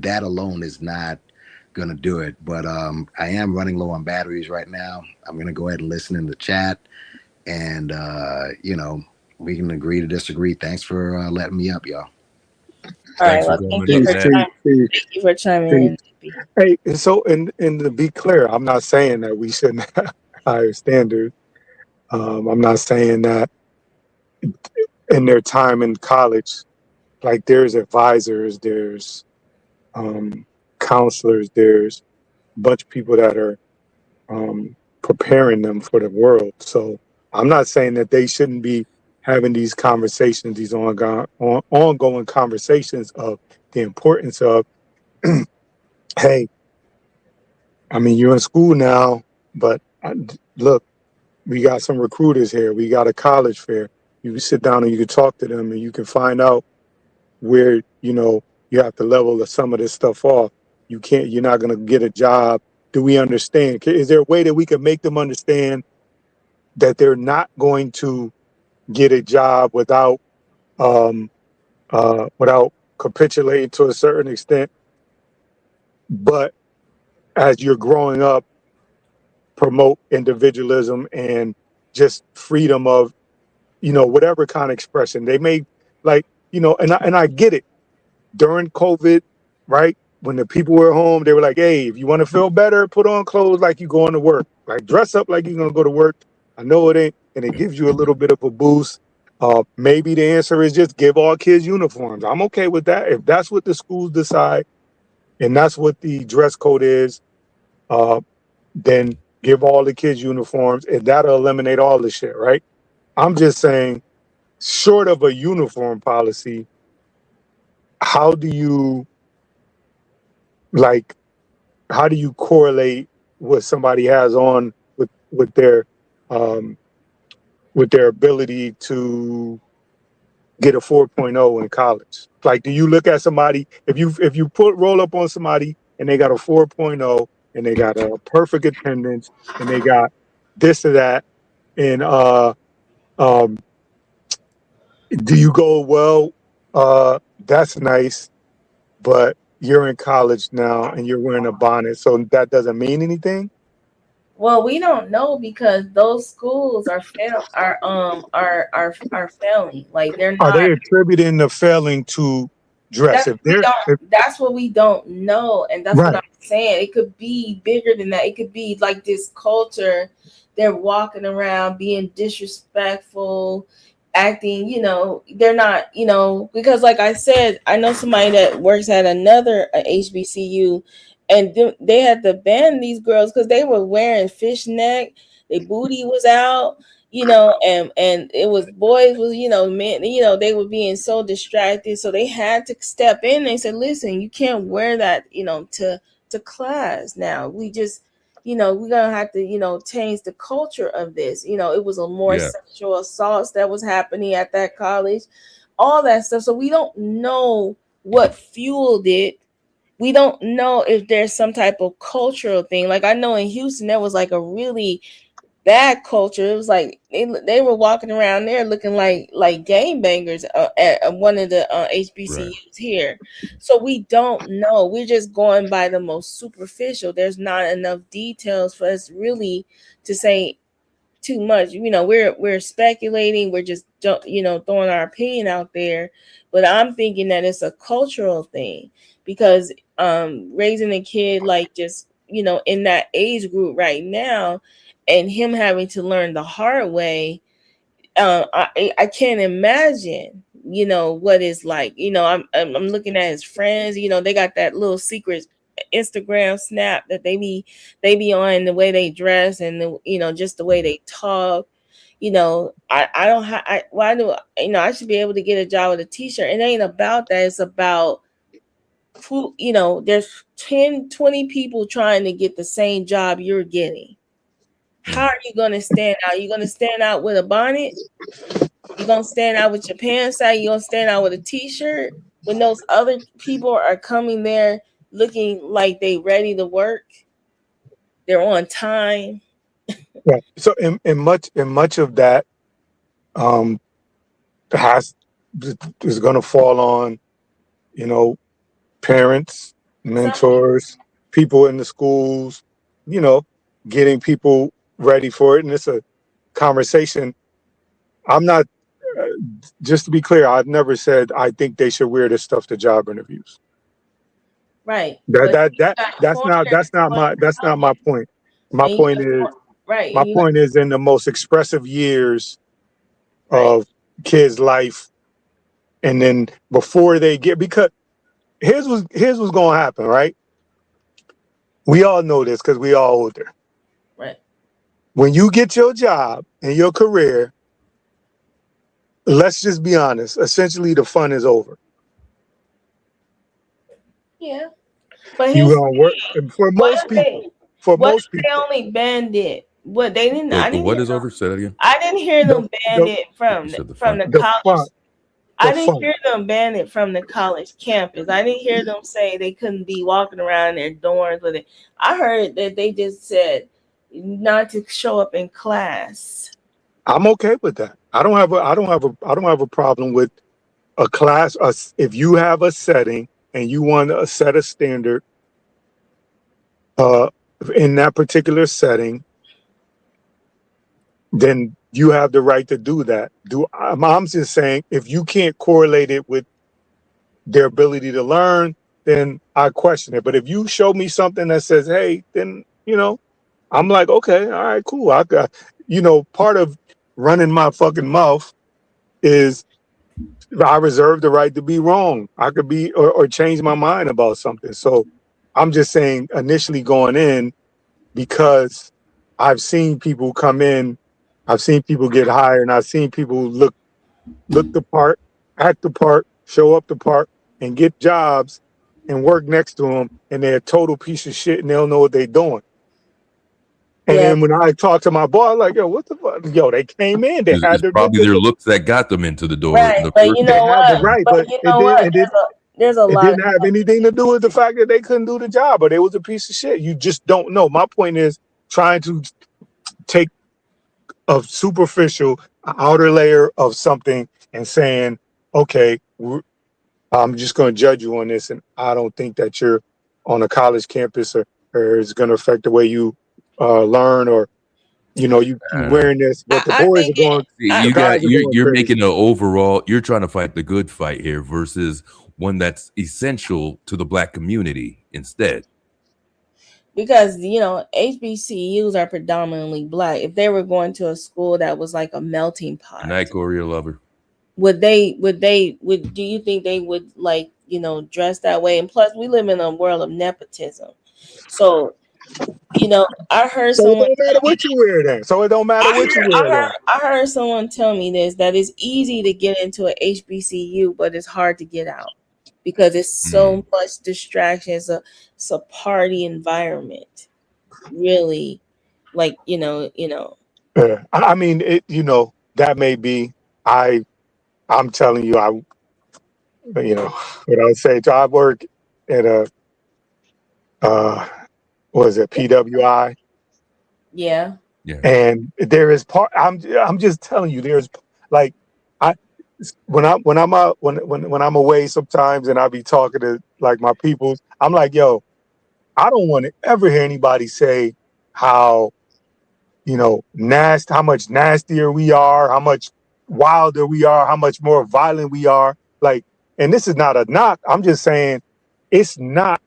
that alone is not going to do it. But I am running low on batteries right now. I'm going to go ahead and listen in the chat, and we can agree to disagree. Thanks for letting me up, y'all. All right, well, thank you for chiming in. Hey, and so and to be clear, I'm not saying that we shouldn't have higher standards. I'm not saying that in their time in college, like there's advisors, there's counselors, there's a bunch of people that are preparing them for the world. So I'm not saying that they shouldn't be having these conversations, these ongoing conversations of the importance of, hey, I mean, you're in school now, but look, we got some recruiters here. We got a college fair. You can sit down and you can talk to them, and you can find out where, you have to level some of this stuff off. You're not going to get a job. Do we understand? Is there a way that we can make them understand that they're not going to get a job without capitulating to a certain extent, but as you're growing up, promote individualism and just freedom of, whatever kind of expression they may like, and I get it. During COVID, right? When the people were home, they were like, hey, if you want to feel better, put on clothes like you're going to work, like dress up like you're going to go to work. I know it ain't, and it gives you a little bit of a boost. Maybe the answer is just give all kids uniforms. I'm okay with that. If that's what the schools decide and that's what the dress code is, then give all the kids uniforms, and that'll eliminate all the shit, right? I'm just saying, short of a uniform policy, how do you correlate what somebody has on with their ability to get a 4.0 in college? Like, do you look at somebody, if you roll up on somebody and they got a 4.0 and they got a perfect attendance and they got this or that, and do you go, well, that's nice, but you're in college now and you're wearing a bonnet, so that doesn't mean anything? Well, we don't know, because those schools are failing. Like, they're not. Are they attributing the failing to dress? That's what we don't know, and that's right. what I'm saying. It could be bigger than that. It could be like this culture. They're walking around being disrespectful, acting, they're not, because like I said, I know somebody that works at another HBCU, and they had to ban these girls because they were wearing fishnet, their booty was out, and it was boys was, men, they were being so distracted, so they had to step in. They said, listen, you can't wear that, to class. Now we just, we're gonna have to, change the culture of this. It was a more sexual assaults that was happening at that college, all that stuff. So we don't know what fueled it. We don't know if there's some type of cultural thing. Like, I know in Houston, there was like a really bad culture. It was like they were walking around there looking like gangbangers at one of the HBCUs here. So we don't know. We're just going by the most superficial. There's not enough details for us really to say too much. We're speculating. We're just throwing our opinion out there. But I'm thinking that it's a cultural thing, because raising a kid like just in that age group right now, and him having to learn the hard way, I can't imagine what it's like. I'm looking at his friends. They got that little secret Instagram snap that they be on, the way they dress, and just the way they talk. I don't have, I should be able to get a job with a t-shirt. It ain't about that. It's about you know, there's 10, 20 people trying to get the same job you're getting. How are you going to stand out? You're going to stand out with a bonnet? You're going to stand out with your pants out? You're going to stand out with a t-shirt? When those other people are coming there looking like they ready to work, they're on time. Right. So in much of that is going to fall on, you know, parents, mentors, people in the schools, you know, getting people ready for it. And it's a conversation. I'm not, just to be clear, I've never said I think they should wear this stuff to job interviews. Right. That's not my point. My point is in the most expressive years of kids' life, and then before they get, because here's what's gonna happen, right? We all know this because we all older. Right. When you get your job and your career, let's just be honest, essentially the fun is over. Yeah. But You gonna work for most people. They only banned it. What they didn't. I didn't. What is over? Say that again. I didn't hear them ban it from the college. I didn't hear them ban it from the college campus. I didn't hear them say they couldn't be walking around their dorms with it. I heard that they just said not to show up in class. I'm okay with that. I don't have a problem with a class. If you have a setting and you want to set a standard in that particular setting, then you have the right to do that. I'm just saying, if you can't correlate it with their ability to learn, then I question it. But if you show me something that says, hey, then, you know, I'm like, okay, all right, cool. I got, you know, part of running my fucking mouth is I reserve the right to be wrong. I could be or change my mind about something. So I'm just saying, initially going in, because I've seen people come in, I've seen people get hired, and I've seen people look the part, act the part, show up the part, and get jobs and work next to them, and they're a total piece of shit and they don't know what they're doing. And then when I talk to my boss, I'm like, yo, what the fuck? Yo, they came in, they had It's probably their looks that got them into the door. Right, but you know what? But you know what? There's a lot. It didn't have anything to do with the fact that they couldn't do the job or they was a piece of shit. You just don't know. My point is trying to take a superficial outer layer of something and saying, okay, I'm just going to judge you on this, and I don't think that you're on a college campus or it's going to affect the way you learn, or you know, you wearing this, but the boys are going. You're making an overall. You're trying to fight the good fight here versus one that's essential to the Black community instead. Because, you know, HBCUs are predominantly Black. If they were going to a school that was like a melting pot, Good night, Corey, your lover. do you think they would, like, you know, dress that way? And plus, we live in a world of nepotism. So, you know, I heard someone. It don't matter what you wear then. So it don't matter what you wear. I heard someone tell me this, that it's easy to get into an HBCU, but it's hard to get out because it's so much distraction. It's a party environment, really. Like, you know. Yeah. I mean, you know, that may be. I'm telling you, you know, what I would say. So I work at a what is it, PWI? Yeah. And there is part. I'm just telling you, there's like when I'm away sometimes and I be talking to like my peoples, I'm like, yo, I don't want to ever hear anybody say how, you know, how much nastier we are, how much wilder we are, how much more violent we are. Like, and this is not a knock. I'm just saying it's not.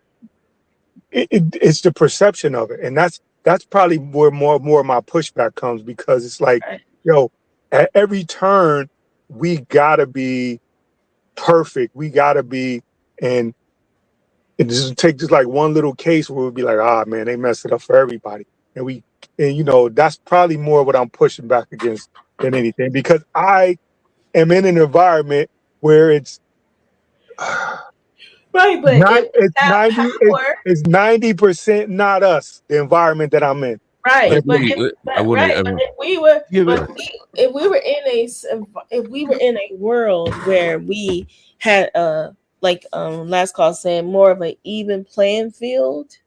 It's the perception of it, and that's probably where more of my pushback comes, because it's like, yo, at every turn we gotta be perfect. We gotta be, and it just take just like one little case where we'll be like, ah, man, they messed it up for everybody, and you know, that's probably more what I'm pushing back against than anything, because I am in an environment where it's Right, but It's 90. It's 90% not us. The environment that I'm in. Right, but if we were in a world where we had last call saying more of an even playing field,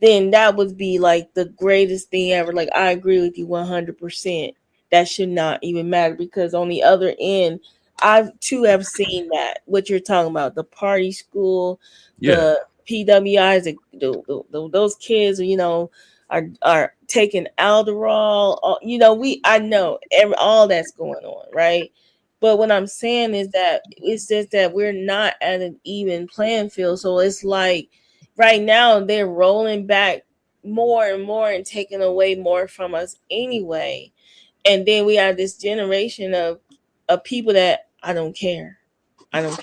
then that would be like the greatest thing ever. Like I agree with you 100%. That should not even matter, because on the other end, I too have seen that what you're talking about, the party school, the PWIs, those kids, are taking Alderall. I know all that's going on, right? But what I'm saying is that it's just that we're not at an even playing field. So it's like right now they're rolling back more and more and taking away more from us anyway. And then we have this generation of people that I don't care. So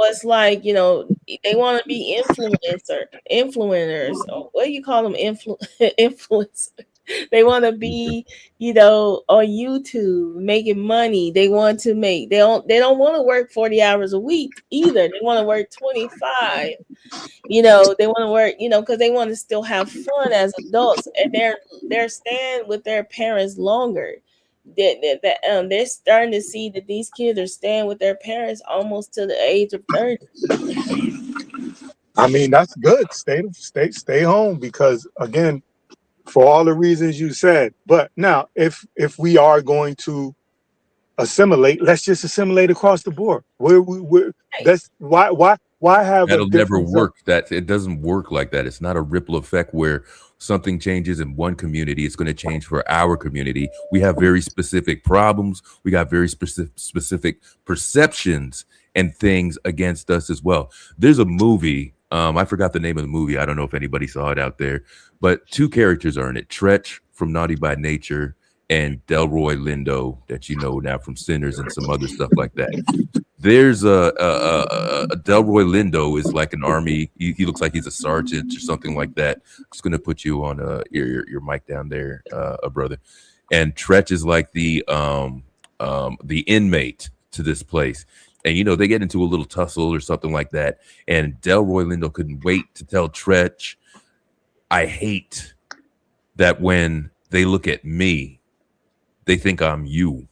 it's like, they want to be influencers. Or what do you call them? Influencers. They want to be, on YouTube making money. They want to make. They don't want to work 40 hours a week either. They want to work 25. They want to work, because they want to still have fun as adults, and they're staying with their parents longer. They're starting to see that these kids are staying with their parents almost to the age of 30. I mean, that's good. Stay home, because again, for all the reasons you said. But now, if we are going to assimilate, let's just assimilate across the board. That's why have that'll never work. That it doesn't work like that. It's not a ripple effect where something changes in one community, it's going to change for our community. We have very specific problems. We got very specific perceptions and things against us as well. There's a movie. I forgot the name of the movie. I don't know if anybody saw it out there, but two characters are in it. Tretch from Naughty by Nature and Delroy Lindo, that you know now from Sinners and some other stuff like that. There's a Delroy Lindo is like an army. He looks like he's a sergeant or something like that. I'm just gonna put you on your mic down there, brother. And Tretch is like the inmate to this place. And, they get into a little tussle or something like that. And Delroy Lindo couldn't wait to tell Tretch, I hate that when they look at me, they think I'm you,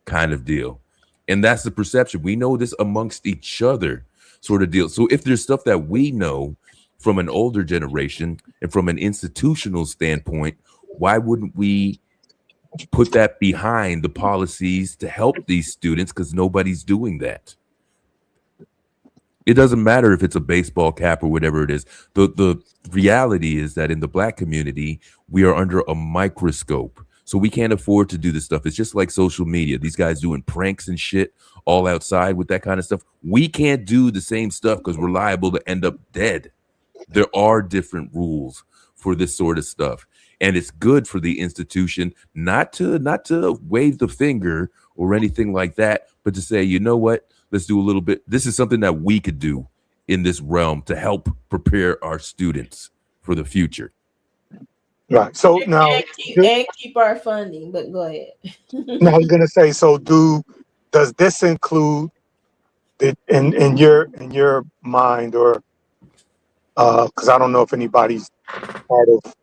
kind of deal. And that's the perception. We know this amongst each other sort of deal. So if there's stuff that we know from an older generation and from an institutional standpoint, why wouldn't we put that behind the policies to help these students? Because nobody's doing that. It doesn't matter if it's a baseball cap or whatever it is. The reality is that in the Black community, we are under a microscope. So we can't afford to do this stuff. It's just like social media. These guys doing pranks and shit all outside with that kind of stuff. We can't do the same stuff because we're liable to end up dead. There are different rules for this sort of stuff. And it's good for the institution not to wave the finger or anything like that, but to say, you know what, let's do a little bit. This is something that we could do in this realm to help prepare our students for the future. Right. So now and keep our funding, but go ahead. No, I was gonna say, so does this include in your mind, or because I don't know if anybody's part of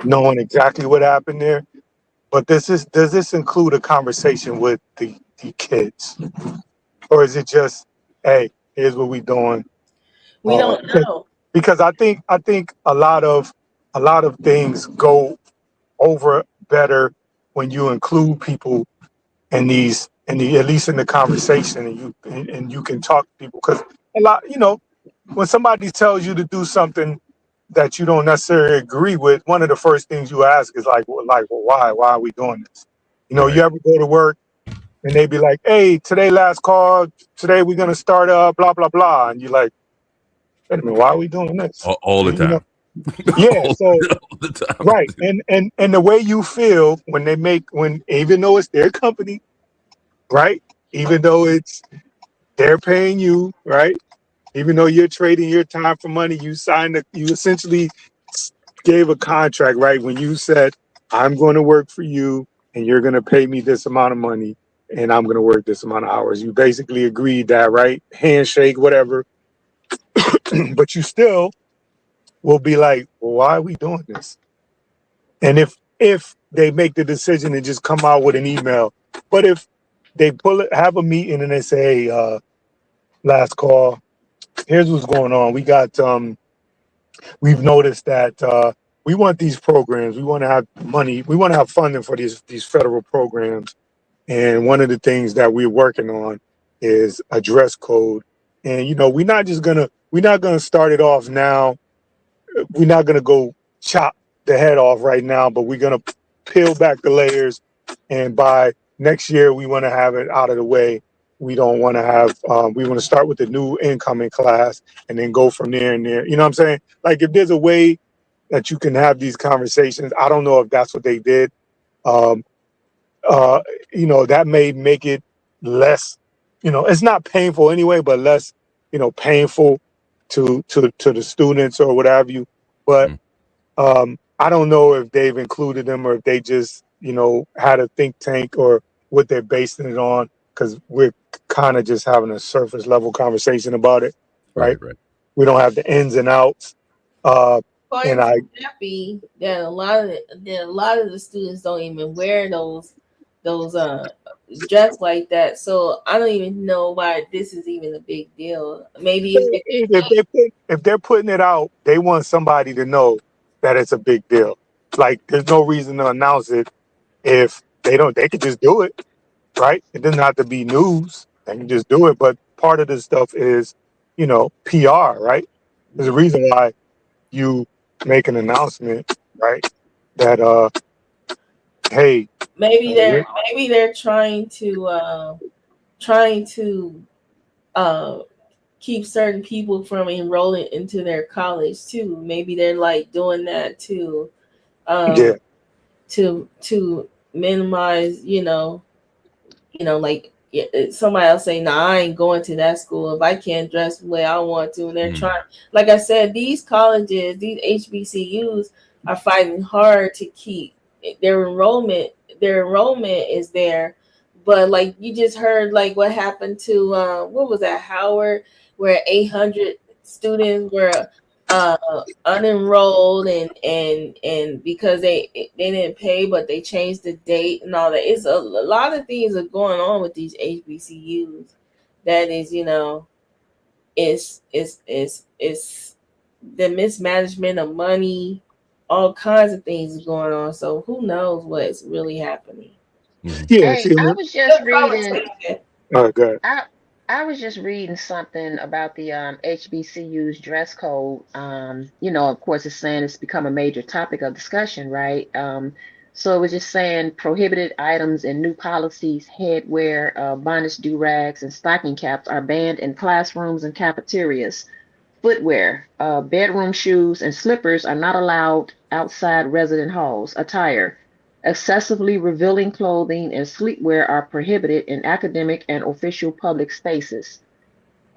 knowing exactly what happened there, but does this include a conversation with the kids, or is it just, hey, here's what we doing? We don't know, because I think a lot of things go over better when you include people in at least in the conversation, and you can talk to people, because a lot, when somebody tells you to do something that you don't necessarily agree with, one of the first things you ask is well, why are we doing this? Right. You ever go to work and they be like, hey, today last call, today we're gonna start blah blah blah, and you're like, wait a minute, why are we doing this? All the time. Yeah, so all the time. Right, and the way you feel when even though it's their company, right? Even though they're paying you, right? Even though you're trading your time for money, you essentially gave a contract, right? When you said, I'm going to work for you and you're going to pay me this amount of money and I'm going to work this amount of hours. You basically agreed that, right? Handshake, whatever. But you still will be like, well, why are we doing this? And if they make the decision and just come out with an email, but if they have a meeting and they say, hey, last call, here's what's going on. We got we've noticed that we want these programs, we want to have money, we want to have funding for these federal programs. And one of the things that we're working on is a dress code. And we're not gonna start it off now. We're not gonna go chop the head off right now, but we're gonna peel back the layers, and by next year we want to have it out of the way. We don't want to have we want to start with the new incoming class and then go from there and there. You know what I'm saying? Like, if there's a way that you can have these conversations, I don't know if that's what they did. That may make it less, it's not painful anyway, but less, painful to the students or whatever you. But I don't know if they've included them or if they just, had a think tank or what they're basing it on, because we're kind of just having a surface level conversation about it, right? We don't have the ins and outs. And I'm happy that a lot of the students don't even wear those dress like that. So I don't even know why this is even a big deal. Maybe if they're putting it out, they want somebody to know that it's a big deal. Like, there's no reason to announce it if they don't. They could just do it, right? It doesn't have to be news. They can just do it. But part of this stuff is, PR, right? There's a reason why you make an announcement, right? That hey, maybe they're trying to keep certain people from enrolling into their college too. Maybe they're like doing that to to minimize, like somebody else say, nah, I ain't going to that school if I can't dress the way I want to. And they're trying, like I said, these colleges, these HBCUs are fighting hard to keep their enrollment is there. But like you just heard, like what happened to what was that, Howard, where 800 students were unenrolled and because they didn't pay, but they changed the date and all that. It's a lot of things are going on with these HBCUs that is, it's the mismanagement of money, all kinds of things going on. So who knows what's really happening. Yeah, Hey, I was just reading. Oh, good. I was just reading something about the HBCU's dress code. Of course, it's saying it's become a major topic of discussion, right? So it was just saying prohibited items and new policies, headwear, bonnets, do-rags, and stocking caps are banned in classrooms and cafeterias. Footwear, bedroom shoes, and slippers are not allowed outside resident halls. Attire, excessively revealing clothing and sleepwear are prohibited in academic and official public spaces.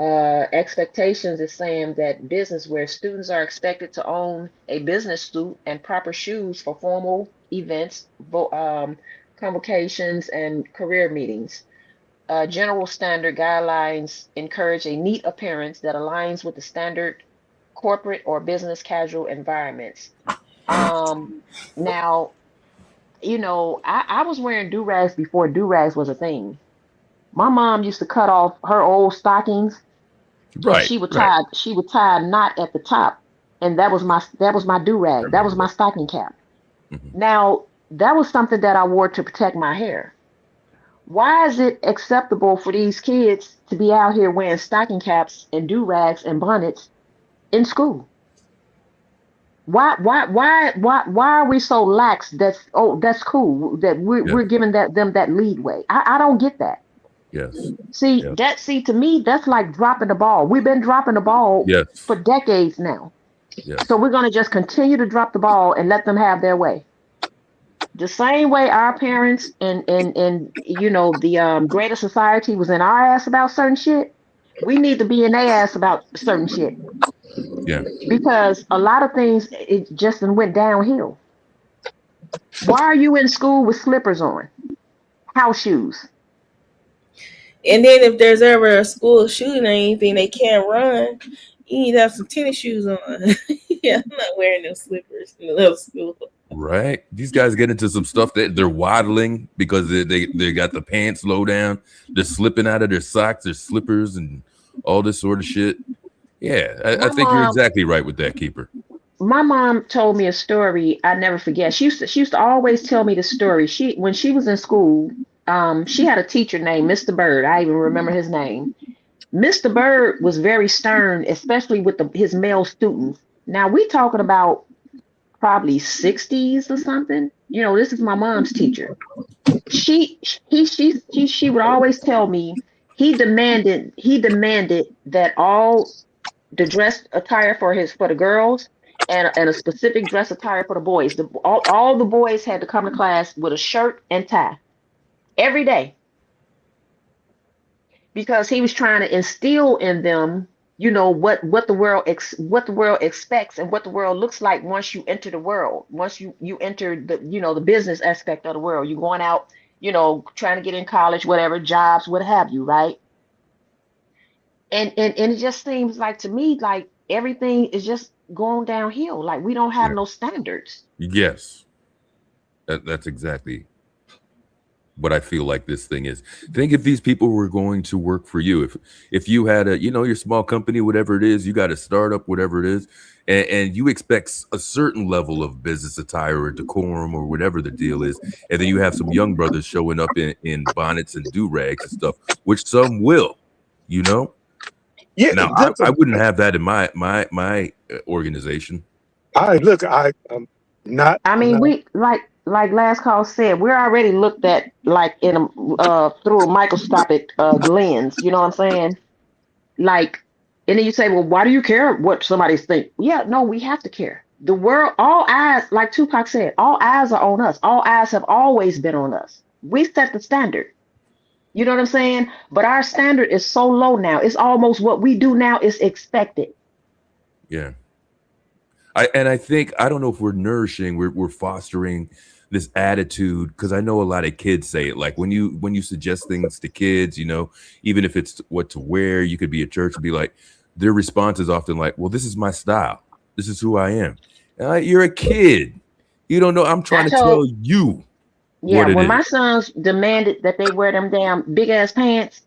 Expectations is saying that business wear, students are expected to own a business suit and proper shoes for formal events, convocations, and career meetings. General standard guidelines encourage a neat appearance that aligns with the standard corporate or business casual environments. Now, I was wearing do-rags before do-rags was a thing. My mom used to cut off her old stockings. Right. She would tie a knot at the top, and that was my do-rag. That was my stocking cap. Now, that was something that I wore to protect my hair. Why is it acceptable for these kids to be out here wearing stocking caps and do-rags and bonnets in school? Why are we so lax? That's cool that we're giving them that leadway. I don't get that. Yes. See, to me, that's like dropping the ball. We've been dropping the ball for decades now. Yes. So we're gonna just continue to drop the ball and let them have their way. The same way our parents and the greater society was in our ass about certain shit, we need to be in their ass about certain shit. Yeah. Because a lot of things it just went downhill. Why are you in school with slippers on? House shoes. And then if there's ever a school shooting or anything, they can't run You need to have some tennis shoes on. Yeah, I'm not wearing no slippers in the little school. Right. These guys get into some stuff that they're waddling because they got the pants low down. They're slipping out of their socks, their slippers, and all this sort of shit. Yeah, I think you're exactly right with that, Keeper. My mom told me a story I never forget. She used to always tell me the story. When she was in school, she had a teacher named Mr. Bird. I even remember his name. Mr. Bird was very stern, especially with his male students. Now we talking about probably 60s or something. You know, this is my mom's teacher. She would always tell me he demanded that all the dress attire for the girls and a specific dress attire for the boys. All the boys had to come to class with a shirt and tie every day, because he was trying to instill in them, you know, what the world expects and what the world looks like once you enter the world. Once you enter the business aspect of the world, you're going out, you know, trying to get in college, whatever, jobs, what have you, right? And it just seems like to me like everything is just going downhill. Like we don't have no standards. Yes. That's exactly what I feel like this thing is. Think if these people were going to work for you, if you had your small company, whatever it is, you got a startup, whatever it is, and you expect a certain level of business attire or decorum or whatever the deal is, and then you have some young brothers showing up in bonnets and do-rags and stuff, which some will, you know. Yeah. Now I wouldn't have that in my organization. I'm not. I mean, we like last call said, we're already looked at like in a through a microscopic lens. You know what I'm saying? Like, and then you say, well, why do you care what somebody think? Yeah, no, we have to care. The world, all eyes, like Tupac said, all eyes are on us. All eyes have always been on us. We set the standard. You know what I'm saying? But our standard is so low now. It's almost what we do now is expected. Yeah. I think, I don't know if we're fostering this attitude, because I know a lot of kids say it. Like when you suggest things to kids, you know, even if it's what to wear, you could be at church and be like, their response is often like, well, this is my style. This is who I am. You're a kid. You don't know. I'm trying to tell you. Yeah, when my sons demanded that they wear them damn big ass pants,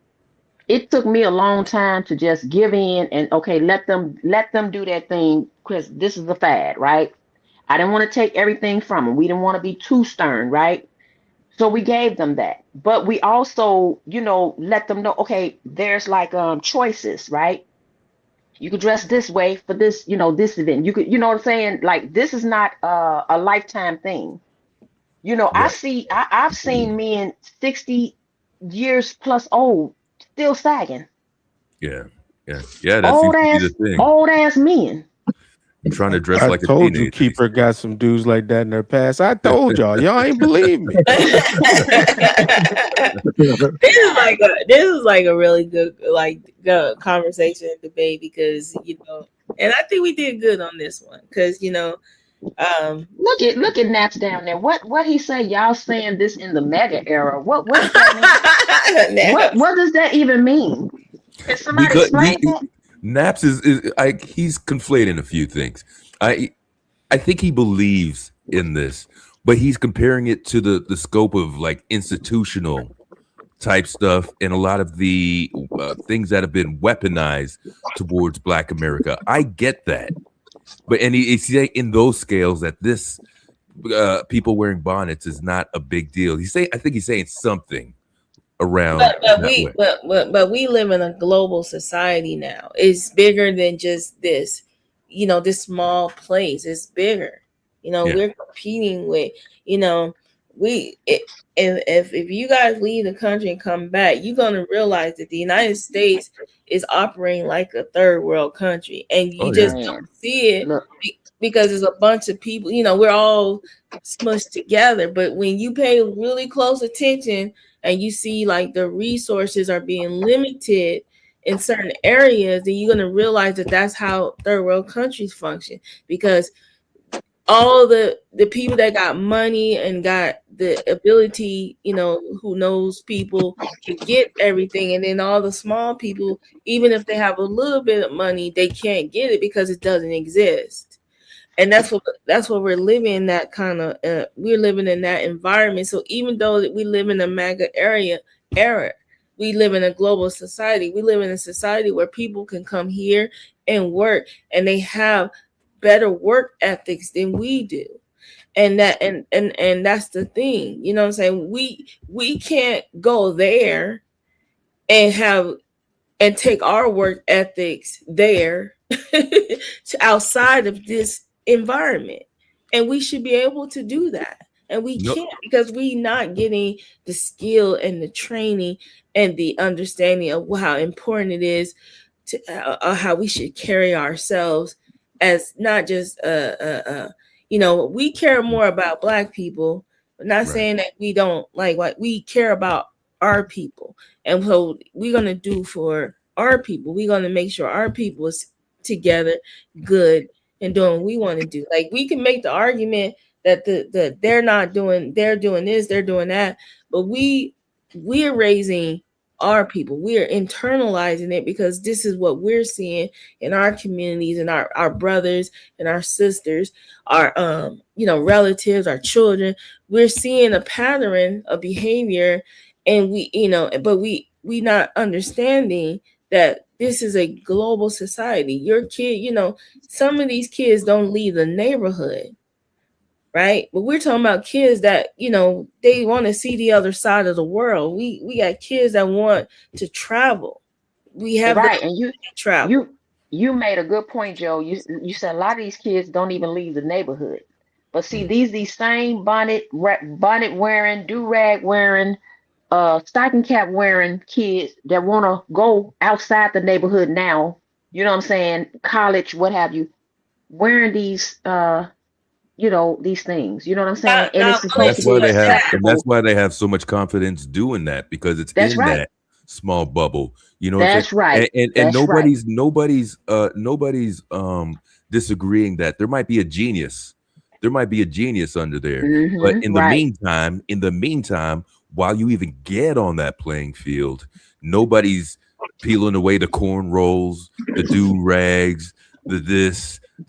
it took me a long time to just give in and okay, let them do that thing, because this is the fad, right? I didn't want to take everything from them. We didn't want to be too stern, right? So we gave them that, but we also, you know, let them know, okay, there's like choices, right? You could dress this way for this, you know, this event. You could, you know what I'm saying? Like this is not a lifetime thing. You know, right. I've seen men 60 years plus old still sagging. Yeah. That seems to be the thing. Old ass men. I'm trying to dress like a told teenager. You, Keeper got some dudes like that in their past. I told y'all ain't believe me. This is like a really good conversation and debate, because you know, and I think we did good on this one, because you know. Look at Naps down there. What he say? Y'all saying this in the mega era? What does that mean? what does that even mean? Can somebody explain that? Naps is he's conflating a few things. I think he believes in this, but he's comparing it to the scope of like institutional type stuff and a lot of the things that have been weaponized towards Black America. I get that. But he's saying in those scales that this people wearing bonnets is not a big deal. I think he's saying something around. But we live in a global society now. It's bigger than just this, you know, this small place. It's bigger. You know, we're competing with, you know, if you guys leave the country and come back, you're gonna realize that the United States is operating like a third world country, and you don't see it because there's a bunch of people. You know, we're all smushed together. But when you pay really close attention and you see like the resources are being limited in certain areas, then you're gonna realize that that's how third world countries function, because all the people that got money and got the ability, who knows people can get everything, and then all the small people, even if they have a little bit of money, they can't get it because it doesn't exist. And that's what we're living in, that kind of we're living in that environment. So even though we live in a MAGA era, we live in a global society. We live in a society where people can come here and work, and they have better work ethics than we do. And that and that's the thing. You know what I'm saying? We can't go there and take our work ethics there to outside of this environment. And we should be able to do that. And we can't, because we're not getting the skill and the training and the understanding of how important it is to how we should carry ourselves as not just we care more about Black people, but not saying that we don't like what we care about our people. And so we're gonna do for our people. We're gonna make sure our people is together, good, and doing what we want to do. Like, we can make the argument that they're doing this, they're doing that, but we're raising our people. We are internalizing it because this is what we're seeing in our communities and our brothers and our sisters, our relatives, our children. We're seeing a pattern of behavior, and we not understanding that this is a global society. Your kid, some of these kids don't leave the neighborhood, right? But we're talking about kids that, they want to see the other side of the world. We got kids that want to travel. We have right, and travel. You made a good point, Joe. You said a lot of these kids don't even leave the neighborhood. But see, these same bonnet wearing, do-rag wearing, stocking cap wearing kids that want to go outside the neighborhood now, you know what I'm saying, college, what have you, wearing these these things, you know what I'm saying? And it's supposed to be acceptable. That's why they have so much confidence doing that, because it's that small bubble. You know what I'm saying? Right. And nobody's disagreeing that there might be a genius. There might be a genius under there. But in the meantime, while you even get on that playing field, nobody's peeling away the cornrows, the do-rags, the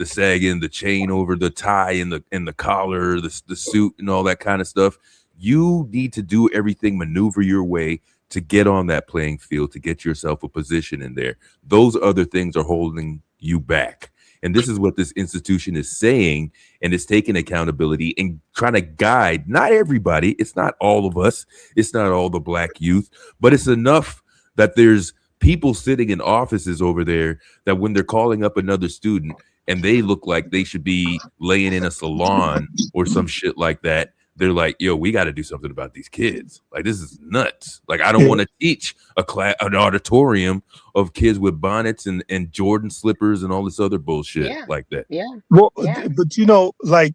sagging, the chain over the tie and the collar, the suit and all that kind of stuff. You need to do everything, maneuver your way to get on that playing field, to get yourself a position in there. Those other things are holding you back. And this is what this institution is saying, and it's taking accountability and trying to guide, not everybody, it's not all of us, it's not all the Black youth, but it's enough that there's people sitting in offices over there that when they're calling up another student and they look like they should be laying in a salon or some shit like that, they're like, yo, we got to do something about these kids. Like, this is nuts. Like, I don't want to teach an auditorium of kids with bonnets and Jordan slippers and all this other bullshit like that. Yeah. Well, but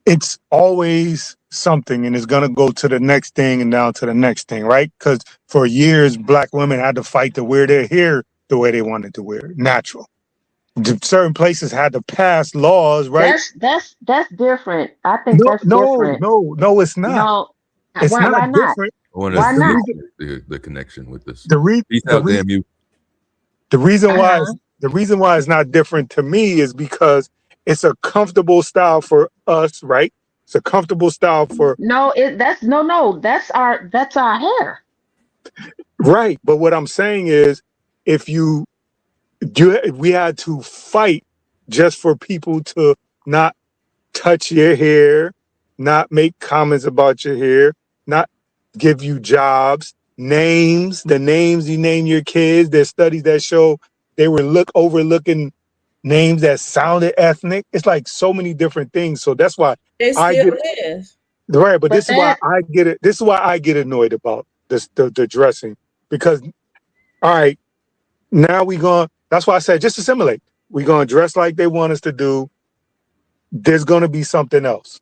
it's always something, and it's going to go to the next thing and down to the next thing, right? Because for years, Black women had to fight to wear their hair the way they wanted to wear it, natural. Certain places had to pass laws, right? That's different. I think that's different. No, it's not. No, it's why not not? different. Why not? The connection with this. The reason why it's not different to me is because it's a comfortable style for us, right? It's a comfortable style for that's our hair. Right. But what I'm saying is, if we had to fight just for people to not touch your hair, not make comments about your hair, not give you jobs, the names you name your kids. There's studies that show they were overlooking names that sounded ethnic. It's like so many different things. So that's why I get it. Right, but this is why I get it. This is why I get annoyed about this, the dressing, because all right, now that's why I said just assimilate. We're gonna dress like they want us to do. There's gonna be something else.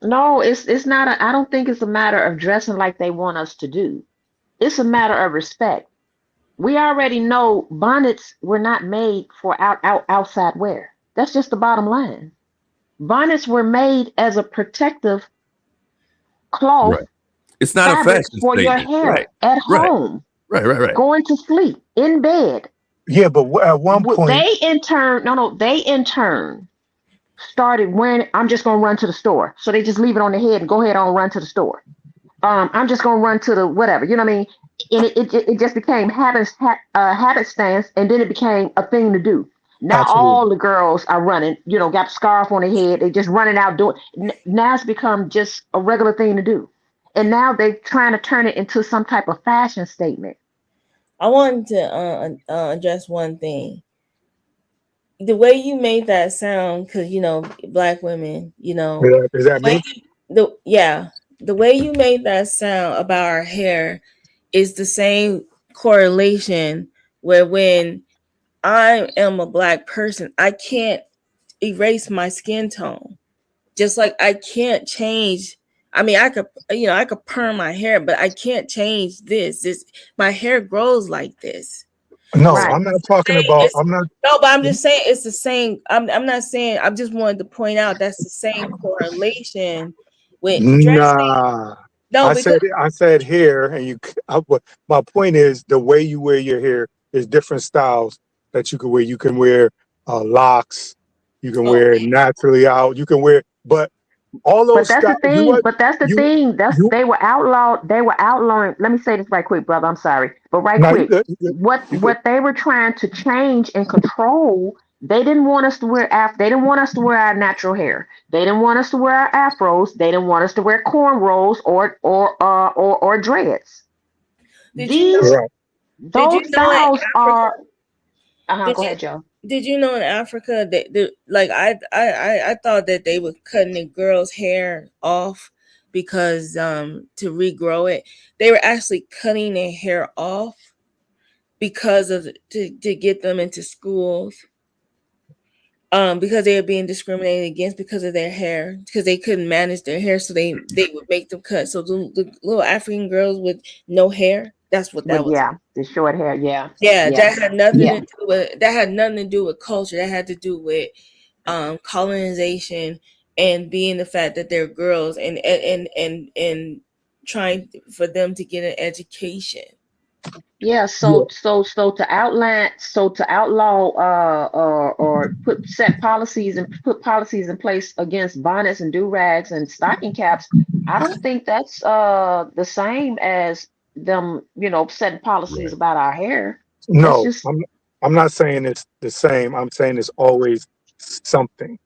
No, it's not. I don't think it's a matter of dressing like they want us to do. It's a matter of respect. We already know bonnets were not made for outside wear. That's just the bottom line. Bonnets were made as a protective cloth Right. It's not a fabric fashion for your statement. hair Right. at Right. home, Right. going to sleep, in bed. Yeah, but at one point, They in turn started wearing, I'm just going to run to the store. So they just leave it on their head and go ahead on run to the store. I'm just going to run to the whatever, you know what I mean? And it just became habit stance, and then it became a thing to do. Now absolutely. all the girls are running, got the scarf on their head. They just running out doing. Now it's become just a regular thing to do. And now they're trying to turn it into some type of fashion statement. I wanted to address one thing. The way you made that sound, because Black women, Is that me? The way you made that sound about our hair is the same correlation where when I am a Black person, I can't erase my skin tone. Just like I can't change. I mean, I could perm my hair, but I can't change this. My hair grows like this. No, right. I'm not talking about. I'm not. No, but I'm just saying it's the same. I'm not saying. I just wanted to point out that's the same correlation with dressing. Nah. No, I said hair, and my point is the way you wear your hair is different styles that you can wear. You can wear locks. You can wear naturally out. You can wear, but all those. But that's the thing. They were outlawed. They were outlawing. Let me say this right quick, brother. I'm sorry, but quick. What they were trying to change and control. They didn't want us to wear They didn't want us to wear our natural hair. They didn't want us to wear our afros. They didn't want us to wear cornrows or dreads. Those styles are. Go ahead, Joe. Did you know in Africa that I thought that they were cutting the girls' hair off because to regrow it. They were actually cutting their hair off because of to get them into schools. Because they were being discriminated against because of their hair, because they couldn't manage their hair, so they would make them cut. So the little African girls with no hair, that's what that was. Yeah, the short hair. Yeah. That had nothing to do with culture. That had to do with colonization and being the fact that they're girls and trying for them to get an education. Yeah, to outlaw or put policies in place against bonnets and do-rags and stocking caps, I don't think that's the same as them, setting policies about our hair. No, I'm not saying it's the same. I'm saying it's always something.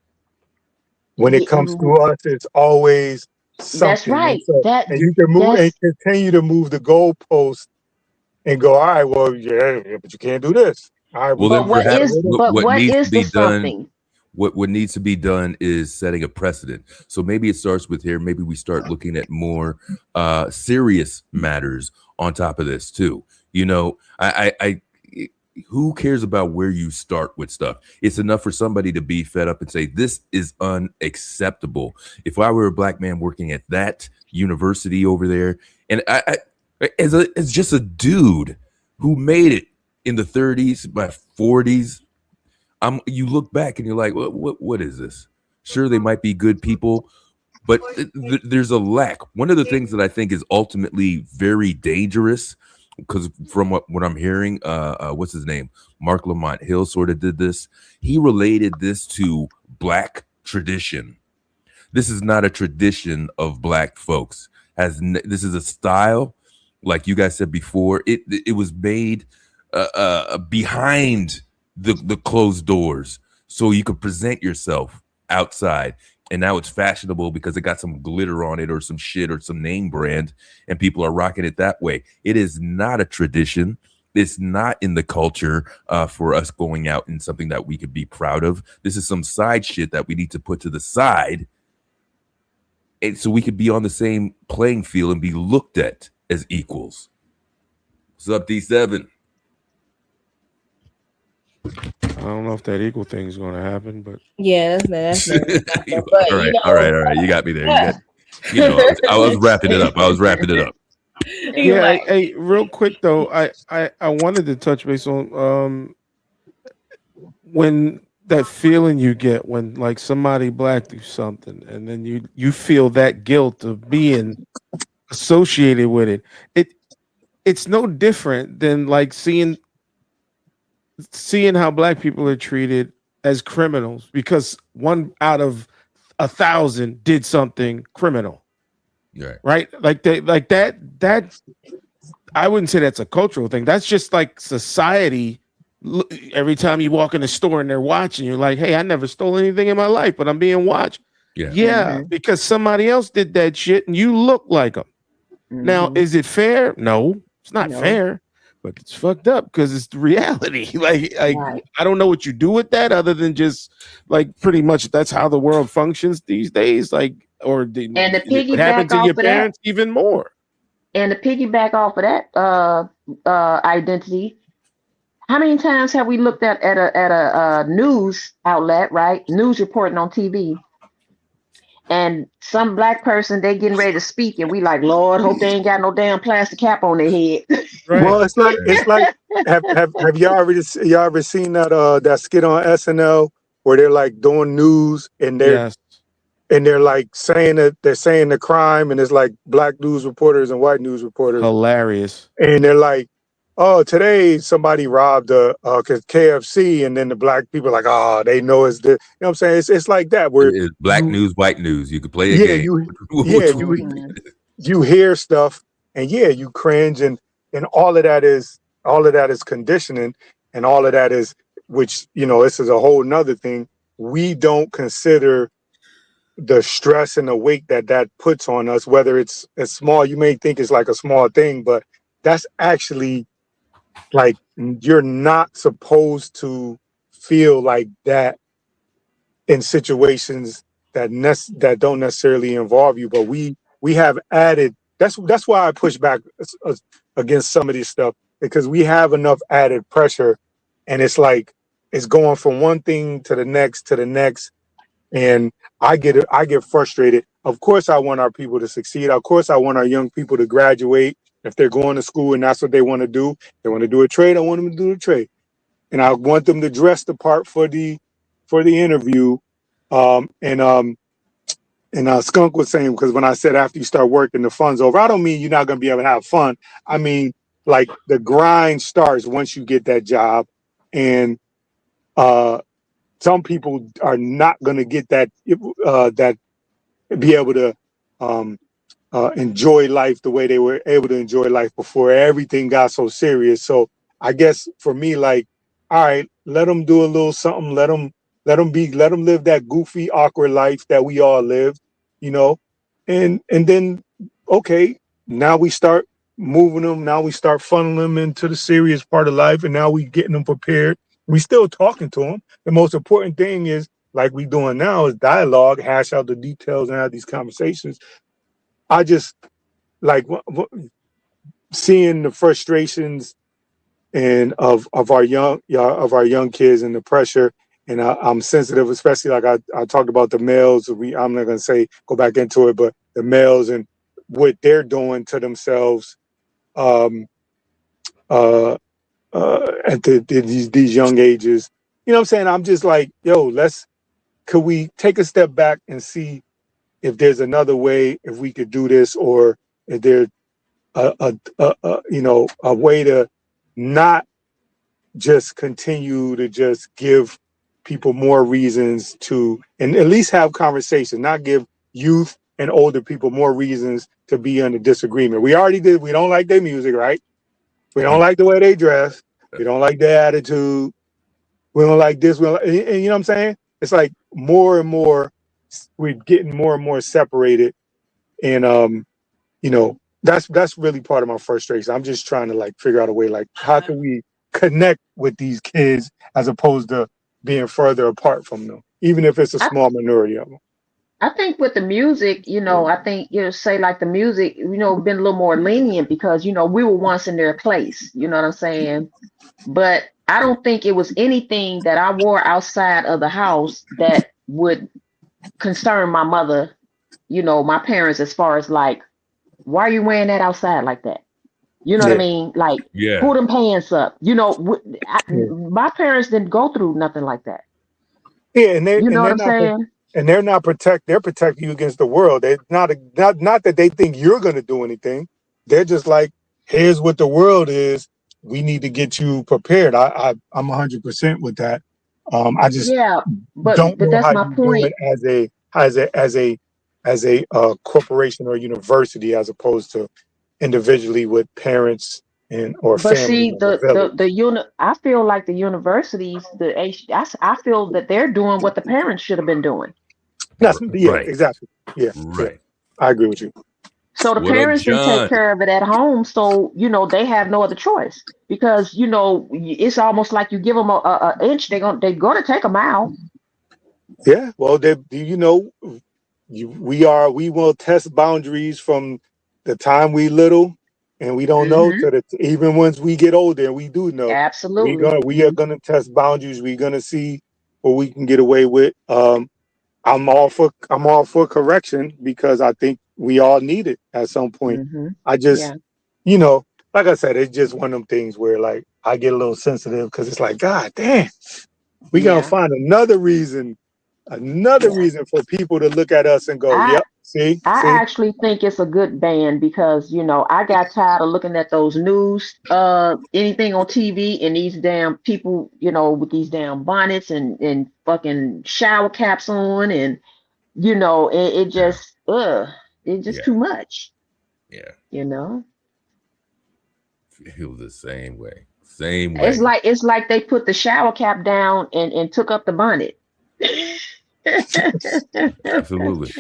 When it comes to us, it's always something. That's right. And you can move and continue to move the goalpost and go, all right, well, yeah, but you can't do this. All right, well, then what needs to be done is setting a precedent. So maybe it starts with hair. Maybe we start looking at more serious matters on top of this too. I who cares about where you start with stuff? It's enough for somebody to be fed up and say, this is unacceptable. If I were a Black man working at that university over there, and as just a dude who made it in the 30s, by 40s, you look back and you're like, what is this? Sure, they might be good people, but there's a lack. One of the things that I think is ultimately very dangerous, because from what I'm hearing, what's his name? Mark Lamont Hill sort of did this. He related this to Black tradition. This is not a tradition of Black folks. This is a style. Like you guys said before, it was made behind the closed doors so you could present yourself outside. And now it's fashionable because it got some glitter on it or some shit or some name brand, and people are rocking it that way. It is not a tradition. It's not in the culture for us going out in something that we could be proud of. This is some side shit that we need to put to the side, and so we could be on the same playing field and be looked at as equals. What's up, D7? I don't know if that equal thing is going to happen, but yeah, that's not but, all right. You got me there. I was wrapping it up. Yeah. Hey, real quick though, I wanted to touch base on when that feeling you get when like somebody black do something, and then you feel that guilt of being associated with it. It's no different than like seeing how black people are treated as criminals because 1 out of 1,000 did something criminal. Right? Like that I wouldn't say that's a cultural thing. That's just like society. Every time you walk in the store and they're watching, you're like, hey, I never stole anything in my life, but I'm being watched. Yeah, because somebody else did that shit and you look like them. Now, is it fair? No, it's not fair, but it's fucked up because it's the reality. Like I don't know what you do with that other than just like pretty much that's how the world functions these days. Like, or and the it happened piggyback to off your of that, parents even more. and the piggyback off of that identity. How many times have we looked at a news outlet, right? News reporting on TV, and some black person they getting ready to speak, and we like, Lord, hope they ain't got no damn plastic cap on their head. Well, it's like have y'all ever seen that skit on SNL where they're like doing news and they're like saying the crime and it's like black news reporters and white news reporters. Hilarious. And they're like, oh, today somebody robbed KFC, and then the black people are like, oh, they know it's the, you know what I'm saying? It's like that where it's black news, white news. You could play a game. You hear stuff and you cringe and all of that is conditioning, and all of that is, which, you know, this is a whole nother thing. We don't consider the stress and the weight that puts on us, whether it's as small, you may think it's like a small thing, but that's actually like, you're not supposed to feel like that in situations that don't necessarily involve you. But we have added, that's why I push back against some of this stuff, because we have enough added pressure, and it's like it's going from one thing to the next, and I get frustrated. Of course I want our people to succeed. Of course I want our young people to graduate. If they're going to school and that's what they want to do, they want to do a trade, I want them to do a trade. And I want them to dress the part for the interview. Skunk was saying, because when I said after you start working, the fun's over, I don't mean you're not going to be able to have fun. I mean, like, the grind starts once you get that job. And some people are not going to get that, be able to enjoy life the way they were able to enjoy life before everything got so serious. So I guess for me, like, all right, let them do a little something. Let them live that goofy, awkward life that we all lived, you know, and then, okay, now we start moving them. Now we start funneling them into the serious part of life, and now we getting them prepared. We still talking to them. The most important thing is, like we doing now, is dialogue, hash out the details, and have these conversations. I just like seeing the frustrations and of our young kids and the pressure. And I'm sensitive, especially like I talked about the males. I'm not gonna say go back into it, but the males and what they're doing to themselves at these young ages. You know what I'm saying? I'm just like, yo, could we take a step back and see if there's another way, if we could do this, or if there's a way to not just continue to just give people more reasons to, and at least have conversation, not give youth and older people more reasons to be in a disagreement. We already did. We don't like their music, right? We don't like the way they dress. We don't like their attitude. We don't like this. And you know what I'm saying? It's like more and more, we're getting more and more separated. And, that's really part of my frustration. I'm just trying to like figure out a way, like, how can we connect with these kids as opposed to being further apart from them, even if it's a small minority of them. I think with the music, I think, say like the music, been a little more lenient because, we were once in their place, you know what I'm saying? But I don't think it was anything that I wore outside of the house that would concern my mother, my parents, as far as like, why are you wearing that outside like that? You know what I mean? Like, pull them pants up. My parents didn't go through nothing like that. Yeah, and You know what I'm saying? they're not they're protecting you against the world. They're not that they think you're going to do anything. They're just like, here's what the world is. We need to get you prepared. I'm 100% with that. I just Yeah, but don't know that's how my you do point. it as a corporation or university as opposed to individually with parents and or But family see, in the village. I feel like the universities, I feel that they're doing what the parents should have been doing. That's yeah, Right. exactly. Yeah, yeah. Right. I agree with you. So the What up, parents didn't take John? care of it at home, so they have no other choice because it's almost like you give them a inch, they're gonna take a mile. Yeah, well, we will test boundaries from the time we little, and we don't know Mm-hmm. to the even once we get older, and we do know. Absolutely. We are gonna test boundaries. We're gonna see what we can get away with. I'm all for correction because I think we all need it at some point. Mm-hmm. I just, Yeah. like I said, it's just one of them things where like I get a little sensitive because it's like, God damn, we gonna find another reason for people to look at us and go, I yep, see. actually think it's a good ban because I got tired of looking at those news, anything on TV and these damn people, with these damn bonnets and fucking shower caps on, and it just it's just too much. Yeah. Feel the same way. Same way. It's like they put the shower cap down and took up the bonnet. Absolutely.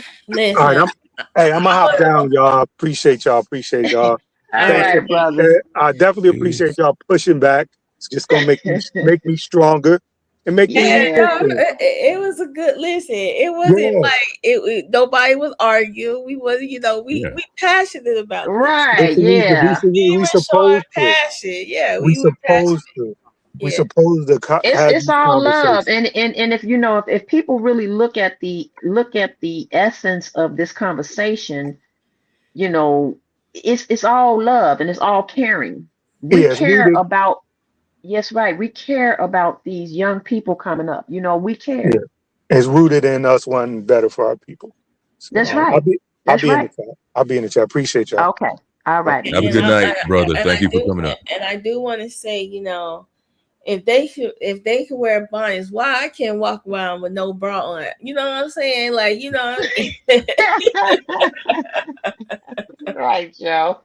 All right, I'm gonna hop down, y'all. Appreciate y'all. All right, brother. I definitely appreciate y'all pushing back. It's just gonna make me stronger and make me it was a good listen. It wasn't like nobody was arguing. We wasn't, we passionate about this. Right. We supposed to. Passion. Yeah, We supposed to. We supposed to have It's these all love, conversations. and if people really look at the essence of this conversation, it's all love and it's all caring. We Yeah, it's care rooted. about Yes, right. We care about these young people coming up. We care. Yeah, it's rooted in us wanting better for our people. So, That's I'll right. be in the chat. I'll be in the chat. Appreciate y'all. Okay. All right. Have a good night, brother. Thank you for coming up. And I do want to say, if they could wear bonnets, why I can't walk around with no bra on? You know what I'm saying? Like, Right, Joe.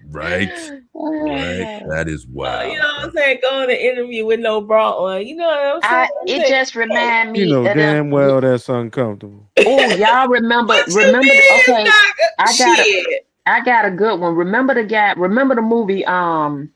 Right. That is wild. You know what I'm saying? Go on an interview with no bra on. You know what I'm saying? It just remind me. You know damn well that's uncomfortable. Oh, y'all remember? Okay, I got a good one. Remember the movie Coolie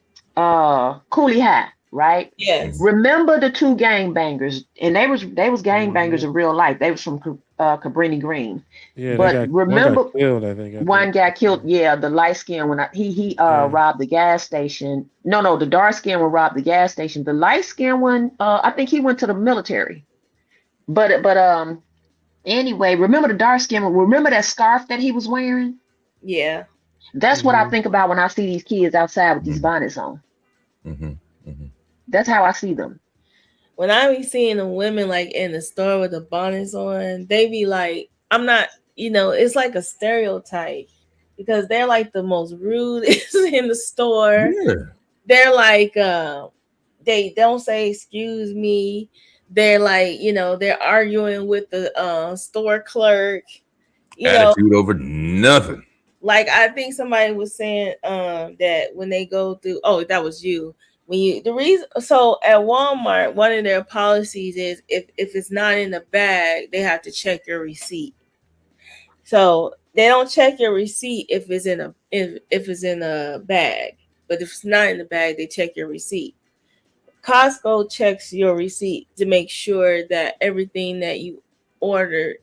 High, right? Yes. Remember the two gangbangers, and they was gangbangers in real life. They was from Cabrini Green. Yeah, but remember, one got killed, I think. One got killed. Yeah, the light skin one. He robbed the gas station. No, the dark skin one robbed the gas station. The light skin one, I think he went to the military. But anyway, remember the dark skin one? Remember that scarf that he was wearing? Yeah. That's what I think about when I see these kids outside with these bonnets on. That's how I see them. When I be seeing the women like in the store with the bonnets on, they be like, I'm not, it's like a stereotype because they're like the most rude in the store. Yeah. They're like, they don't say excuse me. They're like, they're arguing with the store clerk. Attitude over nothing. Like I think somebody was saying that when they go through, that was you. So at Walmart, one of their policies is if it's not in the bag, they have to check your receipt. So they don't check your receipt if it's in a bag, but if it's not in the bag, they check your receipt. Costco checks your receipt to make sure that everything that you ordered,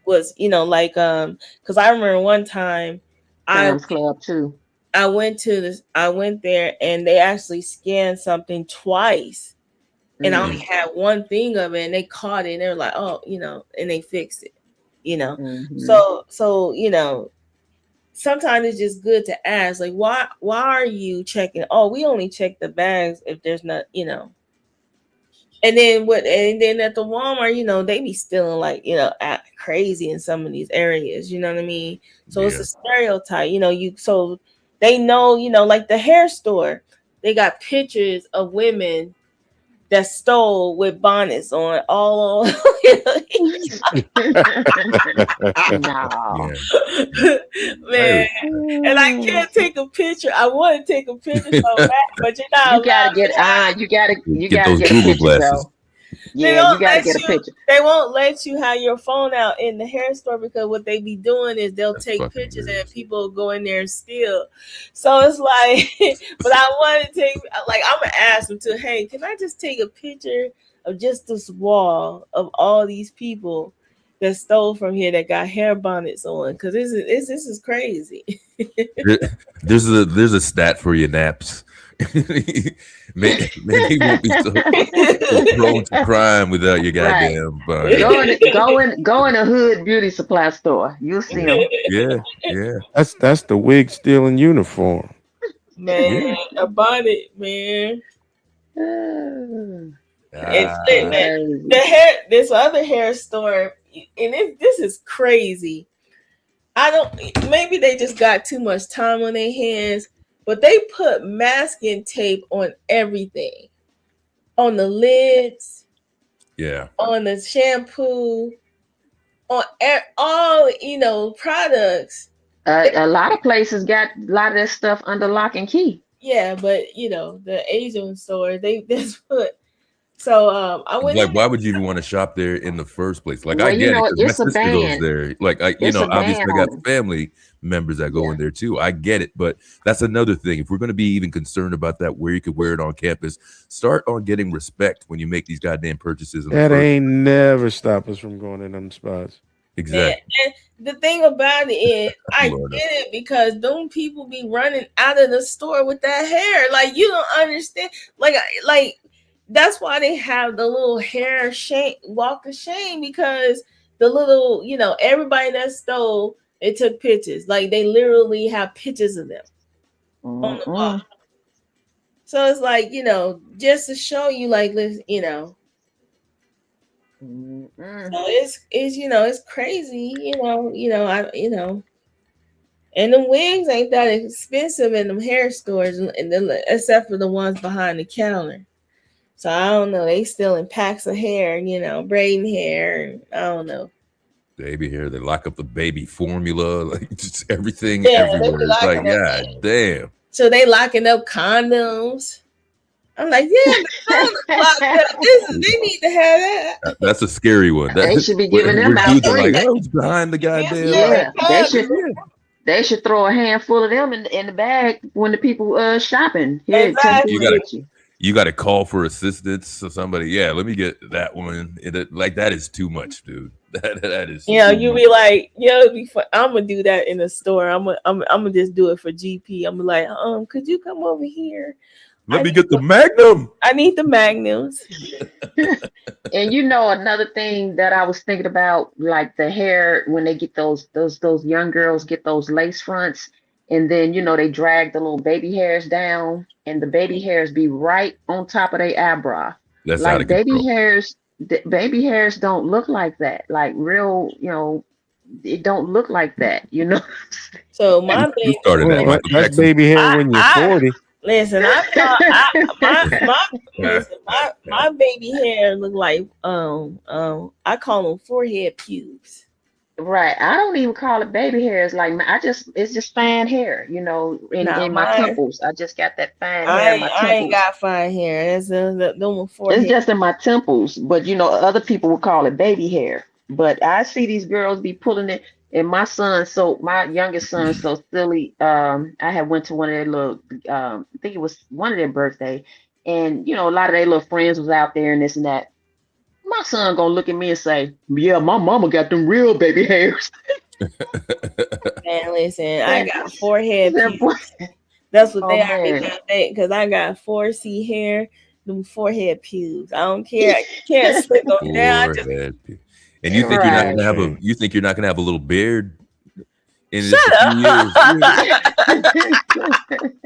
was because I remember one time Sam's Club too. I went there and they actually scanned something twice and I only had one thing of it and they caught it and they were like, and they fixed it, So, sometimes it's just good to ask, like, why are you checking? Oh, we only check the bags if there's not, And then at the Walmart, you know, they be stealing like, you know, act crazy in some of these areas. You know what I mean? So it's a stereotype. You know, so they know, you know, like the hair store, they got pictures of women that stole with bonnets on all. No. Man, and I can't take a picture. I want to take a picture so bad, but you're not. You gotta get you gotta those get a Google picture glasses. though. Yeah, you gotta get a picture. They won't let you have your phone out in the hair store because what they be doing is they'll take pictures and people go in there and steal. So it's like, but I want to take, like, I'm gonna ask them to, hey, can I just take a picture of just this wall of all these people that stole from here that got hair bonnets on? Because this is crazy. There's a stat for your naps. Maybe you won't be so prone to crime without your goddamn bonnet. Go in a hood beauty supply store. You'll see them. Yeah. That's the wig stealing uniform. Man, a bonnet, man. It's lit, man. This other hair store, and this is crazy. Maybe they just got too much time on their hands, but they put masking tape on everything, on the lids, on the shampoo, on all, you know, products. A lot of places got a lot of that stuff under lock and key. Yeah, but you know, the Asian store, they just put. So I went. Like, why would you even want to shop there in the first place? Like, well, I get it because my it's a sister goes ban. there. Like, obviously, I got family members that go in there too. I get it, but that's another thing. If we're going to be even concerned about that, where you could wear it on campus, start on getting respect when you make these goddamn purchases. That ain't never stop us from going in them spots. Exactly. And the thing about it is, I get it because them people be running out of the store with that hair. Like, you don't understand. Like. That's why they have the little hair walk of shame, because the little, you know, everybody that stole, they took pictures. Like, they literally have pictures of them on the wall. So it's like, you know, just to show you, like, you know. So it's you know, it's crazy, you know. And the wigs ain't that expensive in them hair stores, except for the ones behind the counter. So I don't know. They still in packs of hair, you know, braiding hair. I don't know. Baby hair. They lock up the baby formula, like just everything everywhere. It's like, God damn. So they locking up condoms. I'm like, they need to have that. That's a scary one. They should be giving them out free. Like, oh, it's behind the goddamn. Yeah, they should throw a handful of them in the bag when the people shopping. Here, exactly. You got to call for assistance or somebody. Yeah, let me get that one. Like, that is too much, dude. That is. Yeah, you be like, I'm gonna do that in the store. I'm gonna just do it for GP. I'm like, could you come over here? Let me get the Magnum. I need the Magnums. And you know, another thing that I was thinking about, like the hair, when they get those young girls get those lace fronts, and then, you know, they drag the little baby hairs down, and the baby hairs be right on top of their eyebrow. That's like baby hairs don't look like that. Like real, you know, it don't look like that, you know. So my baby, that's baby hair when you're 40. Listen, my baby hair look like I call them forehead pubes. Right. I don't even call it baby hairs. Like it's just fine hair, you know, in my temples. I just got that fine hair in my temples. I ain't got fine hair. It's it's just in my temples, but you know, other people would call it baby hair. But I see these girls be pulling it. And my youngest son, so silly. I had went to one of their little, I think it was one of their birthday, and you know, a lot of their little friends was out there and this and that. My son gonna look at me and say, "Yeah, my mama got them real baby hairs." Man, listen, I got forehead pubes. That's what they are, because I got 4C hair, them forehead pubes. I don't care. You can't slip them down. And you think you're not gonna have you're not gonna have a little beard in Shut a few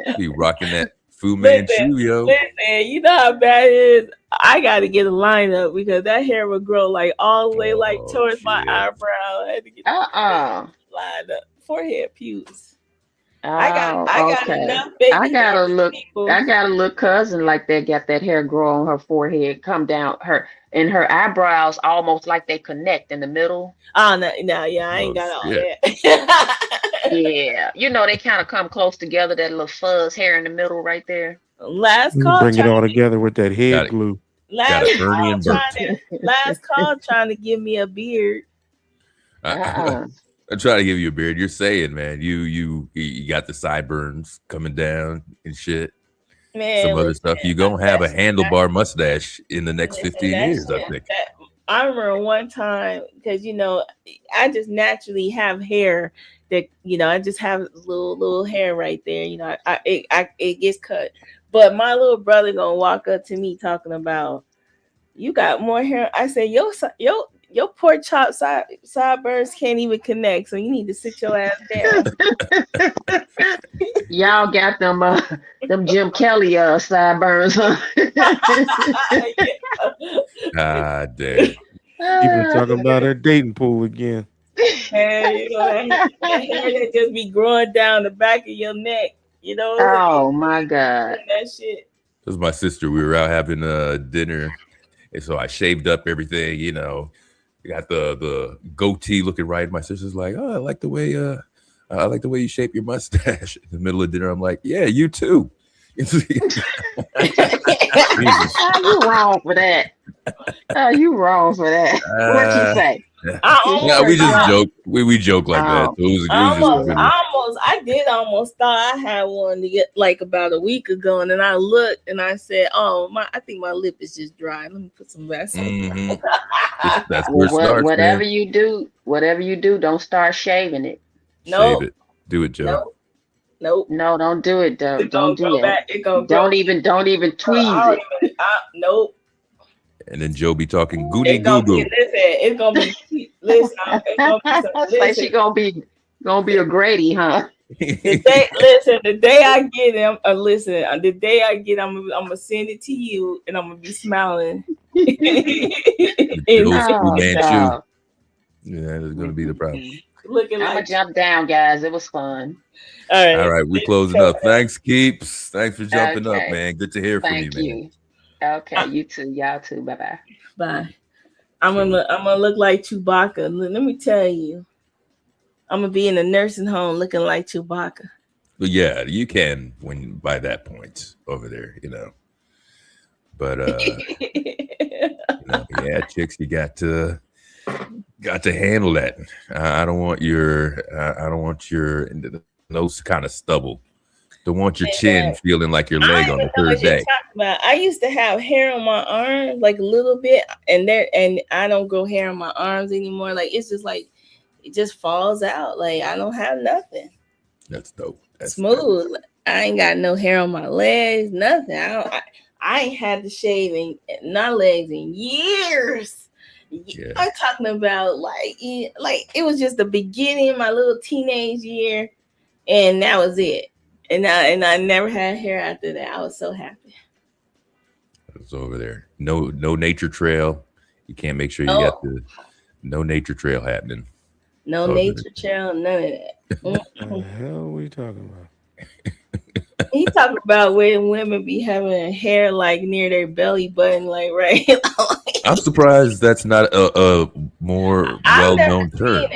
years? Be rocking that Fu Manchu, yo. Listen, you know how bad it is. I got to get a lineup because that hair would grow like all the way like towards my eyebrow. I had to get lined up. Forehead, pews. I got enough baby I got hair a look. people. I got a little cousin like that. Got that hair grow on her forehead, come down her, and her eyebrows almost like they connect in the middle. Oh no, yeah, I ain't got all that. Yeah, you know they kind of come close together. That little fuzz hair in the middle, right there. Last call. Bring it all together with that head glue. Last call trying to give me a beard. I'm trying to give you a beard. You're saying, man, you got the sideburns coming down and shit. Man, some other stuff. You're gonna have a handlebar mustache in the next 15 years, I think. I remember one time because I just naturally have hair that I just have little hair right there. It gets cut, but my little brother gonna walk up to me talking about you got more hair. I say your pork chop sideburns can't even connect, so you need to sit your ass down. Y'all got them Jim Kelly sideburns, huh? God damn. People talking about her dating pool again. Hey, that hair that just be growing down the back of your neck. Oh my God. That shit. This was my sister. We were out having dinner, and so I shaved up everything. Got the goatee looking right. My sister's like, "Oh, I like the way you shape your mustache." In the middle of dinner, I'm like, "Yeah, you too." You wrong for that. You wrong for that. What'd you say? Yeah, we just joke. We joke like that. So it was I did almost thought I had one to get like about a week ago, and then I looked and I said, "Oh, I think my lip is just dry. Let me put some Vaseline." That's where it starts, whatever man. you do, don't start shaving it. No, Shave it. Do it, Joe. Nope. No, don't do it, though. Don't do that. Don't even tweeze it. Nope. And then Joe be talking goody goo goo. It's gonna be listen. Like she gonna be a Grady, huh? The day I get him, the day I get, I'm gonna send it to you, and I'm gonna be smiling. Yeah, that's gonna be the problem. I'm gonna jump down, guys. It was fun. All right, we're closing up. Thanks, Keeps. Thanks for jumping up, man. Good to hear from you, man. Okay, you too. Y'all too. Bye. Bye. I'm gonna look like Chewbacca. Let me tell you, I'm gonna be in a nursing home looking like Chewbacca. But yeah, you can by that point over there, But yeah, chicks, you got to handle that. I don't want your nose kind of stubble. Don't want your chin feeling like your leg on the third day. I used to have hair on my arms, like a little bit, and I don't grow hair on my arms anymore. Like it's just like it just falls out. Like I don't have nothing. That's dope. That's smooth. Dope. I ain't got no hair on my legs, nothing. I ain't had to shave my legs in years. Yeah. I'm talking about like it was just the beginning of my little teenage year, and that was it. And I never had hair after that. I was so happy. It's over there. No nature trail. You can't make sure you got no nature trail happening. No nature trail, none of that. What the hell are we talking about? He talking about when women be having hair like near their belly button, like right. I'm surprised that's not a more well-known term.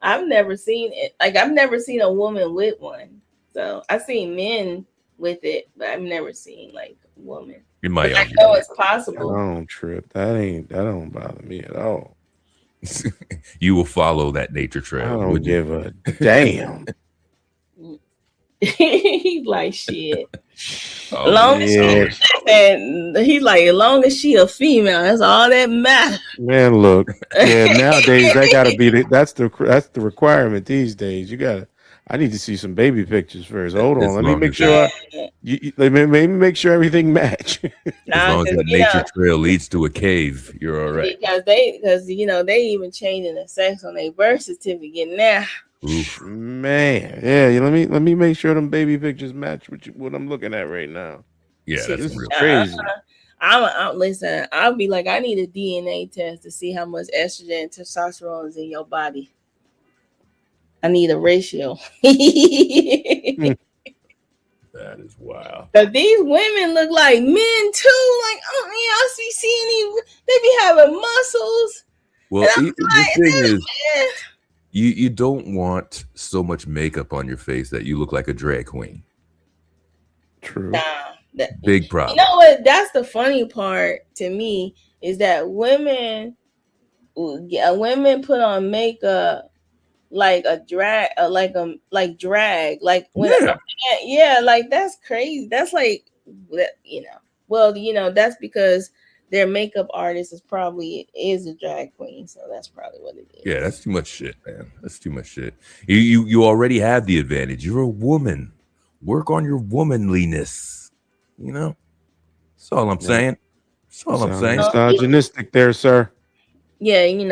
I've never seen it. Like I've never seen a woman with one. So I've seen men with it, but I've never seen like a woman. You might. I know it's possible. I don't trip. That don't bother me at all. You will follow that nature trail. I don't give a damn. He's like shit. He's like, as long as she a female, that's all that matters. Man, look, nowadays that gotta be that's the requirement these days. I need to see some baby pictures first. Hold on, let me make sure. Let me make sure everything match. As long as that nature trail leads to a cave, you're all right. Because they even changing the sex on their birth certificate now. Man, yeah. Let me make sure them baby pictures match what I'm looking at right now. Yeah, this that's is crazy. Listen. I'll be like, I need a DNA test to see how much estrogen and testosterone is in your body. I need a ratio. That is wild. But these women look like men too. Like, y'all be seeing these, they be having muscles. Well, the thing is, you don't want so much makeup on your face that you look like a drag queen. True. Big problem. You know what? That's the funny part to me is that women put on makeup like a drag, like drag, like when like that's crazy. That's like, that's because their makeup artist is a drag queen, so that's probably what it is. Yeah, that's too much shit, man. That's too much shit. You already have the advantage. You're a woman. Work on your womanliness. That's all I'm saying. That's all I'm saying. Misogynistic there, sir. Yeah, you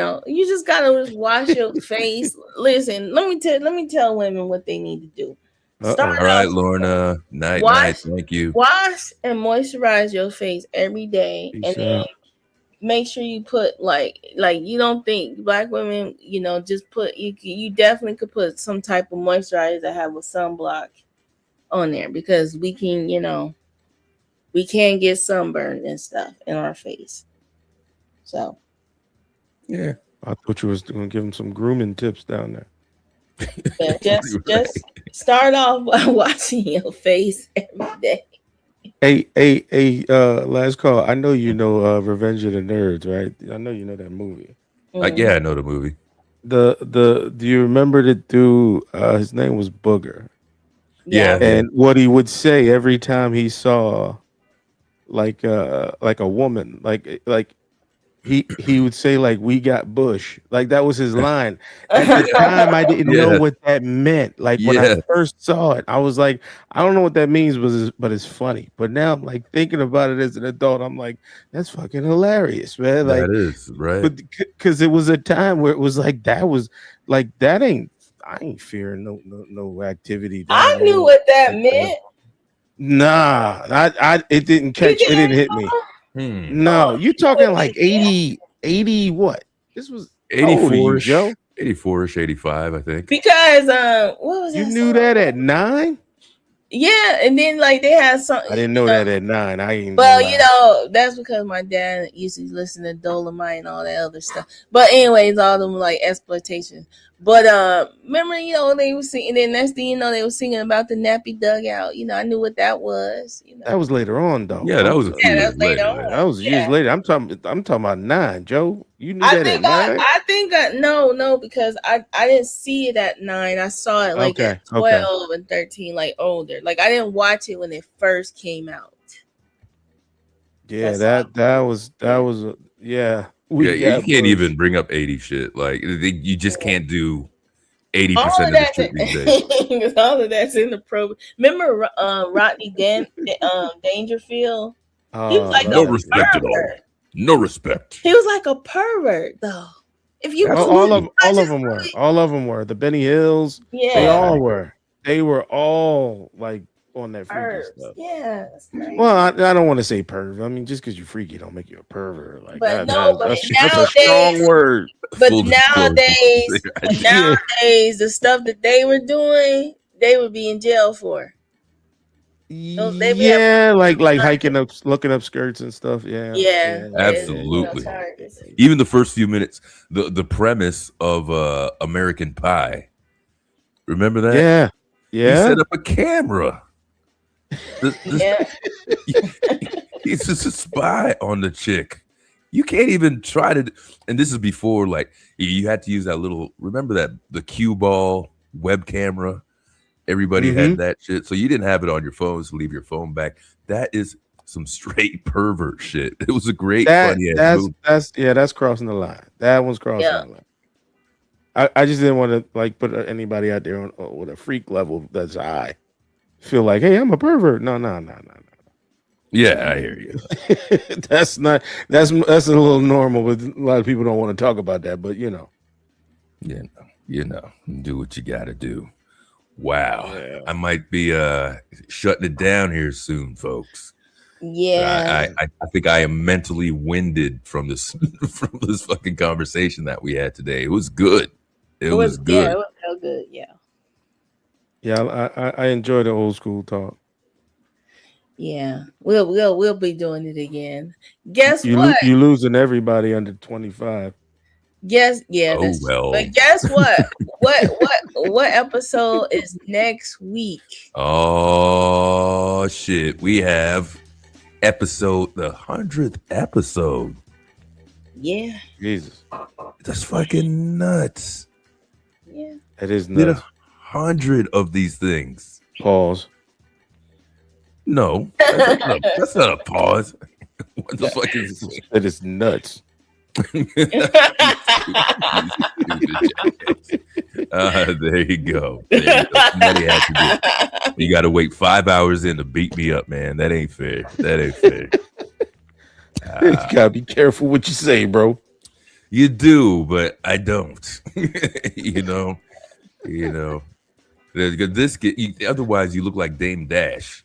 just gotta wash your face. Listen, let me tell women what they need to do. All right, Lorna. Night. Thank you. Wash and moisturize your face every day, and then make sure you put like you don't think Black women, just put you definitely could put some type of moisturizer that have a sunblock on there because we can get sunburned and stuff in our face. So. Yeah, I thought you was going to give him some grooming tips down there. Yeah, just start off by washing your face every day. Hey, last call. I know you know Revenge of the Nerds, right? I know you know that movie. Yeah, I know the movie. Do you remember the dude? His name was Booger. Yeah. And what he would say every time he saw like a woman, like he would say like, "We got Bush." Like that was his line. At the time, I didn't know what that meant. Like when I first saw it, I was like, I don't know what that means, but it's funny. But now I'm like thinking about it as an adult. I'm like, that's fucking hilarious, man. Like that is right. But because it was a time where it was like that was like that ain't. I ain't fearing no activity. I knew what that meant. Nah, it didn't catch. It didn't hit me. No, you talking like 80 what? This was 84-ish, Joe. 84-ish, 85, I think. Because what was that? You knew that at 9? Yeah, and then like they had something. I didn't know that at 9. I ain't. Well, that's because my dad used to listen to Dolomite and all that other stuff. But anyways, all them like exploitation. But remember, they were singing. And then next thing they were singing about the nappy dugout. I knew what that was. That was later on, though. Yeah, that was a few years later. That was years later. I'm talking about 9, Joe. You knew that at 9? I think no, because I didn't see it at 9. I saw it like at 12 and 13, like older. Like I didn't watch it when it first came out. Yeah, that was yeah. You can't even bring up 80 shit. Like you just can't do 80% of the shit these days. All of that's in the pro. Remember Rodney Dangerfield? He was like no respect at all. No respect. He was like a pervert, though. If you all of them were the Benny Hills. Yeah, they all were. They were all like on that freaky stuff. Yeah. Well, I don't want to say perv. I mean, just because you're freaky don't make you a pervert. Like that's a strong word. But nowadays, the stuff that they were doing, they would be in jail for. Like hiking up, looking up skirts and stuff. Yeah, absolutely. Even the first few minutes, the premise of American Pie. Remember that? Yeah. He set up a camera. He's just a spy on the chick. You can't even try to. And this is before, like, you had to use that little. Remember that the cue ball web camera. Everybody had that shit, so you didn't have it on your phone. So leave your phone back. That is some straight pervert shit. It was a great funny ass movie. That's crossing the line. That one's crossing the line. I just didn't want to like put anybody out there on with a freak level that's high. Feel like, hey, I'm a pervert. No. Yeah, I hear you. That's a little normal, but a lot of people don't want to talk about that. But yeah. you know, do what you got to do. Wow. I might be shutting it down here soon, folks. Yeah. I think I am mentally winded from this from this fucking conversation that we had today. It was good. It was good. Yeah, it was so good. Yeah. Yeah, I enjoy the old school talk. Yeah. We'll be doing it again. Guess what? You losing everybody under 25. Yes, yeah. Oh, well. But guess what? what episode is next week? Oh shit. We have the 100th episode. Yeah. Jesus. That's fucking nuts. Yeah. It is Did nuts. 100 of these things. Pause. No, that's not a pause. What the fuck is this? It is nuts. There you go. Somebody had to do it. You got to wait 5 hours in to beat me up, man. That ain't fair. You gotta be careful what you say, bro. You do, but I don't. you know. Otherwise, you look like Dame Dash.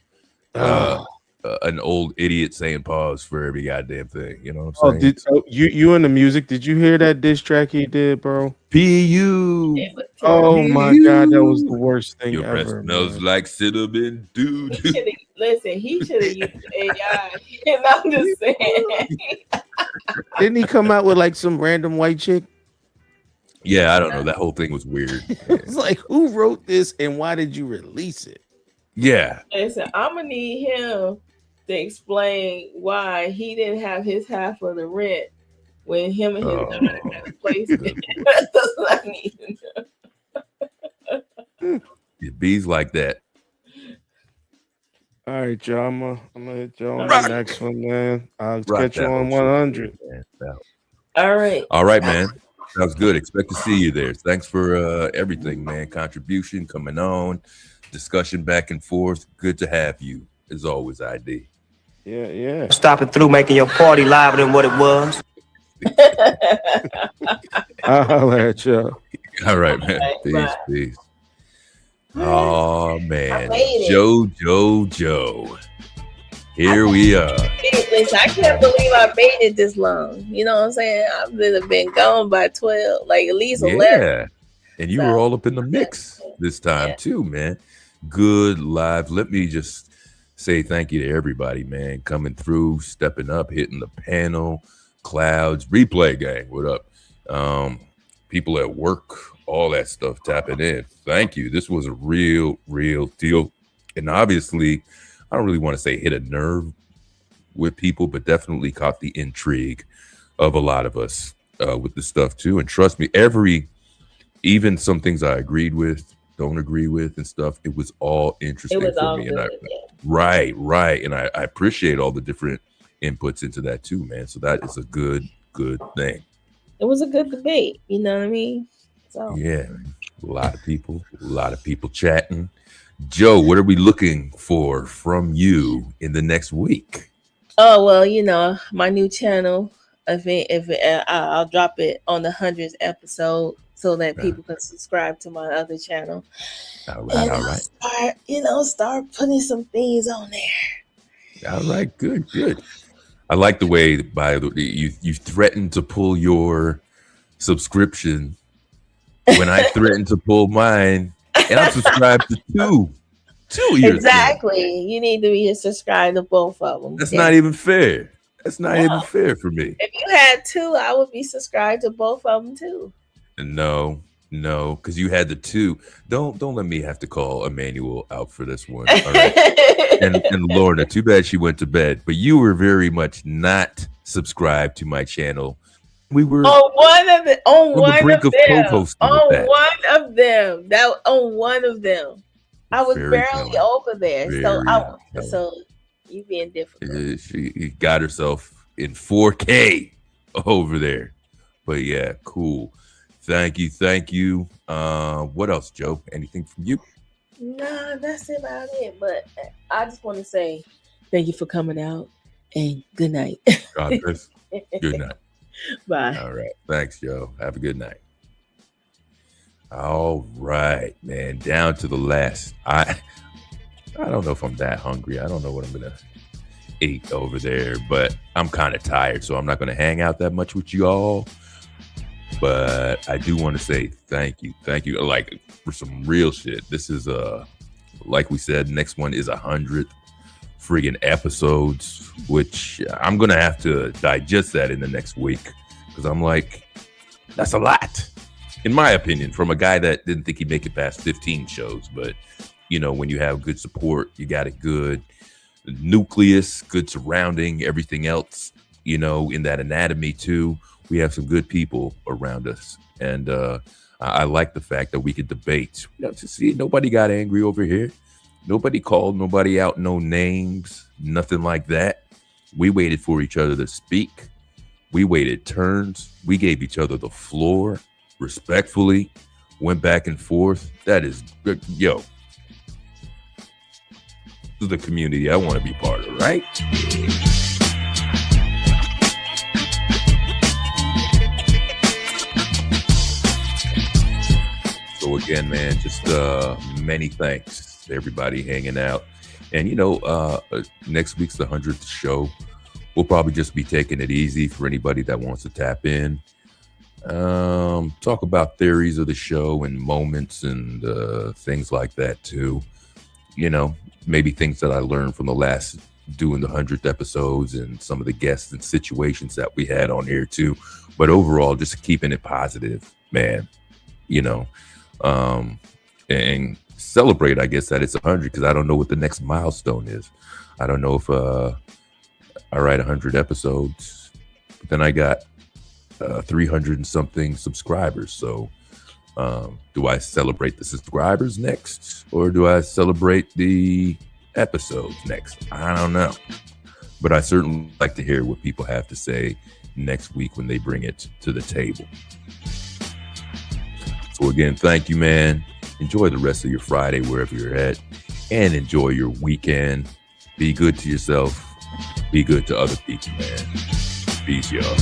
An old idiot saying pause for every goddamn thing. You know what I'm saying? You in the music? Did you hear that diss track he did, bro? PU. Oh my god, that was the worst thing Your breath ever. smells like cinnamon, dude. Listen, he should have used AI. And I'm just saying. Didn't he come out with like some random white chick? Yeah, I don't know. That whole thing was weird. It's like, who wrote this and why did you release it? Yeah. Listen, I'm gonna need him to explain why he didn't have his half of the rent when him and his daughter got a place. I need to know. Bees like that. All right, y'all. I'm gonna hit y'all on the next one, man. I'll catch you on 100. All right, man. Sounds good. Expect to see you there. Thanks for everything, man. Contribution coming on, discussion back and forth. Good to have you, as always, ID. Yeah. Stopping through, making your party liver than what it was. I'll holler at y'all. All right, man. Peace. Oh man, Joe. Here we are. Listen, I can't believe I made it this long. You know what I'm saying? I've been gone by 12, like at least 11. Yeah, and you were all up in the mix this time too, man. Good live. Let me just say thank you to everybody, man, coming through, stepping up, hitting the panel, Clouds, Replay Gang. What up? People at work, all that stuff tapping in. Thank you. This was a real deal. And obviously, I don't really want to say hit a nerve with people, but definitely caught the intrigue of a lot of us with the stuff too. And trust me, even some things I agreed with, don't agree with and stuff, it was all interesting for me. Right. And I appreciate all the different inputs into that too, man. So that is a good thing. It was a good debate. You know what I mean? So yeah, a lot of people chatting. Joe, what are we looking for from you in the next week? Oh well, my new channel. I'll drop it on the 100th episode so that people can subscribe to my other channel. All right. Start putting some things on there. All right, good. I like the way, by the way, you threatened to pull your subscription when I threatened to pull mine, and I'm subscribed to two years. Exactly. You need to be subscribed to both of them. That's not even fair. That's not even fair for me. If you had two, I would be subscribed to both of them too. No, because you had the two. Don't let me have to call Emmanuel out for this one. All right. and Lorna, too bad she went to bed, but you were very much not subscribed to my channel. We were on one of them. I was barely over there. So you being difficult. She got herself in 4K over there. But yeah, cool. Thank you. What else, Joe? Anything from you? No, that's about it. But I just want to say thank you for coming out and good night. God bless. Good night. Bye. All right. Thanks, Joe. Have a good night. All right, man. Down to the last. I don't know if I'm that hungry. I don't know what I'm gonna eat over there, but I'm kind of tired, so I'm not gonna hang out that much with you all. But I do want to say thank you, like for some real shit. This is like we said, next one is 100 friggin' episodes, which I'm gonna have to digest that in the next week because I'm like, that's a lot, in my opinion, from a guy that didn't think he'd make it past 15 shows. But you know, when you have good support, you got a good nucleus, good surrounding, everything else, you know, in that anatomy too. We have some good people around us, and I like the fact that we could debate. You know, to see, nobody got angry over here. Nobody called nobody out, no names, nothing like that. We waited for each other to speak. We waited turns. We gave each other the floor respectfully, went back and forth. That is, yo, this is the community I want to be part of, right? So again, man, just many thanks to everybody hanging out. And, you know, next week's the 100th show. We'll probably just be taking it easy for anybody that wants to tap in. Talk about theories of the show and moments and things like that too. You know, maybe things that I learned from the last doing the 100th episodes and some of the guests and situations that we had on here too. But overall, just keeping it positive, man. You know, and celebrate, I guess, that it's 100, because I don't know what the next milestone is. I don't know if I write 100 episodes, but then I got 300 and something subscribers. So do I celebrate the subscribers next, or do I celebrate the episodes next? I don't know, but I certainly like to hear what people have to say next week when they bring it to the table. So again, thank you, man. Enjoy the rest of your Friday wherever you're at, and enjoy your weekend. Be good to yourself. Be good to other people, man. Peace, y'all.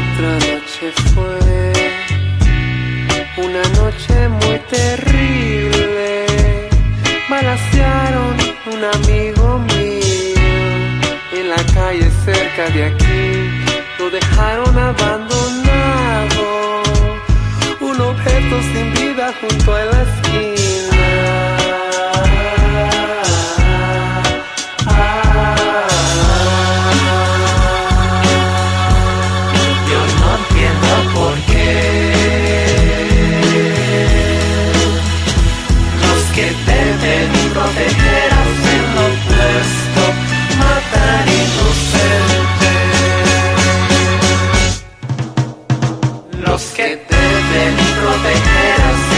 Otra noche fue una noche muy terrible. Balacearon un amigo mío en la calle cerca de aquí. Lo dejaron abandonado, un objeto sin vida junto a la esquina. Yo no entiendo por qué los que deben proteger hacen lo opuesto, matar inocentes. Los que deben proteger hacen